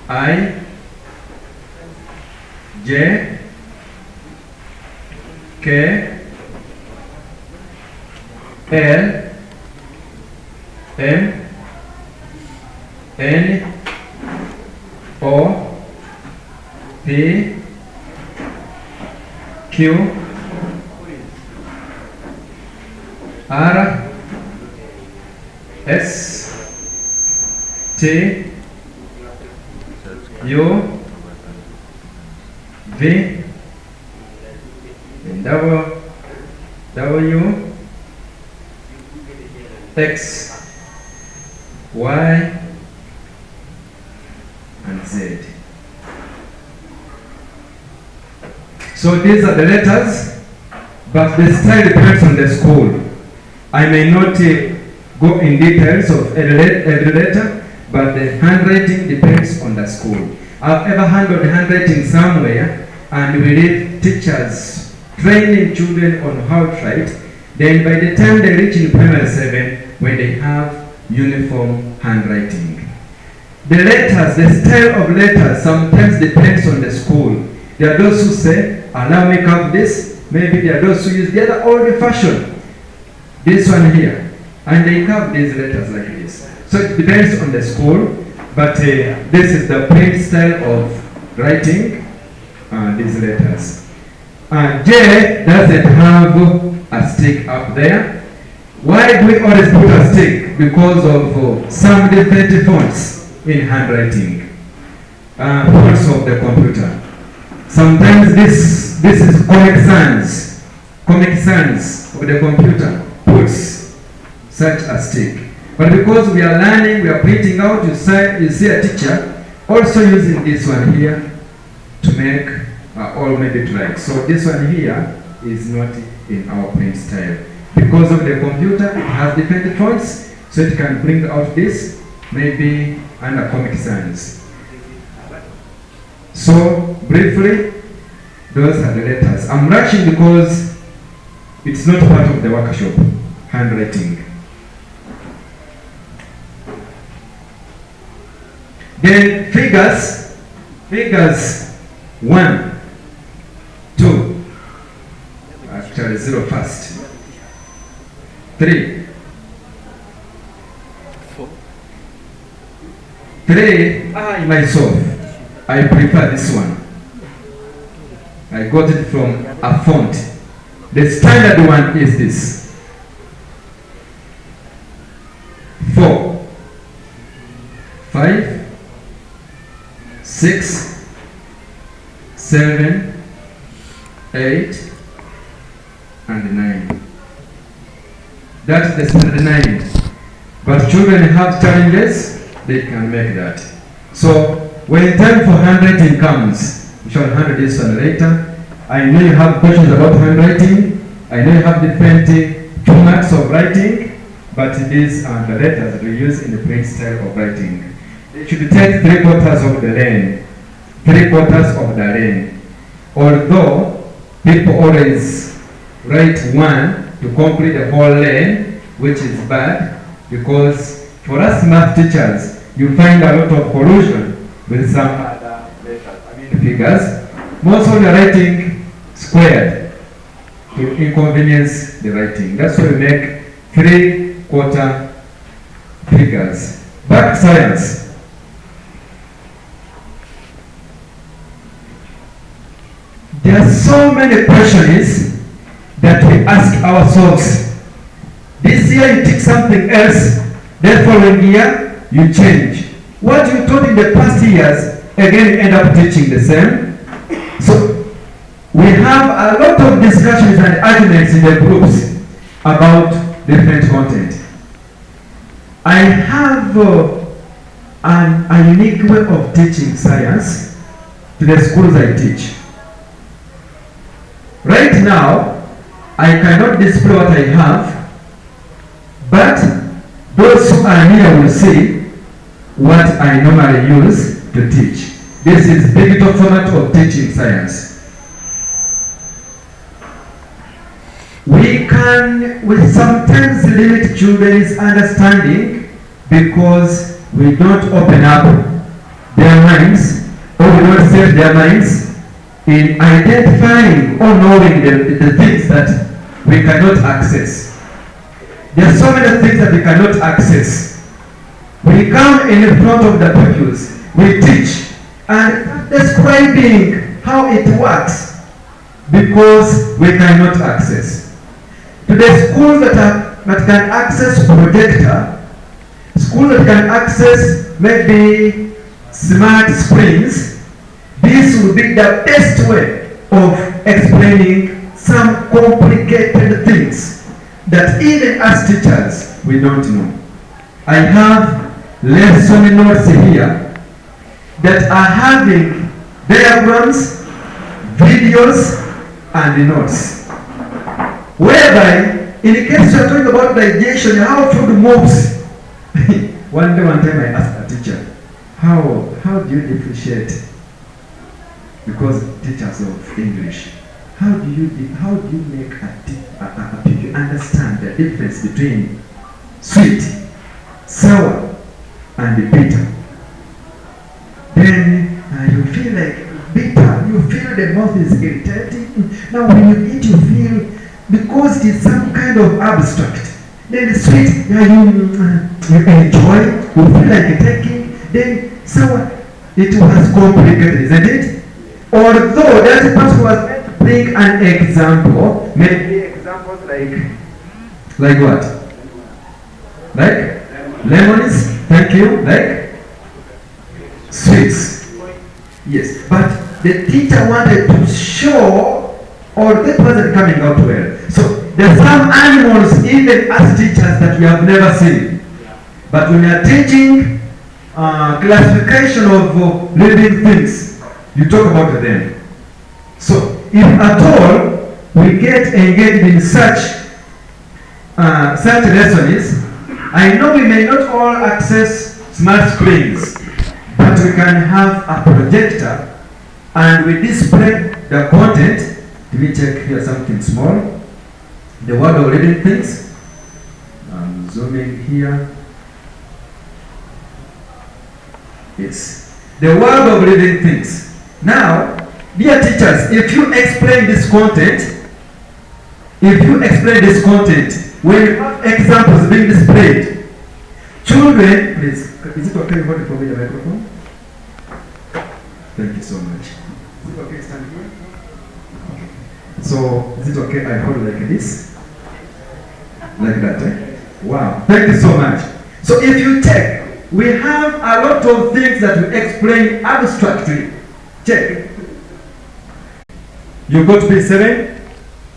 I, J, K, L, M, N, O, P, Q, R, S, T, U, V, and W, X, Y, and Z. So these are the letters, but the style depends on the school. I may not go in details of every letter, but the handwriting depends on the school. I've ever handled handwriting somewhere, and we leave teachers training children on how to write. Then by the time they reach in primary 7, when they have uniform handwriting. The letters, the style of letters sometimes depends on the school. There are those who say, allow me carve this. Maybe there are those who use the other old fashioned. This one here. And they carve these letters like this. So it depends on the school. But this is the plain style of writing these letters. J doesn't have a stick up there. Why do we always put a stick? Because of some different fonts in handwriting. Fonts of the computer. Sometimes this is Comic Sans of the computer puts such a stick. But because we are learning, we are printing out, you see a teacher also using this one here to make or maybe it right. So this one here is not in our print style. Because of the computer, it has different fonts, so it can bring out this, maybe under Comic Sans. So briefly, those are the letters. I'm rushing because it's not part of the workshop, handwriting. Then figures 1, 2, actually 0 first, 3, 4, 3, myself, I prefer this one. I got it from a font. The standard one is this. 4, 5, 6, 7, 8, and 9. That's the standard 9. But children have challenges, they can make that. So when time for handwriting comes, we shall handle this one later. I know you have questions about handwriting. I know you have different formats of writing, but these are the letters that we use in the plain style of writing. They should take 3/4 of the lane. 3/4 of the lane. Although people always write 1 to complete the whole lane, which is bad, because for us math teachers, you find a lot of collusion with some other letters, figures. Most of the writing squared to inconvenience the writing. That's why we make 3/4 figures. Back to science. There are so many questions that we ask ourselves. This year you teach something else, the following year you change. What you taught in the past years, again you end up teaching the same. So we have a lot of discussions and arguments in the groups about different content. I have a unique way of teaching science to the schools I teach. Right now, I cannot display what I have, but those who are here will see what I normally use to teach. This is digital format of teaching science. We sometimes limit children's understanding because we don't open up their minds, or we don't set their minds in identifying or knowing the things that we cannot access. There are so many things that we cannot access. We come in front of the pupils, we teach, and describing how it works because we cannot access. To the schools that can access projector, schools that can access maybe smart screens, this will be the best way of explaining some complicated things that even as teachers we don't know. I have lesson notes here that are having diagrams, videos, and notes. Whereby, in case you are talking about digestion, how food moves. One time I asked a teacher, how do you differentiate? Because teachers of English, how do you make a pupil understand the difference between sweet, sour, and bitter? Then you feel like bitter, you feel the mouth is irritating. Now when you eat, you feel, because it is some kind of abstract. Then sweet, you enjoy, you feel like taking. Then sour, it was complicated, isn't it? Although that person was meant to bring an example, maybe examples like what? Like lemons, thank you, like sweets. Yes, but the teacher wanted to show, or that wasn't coming out well. So there are some animals, even as teachers, that we have never seen. But when we are teaching classification of living things, you talk about them. So if at all we get engaged in such lessons, I know we may not all access smart screens, but we can have a projector and we display the content. Let me check here something small. The world of living things. I'm zooming here. Yes. The world of living things. Now, dear teachers, if you explain this content, when you have examples being displayed, children, please, is it okay for me the microphone? Thank you so much. Is it okay stand here? Okay. So, is it okay I hold like this? Like that, eh? Wow, thank you so much. So if you take We have a lot of things that we explain abstractly. Check. You go to P7,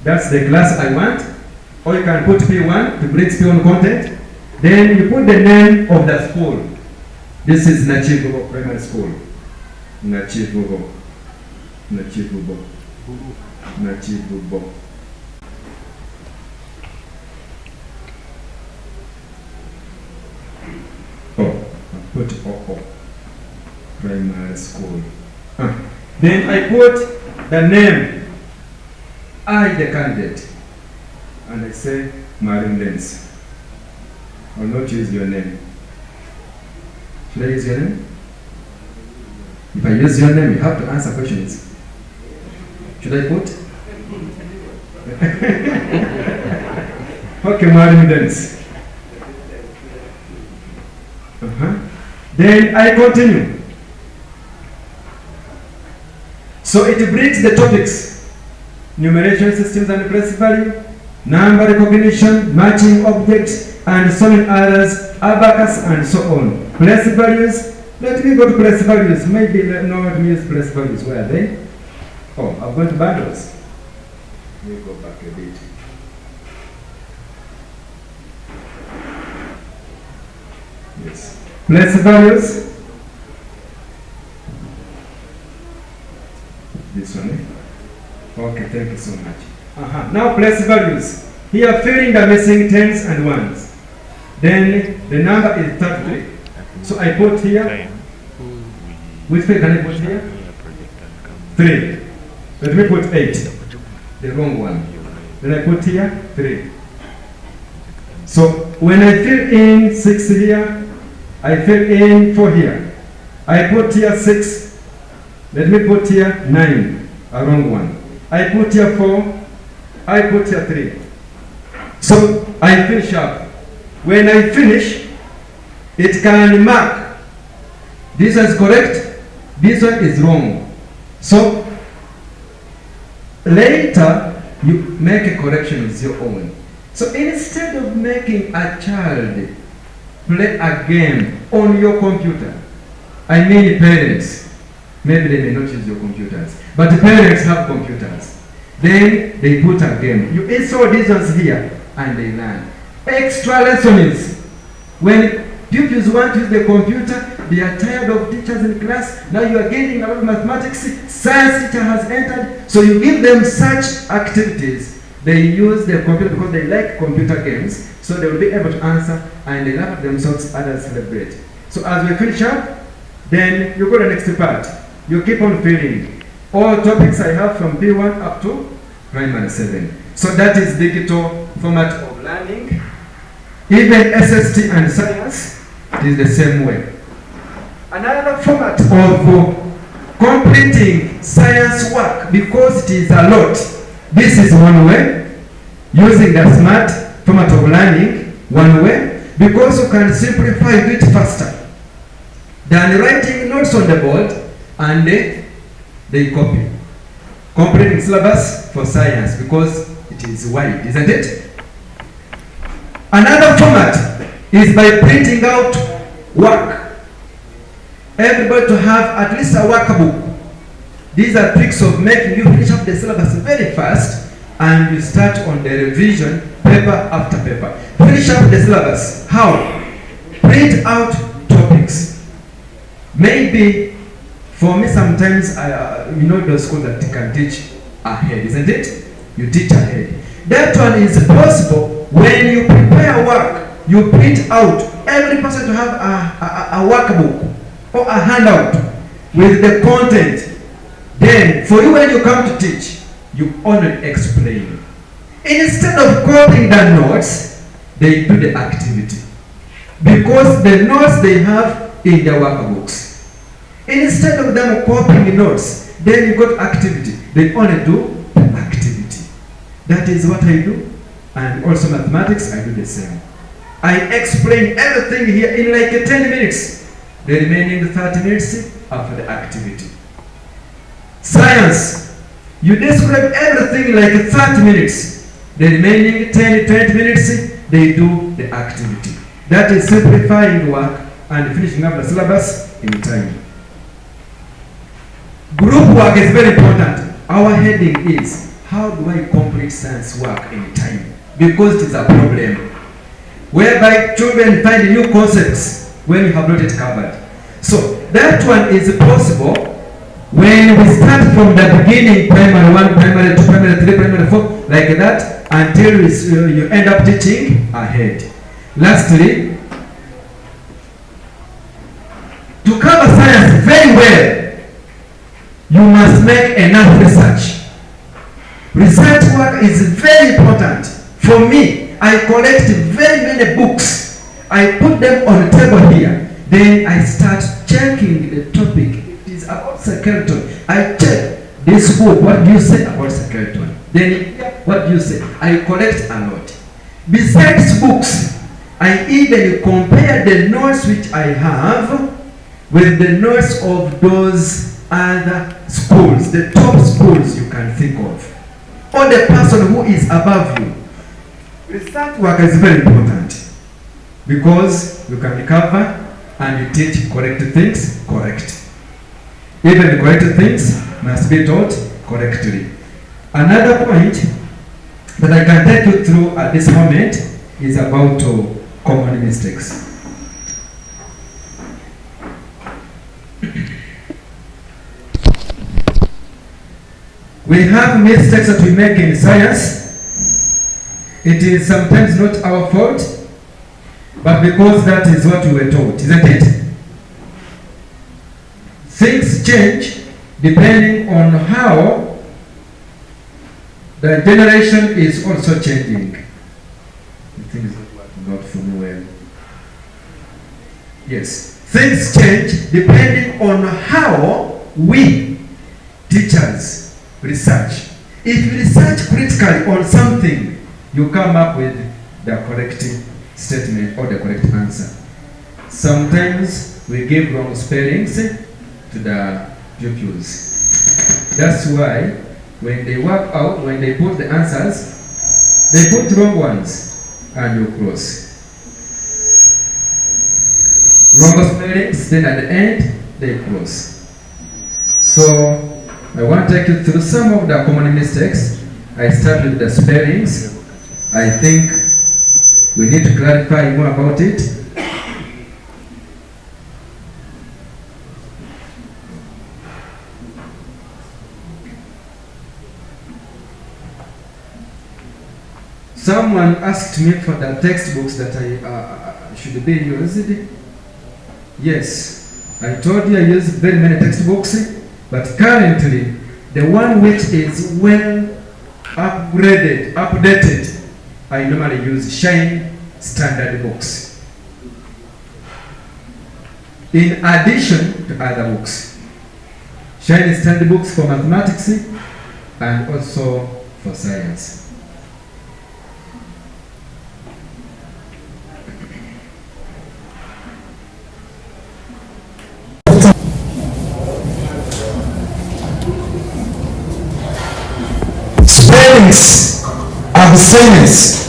that's the class I want. Or you can put P1 to bring P1 content. Then you put the name of the school. This is Nakivubo Primary School. Nakivubo. Nakivubo. Nakivubo. Oh, I put OO. Primary School. Then I put the name. I, the candidate. And I say Marine Lens. I will not use your name. Should I use your name? If I use your name, you have to answer questions. Should I put? Okay, Marine Lens. Then I continue. So it brings the topics: numeration systems and place value, number recognition, matching objects, and so many others, abacus, and so on. Place values. Let me go to place values. Maybe let me use place values. Where are they? Oh, I'm going to bundles. Let me go back a bit. Yes. Place values. This one. Okay, thank you so much. Now place values. Here filling the missing tens and ones. Then the number is 33. So I put here. Which page can I put here? 3. Let me put 8. The wrong one. Then I put here 3. So when I fill in 6 here, I fill in 4 here. I put here 6. Let me put here 9. A wrong one. I put here 4. I put here 3. So I finish up. When I finish, it can mark. This is correct. This one is wrong. So later you make a correction with your own. So instead of making a child play a game on your computer, I mean parents, maybe they may not use your computers, but the parents have computers. Then they put a game. You install these ones here and they learn. Extra lesson is when pupils want to use the computer, they are tired of teachers in class. Now you are getting a lot of mathematics. Science teacher has entered. So you give them such activities. They use their computer because they like computer games. So they will be able to answer and they laugh at themselves, others celebrate. So as we finish up, then you go to the next part. You keep on filling. All topics I have from P1 up to primary 7. So that is digital format of learning. Even SST and science, it is the same way. Another format of completing science work, because it is a lot. This is one way, using the smart format of learning, one way, because you can simplify it faster than writing notes on the board and they copy. Completing syllabus for science, because it is wide, isn't it? Another format is by printing out work. Everybody to have at least a workbook. These are tricks of making you finish up the syllabus very fast and you start on the revision paper after paper. Finish up the syllabus. How? Print out topics. Maybe for me sometimes, you know those schools that can teach ahead, isn't it? You teach ahead. That one is possible when you prepare work. You print out. Every person to have a workbook or a handout with the content. Then for you when you come to teach, you only explain. Instead of copying the notes, they do the activity. Because the notes they have in their workbooks. Instead of them copying notes, then you got activity. They only do the activity. That is what I do. And also mathematics, I do the same. I explain everything here in like 10 minutes. The remaining 30 minutes are for the activity. Science, you describe everything like 30 minutes. The remaining 10, 20 minutes, they do the activity. That is simplifying work and finishing up the syllabus in time. Group work is very important. Our heading is, how do I complete science work in time? Because it is a problem, whereby children find new concepts when you have not yet covered. So that one is possible when we start from the beginning, primary 1, primary 2, primary 3, primary 4, like that, until you end up teaching ahead. Lastly, to cover science very well, you must make enough research. Research work is very important. For me, I collect very many books. I put them on the table here. Then I start checking the topic. It is about skeleton. I check this book. What do you say about skeleton? Then what do you say? I collect a lot. Besides books, I even compare the notes which I have with the notes of those other schools, the top schools you can think of, or the person who is above you. Research work is very important because you can recover and you teach correct things correct. Even the correct things must be taught correctly. Another point that I can take you through at this moment is about common mistakes. We have mistakes that we make in science. It is sometimes not our fault, but because that is what we were taught, isn't it? Things change depending on how the generation is also changing. Things are not working out for me well. Yes, things change depending on how we, teachers, research. If you research critically on something, you come up with the correct statement or the correct answer. Sometimes we give wrong spellings to the pupils. That's why when they work out, when they put the answers, they put wrong ones and you cross. Wrong spellings, then at the end, they cross. So I want to take you through some of the common mistakes. I start with the spellings. I think we need to clarify more about it. Someone asked me for the textbooks that I should be used. Yes, I told you I use very many textbooks, but currently the one which is well updated, I normally use Shine standard books, in addition to other books. Shine standard books for mathematics and also for science. Spellings, abstinence,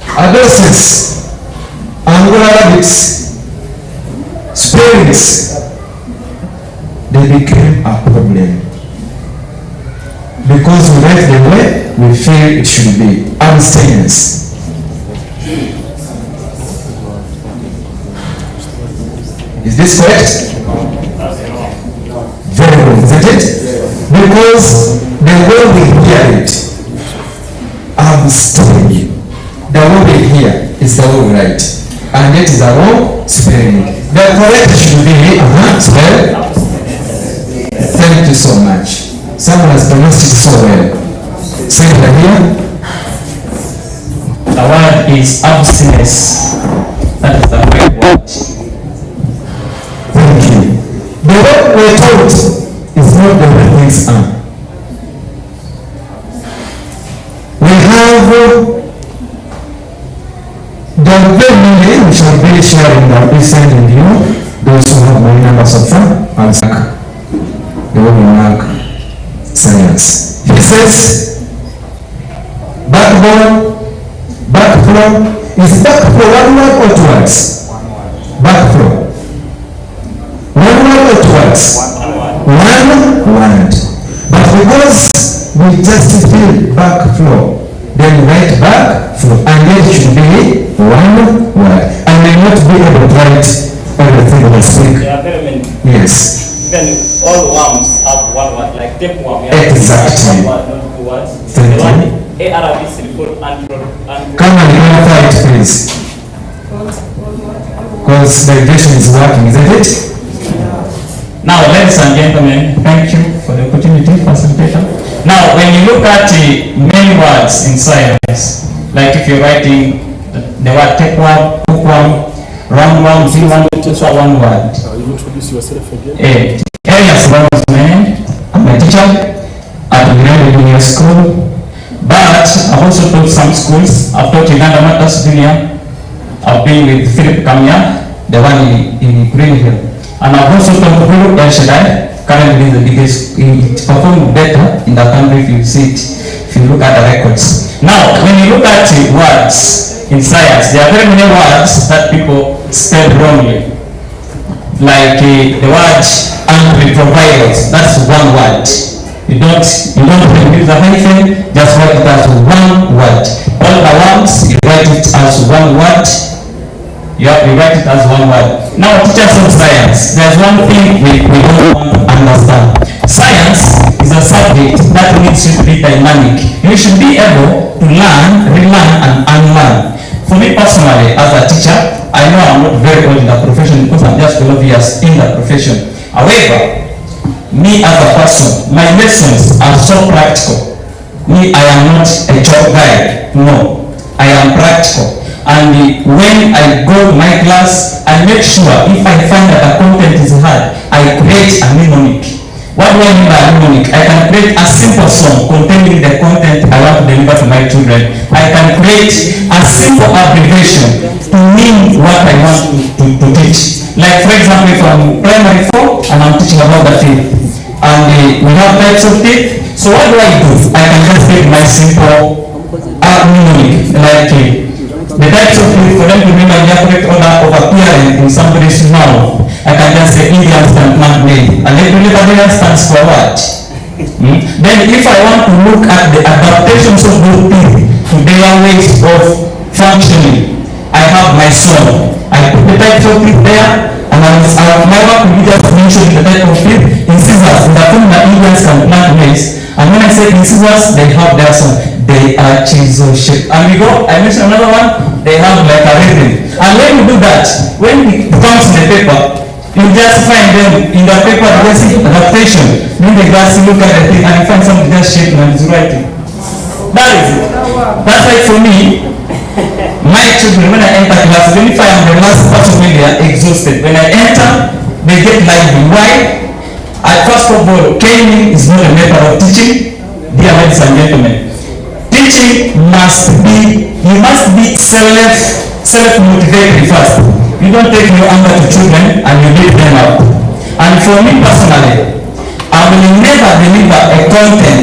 adolescence, angular habits, spellings, they became a problem because we write the way we feel it should be. Abstinence. Is this correct? Very well, isn't it? Because the way we hear it, abstain. The way we hear is the way we write, and it is a wrong spelling. The correct should be spell. Thank you so much. Someone has pronounced it so well. Say it again. The word is abstinence. That is the right word. Thank you. The way we're taught is not the way things are. We have the very many, we shall be sharing that we send in you, those who have many numbers of them, and they will mark science. He says, backbone, backflow, is backflow one word or two words? Backflow. what? One word. But because we just fill back flow, then write back flow, and then it should be one word. I may not be able to write everything I speak. There are very many. Yes. Then all worms have one word, like tapeworm. Exactly. One word, not two words. Thank the you. one ARBC for and Come and clarify it, please. Because the division is working, isn't it? Now, ladies and gentlemen, thank you for the opportunity, facilitator. Now, when you look at many words in science, like if you're writing the word tapeworm, hookworm, roundworm, zworm, it's one word. You introduce yourself again. Areas worms, man. I'm a teacher at the Junior School, but I've also taught some schools. I've taught Uganda Matters Junior. I've been with Philip Kamya, the one in Green Hill. And I've also taught Hulu El Shaddai, currently the biggest, it's performed better in the country if you see it, if you look at the records. Now, when you look at words in science, there are very many words that people spell wrongly. Like the word antiretrovirals, that's one word. You don't use a hyphen, just write it as one word. All the words, you write it as one word. You write it as one word. Now, teachers of science, there's one thing we don't want to understand. Science is a subject that needs you to be dynamic. You should be able to learn, relearn, and unlearn. For me personally, as a teacher, I know I'm not very old in the profession because I'm just 12 years in the profession. However, me as a person, my lessons are so practical. Me, I am not a job guy. No, I am practical. And when I go to my class, I make sure if I find that the content is hard, I create a mnemonic. What do I mean by a mnemonic? I can create a simple song containing the content I want to deliver to my children. I can create a simple abbreviation to mean what I want to teach. Like for example, from primary 4, and I'm teaching about the teeth. And we have types of teeth. So what do? I can just take my simple mnemonic, like the types of teeth, for them to remember the correct order of appearance in somebody's mouth. I can just say Indian stand plant made. And then Indian stands for what? Then if I want to look at the adaptations of those teeth to their ways of functioning, I have my song. I put the types of teeth there, and my work will be just mentioning the type of teeth in scissors, in the form that Indians can plant ways. And when I say in scissors, they have their song. They are chisel shaped. And we go, I mentioned another one, they have like a rhythm. And when you do that, when it comes in the paper, you just find them in the paper, they see adaptation. Then they just look at the thing and you find something just shaking and it's writing. That is it. That's why for me, my children, when I enter class, even if I am the last person when they are exhausted, when I enter, they get lively. Why? First of all, caning is not a method of teaching. Dear ladies and gentlemen, teaching must be self-motivated first. You don't take your anger to children and you beat them up. And for me personally, I will never deliver a content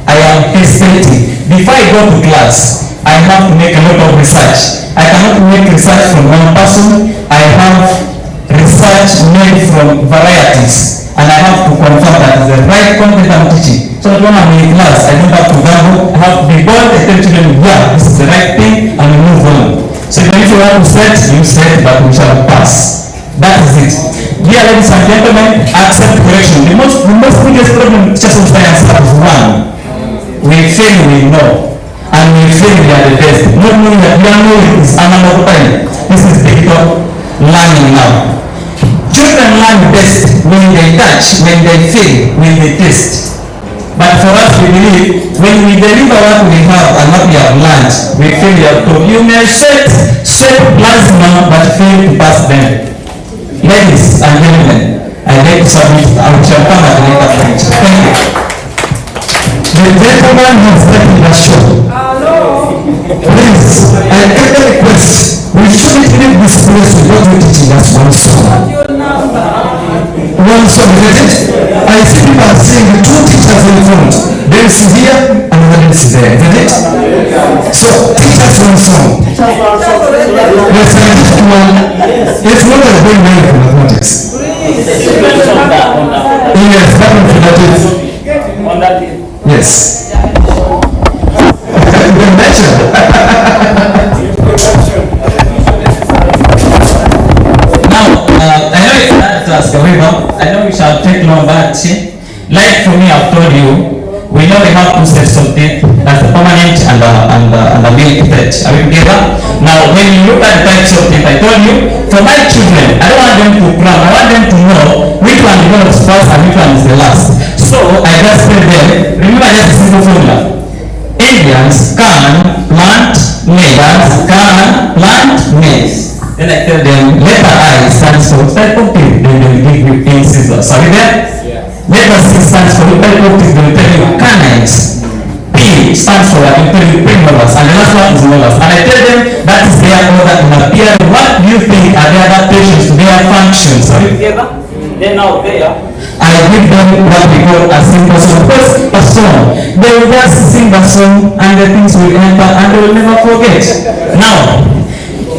I am hesitating. Before I go to class, I have to make a lot of research. I cannot make research from one person. I have research made from varieties. And I have to confirm that it's the right content I'm teaching. So that when I'm in class, I don't have to gamble. I have to be bold and tell children, yeah, this is the right thing, and we move on. So even if you want to set, you set, but we shall pass. That is it. Dear ladies and gentlemen, accept correction. The most biggest problem teachers of science have is one. We fail, we know. And we fail, we are the best. Not knowing that we are knowing is another time. This is digital learning now. Children learn best when they touch, when they feel, when they taste. But for us, we believe when we deliver what we have and what we have learned, we feel we have told. You may set plasma, but fail to pass them. Ladies and gentlemen, I like to submit. I shall come at a later point. Thank you. The gentleman has started the show. Please, I kindly request, we shouldn't leave this place without you teaching us one song. One song, isn't it? I see people are saying two teachers in front. There is here and one is there, isn't it? So, teach us one song. The scientific one, it's not a very well for mathematics. Yes, that on that day. Yes. You can mention. Now, I know it's hard to ask a waiver. I know we shall take long, but like for me, I've told you, we know we have two sets of teeth, that's the permanent and the milk teeth. Are we together? Now, when you look at the types of teeth, I told you, for my children, I don't want them to cram. I want them to know which one develops first and which one is the last. So, I just tell them, remember just a simple formula. Indians can plant neighbors, can plant maize. Then I tell them, letter I stands for type of teeth, then they will give you in scissors. Are we there? Letter C stands for type of teeth, they will tell you canines. P stands for, I can tell you premolars, and the last one is molars. And I tell them that is their order in appearance. What do you think are their adaptations to their functions? Are we together? Then out there, I give them what we call a simple song. First, a song. They will just sing the song and the things will enter and they will never forget. Now,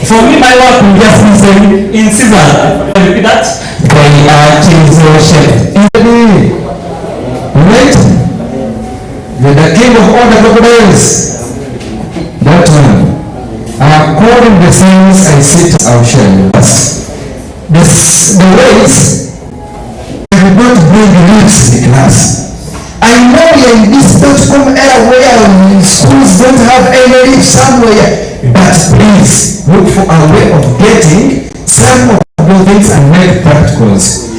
for me, my work will just be saying in scissors. Repeat that. They are chisel shaped. Right? You're the king of all the crocodiles. That one. According to the things I sit, I'll share you. The ways I will not bring roots in the class. I know you're in this dot-com era where schools don't have any leaf somewhere, but please look for a way of getting some of those things and make practicals.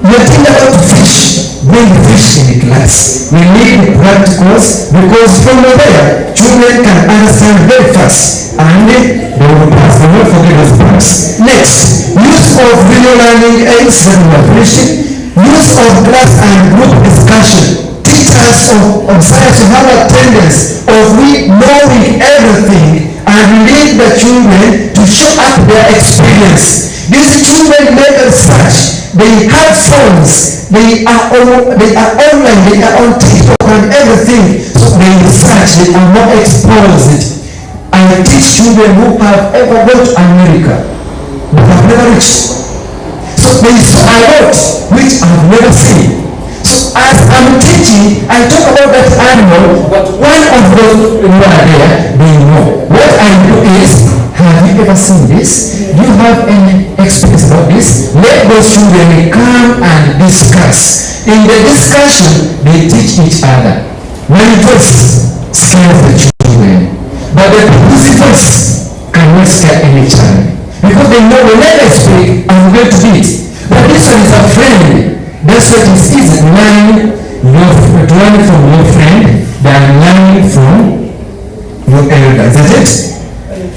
You're thinking about fish, bring fish in the class. We need practicals because from there, children can understand very fast and they will pass. They will forget those parts. Next, use of video learning aids that we are finishing. Use of class and group discussion. Teachers of science have a tendency of knowing everything and need the children to show up their experience. These children make research. They have phones. They are online. They are on TikTok and everything. So they research. They are more exposed. I teach children who have ever gone to America but have never reached. So they saw a lot which I have never seen. So as I'm teaching, I talk about that animal, but one of those who are there, they know. What I do is, have you ever seen this? Do you have any experience about this? Let those children come and discuss. In the discussion, they teach each other. When it was scares the children, but the principals cannot scare any child. Because they know when I speak, I'm going to beat. But this one is a friend. That's what it is. Learning from your friend than learning from your elder. Is that it?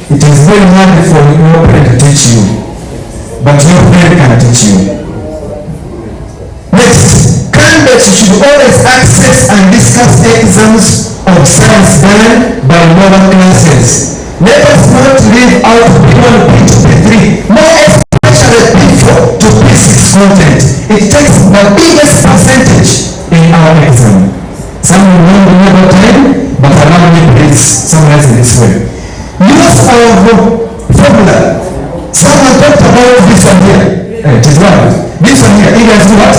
It is very hard for your parent to teach you. But your friend can teach you. Next, candidates should always access and discuss exams of science done by lower classes. Let us not leave out beyond P2P3, more especially P4 to P6 content. It takes the biggest percentage in our exam. Some will not remember time, but allow me please summarize in this way. Use of formula. Someone talked about this one here. It is right. This one here, Indians do what?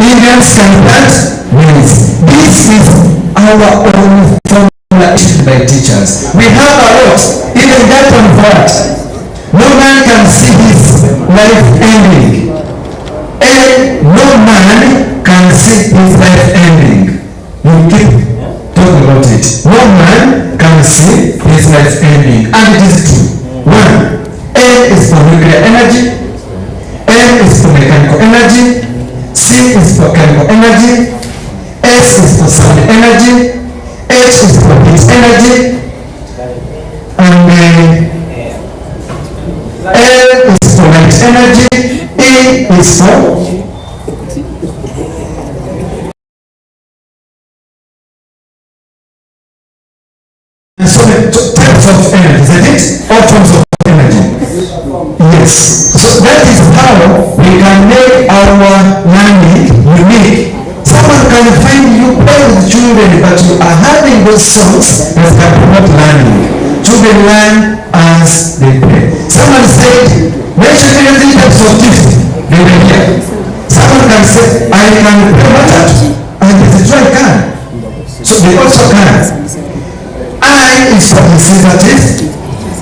Indians can plant maize. This is our own formula issued by teachers. We have a lot. Even that one part. No man can see his life ending. And no man can see his life ending. You keep talking about it. No man can see his life ending. And it is true. 1. A is for nuclear energy. M is for mechanical energy. C is for chemical energy. S is for sound energy. H is for heat energy. And L is for light energy. E is for and so many types of energy, isn't it? All forms of energy. Yes. So that is how we can make our learning unique. Someone can find you play with children, but you are having those songs that can promote learning. Children learn as they play. Someone said, mention 3 types of teeth. They will hear. Someone can say, I can play Matatu, and it is true I can. So they also can. I is for insensitive,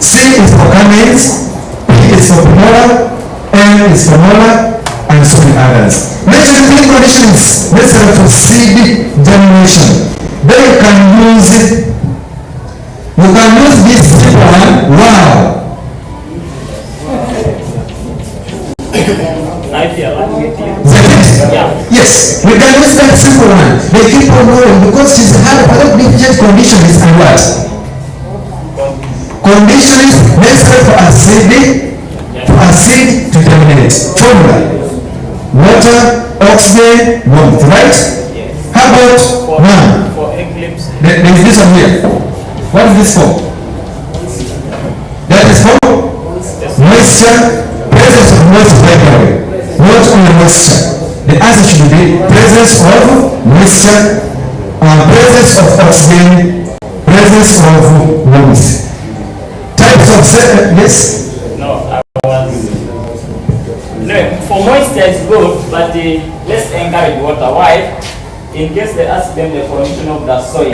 C is for comments, P is for molar, M is for molar, and so many others. Mention three conditions necessary for seed germination. Then you can use this simple one. Wow. Yes, we can use that simple one. They keep on going because she's had a lot of different conditions and what? Conditions necessary for a seed to germinate. Formula: water, oxygen, warmth, right? How about one? For eclipse. There is this one here. What is this for? That is for moisture, presence of moisture, by the way. Not only moisture. The answer should be presence of moisture, presence of oxygen, presence of warmth. Types of yes? No, I was. No, for moisture it's good, but let's encourage water. Why? In case they ask them the condition of the soil,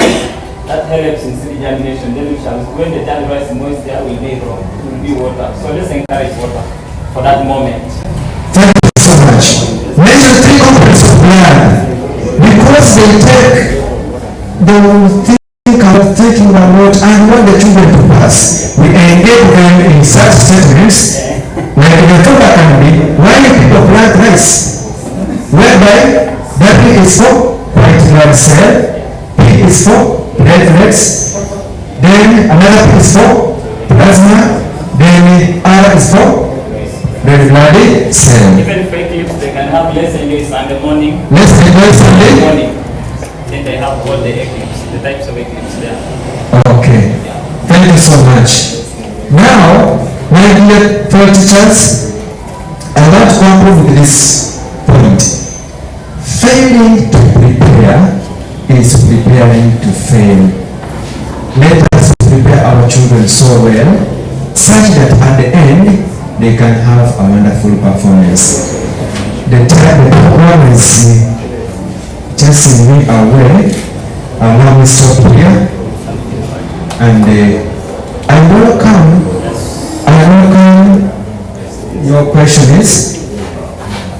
that helps in seed germination. Then we shall, when the child rises moisture, will be wrong. It will be water. So let's encourage water for that moment. Thank you so much. Mention three components of blood. Because they will think about thinking about and want the children to pass. We engage them in such statements like the total can be why people plant rice, whereby W is for white blood cell, P is for platelets, then another P is for plasma, then R is for red blood cell. Even for eclipse, they can have less enjoy Sunday morning. Let's enjoy Sunday morning. Then they have all the eclipse, the types of eclipse there. Okay. Thank you so much. Now, my dear fellow teachers, I want to conclude with this point. Failing to prepare is preparing to fail. Let us prepare our children so well, such that at the end, they can have a wonderful performance. The program is just in me away. Allow me stop here. And I welcome your question is,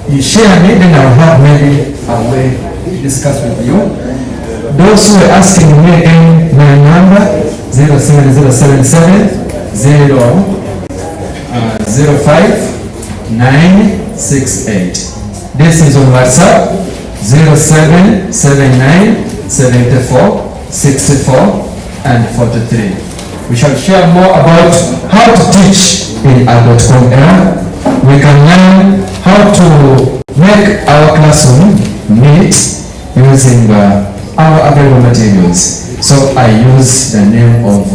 you share me, then I'll have maybe a way to discuss with you. Those who are asking me again, my number 07077 05968. This is on WhatsApp 0779 74 64 and 43. We shall share more about how to teach in a .com era. We can learn how to make our classroom neat using our available materials. So I use the name of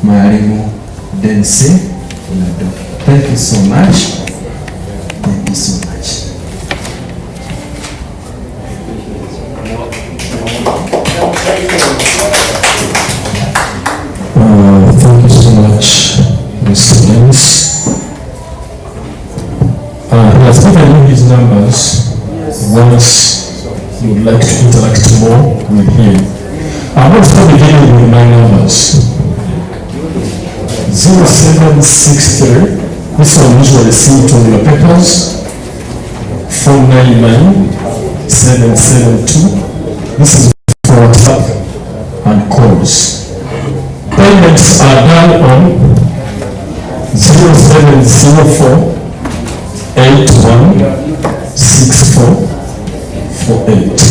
Mwalimu Dense. Thank you so much. Thank you so much. Thank you so much, Mr. Dennis. He has given you his numbers. Once you would like to interact more with him. I'm also beginning with my numbers. 0763. This one usually seen on your papers. 499 772. This is for WhatsApp and calls. Payments are done on 0704 816448.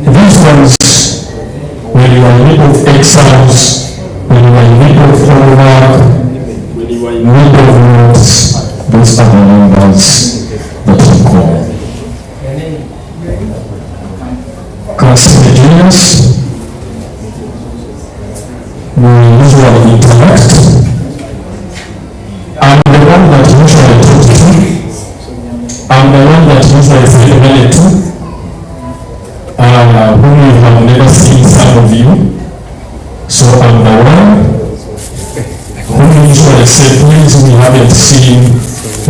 These ones, when you are in need of exams, when you are in need of homework, when you are in need of notes, those are the numbers that you call. Consider juniors. We usually interact. I'm the one that usually talks to. I'm the one that usually say really to. Whom you have never seen some of you. So I'm the one who usually I said, please, we haven't seen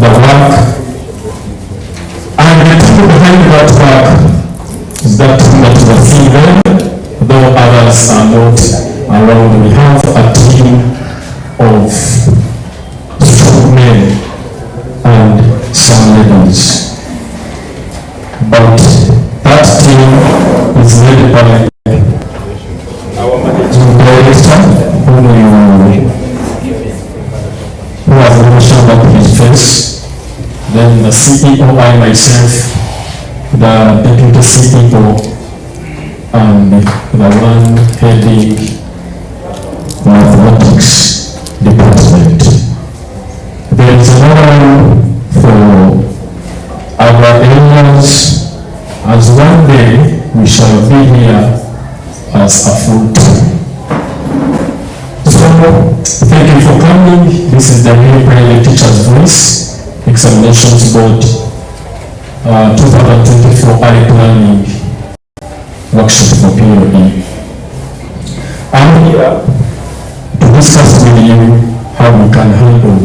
the work. And the people behind that work is that team that you are seeing there, though others are not around. We have a team of strong men and some ladies. But that team is led by our director, who has never shown up his face. Then the CEO, I myself, the deputy CEO, and the one heading mathematics department. There is another one for our areas, as one day we shall be here as a full team. So, thank you for coming. This is the new Private Teacher's Voice Examinations Board 2024 Early Planning Workshop for POE. I'm here to discuss with you how we can handle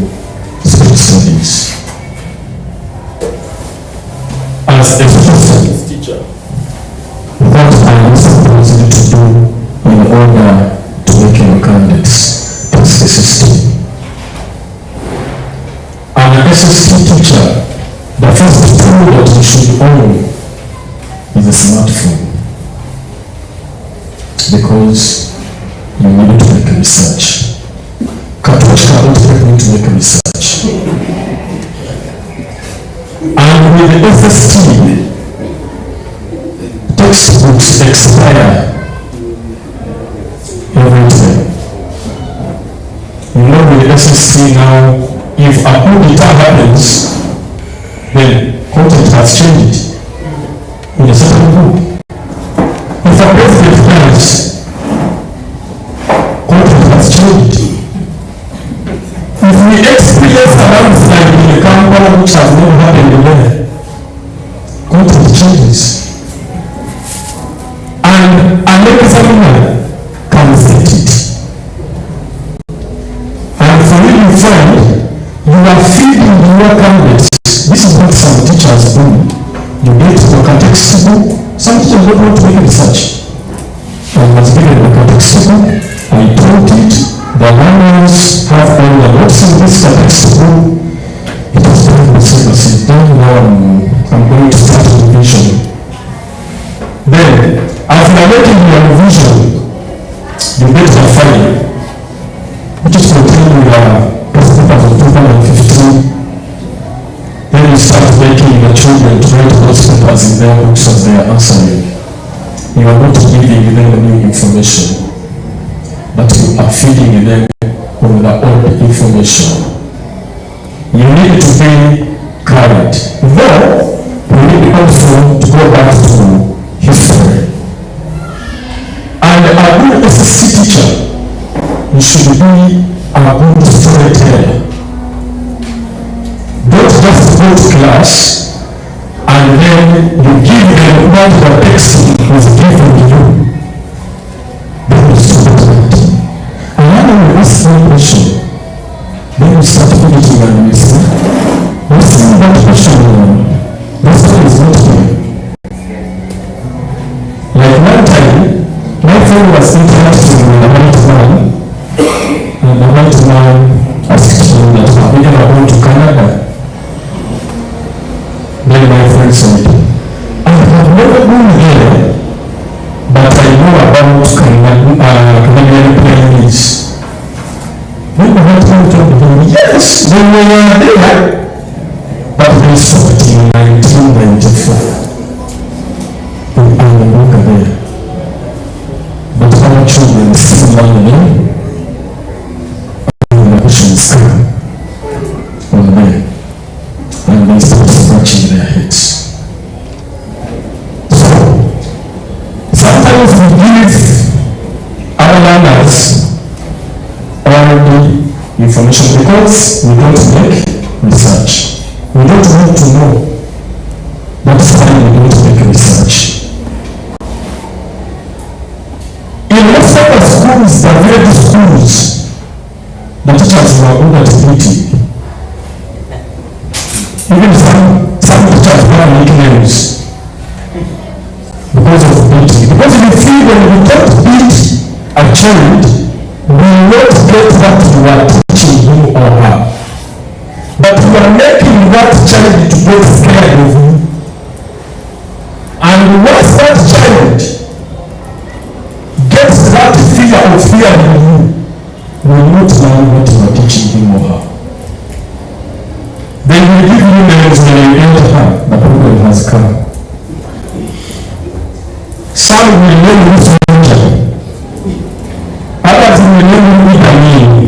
speech studies. As a social studies teacher, what are you supposed to do in order to make your candidates pass the system? An SST teacher, the first tool that you should own is a smartphone, because you need to make research. Katushka won't help you to make research. And with the SST, textbooks expire every time. You know, with the SST now, if a coup d'etat happens, then content has changed in a certain group. If a president dies, content has changed. If we experience a landslide in a Kampala which has never happened there, content changes. And an examiner can set it. And for you to find, you are feeding your candidates. This is what some teachers do. You get to look at textbook. Some teachers don't want to make research. I was given a textbook. I taught it. The learners have all the notes in this textbook. It was time to sit down. I'm going to start revision. Then, after making your revision, you get a file, which is contained your papers of 2015. Then you start making the children to write those papers in their books as they are answering. You are not giving them new information, but you are feeding them with the old information. You need to be current. Though, we need also to go back to history. And a good SSC teacher, you should be a good storyteller. Don't just go to class and then you give them what the textbook was given to you. Then you stop that. And when you ask one question, then you start thinking and you say, what's that question? This one is not here. Like one time, my friend was interacting with a white man, and the white man asked him that, have you ever gone to Canada? Then my friend said, I have never been here, but I know about Canadian planes. Then the white man told him, yes, they were there, but they stopped in 1994. And I no longer there. But our children still learning, and the questions come from there. And they start scratching their heads. So, sometimes we give our learners all the information because we don't make research. We don't want to know. That's why we don't make research. In most of the schools, the village schools, the teachers were good at meeting. Even some teachers were nicknames because of beating. Because we feel when we don't beat a child, we will not get what we are teaching him or her. But we are making that child to get scared of you. And once that child gets that fear of fearing you, will not learn what you are teaching him or her. They will give you names when you enter her, the problem has come. Some will name you soldier, others will name you Itamini,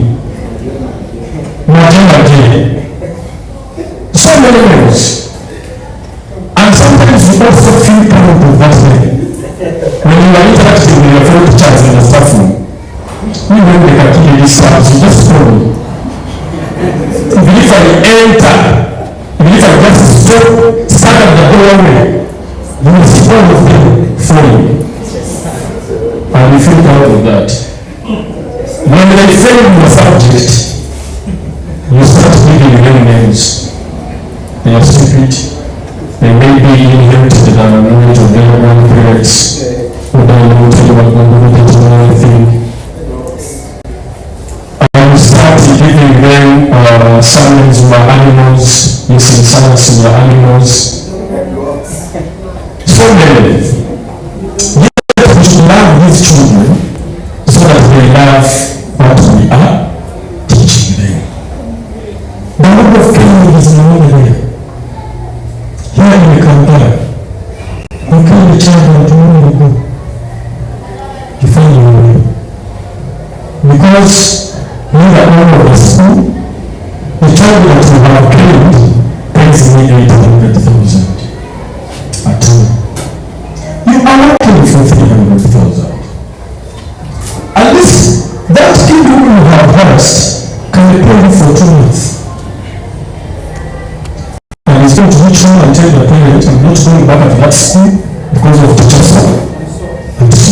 Majimbaje, so many names. And sometimes you also feel proud of that name. When you are interacting with your fellow teachers in the staff room, you know they can give you this service, you just follow. Even if I enter, even if I just stand at the doorway, you will see all of them falling. And you feel proud of that. When they fail your subject, you start giving them names. They are stupid. They may be inherited the knowledge of their own parents, who don't know anything. Start giving them summons who are animals, using summons who are animals. So many. Yet we should love these children so that they love what we are teaching them. The love of Kenya is no longer there. Here in Kampala, you carry the child and tomorrow you go. You find your way. Because you are all of the school, the child that you have trained pays me 800,000 a term. You are working for 300,000. At least that kid who you have lost can be paid for 2 months. And he's going to reach home and tell the parent, I'm not going back at that school because of teachers. And so,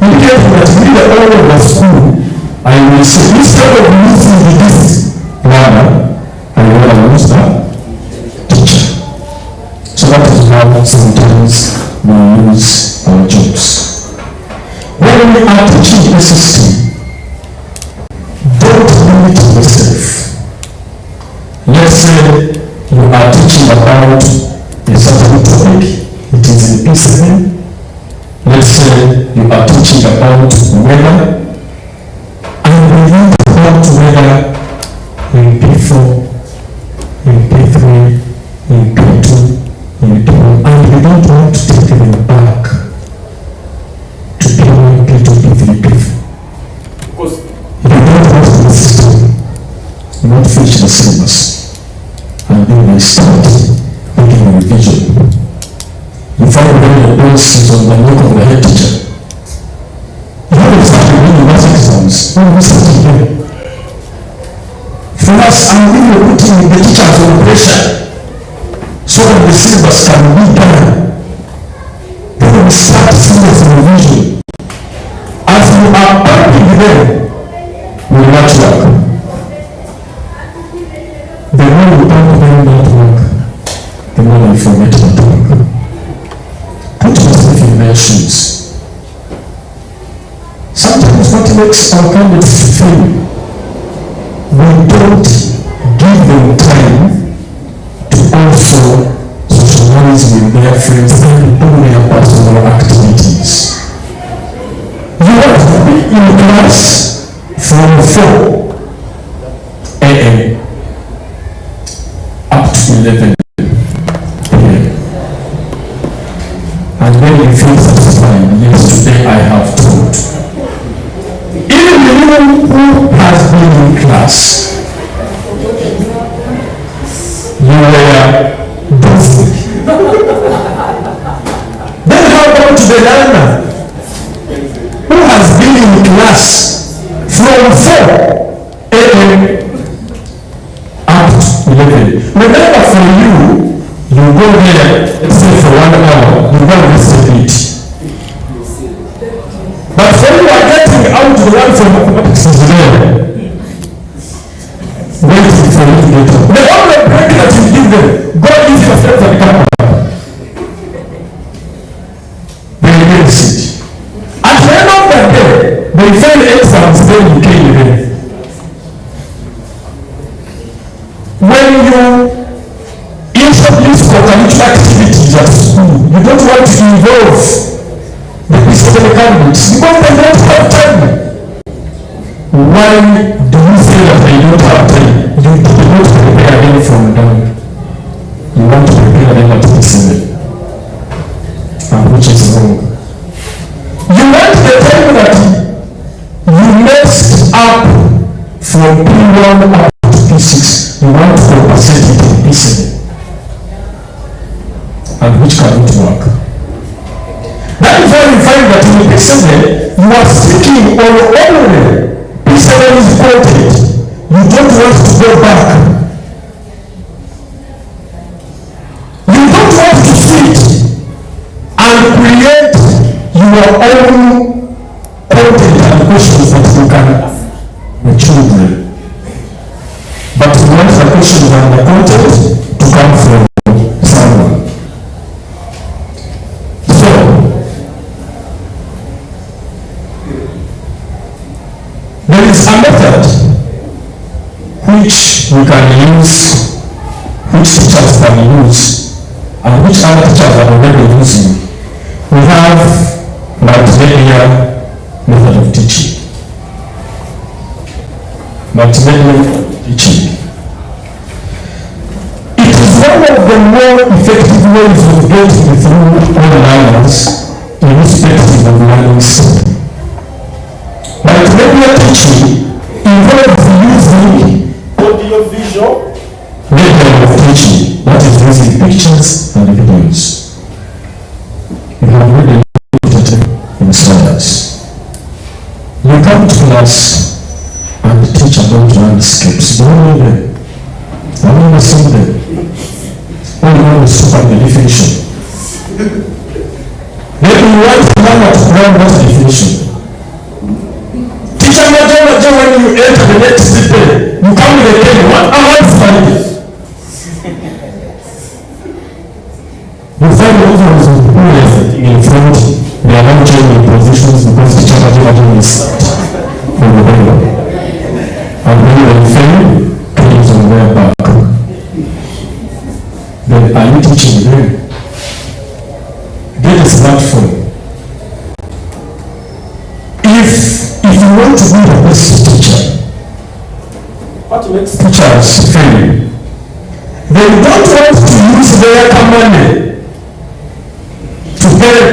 immediately that we are all of the school, I will say, instead of losing this learner, I will lose the teacher. So that is how sometimes we lose our jobs. When we are teaching a system, don't limit yourself. Let's say you are teaching about a certain topic, it is in P7. Let's say you are teaching about weather, and we learn about weather in P4, in P3, in P2, in P1, and we don't want to take them back to P1, P2, P3, P4. Because you don't want the system not finish the syllabus, and then they start making a revision. You find when the boss is on the look of the head teacher. You have started doing university exams. When we started here. For us, I'm really putting the teachers on pressure so that the syllabus can be done. Then we start serious revision. As you are pumping them, we will not work. The more we pump them that work, the more we forget that work. Put yourself in their shoes. Sometimes what makes our candidates fail, we don't give them time to also socialize with their friends and do their personal activities. You have to be in class from 4 a.m. up to 11 p.m. And when you feel satisfied, yes, today I have taught. Even the woman who has been in class, you were busy. Then how about the learner who has been in class from 4 a.m. up to 11? Remember, for you, you go there, let's say for 1 hour, you go and listen to it. But when you are getting out to learn from mathematics is there, then you came here. When you introduce co-curricular activities at school, you don't want to involve the Christian candidates because they don't have time. Why do you say that they don't have time? You did not prepare them from down. You want to prepare them at P7, and which is wrong. You want the time that you messed up from P1 up to P6. You want to compensate it in P7, and which cannot work. That is why you find that in P7 you are sticking on only P7 is quoted. You don't want to go back. You don't want to sit and create your own content and questions that you can ask the children. But you want the questions and the content to come from someone. So, there is a method which we can use, which teachers can use, and which other teachers are already using. We have multimedia method of teaching. Multimedia teaching. It is one of the more effective ways of getting through all learners irrespective of learning style. Multimedia teaching involves using audio-visual method of teaching, that is using pictures and videos. You have already looked at it in standards. You come to class and the teacher don't landscapes. You don't know them. I've never seen them. All you know is super the definition. Then you want to learn how to learn that definition. Teacher Majo, when you enter the next day, you come with a pen. What am I finding? You find the others who are sitting in front, they are not changing positions because teacher Majo is from the window. And when they fail, comes on their back. Then are you teaching them? Get a smartphone. If you want to be the best teacher, what makes teachers fail? They don't want to use their money to help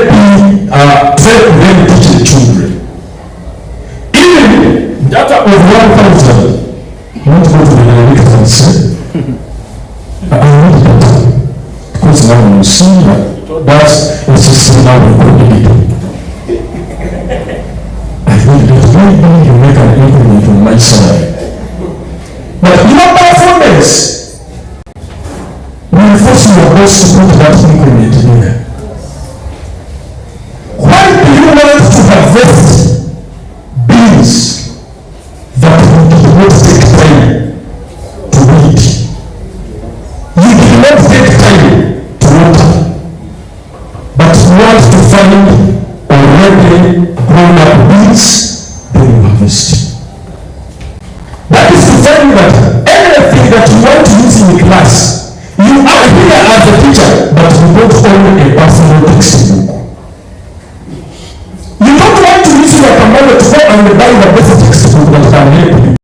them teach the children. Even data of 1,000, you want to go to the director and say, I need data. Because now you see that's a system now we coordinate. Maybe you make an increment on my side. But your performance will force your boss to put that increment there. Why do you want to harvest beans that you did not take time to weed? You did not take time to water, but you want to find already grown up beans, then you harvest. That is to tell you that everything that you want to use in the class, you are here as a teacher, but you don't own a personal textbook. You don't want to use your commander to go and buy the best textbook that can help you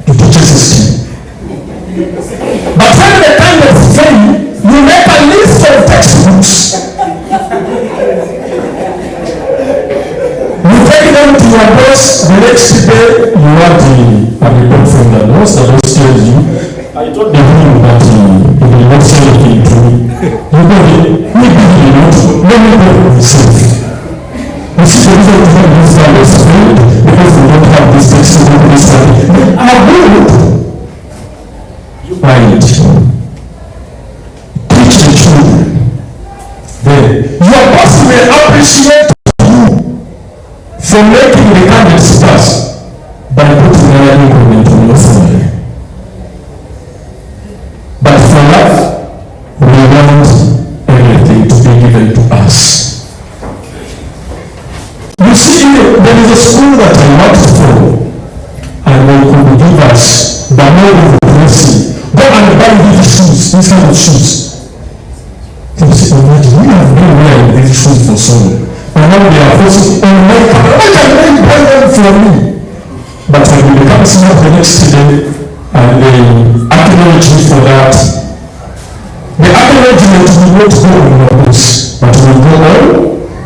to teach a system. But when the time is free, you make a list of textbooks. To your boss, the next day you want a report from the boss. The boss tells you, I told him that he will not say anything to me. You go in, maybe he will not, let me go himself. You see the reason why this guy was afraid, because we don't have this text to do this study. I will. You buy it. Teach the children. Then your boss will appreciate for making the candidates pass by putting another increment on your salary. But for us, we want everything to be given to us. You see, there is a school that I worked for all over dressing. Go and buy these shoes, these kind of shoes. People say, imagine, we have been wearing these shoes for so long. And now they are forcing, oh my God, why can they buy them for me? But when you become smart the next day, and they acknowledge you for that, the acknowledgement will not go on your books, but will go on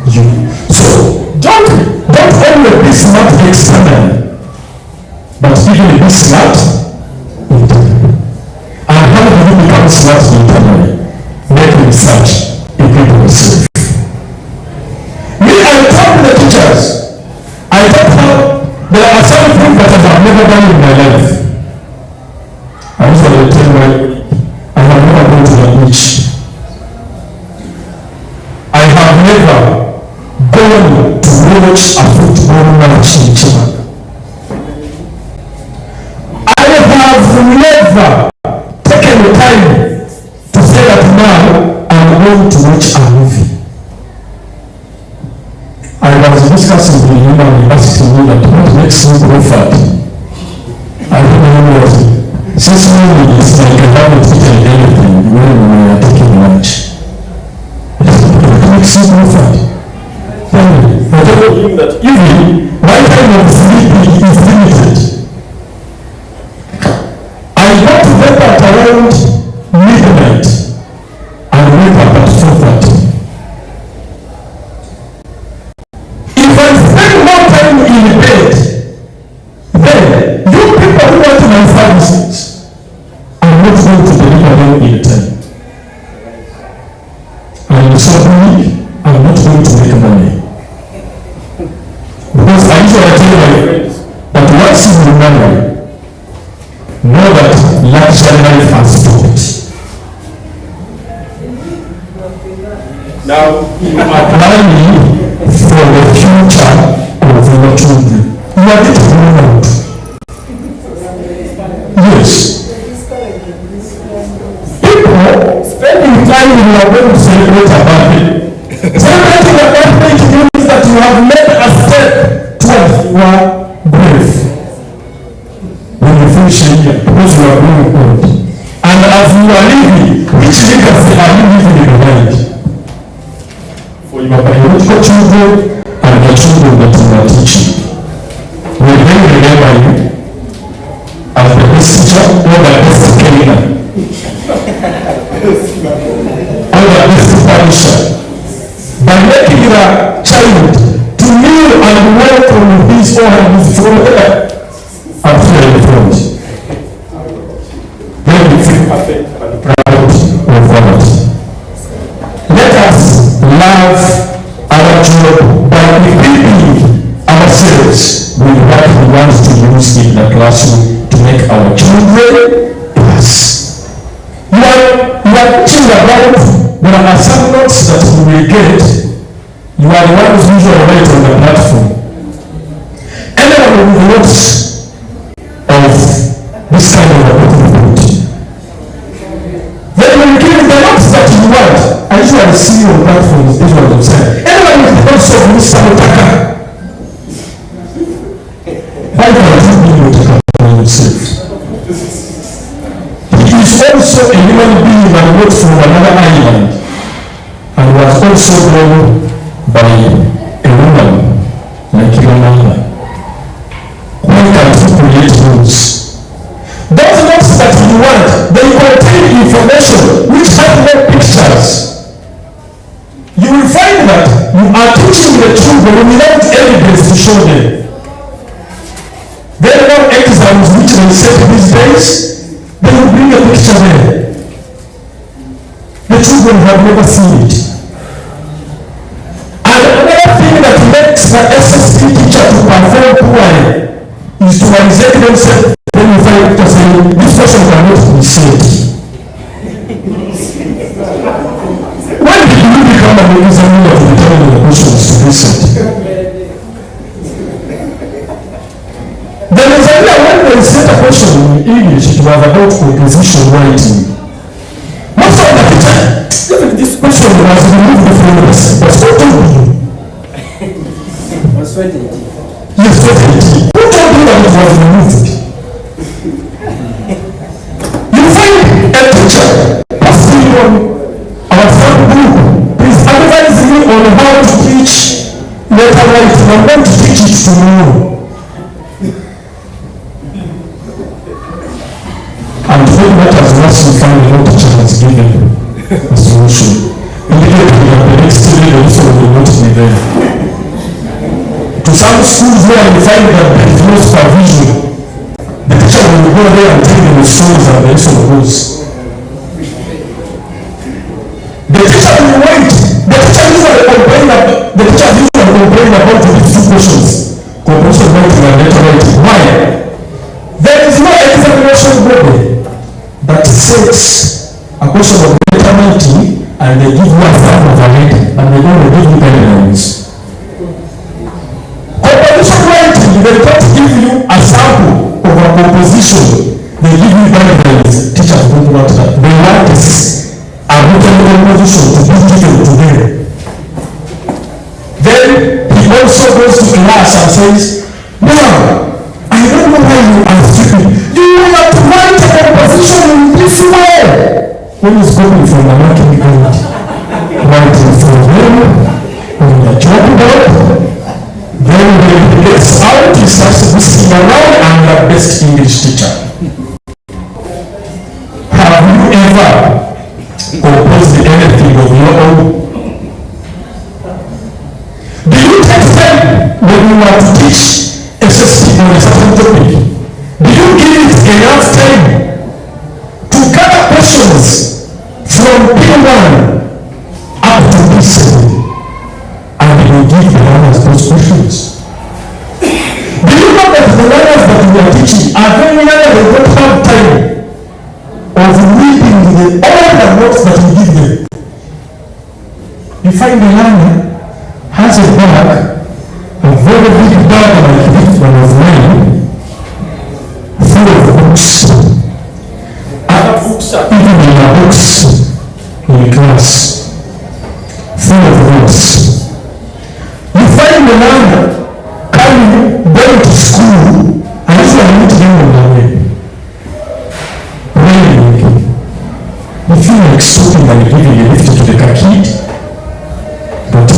you. So, don't always be smart externally, but even be smart internally. And how do you become smart internally? Make research, equip yourself. Me, I tell the teachers, I don't have, there are some things that I have never done in my life. I usually tell my, I have never gone to the beach. I have never gone to watch a football match in China. I have never taken the time to say that now I'm going to watch a movie. I was discussing with him and asking me that what makes me go fat. I don't know what. Since morning it's like I haven't eaten anything when we are taking lunch. What makes me go fat? I don't know that even my time of sleeping is limited. I go to bed at around midnight and wake up at 4:30. If I spend more time in bed, then you people who want my services, I'm not going to deliver them in time. And suddenly, I'm not going to make money. Because I usually tell my friends that once you marry, know that luxury life has stopped. Now, you are planning for the future of your children. You are getting old. Yes. People spending time in your way to celebrate a birthday. Celebrating a birthday means that you have made a step towards your grave. When you finish here, because you are growing old. And as you are living, which legacy are you leaving behind? For your biological children and the children that you are teaching. Will they remember you as the best teacher or the best cleaner? Or the best publisher? By making your child to kneel and welcome his or his father after the front. Then you feel perfect and proud of that. Let us love our job by equipping ourselves with what we want to use in the classroom to make our children pass. You are teaching about there are some notes that you will get. You are the ones usually right on the platform. Anyone with notes of this kind of opportunity. Then when you give the notes that you want, I usually see on platforms, this was upset. Anyone with the notes of Mr. Motaka. Why can't you be Motaka for yourself? He is also a human being and not from another island, and was also born by a woman like your mother. Why can't you create rules? Those notes that you want, they contain information which have no pictures. You will find that you are teaching the children without evidence to show them. There are exams which they set these days, they will bring a picture there. The children have never seen it. And another thing that makes the SST teacher to perform poorly is to reject themselves when you find it saying, this person cannot be saved. When did you become an examiner of determining the questions to be set? There is a way when they set a question in English, it was about composition writing. Most of the teacher, even this question was removed from the syllabus. Who told you? Was Yes, certainly. Who told you that it was removed? on how to teach letter writing. I'm going to teach it tomorrow. And when matters once you find the teacher has given a solution, immediately the next day also will not be there. To some schools where you find that there is no supervision, the teacher will go there and tell them the stories and the lesson goes. The teacher will wait. The teacher usually complain about these two questions, comprehension writing and letter writing. Why? There is no examination body that sets a question of letter writing and they give you a sample of a letter and they don't give you guidelines. Composition writing, they don't give you a sample of a composition. They give you guidelines. Teachers don't want that. They want this a written composition to be given to them. Then he also goes to class and says, now, I don't know why you are stupid. You have to write a composition in this way. When he's coming from a working grade, writing for him on the chalkboard, then when he gets out, he starts whistling around and the best English teacher. Have you ever composed anything of your own? Do you take time when you want to teach SST on a certain topic? Do you give it enough time to gather questions from P1 up to P7 and you give the learners those questions? Do you know that the learners that we are teaching are very learners that don't have time of reading all the notes that we give them? You find the learner has a bag, a very big bag like this one of mine, full of books. Even in the books in class, full of books. You find the learner coming, going to school, and usually meet them on the way. Raining. You feel like stopping and giving a lift to the kid, but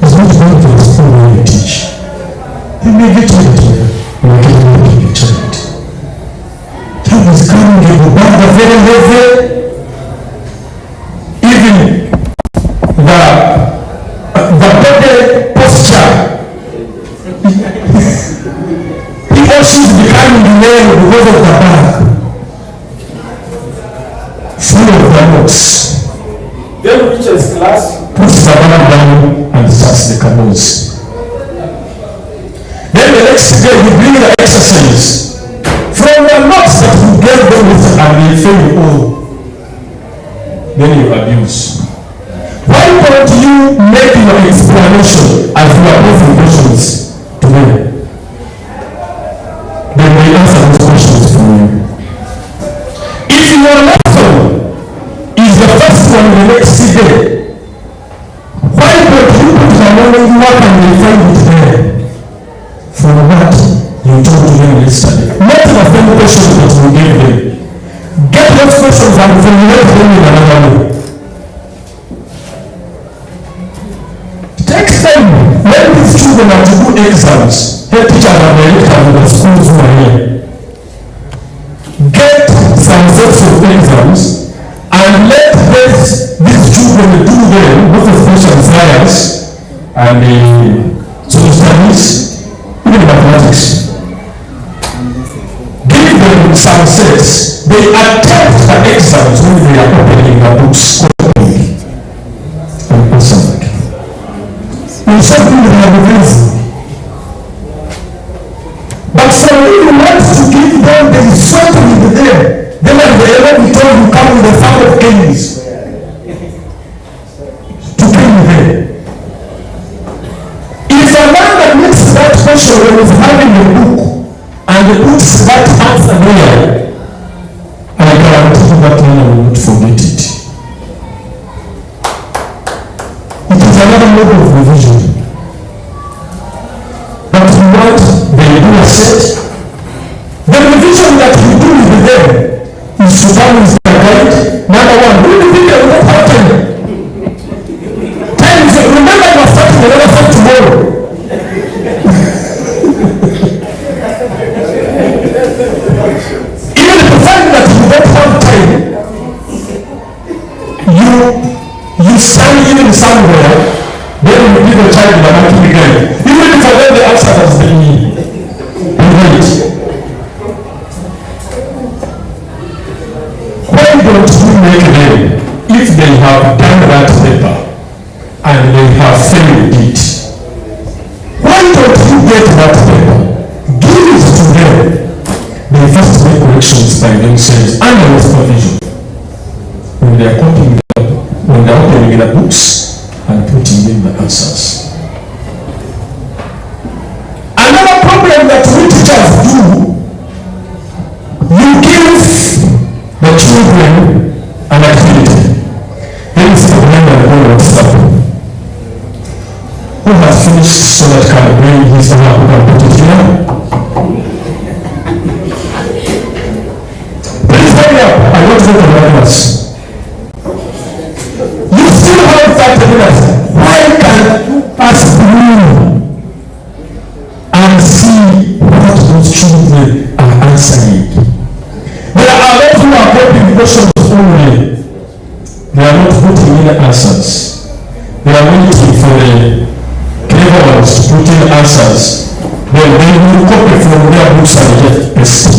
it's not going to the school where you teach. You may get it here, you may get it in the child. Child is coming, they will bang the very heavy. Even the body posture. He or she is becoming lame because of the bag. Full of the notes. Then reaches class. Puts the bag down and starts the caboose. Then the next day you bring the exercise from the notes that you gave them with and they fail all. Then you abuse. Why don't you make your explanation as you are posing questions to them? Then they answer those questions for you. If your lesson is the first one the next day, why don't you put the morning work and they find it there? For what you told them yesterday. Not the same questions that you gave them. Get those questions and formulate them in another way. Take time when these children are to do exams. Head teachers and directors in the schools who are here. Get some sets of exams and let these children do them, both of special science and social studies, even mathematics. Give them some sets. They attempt the exams when they are opening the books. And answer it. In something they are revising. But for you want to give them the result with them. Then at the end we told you come with a fund of candies. To bring them. If a man that makes that question when he's having a book and puts that answer there, I guarantee you that man will not forget it. It is another mode of revision. But you want the do a set. The revision that you do with them is to come with the guide. Number one, who do you think will not have time? Time is, remember your Then you give a child the marking again. Even if I know the answer as the right. Why don't you make them if they have done that paper and they have failed it? Why don't you get that paper? Give it to them. They first make corrections by themselves under your supervision. When they are copying when they are opening the books and putting in the answers. Another problem that we teachers do, you give the children an activity. Then you say, who has finished so that can bring his or her and put it here? Please hurry up. I want to go to the class. You still have 30 minutes. Why can't you pass through and see what those children are answering? There are those who are copying questions only. They are not putting in answers. They are waiting for the clever ones to put in answers. Then they will copy from their books and get pasted.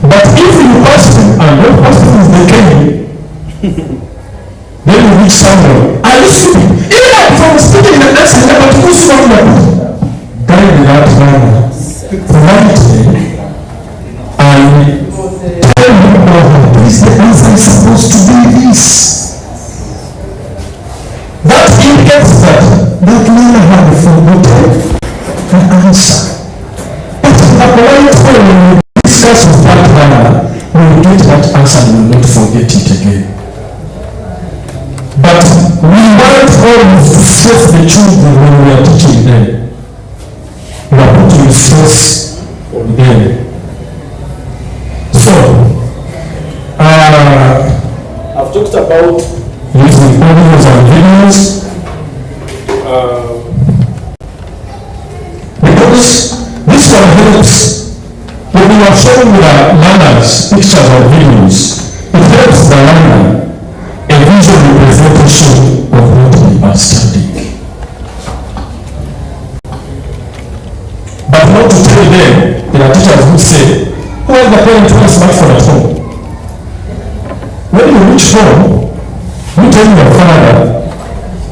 But if you pass them and don't pass them is the game, then you reach someone. Are you stupid? Even from speaking in the answer, but who's from the book? Guide that man, politely, and tell him, oh, this the answer is supposed to be this. That indicates that learner had forgotten the answer. But in a polite way, when you discuss with that learner, when you get that answer, you will not forget it again. But we want always to stress the children when we are teaching them. We are putting stress on them. So, I've talked about using audios and videos because this one helps when you are showing the learners pictures or videos. It helps the learner a visual representation of what we are studying. But not to tell them, there are teachers who say, who has the parent who has smartphone at home? When you reach home, you tell your father,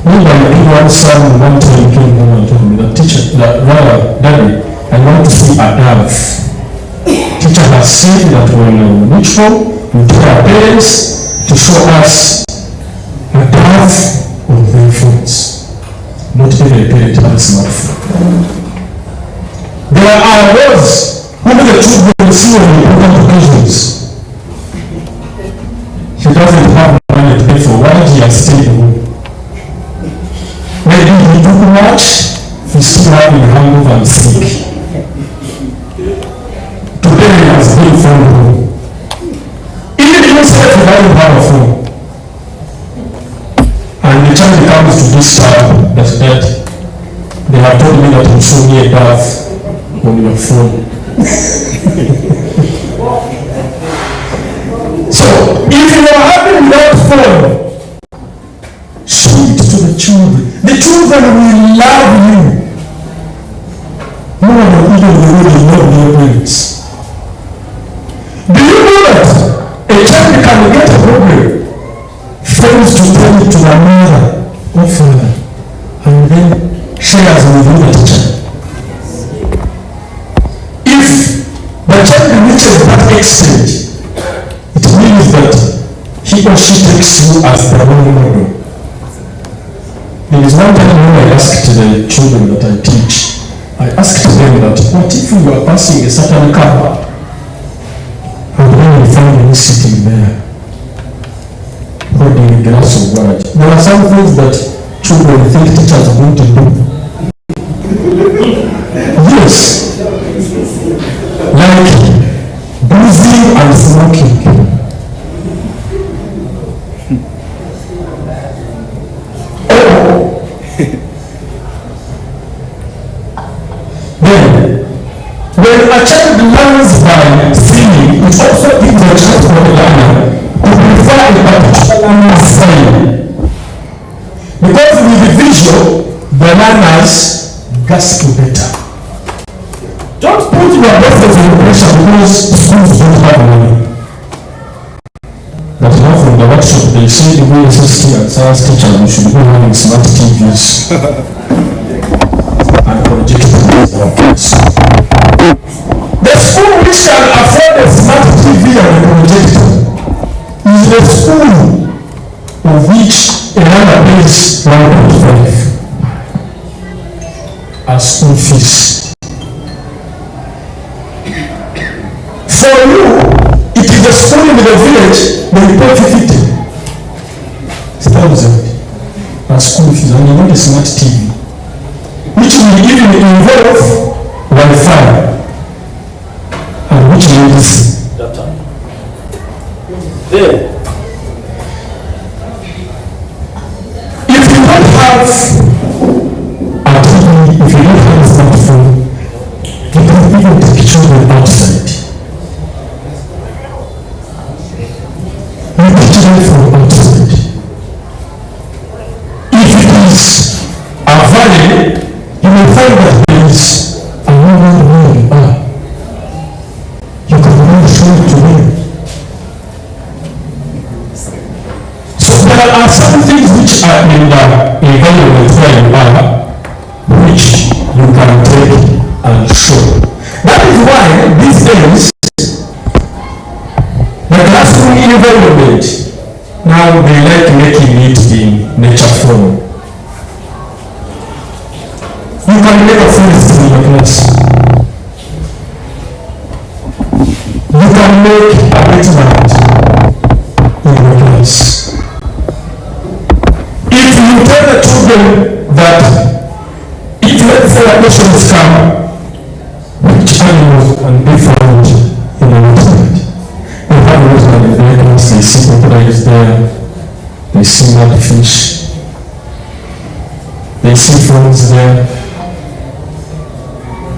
maybe I give one son one time came home and told me, the teacher, Daddy, I want to see a dove. Teacher has said that when you reach home, you tell our parents to show us a dove on their phones. Not every parent has a smartphone. There are those who the children see on important occasions. He doesn't have money to pay for why he has stayed home. Maybe he took much, he's still having a hangover and sick. Today he has been from home. Even himself he doesn't have a phone. And the time comes to this time that they have told me that you show me a dove on your phone. So, if you are happy without phone, show it to the children. The children will love you more than even the way they love their parents. Do you know that a child can get a problem, fails to tell it to a mother or father, and then shares with the teacher? If the child reaches that extent, it means that he or she takes you as the role model. There is one time when I asked the children that I teach, I asked them that, what if you are passing a certain car and then you find me sitting there holding a glass of water? There are some things that children think teachers are going to do. Yes. Like boozing and smoking. Then, when a child learns by seeing, it also gives a chance for the learner to prefer a particular sign. Because with teachers grasp better. Don't put your efforts in pressure because schools don't have money. But now from the workshop they say the way SST and science teachers we should be having smart TVs and projectors. The school which can afford a smart TV and a projector is the school of which a number pays 1.5 as school fees. For you, it is the school in the village that you pay 50,000 as school fees, and you want a smart TV, which will even involve Wi-Fi, and which needs data. Then, if you don't have a TV, if you don't have a smartphone, you can even take children outside. From outside. If it is a valley, you will find that there is a woman where you are. You can really show it to them. So there are some things which are in the environment where you are, which you can take and show. That is why these days, the classroom environment, now they like making it in nature form. You can make a forest in your class. You can make a wetland in your class. If you tell the children that if let's say questions come, which animals can be found in a wetland? They have a wetland in their class, they see crocodiles there. They see mud fish. They see frogs there.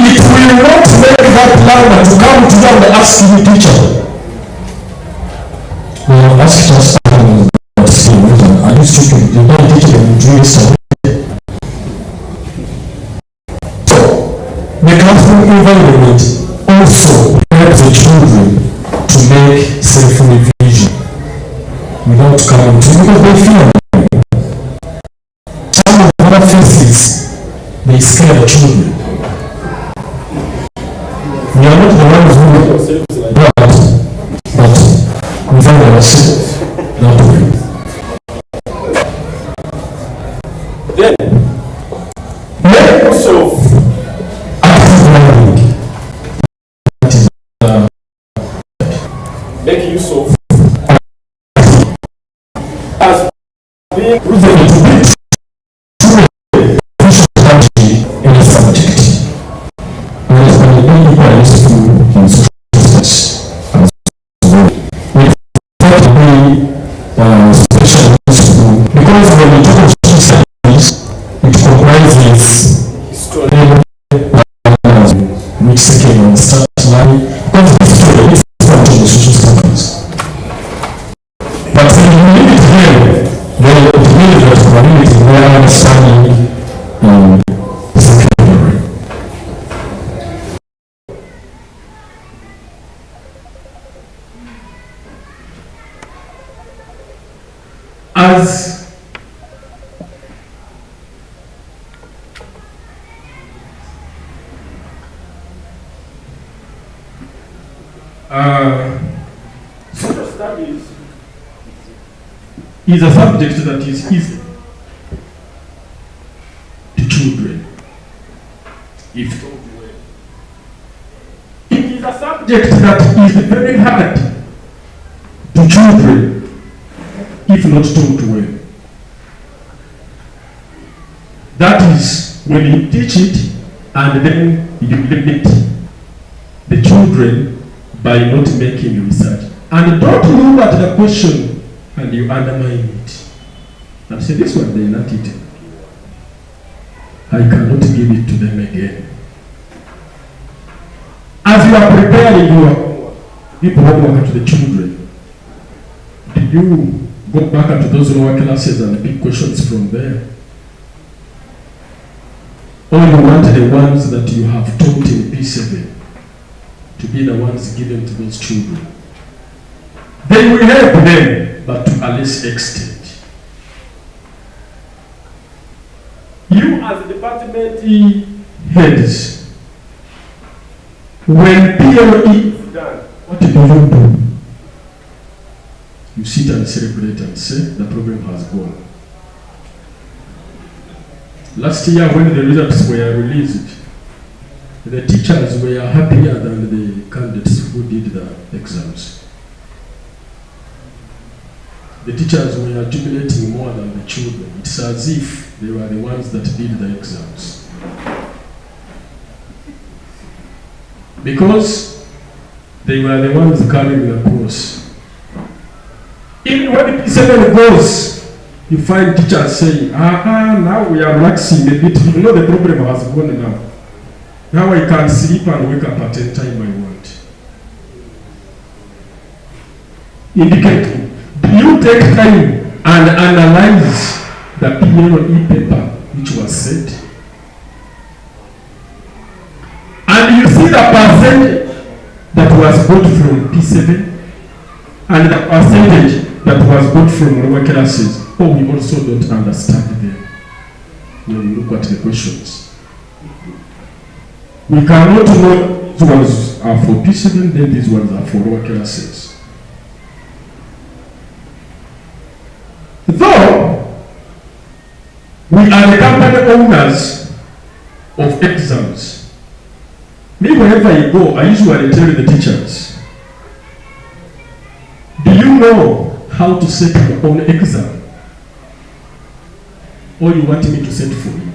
It will not make that learner to come to you and ask you, teacher. They have asked us, are you stupid? You don't teach them to do this. So, the classroom environment also helps the children to make self-revision without coming to, because they fear. Some of the other faces, they scare the children. We are not the ones who but we find ourselves that way. Then, make use of active learning. That is, make use of as being proven to be true in a subject. Whereas when the only one is to in social studies as well. We thought to be special in school because when we talk of social studies, it comprises history, which second and start learning, because history is part of the social studies. But when you leave it here, then it means that community where understanding secondary. As social studies is a subject that is easy to children if taught well. It is a subject that is very hard to children if not taught well. That is when you teach it and then you limit the children by not making research. And don't look at the question and you undermine it. And say, this one they not it. I cannot give it to them again. As you are preparing your people homework to the children, did you go back to those lower classes and pick questions from there? or you want the ones that you have taught in P7 to be the ones given to those children. They will help them, but to a less extent. You as department heads, when PLE is done, what do you do? You sit and celebrate and say the problem has gone. Last year when the results were released, the teachers were happier than the candidates who did the exams. The teachers were jubilating more than the children. It's as if they were the ones that did the exams. Because they were the ones carrying the cross. Even when P7 goes, you find teachers saying, now we are relaxing a bit. You know the problem has gone now. Now I can sleep and wake up at any time I want. Indicating, do you take time and analyze the PLE paper which was sent? And you see the percentage that was got from P7 and the percentage that was got from lower classes. Oh, we also don't understand them when we look at the questions. We cannot know these ones are for P7, then these ones are for lower classes. Though we are the company owners of exams, me wherever I go, I usually tell the teachers, do you know how to set your own exam? Or you want me to set for you?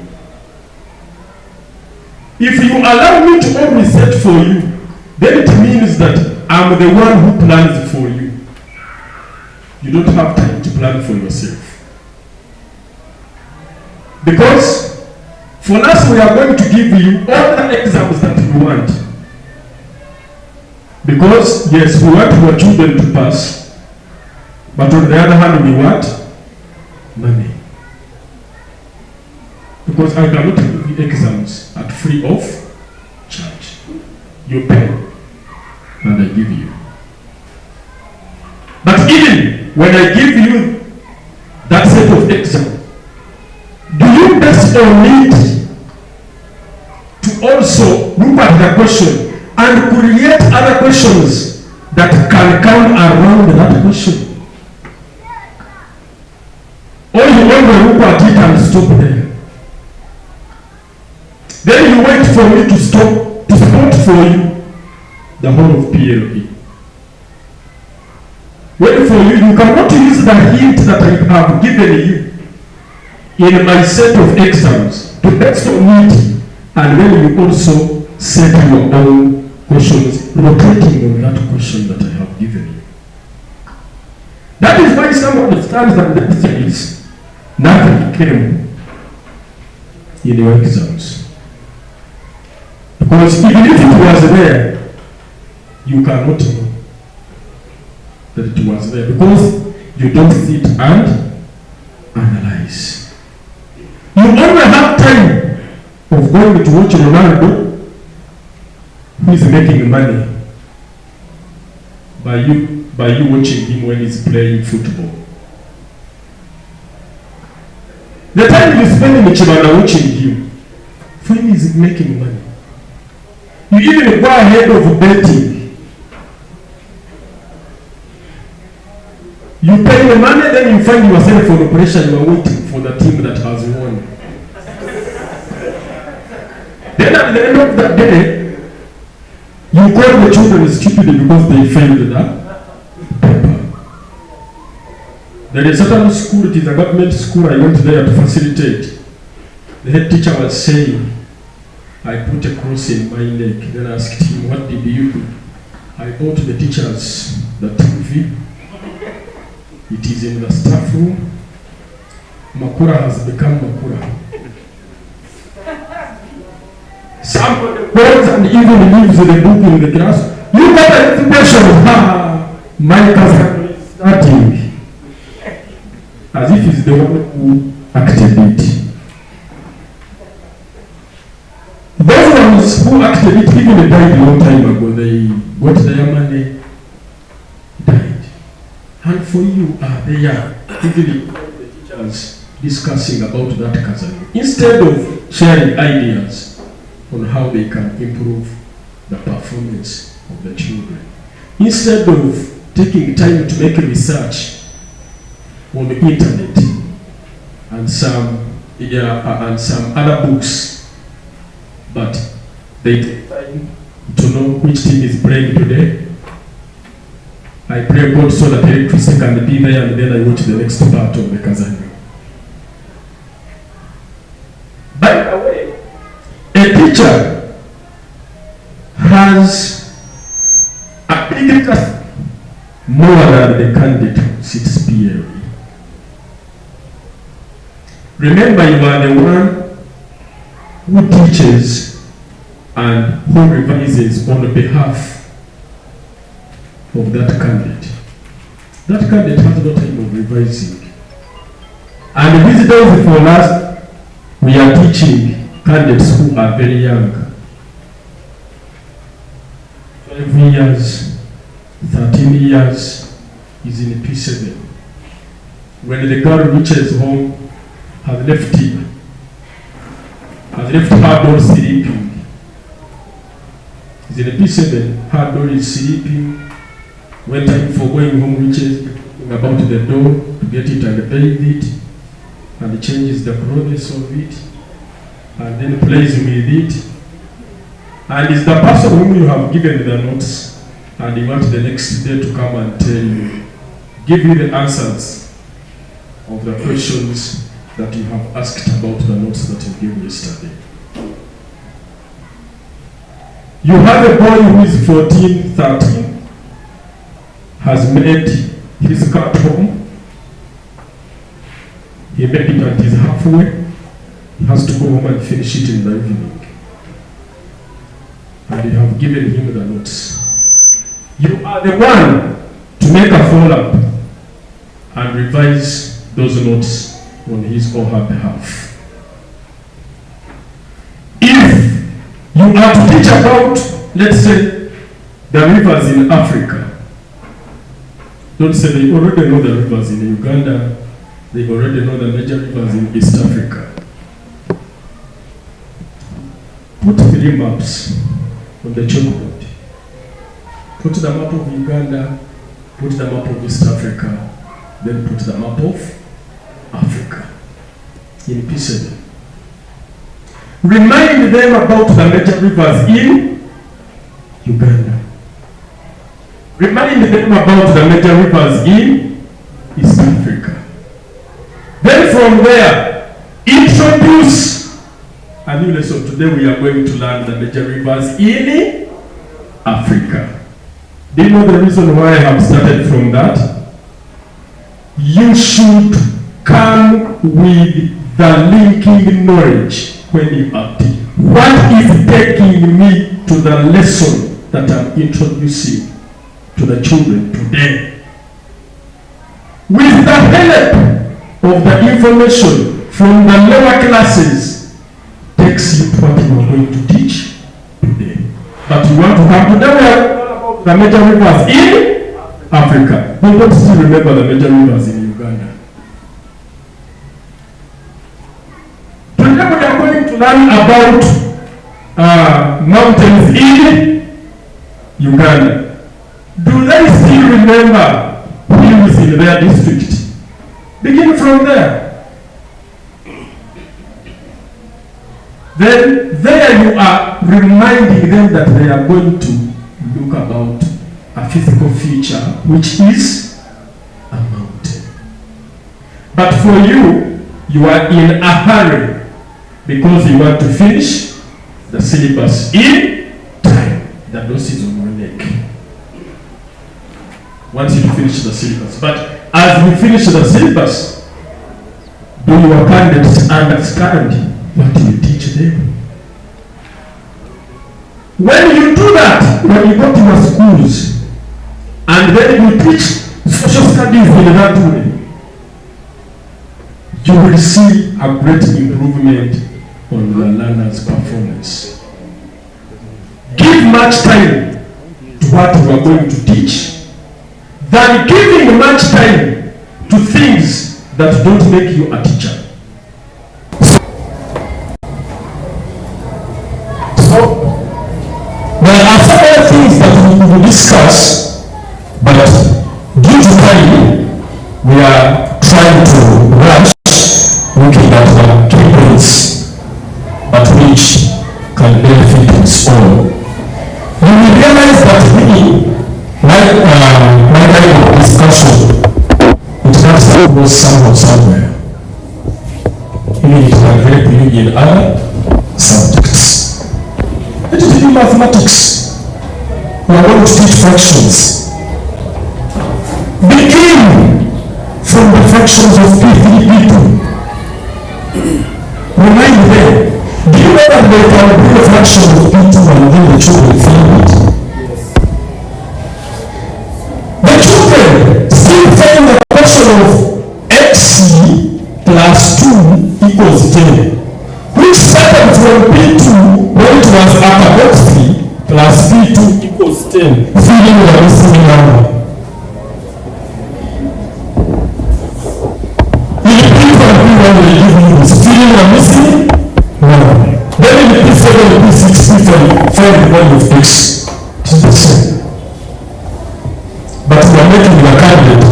If you allow me to always set for you, then it means that I'm the one who plans for you. You don't have time to plan for yourself. Because for us, we are going to give you all the exams that you want. Because yes, we want our children to pass. But on the other hand, we want money. Because I cannot give you exams at free of charge. You pay, and I give you. But even when I give you that set of exams, do you best on it to also look at the question and create other questions that can come around that question? Or you only look at it and stop there? Then you wait for me to spot for you the whole of PLE. Wait for you, you cannot use the hint that I have given you in my set of exams to best on it, and then you also set your own questions rotating on that question that I have given you. That is why someone understands that the says nothing came in your exams. Because even if it was there, you cannot know that it was there because you don't sit and analyze. You only have time of going to watch Ronaldo, who is making money by you watching him when he's playing football. The time you spend in Chibana watching him, when he's making money. You even go ahead of betting. You pay the money, then you find yourself on operation, you are waiting for the team that has won. Then at the end of that day, you call the children stupid because they failed that paper. There is a certain school, it is a government school, I went there to facilitate. The head teacher was saying, I put a cross in my neck. Then I asked him, what did you do? I bought the teachers the TV. It is in the staff room. Makura has become Makura. Somebody goes and even leaves the book in the class. You got an information. My cousin is starting. As if he's the one who acted it. those who acted it even died a long time ago. They got their money, died. And for you, they are even the teachers discussing about that cousin. Instead of sharing ideas on how they can improve the performance of the children. Instead of taking time to make research on the internet and some other books, but they take time to know which team is playing today. I pray God so that electricity can be there, and then I watch the next part of the Kazanyo. By the way, a teacher has a big task more than the candidate who sits PLE. Remember, you are the one who teaches and who revises on behalf of that candidate. That candidate has no time of revising. And these days for us, we are teaching candidates who are very young. 12 years, 13 years is in P7. When the girl reaches home, has left her door sleeping. Is in P7, her door is sleeping. When time for going home reaches, about the door to get it and bathe it, and changes the clothes of it, and then plays with it. And is the person whom you have given the notes, and you want the next day to come and tell you, give you the answers of the questions that you have asked about the notes that you gave yesterday. You have a boy who is 14, 13, has made his cut home. He made it and he's halfway. He has to go home and finish it in the evening. And you have given him the notes. You are the one to make a follow-up and revise those notes on his or her behalf. If you are to teach about, let's say, the rivers in Africa, don't say they already know the rivers in Uganda, they already know the major rivers in East Africa. Put 3 maps on the chalkboard. Put the map of Uganda, put the map of East Africa, then put the map of Africa in P7. Remind them about the major rivers in Uganda. Remind them about the major rivers in East Africa. Then from there, introduce a new lesson. Today we are going to learn the major rivers in Africa. Do you know the reason why I have started from that? You should come with the linking knowledge when you are teaching. What is taking me to the lesson that I'm introducing to the children today? With the help of the information from the lower classes, takes you to what you are going to teach today. But you want to come today, we are about the major rivers in Africa. We don't still remember the major rivers in Uganda. Today we are going to learn about mountains in Uganda. Do they still remember hills in their district? Begin from there. Then there you are reminding them that they are going to look about a physical feature which is a mountain. But for you, you are in a hurry because you want to finish the syllabus in time. The dose is on your neck. Once you finish the syllabus. But as you finish the syllabus, do your candidates understand what you teach them? When you do that, when you go to your schools, and then you teach social studies in that way, you will see a great improvement on the learner's performance. much time to what you are going to teach than giving much time to things that don't make you a teacher. So, there are several things that we will discuss, but due to time, we are trying to rush, looking at the key points at which can benefit us all. You will realize that my kind of discussion, it has to go somewhere. Even it can help you in other subjects. Let it be mathematics. We are going to teach fractions. Begin from the fractions of P3, P2. Remind them. Do you know that they can bring a fraction of P2 and then the children find it? The children still find the question of xc plus 2 equals 10, which started from P2 when it was upper box 3 plus P2 equals 10, feeling the missing number. In P2 and P1 they give you is feeling the missing number. Then in P7 and P6 P5 find the value of x. It is the same. But we are making the candidate,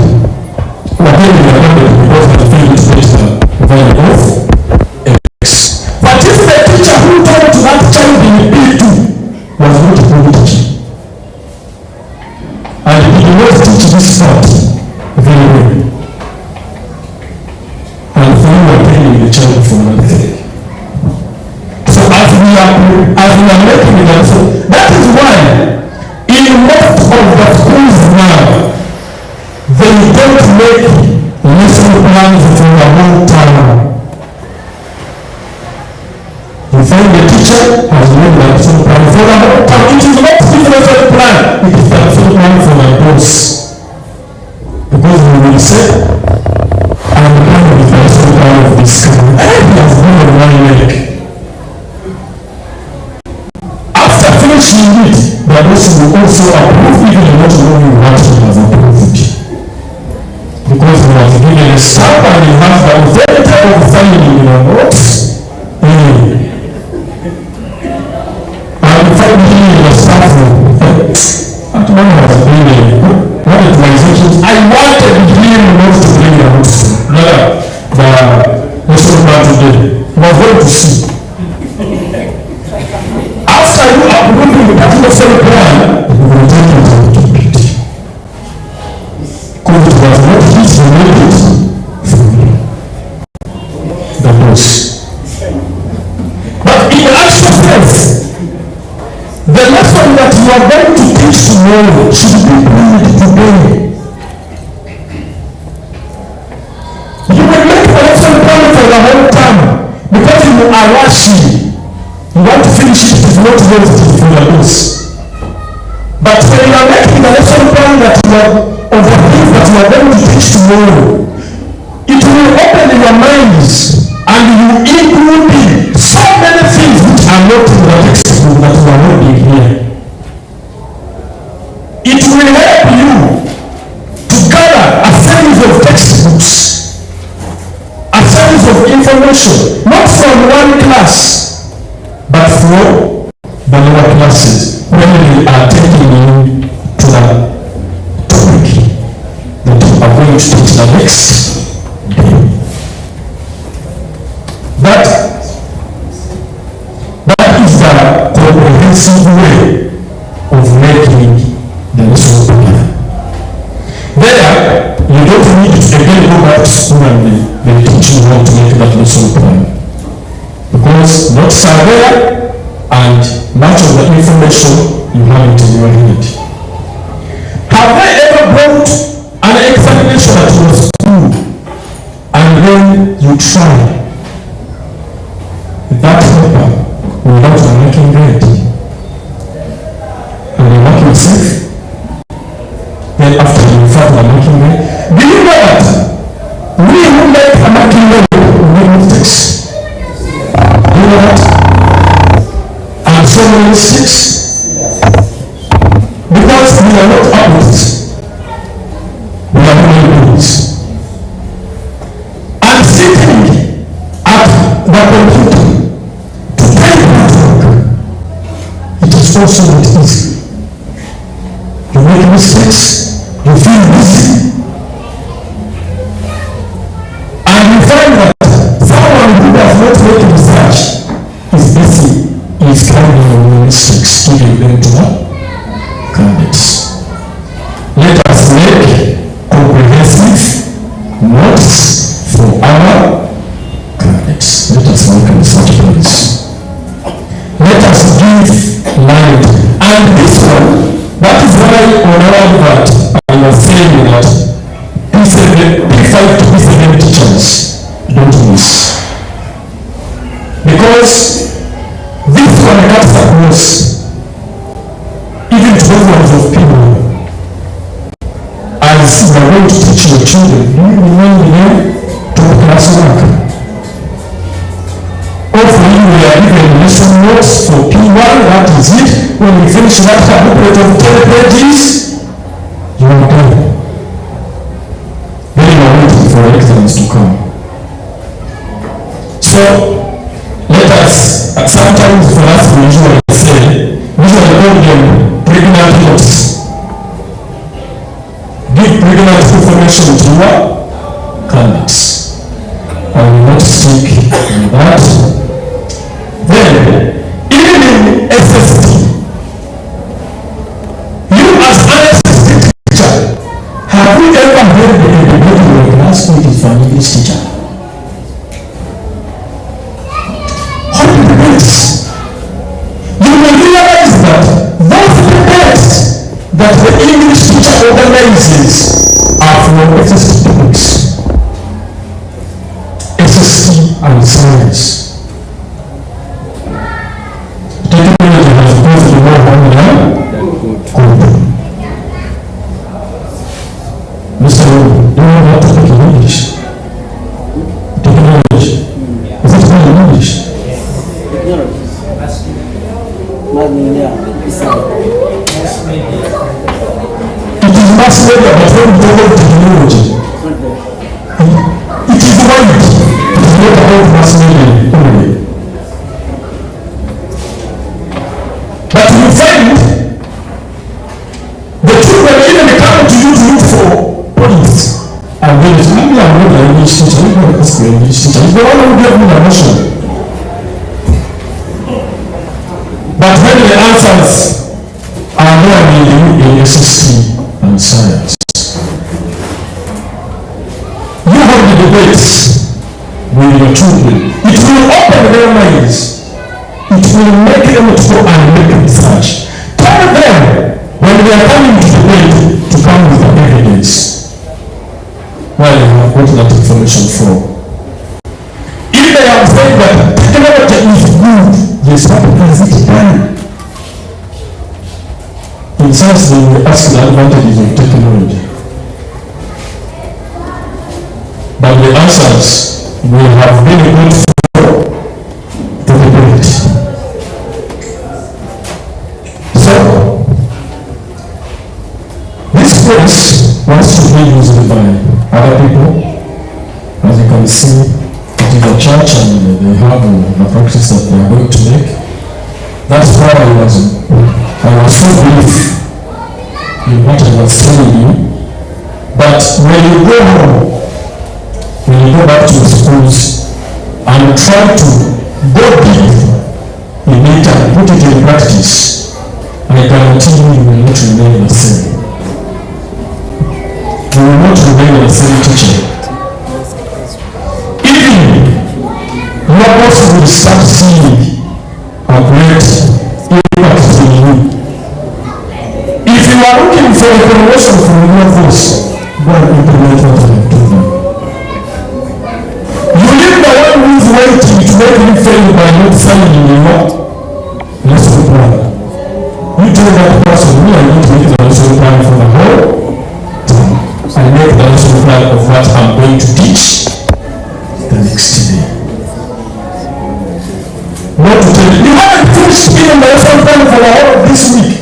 we are making the candidate because the field is based on the value of x. But if the teacher who taught that child in P2 was not a good teacher, and he did not teach this part very well, and for you are paying the child for nothing. So as we are making it also, that is why in most of the schools now, they don't make lesson plans for the whole time. You find the teacher has made the lesson plan for the whole time. It is not his lesson plan, it is the lesson plan for the boss. Because we will say, I am going with the lesson plan of this kind. And he has given one leg. After finishing it, the boss will also approve even not knowing what he has approved. Because he was given a stamp and he has the authority of signing in a notes. And finally in the staff room, that one was really, one of my sections, I wanted him not to bring the notes, rather the lesson plan today. He was going to see. After you approving the lesson plan, you will take it to it. Because it was not his related from the boss. But in actual sense, the lesson that you are going to teach tomorrow should be played today. You will make a lesson plan for the whole time because you are rushing. You want to finish it, it is not wasted for the boss. But when you are making the lesson plan that you are of the things that you are going to teach tomorrow, it will open your minds and you include so many things which are not in the textbook that you are reading here. It will help you to gather a series of textbooks, a series of information, not from one class, but from the lower classes when they are taking you to the topic that you are going to teach the next day. That is the comprehensive way of making the lesson plan. There, you don't need to again go back to school and they teach you how to make that lesson plan. Because notes are there and much of the information you have it in your head. Have they ever brought an examination at your school and then you try that paper without a marking grade and you mark yourself? Then after you find the marking grade, do you know that we who make a marking grade make mistakes? Do you know that? And so many mistakes. Because we are not apples. We are human beings. And sitting at the computer to type that work, it is also not easy. You make mistakes, you feel busy. And you find that someone who does not make research is busy, is carrying on mistakes, giving them to the candidates. Let us make comprehensive notes for our candidates. Let us make research plans. Let us give light. And this one, that is why on our advert I was saying that P5 to P7 teachers don't miss. Because this one cuts across even thousands of people. As you are going to teach your children, do you remind them to class work? Hopefully we are given lesson notes for P1, that is it. When we finish that booklet of 10 pages, you are done. Then you are waiting for exams to come. So, let us, sometimes for us we usually call them pregnant notes. Give pregnant information to your candidates. I will not speak on that. Then, even in SST, you as an SST teacher, have you ever heard the debate in your class for an English teacher? How do debates? You will realize that those debates that the English teacher organizes are for SST topics. SST and science. Technology has caused the war on the Mr. do you know how to speak in English? Technology. Is it called in English? It is mass media, but when we talk about technology, it is wide. It is not about mass media only. But you find the children even come to you to look for points. And then it's maybe I'm not an English teacher, I'm not an English teacher. It's the one who gave me the notion. But when the answers are there in SST and science, you have the debates with your children. It will open their minds. It will make them to go and make research. Tell them when they are coming to debate to come with the evidence where they have got that information from. If they have said that technology is good, yes, what has it done? In science, they will ask the advantages of technology. But the answers will have been good for the debate. So, this place wants to be used by other people. As you can see, it is a church and they have the practice that they are going to make. That's why I was so brief in what I was telling you. But when you go home, when you go back to your schools and try to go deep in it and put it in practice, I guarantee you will not remain the same. You will not remain the same teacher. Even your boss will start seeing a great impact in you. If you are looking for a promotion from your boss, go and implement what I have told you. You leave the one who is waiting to make him fail by not signing your lesson plan. You tell that person, me, I need to make the lesson plan for the whole time. I make the lesson plan of what I'm going to teach the next day. Not to tell you, you haven't finished even the lesson plan for the whole of this week.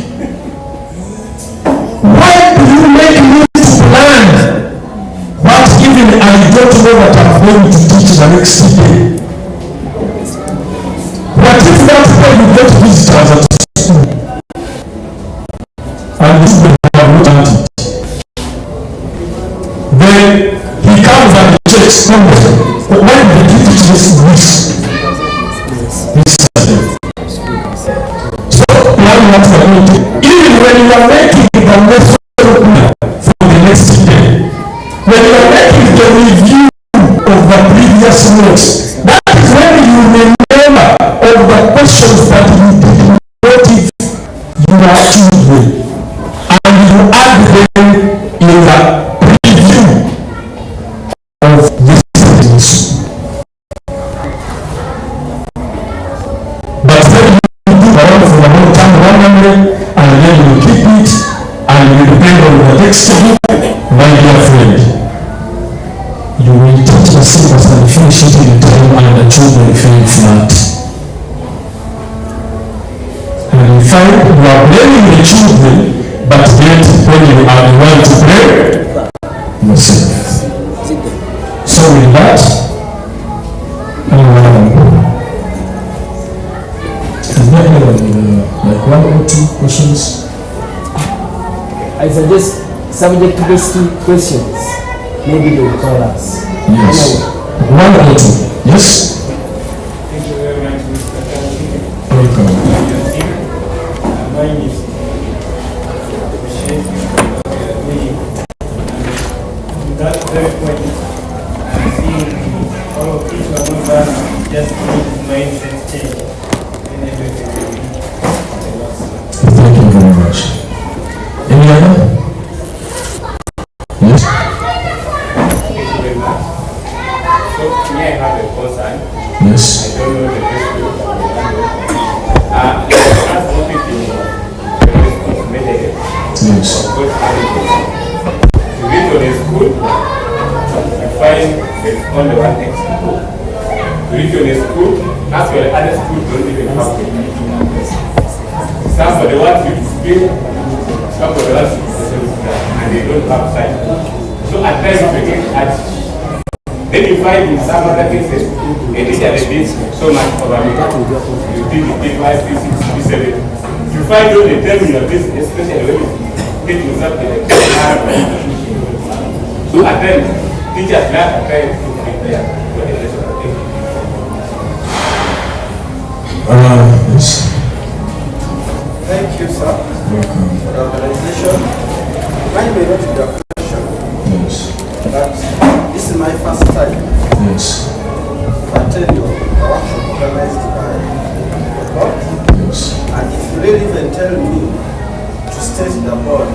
going to teach the next day? What if that day you get visitors at school? And you have not done it. Then he comes and checks somewhere. Why did you teach this? So plan what you are going to. Even when you are making the lesson plan for the next day, when you are making the review of the previous notes, that is when you remember of the questions that you did not give your children, and you add them in the preview of this sentence. But when you do around for a long time, one memory, and then you keep it, and you depend on the textbook, my dear friend, you will teach the syllabus and finish it in time, and the children feel flat. And you find you are blaming the children, but yet when you are the one to blame yourself. So with that, is there any like one or two questions? I suggest subject-based questions. Maybe they will call us. Yes. One or two. Yes? Thank you very much, Mr. Kanye. Welcome. Mine is appreciate me. To that very point, I see all of each one of us just need mindset change in everything we do. Thank you very much. Any other? Yes? Thank you very much. So, may I have a concern? Yes. I don't know the best way to handle it. As what if you the responsibility Yes. of both parents. To reach on a school, you find there's only one textbook. To reach on a school, as well other schools don't even have it. Somebody wants you to speak, somebody wants you to say, and they don't have time. So at times you begin at then you find in some other cases, a teacher that needs so much for them. You think it takes 5, 6, 7. You find all the time you are busy, especially when you get yourself in a class. So at times, teachers lack a time to prepare for the lesson. Yes. Thank you, sir, Welcome. for the organization. Mine may not be the question, Yes. but this is my first time Yes. to attend your workshop organized by the board. Yes. And if you really even tell me to state the board,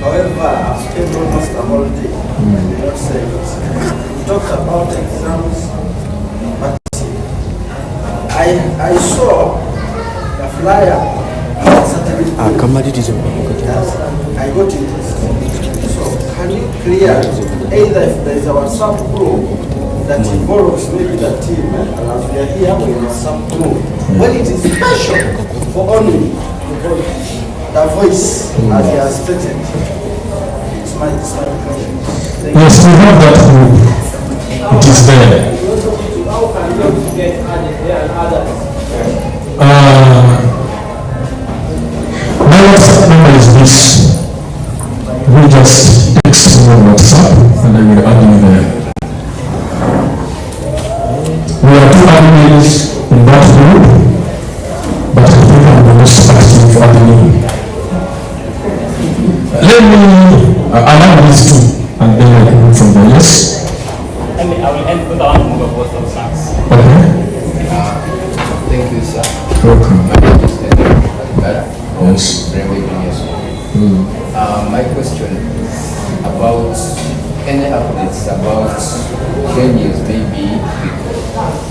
however, I've spent almost the whole day, I did not say it. You talked about exams, but I saw the flyer. Ah, come on, it is Yes, I got it. So can you clear either if there is a WhatsApp group that involves maybe the team, and as we are here we have WhatsApp group, when it is special for only the voice as he has stated. It's my question. Yes, we have that group. It is there. How can you get added there and others? My WhatsApp number is this. We just text me on WhatsApp and I will add you there. We are 2 admins in that group, but I think I'm the most active admin. Let me allow these two and then I can move from there. Yes? I will end with one more of those snacks. Okay. Thank you, sir. Welcome. My name is Nakivubo. Yes. My question is about any updates about changes maybe with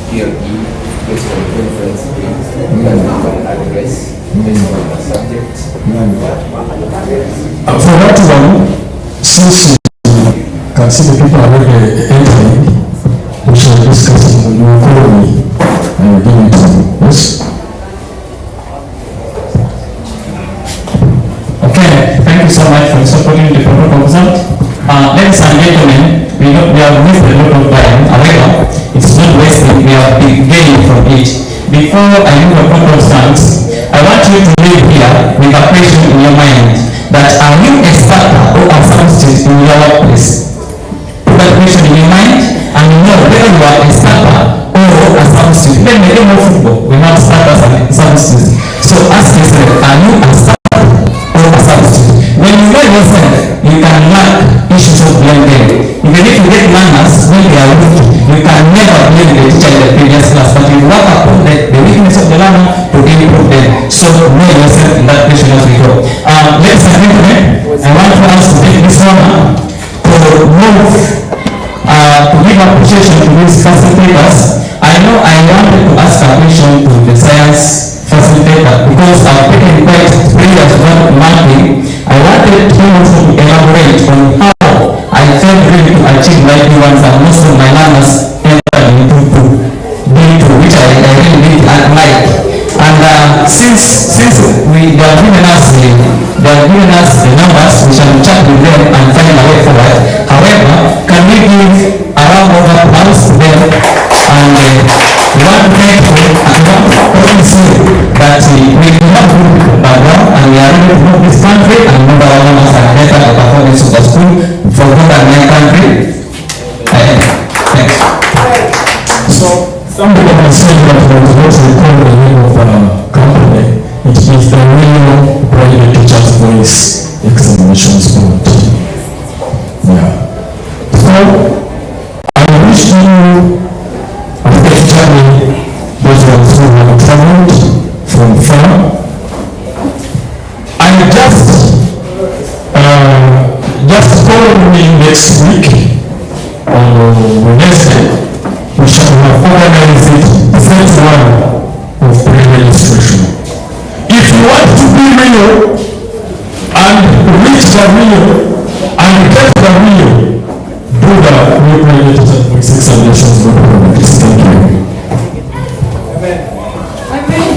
PLE, based on conference things, an address, based on the subject. For that one, since you can see the people already entering, we shall discuss it. You will call me and will give it to you. Yes? Okay, thank you so much for supporting the proposal. Ladies and gentlemen, We have wasted a lot of time. However, it's not wasted. We have been gaining from it. Before I move a couple of stunts, I want you to live here with a question in your mind that are you a starter or a substitute in your workplace? Put that question in your mind and know whether you are a starter or a substitute. Even in the game of football, we have starters and substitutes. So ask yourself, are you a starter or a substitute? When you know yourself, you can lack issues of blame them. Even if you get learners when they are weak, you can never blame the teacher in the previous class, but you work upon the weakness of the learner to improve them. So know yourself in that question as we go. Ladies and gentlemen, I want to ask to take this honor to move, to give appreciation to these facilitators. I know I wanted to ask a question to the science facilitator because I've taken quite 3 years of marking. I wanted him also to elaborate on how I felt really to achieve my ones and most of my learners entered into D2, which I really did like. And since they have given us the numbers, we shall chat with them and find a way forward. However, can we give a round of applause to them? And we want to thank you and we want to promise you that we have good background and we are ready to move this country and move our learners and better the performance of the school for good and my country. Thanks. So, somebody has said that there is also a call the name of a company. It is the Real Private Teachers Voice Examinations Board. Yeah. So, I wish you those ones who have traveled from far. And just follow me next week on Wednesday. We shall have organized it phase 1 of pre-registration. If you want to be real and reach the real and get the real, do the Real Private Teachers Voice Examinations. Thank you. Amen.